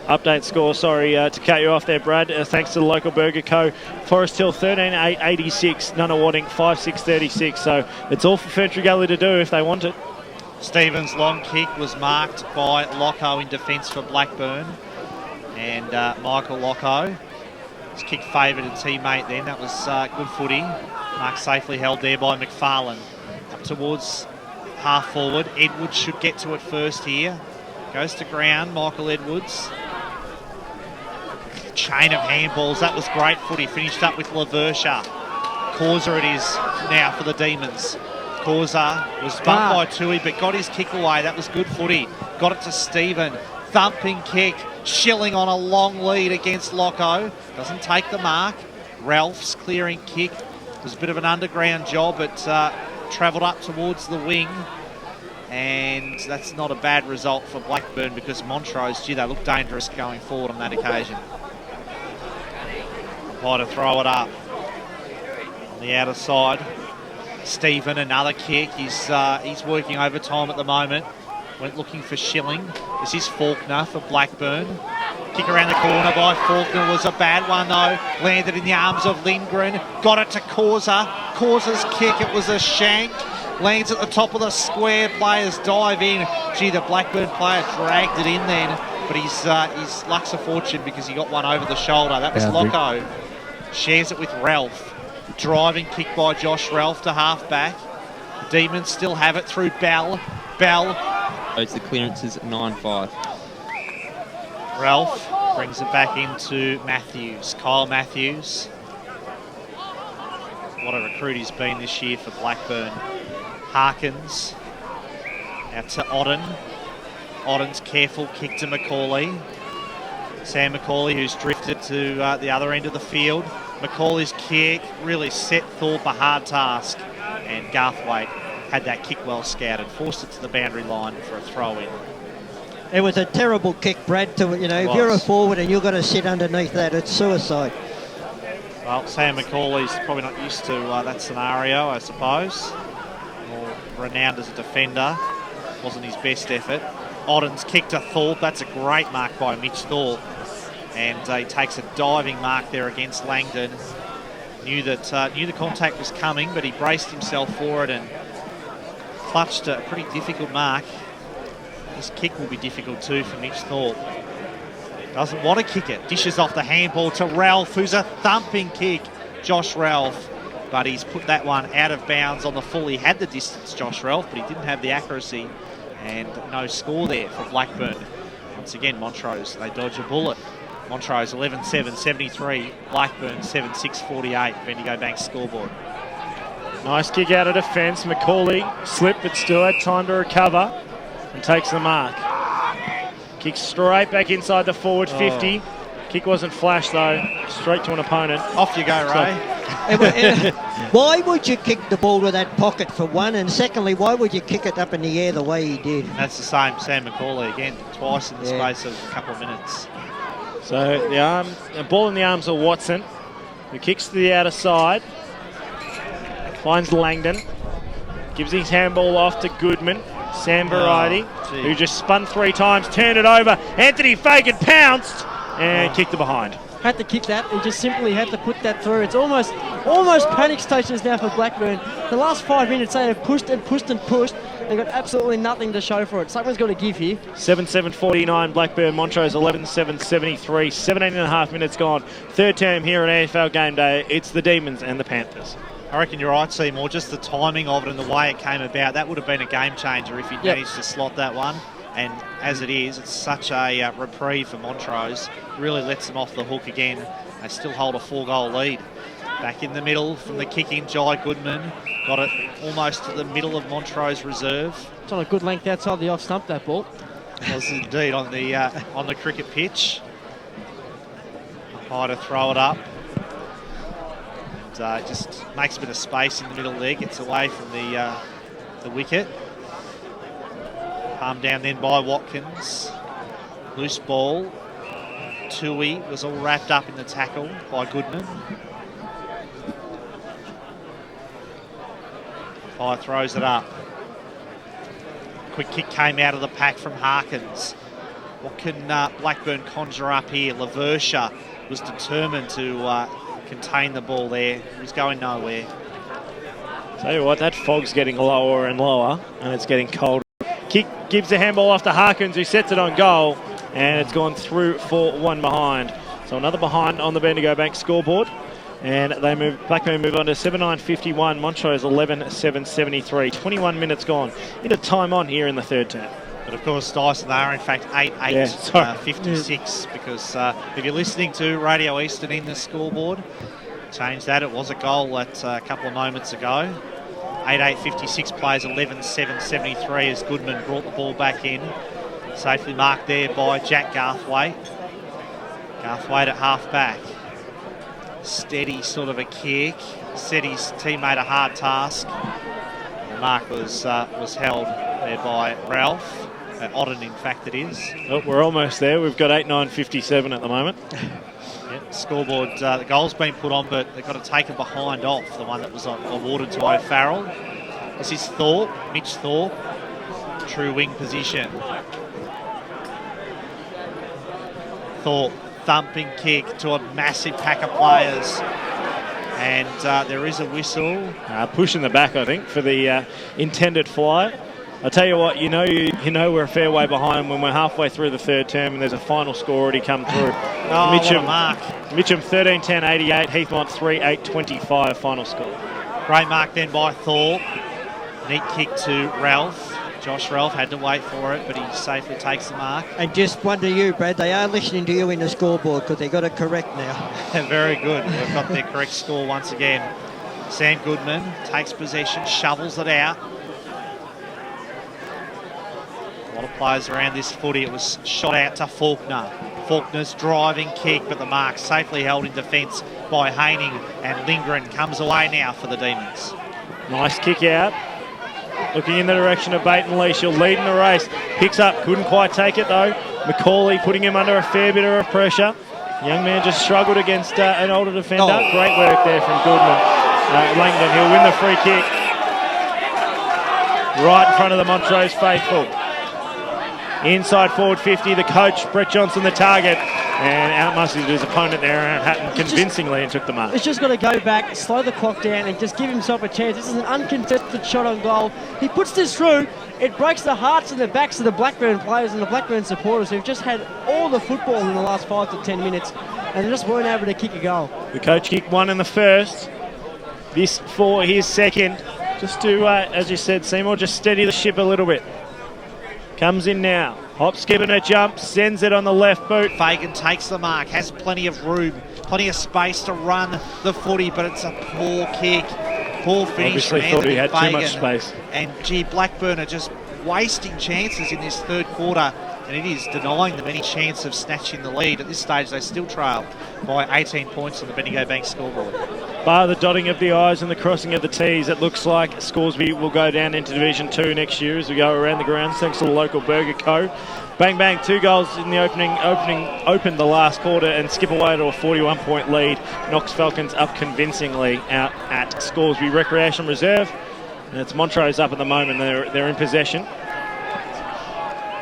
Update score, sorry to cut you off there, Brad. Thanks to the local Burger Co. Forest Hill 13-8-86, Nunawading 5-6-36. So it's all for Ferntree Gully to do if they want it. Stevens' long kick was marked by Locko in defence for Blackburn. And Michael Locko, his kick favoured a teammate then. That was good footy. Mark safely held there by McFarlane. Up towards half forward. Edwards should get to it first here. Goes to ground, Michael Edwards. Chain of handballs, that was great footy. Finished up with Laversha. Causa it is now for the Demons. Causa was bumped by Tui, but got his kick away. That was good footy. Got it to Stephen. Thumping kick. Schilling on a long lead against Locko. Doesn't take the mark. Ralph's clearing kick. It was a bit of an underground job, but travelled up towards the wing. And that's not a bad result for Blackburn because Montrose, they look dangerous going forward on that occasion. Try to throw it up on the outer side. Stephen, another kick. He's working overtime at the moment. Went looking for Schilling. This is Faulkner for Blackburn. Kick around the corner by Faulkner was a bad one though. Landed in the arms of Lindgren. Got it to Causa. Causa's kick, it was a shank. Lands at the top of the square. Players dive in. Gee, the Blackburn player dragged it in then. But his luck's a fortune because he got one over the shoulder. That was Locko. Shares it with Ralph. Driving kick by Josh Ralph to half-back. Demons still have it through Bell. Bell. It's the clearances 9-5. Ralph brings it back into Matthews. Kyle Matthews. What a recruit he's been this year for Blackburn. Harkins. Out to Odden. Odden's careful kick to Macaulay. Sam Macaulay, who's drifted to the other end of the field. Macaulay's kick really set Thorpe a hard task. And Garthwaite had that kick well scouted. Forced it to the boundary line for a throw-in. It was a terrible kick, Brad. If you're a forward and you've got to sit underneath that, it's suicide. Well, Sam Macaulay's probably not used to that scenario, I suppose. More renowned as a defender. Wasn't his best effort. Odden's kick to Thorpe. That's a great mark by Mitch Thorpe. And he takes a diving mark there against Langdon. Knew the contact was coming, but he braced himself for it and clutched a pretty difficult mark. This kick will be difficult too for Mitch Thorpe. Doesn't want to kick it. Dishes off the handball to Ralph, who's a thumping kick. Josh Ralph. But he's put that one out of bounds on the full. He had the distance, Josh Ralph, but he didn't have the accuracy. And no score there for Blackburn. Once again, Montrose, they dodge a bullet. Montrose 11-7, 73. Blackburn 7-6, 48. Bendigo Bank scoreboard. Nice kick out of defence. Macaulay slipped but still had time to recover. and takes the mark. Kicks straight back inside the forward 50. Kick wasn't flash though, straight to an opponent. Off you go, Ray. Why would you kick the ball to that pocket, for one? And secondly, why would you kick it up in the air the way he did? That's the same Sam McCauley again, twice in the space of a couple of minutes. So the ball in the arms of Watson, who kicks to the outer side, finds Langdon, gives his handball off to Goodman. Sam Variety, who just spun 3 times, turned it over. Anthony Fagan pounced and kicked it behind. Had to kick that. He just simply had to put that through. It's almost panic stations now for Blackburn. The last 5 minutes they have pushed and pushed and pushed. They've got absolutely nothing to show for it. Someone's got to give here. 7-7-49 Blackburn, Montrose 11-7-73. 17 and a half minutes gone. Third term here at EFL Game Day. It's the Demons and the Panthers. I reckon you're right, Seymour. Just the timing of it and the way it came about, that would have been a game changer if he'd managed to slot that one. And as it is, it's such a reprieve for Montrose. Really lets them off the hook again. They still hold a 4-goal lead. Back in the middle from the kick in, Jai Goodman. Got it almost to the middle of Montrose reserve. It's on a good length outside the off stump, that ball. It was indeed on the cricket pitch. High to throw it up. Just makes a bit of space in the middle there, gets away from the wicket. Palmed down then by Watkins. Loose ball. Tui was all wrapped up in the tackle by Goodman. Fire throws it up. Quick kick came out of the pack from Harkins. What can Blackburn conjure up here? Laversha was determined to contain the ball there. He was going nowhere. Tell you what, that fog's getting lower and lower, and it's getting colder. Kick gives the handball off to Harkins, who sets it on goal, and it's gone through for 1 behind. So another behind on the Bendigo Bank scoreboard, and Blackburn move on to 7-9-51. Montrose 11-7-73. 21 minutes gone. Into time on here in the third term. But of course, Dyson, they are in fact 8-8-56 because if you're listening to Radio Eastern in the scoreboard, change that. It was a goal a couple of moments ago. 8-8-56 plays 11-7-73 as Goodman brought the ball back in. Safely marked there by Jack Garthwaite. Garthwaite at half back. Steady sort of a kick. Set his teammate a hard task. The mark was held there by Ralph. Odden, in fact, it is. Oh, we're almost there. We've got 8-9-57 at the moment. Scoreboard, the goal's been put on, but they've got to take it behind off, the one that was awarded to O'Farrell. This is Thorpe, Mitch Thorpe, true wing position. Thorpe, thumping kick to a massive pack of players. And there is a whistle. Push in the back, I think, for the intended fly. I'll tell you what, you know we're a fair way behind when we're halfway through the third term and there's a final score already come through. Mitcham, what a mark. Mitcham 13-10-88, Heathmont 3-8-25 final score. Great mark then by Thorpe. Neat kick to Ralph. Josh Ralph had to wait for it, but he safely takes the mark. And just one to you, Brad, they are listening to you in the scoreboard because they got it correct now. Very good. They've got their correct score once again. Sam Goodman takes possession, shovels it out. A lot of players around this footy. It was shot out to Faulkner. Faulkner's driving kick, but the mark safely held in defence by Haining, and Lindgren comes away now for the Demons. Nice kick out. Looking in the direction of Baton Lee. She'll lead in the race. Picks up, couldn't quite take it though. McCauley putting him under a fair bit of pressure. Young man just struggled against an older defender. Great work there from Goodman. Langdon, he'll win the free kick. Right in front of the Montrose faithful. Inside forward 50, the coach, Brett Johnson, the target, and outmuscled his opponent there, Aaron Hatton, convincingly, and took the mark. He's just got to go back, slow the clock down, and just give himself a chance. This is an uncontested shot on goal. He puts this through. It breaks the hearts and the backs of the Blackburn players and the Blackburn supporters who've just had all the football in the last 5 to 10 minutes, and just weren't able to kick a goal. The coach kicked one in the first. This for his second. Just to, as you said, Seymour, just steady the ship a little bit. Comes in now. Hop, skip and a jump. Sends it on the left boot. Fagan takes the mark. Has plenty of room. Plenty of space to run the footy, but it's a poor kick. Poor finish. Obviously thought he had too much space. And gee, Blackburn are just wasting chances in this third quarter, and it is denying them any chance of snatching the lead. At this stage, they still trail by 18 points on the Bendigo Bank scoreboard. Bar the dotting of the I's and the crossing of the T's, it looks like Scoresby will go down into Division 2 next year as we go around the grounds, thanks to the local Burger Co. Bang bang, 2 goals in the opened the last quarter and skip away to a 41-point lead. Knocks Falcons up convincingly out at Scoresby Recreation Reserve. And it's Montrose up at the moment. They're in possession.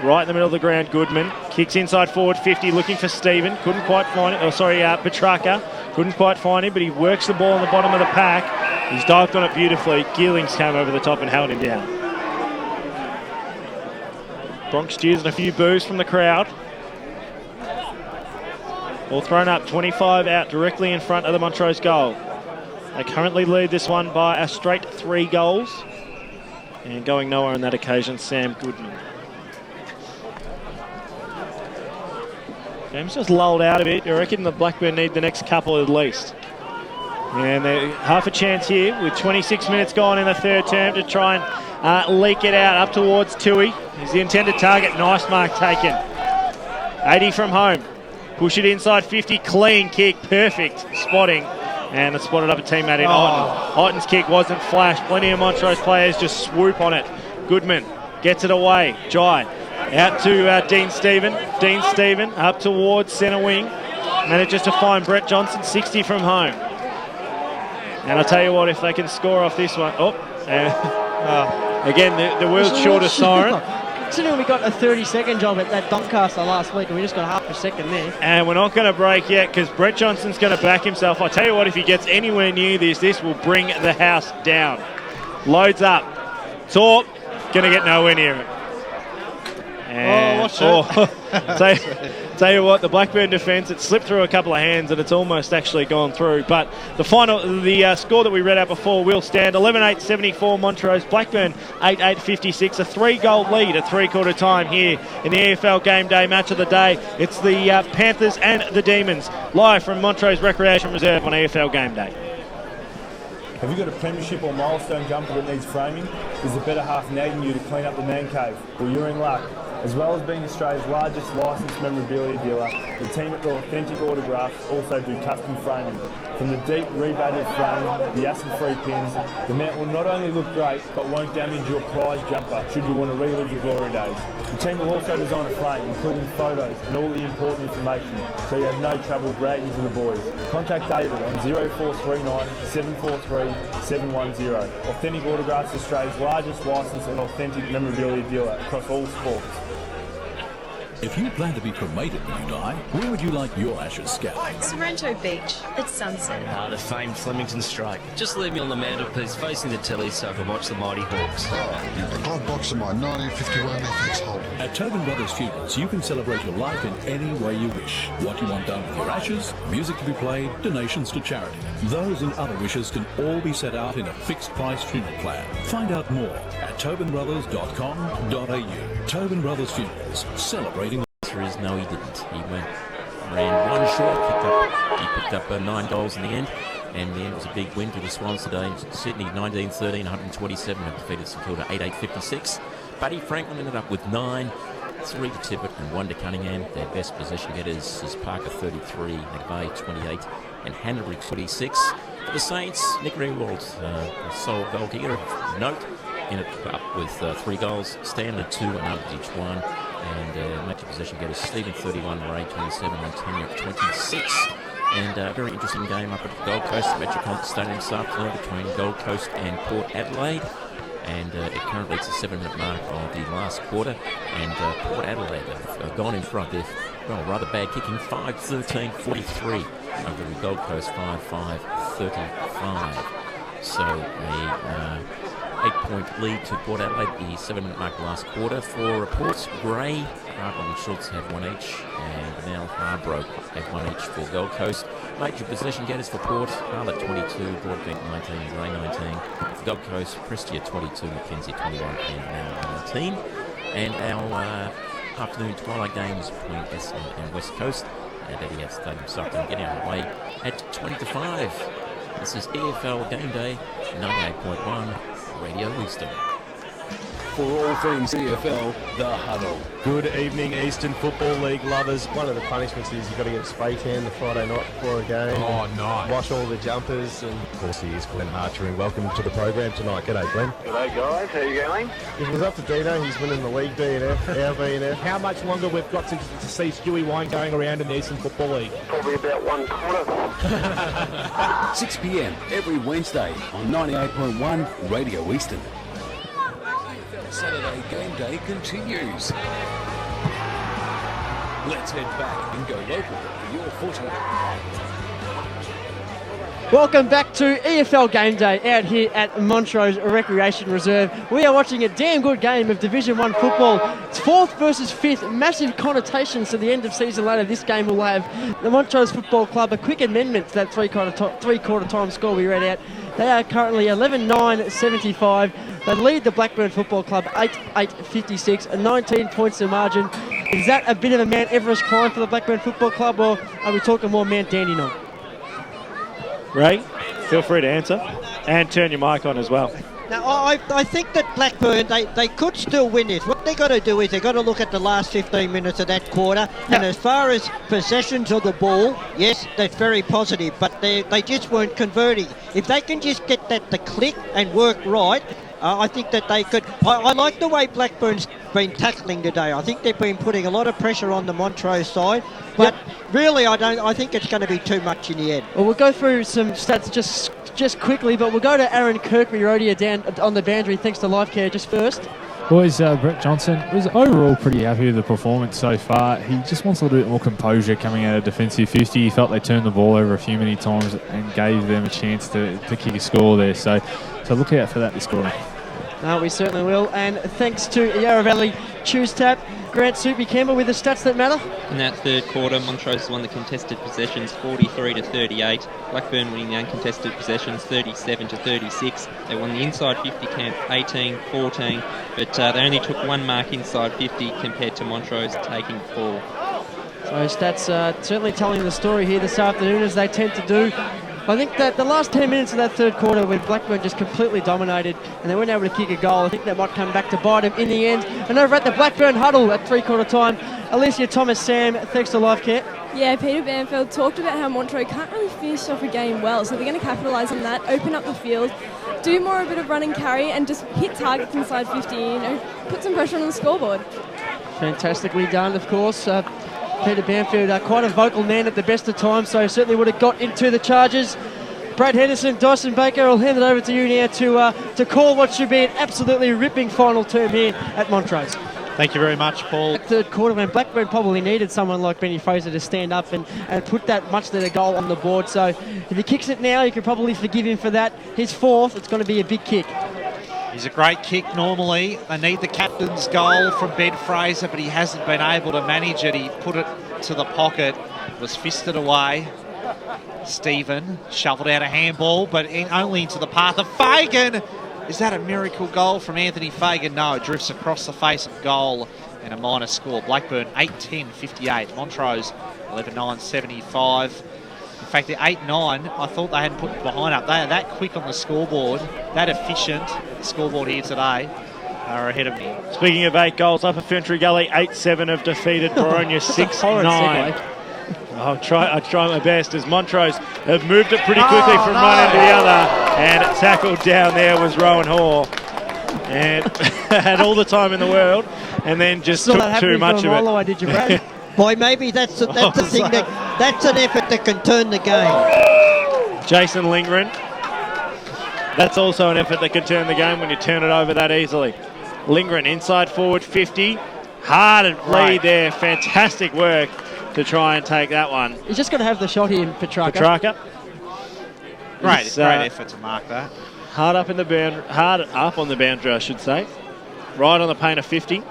Right in the middle of the ground, Goodman. Kicks inside forward 50, looking for Stephen. Couldn't quite find it. Petrarca. Couldn't quite find him, but he works the ball in the bottom of the pack. He's dived on it beautifully. Gearlings came over the top and held him down. Bronx cheers and a few boos from the crowd. Ball thrown up, 25 out directly in front of the Montrose goal. They currently lead this one by a straight 3 goals. And going nowhere on that occasion, Sam Goodman. Game's just lulled out a bit. I reckon the Blackburn need the next couple at least. And half a chance here with 26 minutes gone in the third term to try and leak it out up towards Tui. He's the intended target. Nice mark taken. 80 from home. Push it inside 50. Clean kick. Perfect spotting. And it's spotted up a teammate in Otten. Otten's kick wasn't flash. Plenty of Montrose players just swoop on it. Goodman gets it away. Jai out to Dean Stephen. Dean Stephen up towards centre wing. Manages to find Brett Johnson. 60 from home. And I'll tell you what, if they can score off this one... again, the world's shortest siren. Considering we got a 30-second job at that Doncaster last week, and we just got half a second there. And we're not going to break yet because Brett Johnson's going to back himself. I'll tell you what, if he gets anywhere near this will bring the house down. Loads up. Torp, going to get nowhere near it. And, tell you what, the Blackburn defence, it slipped through a couple of hands and it's almost actually gone through. But the score that we read out before will stand. 11-8-74 Montrose. Blackburn 8-8-56. A 3-goal lead at 3-quarter time here in the EFL Game Day match of the day. It's the Panthers and the Demons live from Montrose Recreation Reserve on EFL Game Day. Have you got a premiership or milestone jumper that needs framing? Is the better half nagging you to clean up the man cave? Well, you're in luck. As well as being Australia's largest licensed memorabilia dealer, the team at Authentic Autographs also do custom framing. From the deep rebatted frame, the acid-free pins, the mount will not only look great, but won't damage your prized jumper should you want to relive the glory days. The team will also design a frame, including photos and all the important information, so you have no trouble bragging to the boys. Contact David on 0439 743 710. Authentic Autographs, Australia's largest licensed and authentic memorabilia dealer across all sports. If you plan to be cremated when you die, where would you like your ashes scattered? Sorrento Beach at sunset. The famed Flemington Strike. Just leave me on the mantelpiece facing the telly so I can watch the Mighty Hawks. I've boxed my 1951 FX Holden. At Tobin Brothers Funerals, you can celebrate your life in any way you wish. What you want done with your ashes, music to be played, donations to charity. Those and other wishes can all be set out in a fixed price funeral plan. Find out more at tobinbrothers.com.au. Tobin Brothers Funerals, celebrating. The answer is no, he didn't. He ran one short, he picked up 9 goals in the end, and in the end was a big win for the Swans today. Sydney 19-13, 127, have defeated St Kilda 8-8-56. Buddy Franklin ended up with 9, 3 to Tippett and 1 to Cunningham. Their best possession getters is Parker 33, McVeigh 28, and Hanbury 26. For the Saints, Nick Ringwald, sole goal kicker of note, ended up with 3 goals, Stanley 2 and numbers each one. And match of possession getters Stephen 31, Ray 27, and Tanya 26. And a very interesting game up at the Gold Coast, Metricon Stadium this afternoon between Gold Coast and Port Adelaide. And it currently it's a 7-minute mark of the last quarter. And Port Adelaide have gone in front. They're rather bad kicking, 5-13-43 over the Gold Coast, 5-5-35. So a 8-point lead to Port Adelaide, the 7-minute mark last quarter. For Ports, Gray, Hartland and Schultz have 1 each, and now Harbrook have 1 each for Gold Coast. Major possession getters for Port, Harlett 22, Broadbent 19, Gray 19. For Gold Coast, Prestia 22, Mackenzie 21, and now 19. And our afternoon twilight games between Essendon and West Coast at Etihad Stadium this afternoon, getting underway at 20-5. This is EFL Game Day 98.1 Radio Wisdom. For all things EFL, The Huddle. Good evening, Eastern Football League lovers. One of the punishments is you've got to get a spray tan the Friday night before a game. Oh, nice. Wash all the jumpers. And of course, he is Glenn Archer, and welcome to the program tonight. G'day, Glenn. G'day, guys. How you going? If it was up to Dino, he's winning the league DNF, our DNF. How much longer we've got to see Stewie Wine going around in the Eastern Football League? Probably about 1 quarter. 6 p.m. every Wednesday on 98.1 Radio Eastern. Saturday game day continues. Let's head back and go local for your footy. Welcome back to EFL Game Day out here at Montrose Recreation Reserve. We are watching a damn good game of Division 1 football. It's 4th versus 5th, massive connotations to the end of season later. This game will have the Montrose Football Club a quick amendment to that three-quarter time score we read out. They are currently 11-9-75. They lead the Blackburn Football Club 8-8-56, a 19 points to margin. Is that a bit of a Mount Everest climb for the Blackburn Football Club, or are we talking more Mount Dandenong? Ray, feel free to answer and turn your mic on as well. Now, I think that Blackburn, they could still win this. What they got to do is they got to look at the last 15 minutes of that quarter. And as far as possessions of the ball, yes, that's very positive. But they just weren't converting. If they can just get that to click and work right, I think that they could. I like the way Blackburn's been tackling today. I think they've been putting a lot of pressure on the Montrose side. But really, I think it's going to be too much in the end. Well, we'll go through some stats just quickly, but we'll go to Aaron Kirby-Rodier down on the boundary, thanks to Life Care just first. Boys, Brett Johnson was overall pretty happy with the performance so far. He just wants a little bit more composure coming out of defensive 50. He felt they turned the ball over a few many times and gave them a chance to kick a score there. So look out for that this quarter. No, we certainly will. And thanks to Yarra Valley Choose Tap, Grant Soupy Campbell with the stats that matter. In that third quarter, Montrose won the contested possessions 43-38. Blackburn winning the uncontested possessions 37-36. They won the inside 50 camp 18-14, but they only took 1 mark inside 50 compared to Montrose taking 4. So stats certainly telling the story here this afternoon, as they tend to do. I think that the last 10 minutes of that third quarter, when Blackburn just completely dominated and they weren't able to kick a goal, I think that might come back to bite them in the end. And over at the Blackburn huddle at three-quarter time, Alysia, Thomas, Sam, thanks to Life Care. Yeah, Peter Banfield talked about how Montrose can't really finish off a game well, so they're going to capitalise on that, open up the field, do more a bit of run and carry, and just hit targets inside 50, put some pressure on the scoreboard. Fantastically done, of course. Peter Banfield, quite a vocal man at the best of times, so certainly would have got into the charges. Brad Henderson, Dyson Baker, I'll hand it over to you now to call what should be an absolutely ripping final term here at Montrose. Thank you very much, Paul. Third quarter, when Blackburn probably needed someone like Benny Fraser to stand up and put that much of a goal on the board. So if he kicks it now, you could probably forgive him for that. His 4th, it's going to be a big kick. He's a great kick normally. They need the captain's goal from Ben Fraser, but he hasn't been able to manage it. He put it to the pocket, was fisted away. Stephen shuffled out a handball, but only into the path of Fagan. Is that a miracle goal from Anthony Fagan? No, it drifts across the face of goal and a minor score. Blackburn 8-10-58. Montrose 11-9-75. In fact, the 8-9, I thought they hadn't put behind up. They are that quick on the scoreboard, that efficient. The scoreboard here today are ahead of me. Speaking of 8 goals, Upper Ferntree Gully 8-7 have defeated Boronia 6-9. I'll try my best, as Montrose have moved it pretty quickly from one end to the other, and tackled down there was Rowan Hall, and had all the time in the world, and then just took too much of it. Away, did you, Brad? Boy, maybe that's the thing that's an effort that can turn the game. Jason Lindgren, that's also an effort that can turn the game when you turn it over that easily. Lindgren inside forward 50, hard lead there, fantastic work to try and take that one. He's just going to have the shot here, Petrarca. Great effort to mark that. Hard up on the boundary, I should say. Right on the paint of 50.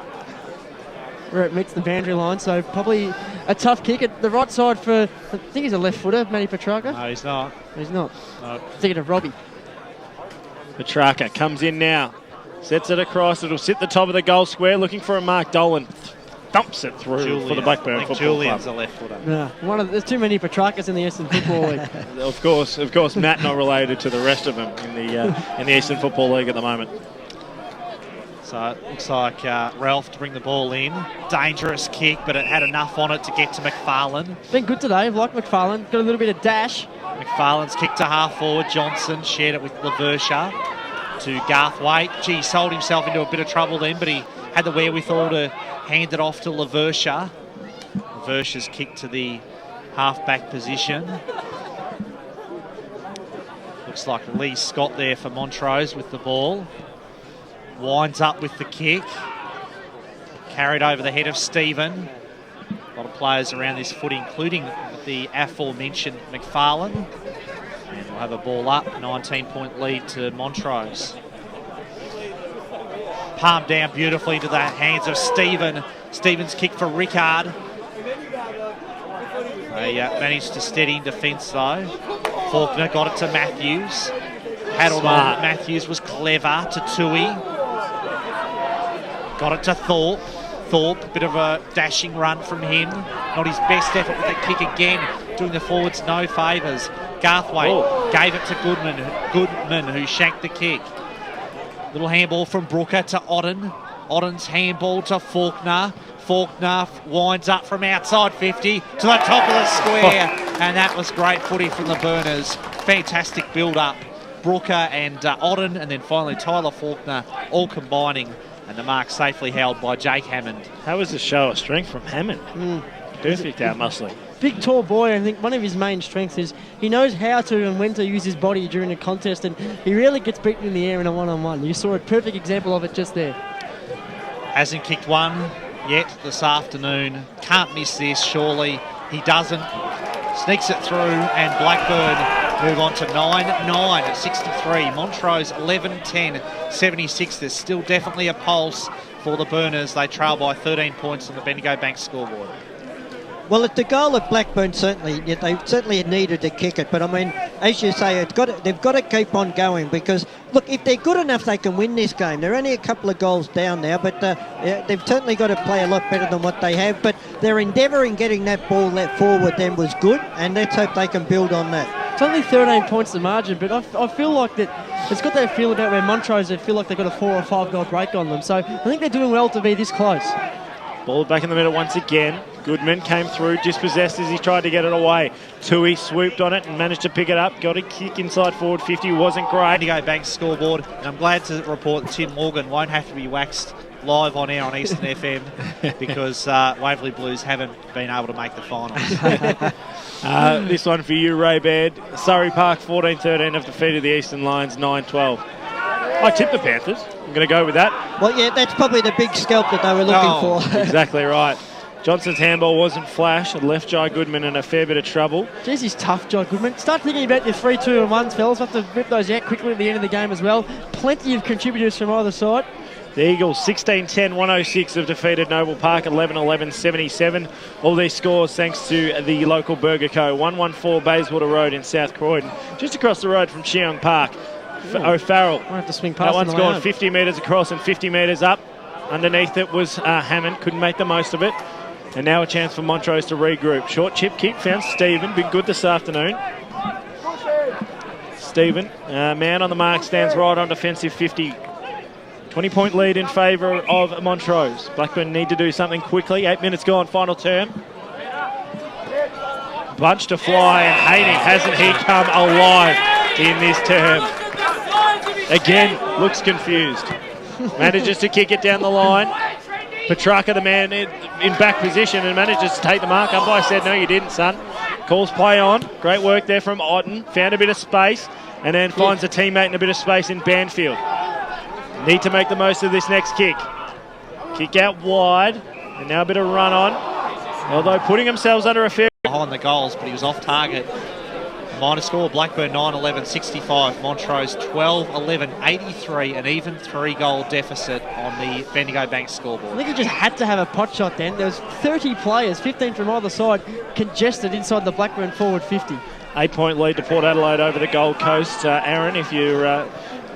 Where it meets the boundary line, so probably a tough kick at the right side for, I think he's a left footer, Matty Petrarca. No, he's not. He's not. No. Thinking of Robbie. Petrarca comes in now. Sets it across. It'll sit the top of the goal square, looking for a Mark Dolan. Thumps it through for the Blackburn Football Julian's Club. a left footer. Yeah, there's too many Petrarcas in the Eastern Football League. Of course, Matt not related to the rest of them in the Eastern Football League at the moment. So it looks like Ralph to bring the ball in. Dangerous kick, but it had enough on it to get to McFarlane. Been good today. I've liked McFarlane. Got a little bit of dash. McFarlane's kick to half forward. Johnson shared it with Laversha to Garthwaite. Gee, sold himself into a bit of trouble then, but he had the wherewithal to hand it off to Laversha. Laversha's kick to the half-back position. Looks like Lee Scott there for Montrose with the ball. Winds up with the kick. Carried over the head of Stephen. A lot of players around this footy, including the aforementioned McFarlane. And we'll have a ball up, 19-point lead to Montrose. Palmed down beautifully into the hands of Stephen. Stephen's kick for Rickard. They managed to steady in defence though. Faulkner got it to Matthews. Paddled on. Matthews was clever to Tui. Got it to Thorpe. Thorpe, bit of a dashing run from him. Not his best effort with the kick again. Doing the forwards no favours. Garthwaite gave it to Goodman, who shanked the kick. Little handball from Brooker to Odden. Odden's handball to Faulkner. Faulkner winds up from outside 50 to the top of the square. And that was great footy from the Burners. Fantastic build-up. Brooker and Odden, and then finally Tyler Faulkner, all combining. And the mark safely held by Jake Hammond. That was a show of strength from Hammond. Perfect out muscling. Big, tall boy. I think one of his main strengths is he knows how to and when to use his body during a contest, and he rarely gets beaten in the air in a one-on-one. You saw a perfect example of it just there. Hasn't kicked one yet this afternoon. Can't miss this, surely. He doesn't. Sneaks it through, and Blackburn move on to 9-9 at 63. Montrose 11-10, 76. There's still definitely a pulse for the Burners. They trail by 13 points on the Bendigo Bank scoreboard. Well, at the goal of Blackburn, they certainly needed to kick it. But I mean, as you say, they've got to keep on going because, look, if they're good enough, they can win this game. They're only a couple of goals down now, but they've certainly got to play a lot better than what they have. But their endeavour in getting that ball let forward then was good, and let's hope they can build on that. It's only 13 points the margin, but I feel like that it's got that feel about where Montrose, they feel like they've got a 4 or 5 goal break on them. So I think they're doing well to be this close. Ball back in the middle once again. Goodman came through, dispossessed as he tried to get it away. Tui swooped on it and managed to pick it up. Got a kick inside forward 50, wasn't great. Bendigo Bank scoreboard, and I'm glad to report that Tim Morgan won't have to be waxed live on air on Eastern FM because Waverley Blues haven't been able to make the finals. This one for you, Ray Baird. Surrey Park 14-13 have defeated the Eastern Lions 9-12. I tipped the Panthers. I'm going to go with that. Well, yeah, that's probably the big scalp that they were looking for. Exactly right. Johnson's handball wasn't flash. It left Jai Goodman in a fair bit of trouble. Jeez, he's tough, Jai Goodman. Start thinking about your 3-2-1s, fellas. We'll have to rip those out quickly at the end of the game as well. Plenty of contributors from either side. The Eagles 16-10-106 have defeated Noble Park 11-11-77. All these scores thanks to the local Burger Co. 114 Bayswater Road in South Croydon, just across the road from Cheong Park. O'Farrell. We'll have to swing past. That one's gone 50 metres across and 50 metres up. Underneath it was Hammond. Couldn't make the most of it. And now a chance for Montrose to regroup. Short chip kick, found Stephen. Been good this afternoon. Stephen, man on the mark, stands right on defensive 50. 20-point lead in favour of Montrose. Blackburn need to do something quickly. 8 minutes gone, final term. Bunch to fly, and Hayden, hasn't he come alive in this term? Again, looks confused. Manages to kick it down the line. Petrarca, the man in back position, and manages to take the mark. Umpire said, no, you didn't, son. Calls play on. Great work there from Otten. Found a bit of space, and then finds a teammate in a bit of space in Banfield. Need to make the most of this next kick. Kick out wide, and now a bit of run on. Although putting themselves under a fair... Behind the goals, but he was off target. Minor score, Blackburn 9-11-65, Montrose 12-11-83, an even 3-goal deficit on the Bendigo Bank scoreboard. I think he just had to have a pot shot then. There was 30 players, 15 from either side, congested inside the Blackburn forward 50. 8-point lead to Port Adelaide over the Gold Coast. Aaron, if you're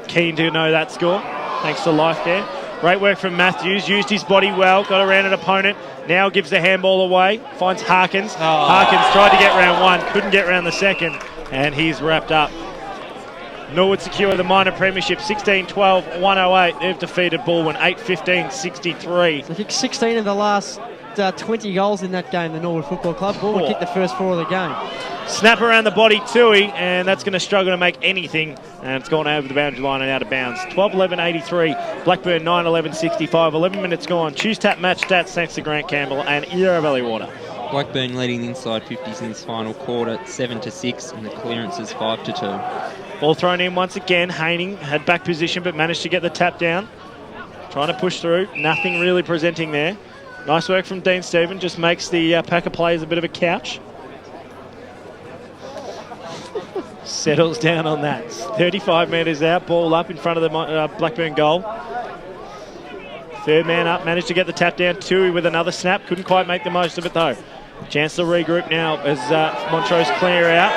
keen to know that score, thanks to Life there. Great work from Matthews, used his body well, got around an opponent, now gives the handball away, finds Harkins. Harkins tried to get round one, couldn't get round the second, and he's wrapped up. Norwood secure the minor premiership, 16-12, 108. They've defeated Balwyn, 8-15, 63. I think 16 of the last 20 goals in that game, the Norwood Football Club. Balwyn kicked the first 4 of the game. Snap around the body, Tui, and that's going to struggle to make anything. And it's gone over the boundary line and out of bounds. 12-11, 83. Blackburn, 9-11, 65. 11 minutes gone. Choose tap match stats thanks to Grant Campbell and Era Valley Water. Blackburn leading the inside 50s in this final quarter, 7-6, and the clearance is 5-2. Ball thrown in once again. Haining had back position but managed to get the tap down. Trying to push through. Nothing really presenting there. Nice work from Dean Stephen. Just makes the pack of players a bit of a couch. Settles down on that. 35 metres out. Ball up in front of the Blackburn goal. Third man up. Managed to get the tap down. Tui with another snap. Couldn't quite make the most of it though. Chance to regroup now as Montrose clear out.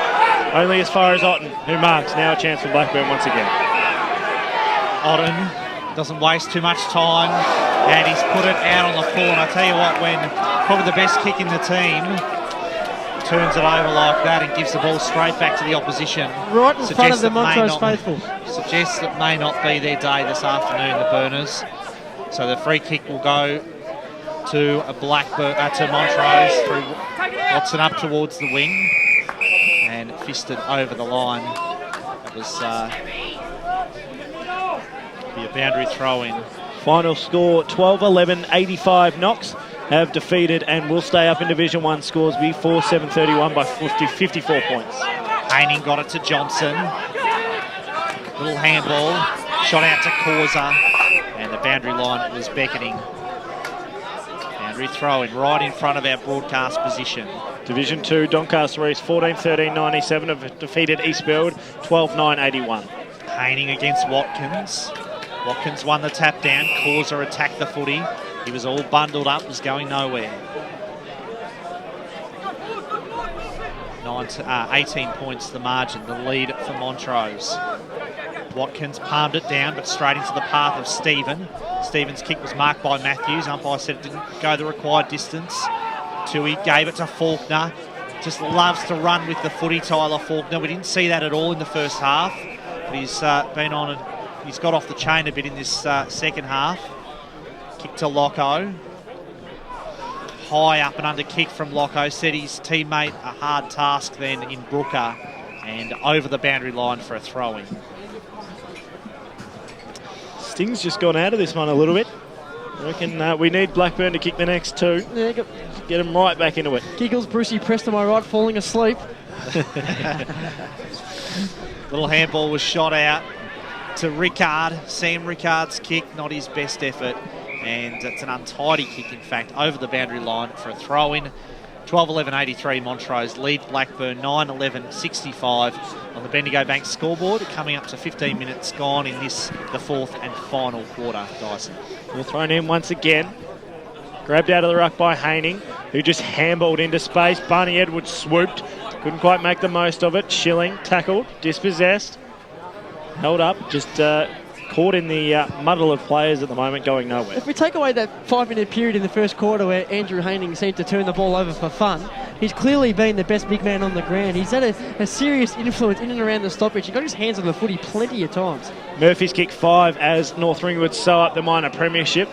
Only as far as Otten, who marks. Now a chance for Blackburn once again. Otten doesn't waste too much time, and he's put it out on the floor. And I tell you what, when probably the best kick in the team turns it over like that and gives the ball straight back to the opposition. Right in front of the Montrose faithful. Suggests that may not be their day this afternoon, the Burners. So the free kick will go to to Montrose through Watson up towards the wing and fisted over the line. It was be a boundary throw in. Final score 12-11, 85. Knox have defeated and will stay up in Division 1. Scores be 4-7-31 by 54 points. Haining got it to Johnson. Little handball. Shot out to Causa. And the boundary line was beckoning. Boundary throw in right in front of our broadcast position. Division 2, Doncaster East 14-13, 97 have defeated Eastfield 12-9, 81. Haining against Watkins. Watkins won the tap down. Causa attacked the footy. He was all bundled up, was going nowhere. 18 points the margin, the lead for Montrose. Watkins palmed it down, but straight into the path of Stephen. Stephen's kick was marked by Matthews. Umpire said it didn't go the required distance. Tui gave it to Faulkner. Just loves to run with the footy, Tyler Faulkner. We didn't see that at all in the first half, but he's been on and he's got off the chain a bit in this second half. Kick to Locko. High up and under kick from Locko. Set his teammate a hard task then in Brooker and over the boundary line for a throw-in. Sting's just gone out of this one a little bit. I reckon we need Blackburn to kick the next 2. Yeah, get him right back into it. Giggles, Brucey pressed to my right, falling asleep. Little handball was shot out to Rickard. Sam Rickard's kick, not his best effort. And it's an untidy kick, in fact, over the boundary line for a throw-in. 12-11-83, Montrose lead Blackburn 9-11-65 on the Bendigo Bank scoreboard, coming up to 15 minutes gone in this, the fourth and final quarter, Dyson. Well, thrown in once again. Grabbed out of the ruck by Haining, who just handballed into space. Barney Edwards swooped, couldn't quite make the most of it. Schilling tackled, dispossessed, held up, just caught in the muddle of players at the moment, going nowhere. If we take away that 5-minute period in the first quarter where Andrew Haining seemed to turn the ball over for fun, he's clearly been the best big man on the ground. He's had a serious influence in and around the stoppage. He got his hands on the footy plenty of times. Murphy's kick 5 as North Ringwood sew up the minor premiership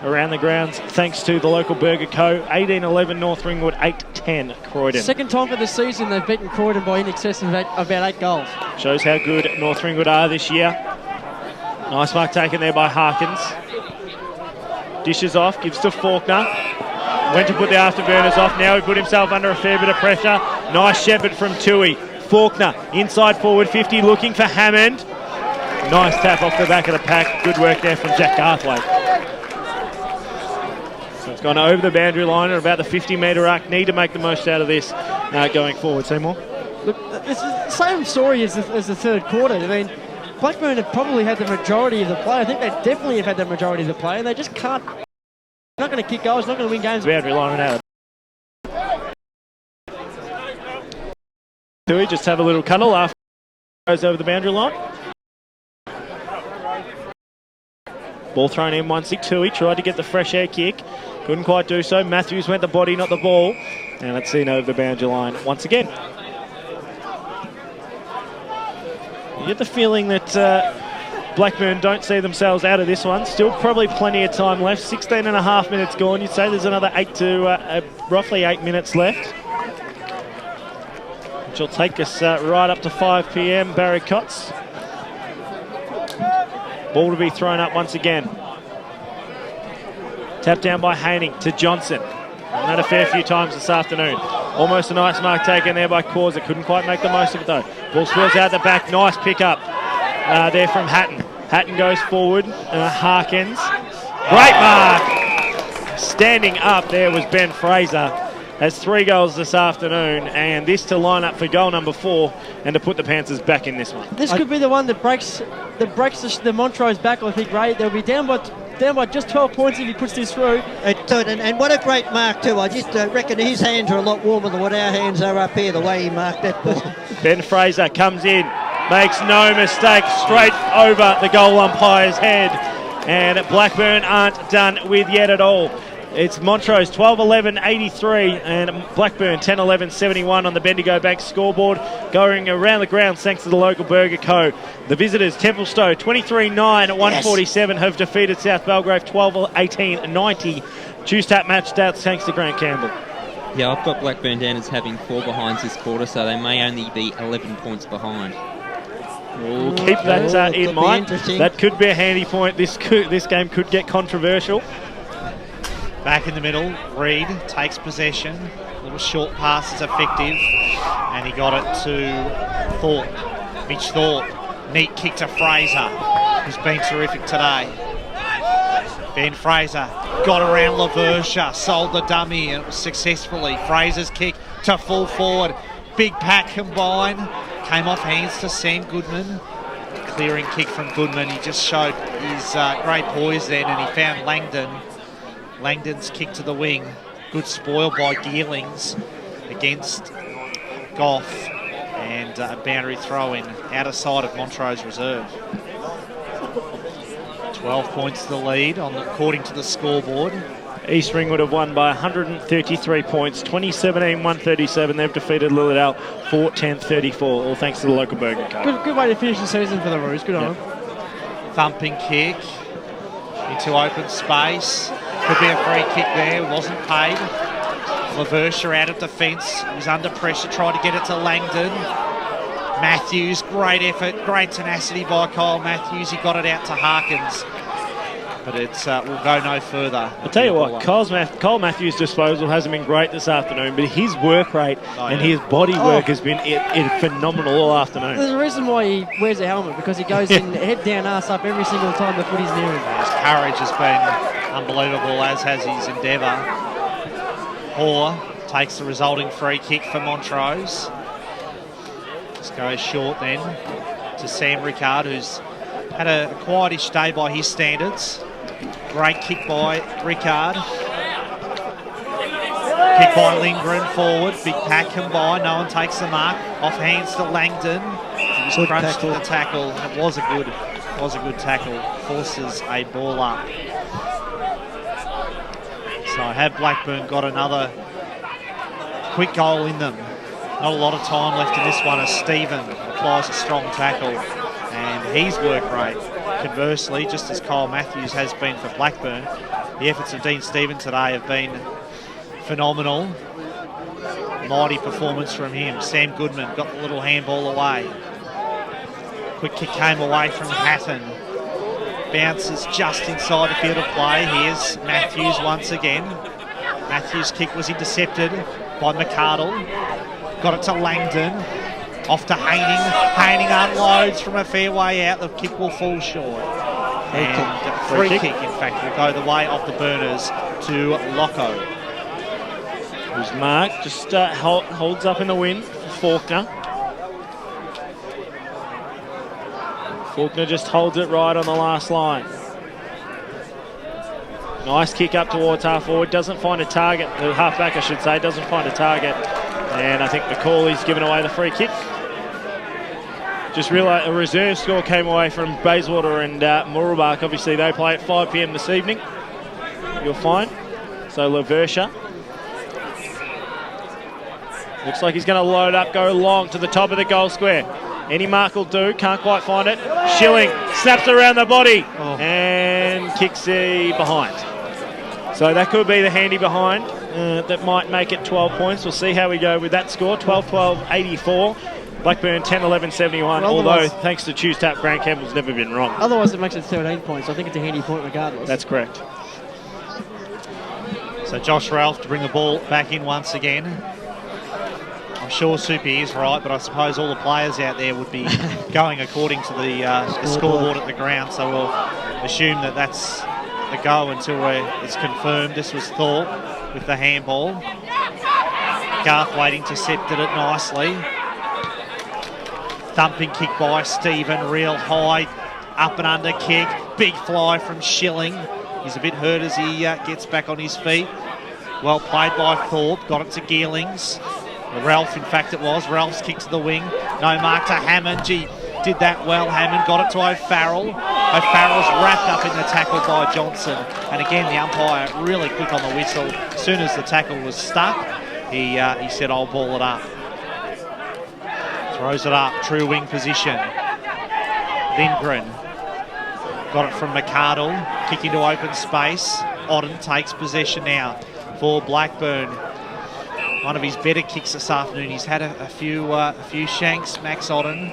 around the grounds thanks to the local Burger Co. 18-11 North Ringwood, 8-10 Croydon. Second time for the season they've beaten Croydon by in excess of about 8 goals. Shows how good North Ringwood are this year. Nice mark taken there by Harkins. Dishes off, gives to Faulkner. Went to put the afterburners off. Now he put himself under a fair bit of pressure. Nice shepherd from Tui. Faulkner, inside forward 50, looking for Hammond. Nice tap off the back of the pack. Good work there from Jack Garthwaite. So it's gone over the boundary line at about the 50-metre arc. Need to make the most out of this going forward. Seymour? Look, it's the same story as the third quarter. I mean, Blackburn have probably had the majority of the play. I think they definitely have had the majority of the play, and they just can't. They're not going to kick goals, not going to win games. Boundary line and out. Do we just have a little cuddle after goes over the boundary line? Ball thrown in 1-6-2. He tried to get the fresh air kick, couldn't quite do so. Matthews went the body, not the ball, and it's seen over the boundary line once again. You get the feeling that Blackburn don't see themselves out of this one. Still probably plenty of time left. 16 and a half minutes gone. You'd say there's another roughly 8 minutes left, which will take us right up to 5 p.m. Barry Cotts. Ball to be thrown up once again. Tapped down by Haining to Johnson. Done that a fair few times this afternoon. Almost a nice mark taken there by Causer. Couldn't quite make the most of it though. Ball spills out the back. Nice pick up there from Hatton. Hatton goes forward. Harkins. Great mark. Standing up there was Ben Fraser. Has 3 goals this afternoon, and this to line up for goal number 4 and to put the Panthers back in this one. This could be the one that breaks the Montrose back, I think, Ray. They'll be down by just 12 points if he puts this through. And what a great mark too. I just reckon his hands are a lot warmer than what our hands are up here, the way he marked that ball. Ben Fraser comes in, makes no mistake, straight over the goal umpire's head, and Blackburn aren't done with yet at all. It's Montrose 12-11-83 and Blackburn 10-11-71 on the Bendigo Bank scoreboard. Going around the grounds thanks to the local Burger Co. The visitors, Templestowe 23-9-147 have defeated South Belgrave 12-18-90. Two-stat match stats thanks to Grant Campbell. Yeah, I've got Blackburn down as having 4 behinds this quarter, so they may only be 11 points behind. We'll keep that in mind. That could be a handy point. This game could get controversial. Back in the middle, Reid takes possession. Little short pass is effective, and he got it to Thorpe. Mitch Thorpe, neat kick to Fraser, who's been terrific today. Ben Fraser got around Laversha, sold the dummy, and it was successfully. Fraser's kick to full forward. Big pack combine. Came off hands to Sam Goodman. Clearing kick from Goodman. He just showed his great poise then, and he found Langdon. Langdon's kick to the wing. Good spoil by Gearlings against Goff. And a boundary throw in out of sight of Montrose reserve. 12 points to the lead according to the scoreboard. East Ringwood have won by 133 points, 2017-137. They've defeated Lilydale 4-10-34, all thanks to the local Burger Co. Good way to finish the season for the Roos. Good on them. Thumping kick into open space. Could be a free kick there. Wasn't paid. Laversha out of defence. He was under pressure. Tried to get it to Langdon. Matthews, great effort. Great tenacity by Kyle Matthews. He got it out to Harkins. But it will go no further. I'll tell you what, Kyle Matthews' disposal hasn't been great this afternoon, but his work rate and his body work has been phenomenal all afternoon. There's a reason why he wears a helmet, because he goes in head down, ass up every single time the footy's near him. His courage has been unbelievable, as has his endeavour. Hoare takes the resulting free kick for Montrose. Just goes short then to Sam Rickard, who's had a quietish day by his standards. Great kick by Rickard. Kick by Lindgren forward. Big pack combined. No one takes the mark. Off hands to Langdon. He was crunched to the tackle. It was a good tackle. Forces a ball up. So have Blackburn got another quick goal in them. Not a lot of time left in this one as Stephen applies a strong tackle. And his work rate, conversely, just as Kyle Matthews has been for Blackburn, the efforts of Dean Stephen today have been phenomenal. Mighty performance from him. Sam Goodman got the little handball away. Quick kick came away from Hatton. Bounces just inside the field of play. Here's Matthews once again. Matthews' kick was intercepted by McArdle. Got it to Langdon. Off to Haining. Haining unloads from a fair way out. The kick will fall short. And free kick, in fact, will go the way of the Burners to Locko. Who's marked, just holds up in the wind for Faulkner. Faulkner just holds it right on the last line. Nice kick up towards half forward. Doesn't find a target. The half back, I should say, doesn't find a target. And I think McCauley's given away the free kick. Just realised a reserve score came away from Bayswater and Mooroolbark. Obviously, they play at 5 p.m. this evening. You'll find. So Laversha. Looks like he's going to load up, go long to the top of the goal square. Any mark will do. Can't quite find it. Schilling snaps around the body and kicks the behind. So that could be the handy behind that might make it 12 points. We'll see how we go with that score. 12-12, 84. Blackburn 10-11, 71. Well, although, thanks to Choose Tap, Grant Campbell's never been wrong. Otherwise, it makes it 13 points. I think it's a handy point regardless. That's correct. So Josh Ralph to bring the ball back in once again. I'm sure Soupy is right, but I suppose all the players out there would be going according to the scoreboard at the ground. So we'll assume that that's the go until it's confirmed. This was Thorpe with the handball. Garthwaite intercepted it nicely. Thumping kick by Stephen, real high, up and under kick. Big fly from Schilling. He's a bit hurt as he gets back on his feet. Well played by Thorpe, got it to Gearlings. Ralph, in fact it was. Ralph's kick to the wing. No mark to Hammond. Gee, did that well, Hammond. Got it to O'Farrell. O'Farrell's wrapped up in the tackle by Johnson. And again, the umpire really quick on the whistle. As soon as the tackle was stuck, he said, I'll ball it up. Throws it up, true wing position. Lindgren got it from McArdle, kick into open space. Odden takes possession now for Blackburn. One of his better kicks this afternoon. He's had a few shanks, Max Odden.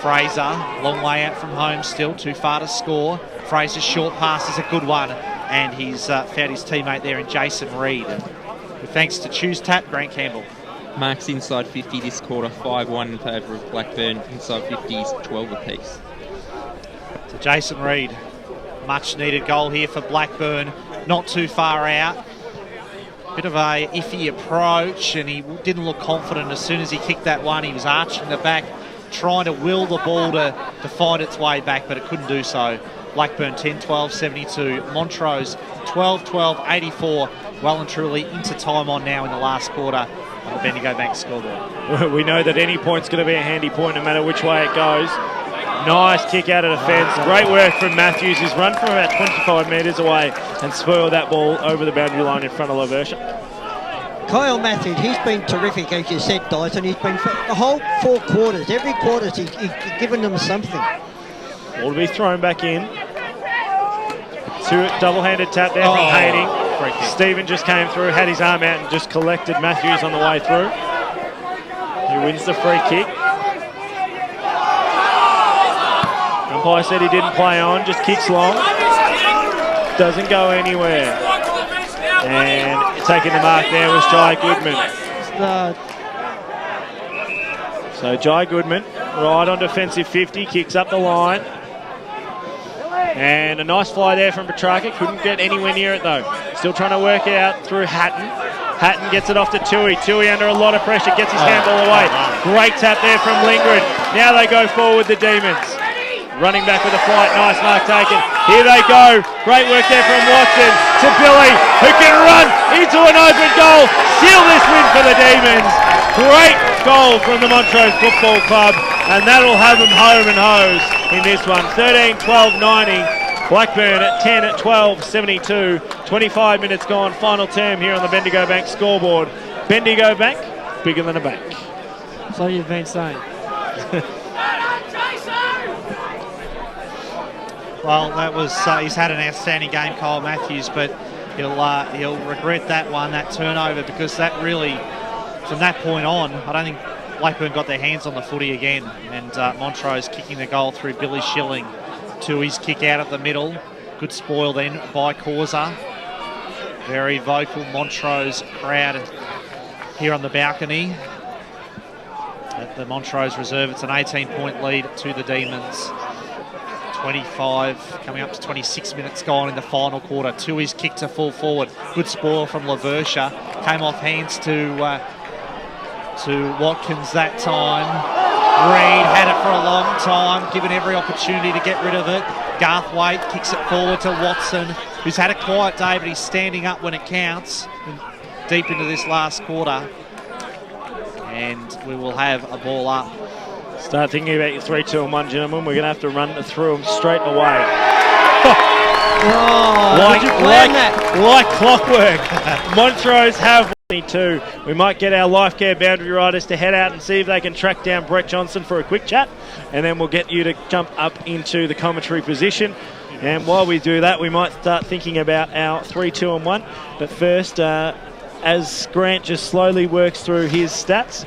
Fraser, long way out from home still, too far to score. Fraser's short pass is a good one, and he's found his teammate there in Jason Reed. With thanks to Choose Tap, Grant Campbell. Marks inside 50 this quarter, 5-1 in favour of Blackburn. Inside 50s, 12 apiece. So Jason Reed, much needed goal here for Blackburn. Not too far out. Bit of a iffy approach, and he didn't look confident. As soon as he kicked that one, he was arching the back, trying to will the ball to find its way back, but it couldn't do so. Blackburn 10-12, 72. Montrose 12-12, 84. Well and truly into time on now in the last quarter on the Bendigo Bank scoreboard. We know that any point's going to be a handy point no matter which way it goes. Nice kick out of defence. Great work from Matthews. He's run from about 25 metres away and spoiled that ball over the boundary line in front of Laversia. Kyle Matthews, he's been terrific, as you said, Dyson. He's been for the whole 4 quarters. Every quarter he's given them something. Ball to be thrown back in. Double-handed tap there from Hayning. Stephen just came through, had his arm out and just collected Matthews on the way through. He wins the free kick. Umpire said he didn't play on, just kicks long. Doesn't go anywhere. And taking the mark there was Jai Goodman. So Jai Goodman, right on defensive 50, kicks up the line. And a nice fly there from Petrarca. Couldn't get anywhere near it though. Still trying to work it out through Hatton. Hatton gets it off to Tui. Tui under a lot of pressure, gets his handball away. Great tap there from Lindgren. Now they go forward, the Demons. Running back with a flight, nice mark taken. Here they go. Great work there from Watson to Billy, who can run into an open goal. Seal this win for the Demons. Great goal from the Montrose Football Club, and that'll have them home and hose in this one. 13-12-90. Blackburn at 10-12, 72. 25 minutes gone. Final term here on the Bendigo Bank scoreboard. Bendigo Bank, bigger than a bank. So you've been saying. Well, that was he's had an outstanding game, Kyle Matthews, but he'll regret that one, that turnover, because that really, from that point on, I don't think Blackburn got their hands on the footy again, and Montrose kicking the goal through Billy Schilling to his kick out at the middle. Good spoil then by Causa. Very vocal Montrose crowd here on the balcony at the Montrose Reserve. It's an 18-point lead to the Demons. 25, coming up to 26 minutes gone in the final quarter. To his kick to full forward. Good spoil from Laversia. Came off hands to Watkins that time. Reed had it for a long time, given every opportunity to get rid of it. Garthwaite kicks it forward to Watson, who's had a quiet day, but he's standing up when it counts, deep into this last quarter. And we will have a ball up. Start thinking about your 3-2 and 1, gentlemen. We're going to have to run through them straight away. Like clockwork. Montrose have 22. We might get our life care boundary riders to head out and see if they can track down Brett Johnson for a quick chat, and then we'll get you to jump up into the commentary position. And while we do that, we might start thinking about our 3, 2 and 1. But first, as Grant just slowly works through his stats,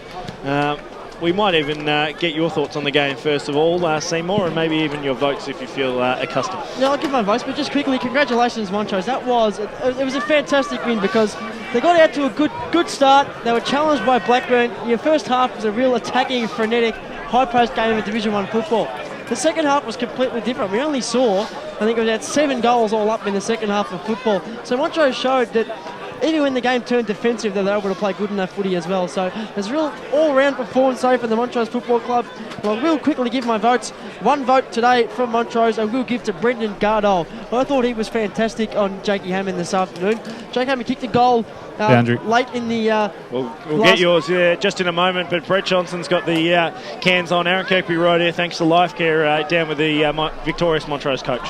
we might even get your thoughts on the game first of all, Seymour, and maybe even your votes if you feel accustomed. No, I'll give my votes, but just quickly, congratulations, Montrose. It was a fantastic win because they got out to a good start. They were challenged by Blackburn. Your first half was a real attacking, frenetic, high-paced game of Division 1 football. The second half was completely different. We only saw, I think it was about 7 goals all up in the second half of football. So Montrose showed that even when the game turned defensive, they were able to play good enough footy as well. So there's a real all-round performance today for the Montrose Football Club. Well, I will quickly give my votes. One vote today from Montrose I will give to Brendan Gardole. I thought he was fantastic on Jakey Hammond this afternoon. Jake Hammond kicked a goal late in the... We'll get yours just in a moment, but Brett Johnson's got the cans on. Aaron Kirby-Rodier, thanks to Life Care, down with the victorious Montrose coach.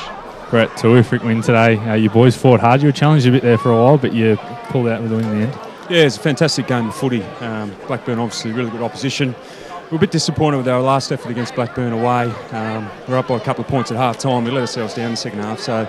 Brett, terrific win today. You boys fought hard. You were challenged a bit there for a while, but you pulled out with the win in the end. Yeah, it's a fantastic game of footy. Blackburn, obviously, really good opposition. We're a bit disappointed with our last effort against Blackburn away. We're up by a couple of points at half-time. We let ourselves down in the second half, so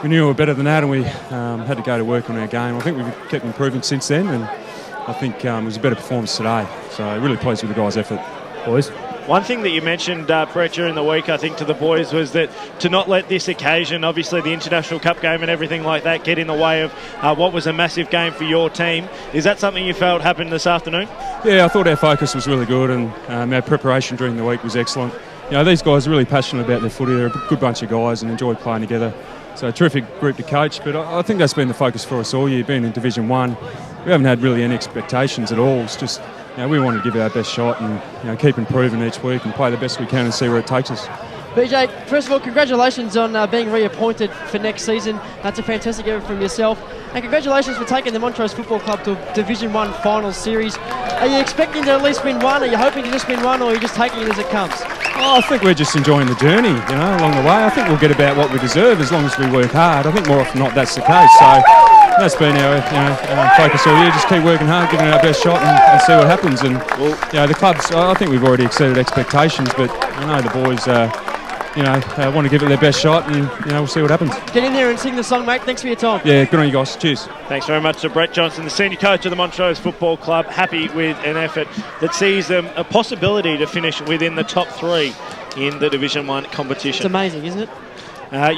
we knew we were better than that, and we had to go to work on our game. I think we've kept improving since then, and I think it was a better performance today. So really pleased with the guys' effort. Boys? One thing that you mentioned, Brett, during the week, I think, to the boys was that to not let this occasion, obviously the International Cup game and everything like that, get in the way of what was a massive game for your team. Is that something you felt happened this afternoon? Yeah, I thought our focus was really good, and our preparation during the week was excellent. You know, these guys are really passionate about their footy. They're a good bunch of guys and enjoy playing together. So a terrific group to coach, but I think that's been the focus for us all year, being in Division 1. We haven't had really any expectations at all. It's just, you know, we want to give it our best shot and, you know, keep improving each week and play the best we can and see where it takes us. BJ, first of all, congratulations on being reappointed for next season. That's a fantastic effort from yourself. And congratulations for taking the Montrose Football Club to a Division 1 Finals Series. Are you expecting to at least win one? Are you hoping to just win one, or are you just taking it as it comes? Oh, I think we're just enjoying the journey, you know, along the way. I think we'll get about what we deserve as long as we work hard. I think more often than not that's the case. So that's been our focus all year. Just keep working hard, giving it our best shot and see what happens. And, you know, the clubs, I think we've already exceeded expectations, but I know the boys... want to give it their best shot, and we'll see what happens. Get in there and sing the song, mate. Thanks for your time. Yeah, good on you guys. Cheers. Thanks very much to Brett Johnson, the senior coach of the Montrose Football Club. Happy with an effort that sees them a possibility to finish within the top 3 in the Division 1 competition. It's amazing, isn't it?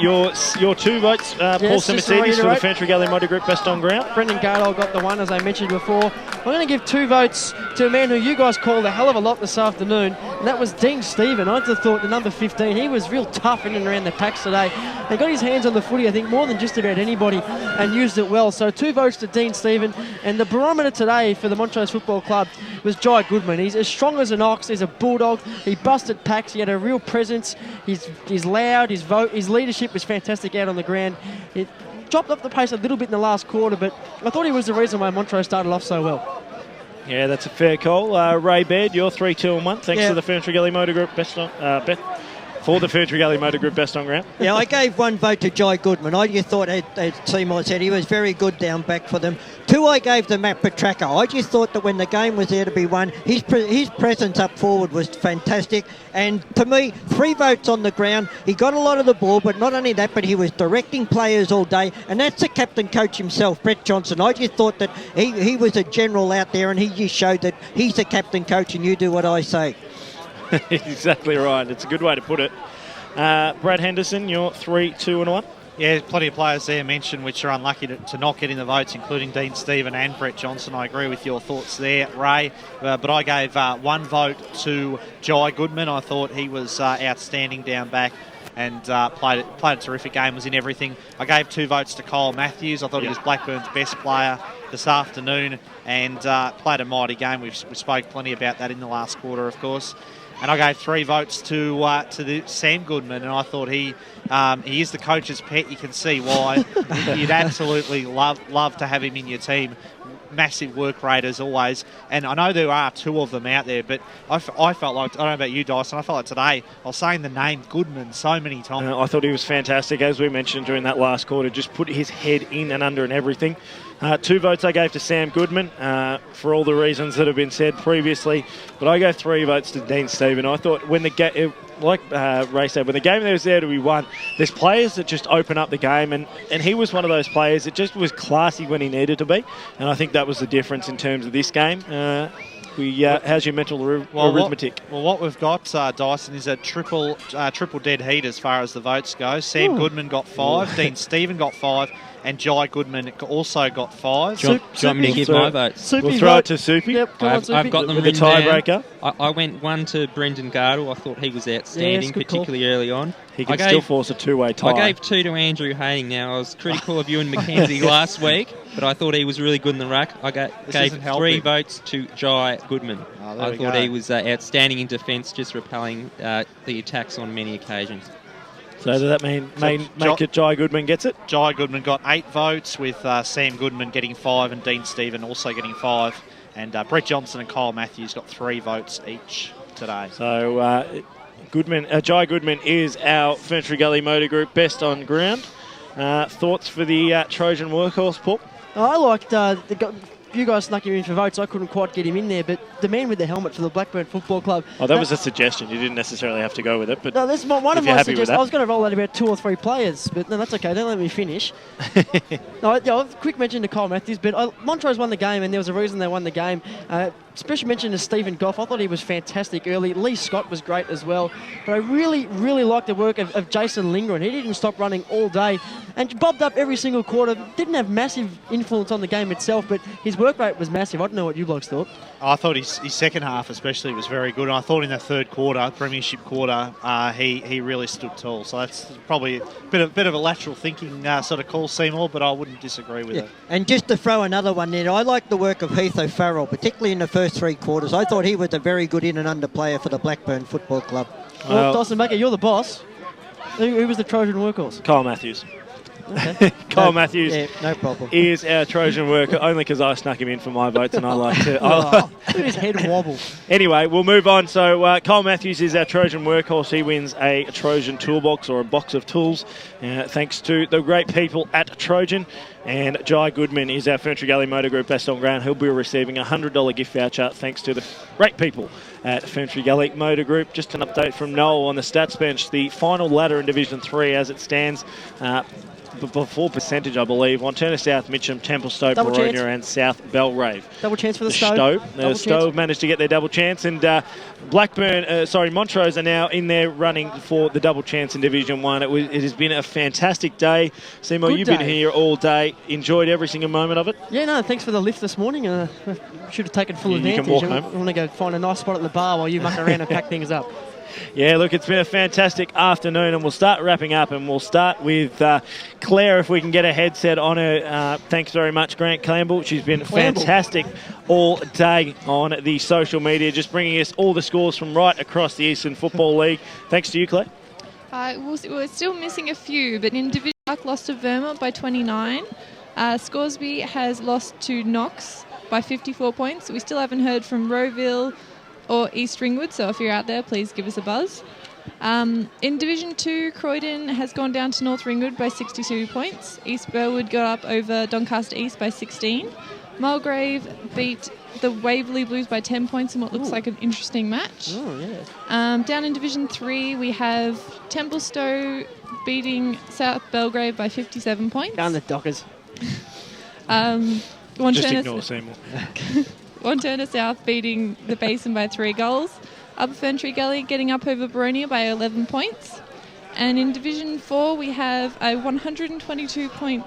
Your 2 votes, Paul Semertzidis for the Ferntree Gully Motor Group Best on Ground. Brendan Gardole got the 1, as I mentioned before. I'm going to give 2 votes to a man who you guys called a hell of a lot this afternoon, and that was Dean Stephen. I just thought the number 15, he was real tough in and around the packs today. He got his hands on the footy, I think, more than just about anybody, and used it well. So 2 votes to Dean Stephen. And the barometer today for the Montrose Football Club was Jai Goodman. He's as strong as an ox. He's a bulldog. He busted packs. He had a real presence. He's loud. His leadership was fantastic out on the ground. It dropped off the pace a little bit in the last quarter, but I thought he was the reason why Montrose started off so well. Yeah, that's a fair call. Ray Baird, you're 3, 2 and 1. Thanks to the Ferntree Gully Motor Group Best on for the Ferntree Gully Motor Group Best on Ground. Yeah, I gave 1 vote to Jai Goodman. I just thought, as Seymour said, he was very good down back for them. 2 I gave to Matt Petracca. I just thought that when the game was there to be won, his presence up forward was fantastic. And to me, 3 votes on the ground. He got a lot of the ball, but not only that, but he was directing players all day. And that's the captain coach himself, Brett Johnson. I just thought that he was a general out there, and he just showed that he's the captain coach and you do what I say. Exactly right. It's a good way to put it. Brad Henderson, you're 3, 2 and 1. Yeah, plenty of players there mentioned which are unlucky to not get in the votes, including Dean Stephen and Brett Johnson. I agree with your thoughts there, Ray. But I gave 1 vote to Jai Goodman. I thought he was outstanding down back and played a terrific game, was in everything. I gave 2 votes to Kyle Matthews. I thought he was Blackburn's best player this afternoon and played a mighty game. We spoke plenty about that in the last quarter, of course. And I gave 3 votes to the Sam Goodman, and I thought he is the coach's pet. You can see why. You'd absolutely love to have him in your team. massive work rate as always. And I know there are 2 of them out there, but I felt like, I don't know about you, Dyson, I felt like today I was saying the name Goodman so many times. I thought he was fantastic, as we mentioned during that last quarter, just put his head in and under and everything. 2 votes I gave to Sam Goodman for all the reasons that have been said previously, but I gave 3 votes to Dean Stephen. I thought when the game, like Ray said, when the game was there to be won, there's players that just open up the game, and he was one of those players that just was classy when he needed to be, and I think that was the difference in terms of this game. How's your mental arithmetic? What we've got, Dyson, is a triple dead heat as far as the votes go. Sam Goodman got 5, Dean Stephen got 5, and Jai Goodman also got 5. Do you want me to give my votes? We'll throw it to Soupy. Yep, I've got them with the tiebreaker. I went 1 to Brendan Gardle. I thought he was outstanding, particularly early on. He can still force a 2-way tie. I gave 2 to Andrew Haying. Now, I was critical of Ewan McKenzie last week, but I thought he was really good in the ruck. I gave 3 votes to Jai Goodman. I thought he was outstanding in defence, just repelling the attacks on many occasions. So does that mean Jai Goodman gets it? Jai Goodman got 8 votes, with Sam Goodman getting 5 and Dean Stephen also getting 5. And Brett Johnson and Kyle Matthews got 3 votes each today. So Jai Goodman is our Ferntree Gully Motor Group best on ground. Thoughts for the Trojan workhorse, Paul? I liked you guys snuck him in for votes. I couldn't quite get him in there, but the man with the helmet for the Blackburn Football Club. Oh, that was a suggestion. You didn't necessarily have to go with it, but no, that's one of my suggestions. I was going to roll out about 2 or 3 players, but no, that's okay. Don't let me finish. Quick mention to Kyle Matthews, but Montrose won the game, and there was a reason they won the game. Special mention to Stephen Goff. I thought he was fantastic early. Lee Scott was great as well. But I really, really liked the work of Jason Lingren. He didn't stop running all day and bobbed up every single quarter. Didn't have massive influence on the game itself, but his work rate was massive. I don't know what you blokes thought. I thought his second half especially was very good. And I thought in the third quarter, premiership quarter, he really stood tall. So that's probably a bit of a lateral thinking sort of call, Seymour, but I wouldn't disagree with it. And just to throw another one in, I like the work of Heath O'Farrell, particularly in the first 3 quarters. I thought he was a very good in and under player for the Blackburn Football Club. Well, Dyson Baker, you're the boss. Who was the Trojan workhorse? Kyle Matthews. Okay. Kyle Matthews no problem. is our Trojan worker, only because I snuck him in for my votes and I like to... Look at his head wobble. Anyway, we'll move on. So Kyle Matthews is our Trojan workhorse. He wins a Trojan toolbox or a box of tools, thanks to the great people at Trojan. And Jai Goodman is our Ferntree Gully Motor Group best on ground. He'll be receiving a $100 gift voucher thanks to the great people at Ferntree Gully Motor Group. Just an update from Noel on the stats bench. The final ladder in Division 3 as it stands... before percentage, I believe. Wanturna South, Mitcham, Templestowe, Boronia and South Belgrave. Double chance for the Stowe. The Stowe managed to get their double chance, and Montrose are now in there running for the double chance in Division 1. It has been a fantastic day. Seymour, you've been here all day. Enjoyed every single moment of it? Yeah, no, thanks for the lift this morning. Should have taken full advantage. You can walk home. I want to go find a nice spot at the bar while you muck around and pack things up. Yeah, look, it's been a fantastic afternoon, and we'll start wrapping up, and we'll start with Claire, if we can get a headset on her. Thanks very much, Grant Campbell. She's been fantastic all day on the social media, just bringing us all the scores from right across the Eastern Football League. Thanks to you, Claire. We're still missing a few, but in Division Park lost to Vermont by 29. Scoresby has lost to Knox by 54 points. We still haven't heard from Rowville or East Ringwood, so if you're out there, please give us a buzz. In Division 2, Croydon has gone down to North Ringwood by 62 points. East Burwood got up over Doncaster East by 16. Mulgrave beat the Waverley Blues by 10 points in what looks like an interesting match. Down in Division 3, we have Templestowe beating South Belgrave by 57 points. Down the Dockers. Just ignore Seymour. Wanturna South beating the Basin by 3 goals. Upper Ferntree Gully getting up over Boronia by 11 points. And in Division 4, we have a 122-point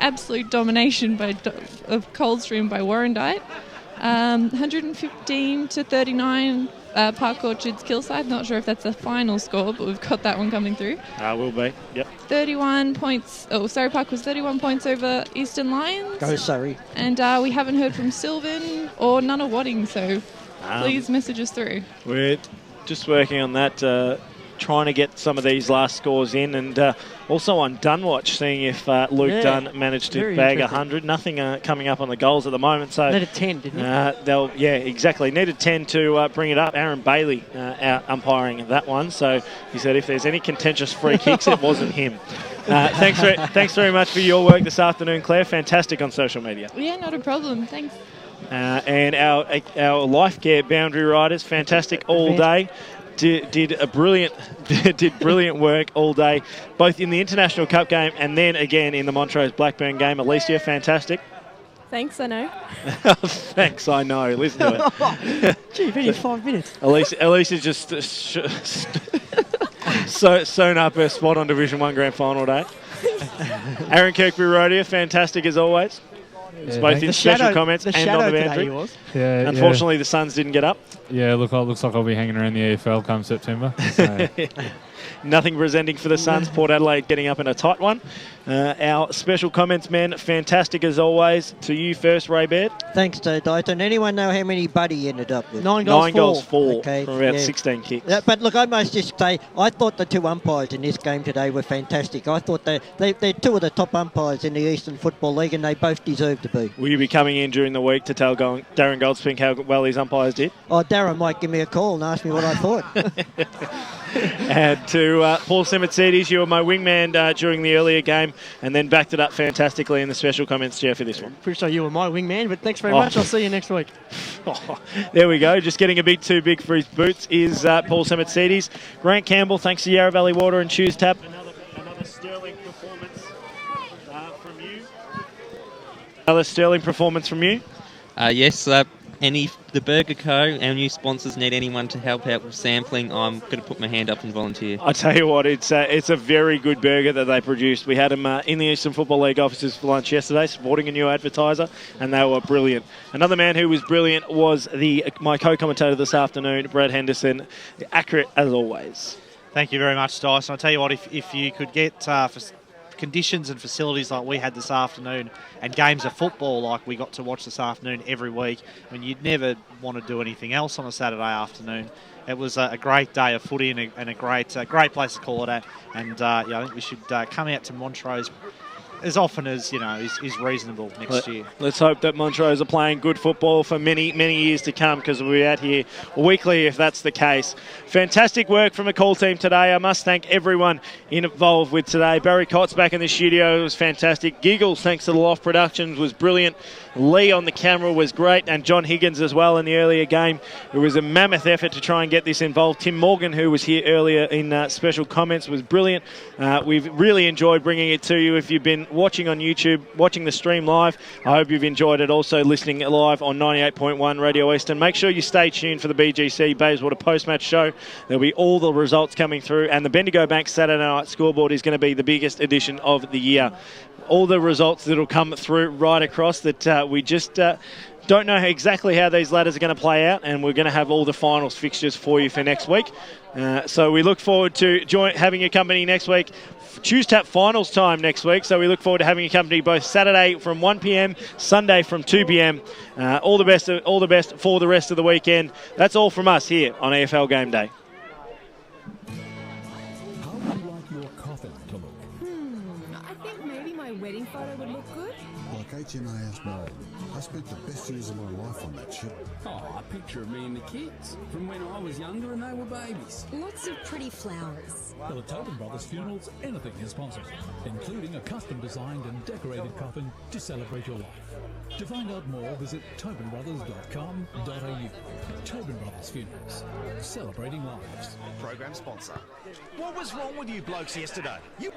absolute domination of Coldstream by Warrandyte. 115-39 Park Orchards Kilside. Not sure if that's the final score, but we've got that one coming through. Will be, yep. 31 points. Surrey Park was 31 points over Eastern Lions. Go Surrey. And we haven't heard from Sylvan or Nunawading, so please message us through. We're just working on that. trying to get some of these last scores in, and also on Dunwatch, seeing if Luke Dunn managed to bag 100. Nothing coming up on the goals at the moment. So needed 10, didn't he? Exactly. Needed 10 to bring it up. Aaron Bailey out umpiring that one. So he said if there's any contentious free kicks, it wasn't him. Thanks very much for your work this afternoon, Claire. Fantastic on social media. Yeah, not a problem. Thanks. And our life care boundary riders, fantastic all day. Did brilliant work all day, both in the International Cup game and then again in the Montrose Blackburn game. Alysia, fantastic. Thanks, I know. Thanks, I know. Listen to it. Gee, only 5 minutes. Alysia just sewn up her spot on Division 1 Grand Final day. Aaron Kirby-Rodier, fantastic as always. Both in special comments and on the boundary. Unfortunately, the Suns didn't get up. Yeah, looks like I'll be hanging around the EFL come September. So. Nothing presenting for the Suns. Port Adelaide getting up in a tight one. Our special comments men, fantastic as always. To you first, Ray Baird. Thanks to Dyson. Anyone know how many Buddy ended up with? 9 goals, 4 okay, from about 16 kicks. Yeah, but look, I must just say, I thought the 2 umpires in this game today were fantastic. I thought they're 2 of the top umpires in the Eastern Football League, and they both deserve to be. Will you be coming in during the week to tell Darren Goldspink how well his umpires did? Oh, Darren might give me a call and ask me what I thought. And to Paul Semertzidis, you were my wingman during the earlier game, and then backed it up fantastically in the special comments chair for this one. Pretty sure you were my wingman, but thanks very much. I'll see you next week. There we go. Just getting a bit too big for his boots is Paul Semertzidis. Grant Campbell, thanks to Yarra Valley Water and Choose Tap. Another sterling performance from you. Another sterling performance from you. Yes, the Burger Co., our new sponsors, need anyone to help out with sampling, I'm going to put my hand up and volunteer. I tell you what, it's a very good burger that they produced. We had them in the Eastern Football League offices for lunch yesterday, supporting a new advertiser, and they were brilliant. Another man who was brilliant was my co-commentator this afternoon, Brad Henderson. Accurate as always. Thank you very much, Dyson. I'll tell you what, if you could get conditions and facilities like we had this afternoon and games of football like we got to watch this afternoon every week, I mean, you'd never want to do anything else on a Saturday afternoon. It was a great day of footy and a great place to call it at. And I think we should come out to Montrose as often as is reasonable next year. Let's hope that Montrose are playing good football for many, many years to come, because we'll be out here weekly if that's the case. Fantastic work from the call team today. I must thank everyone involved with today. Barry Cott's back in the studio. It was fantastic. Giggles, thanks to the Loft Productions, was brilliant. Lee on the camera was great, and John Higgins as well in the earlier game. It was a mammoth effort to try and get this involved. Tim Morgan, who was here earlier in special comments, was brilliant. We've really enjoyed bringing it to you. If you've been watching on YouTube, watching the stream live, I hope you've enjoyed it. Also listening live on 98.1 Radio Eastern. Make sure you stay tuned for the BGC Bayswater post-match show. There'll be all the results coming through, and the Bendigo Bank Saturday night scoreboard is going to be the biggest edition of the year. All the results that'll come through right across that we just don't know exactly how these ladders are going to play out, and we're going to have all the finals fixtures for you for next week. So we look forward to having your company next week. Choose Tap finals time next week, so we look forward to having your company both Saturday from 1 p.m, Sunday from 2 p.m. All the best for the rest of the weekend. That's all from us here on EFL Game Day. How would you like your coffin to look? I think maybe my wedding photo would look good. Like HMAS Bowl. I spent the best years of my life on that ship. Oh, a picture of me and the kids from when I was younger and they were babies. Lots of pretty flowers. For the Tobin Brothers funerals, anything is possible, including a custom-designed and decorated coffin to celebrate your life. To find out more, visit tobinbrothers.com.au. Tobin Brothers Funerals, celebrating lives. Program sponsor. What was wrong with you blokes yesterday? You...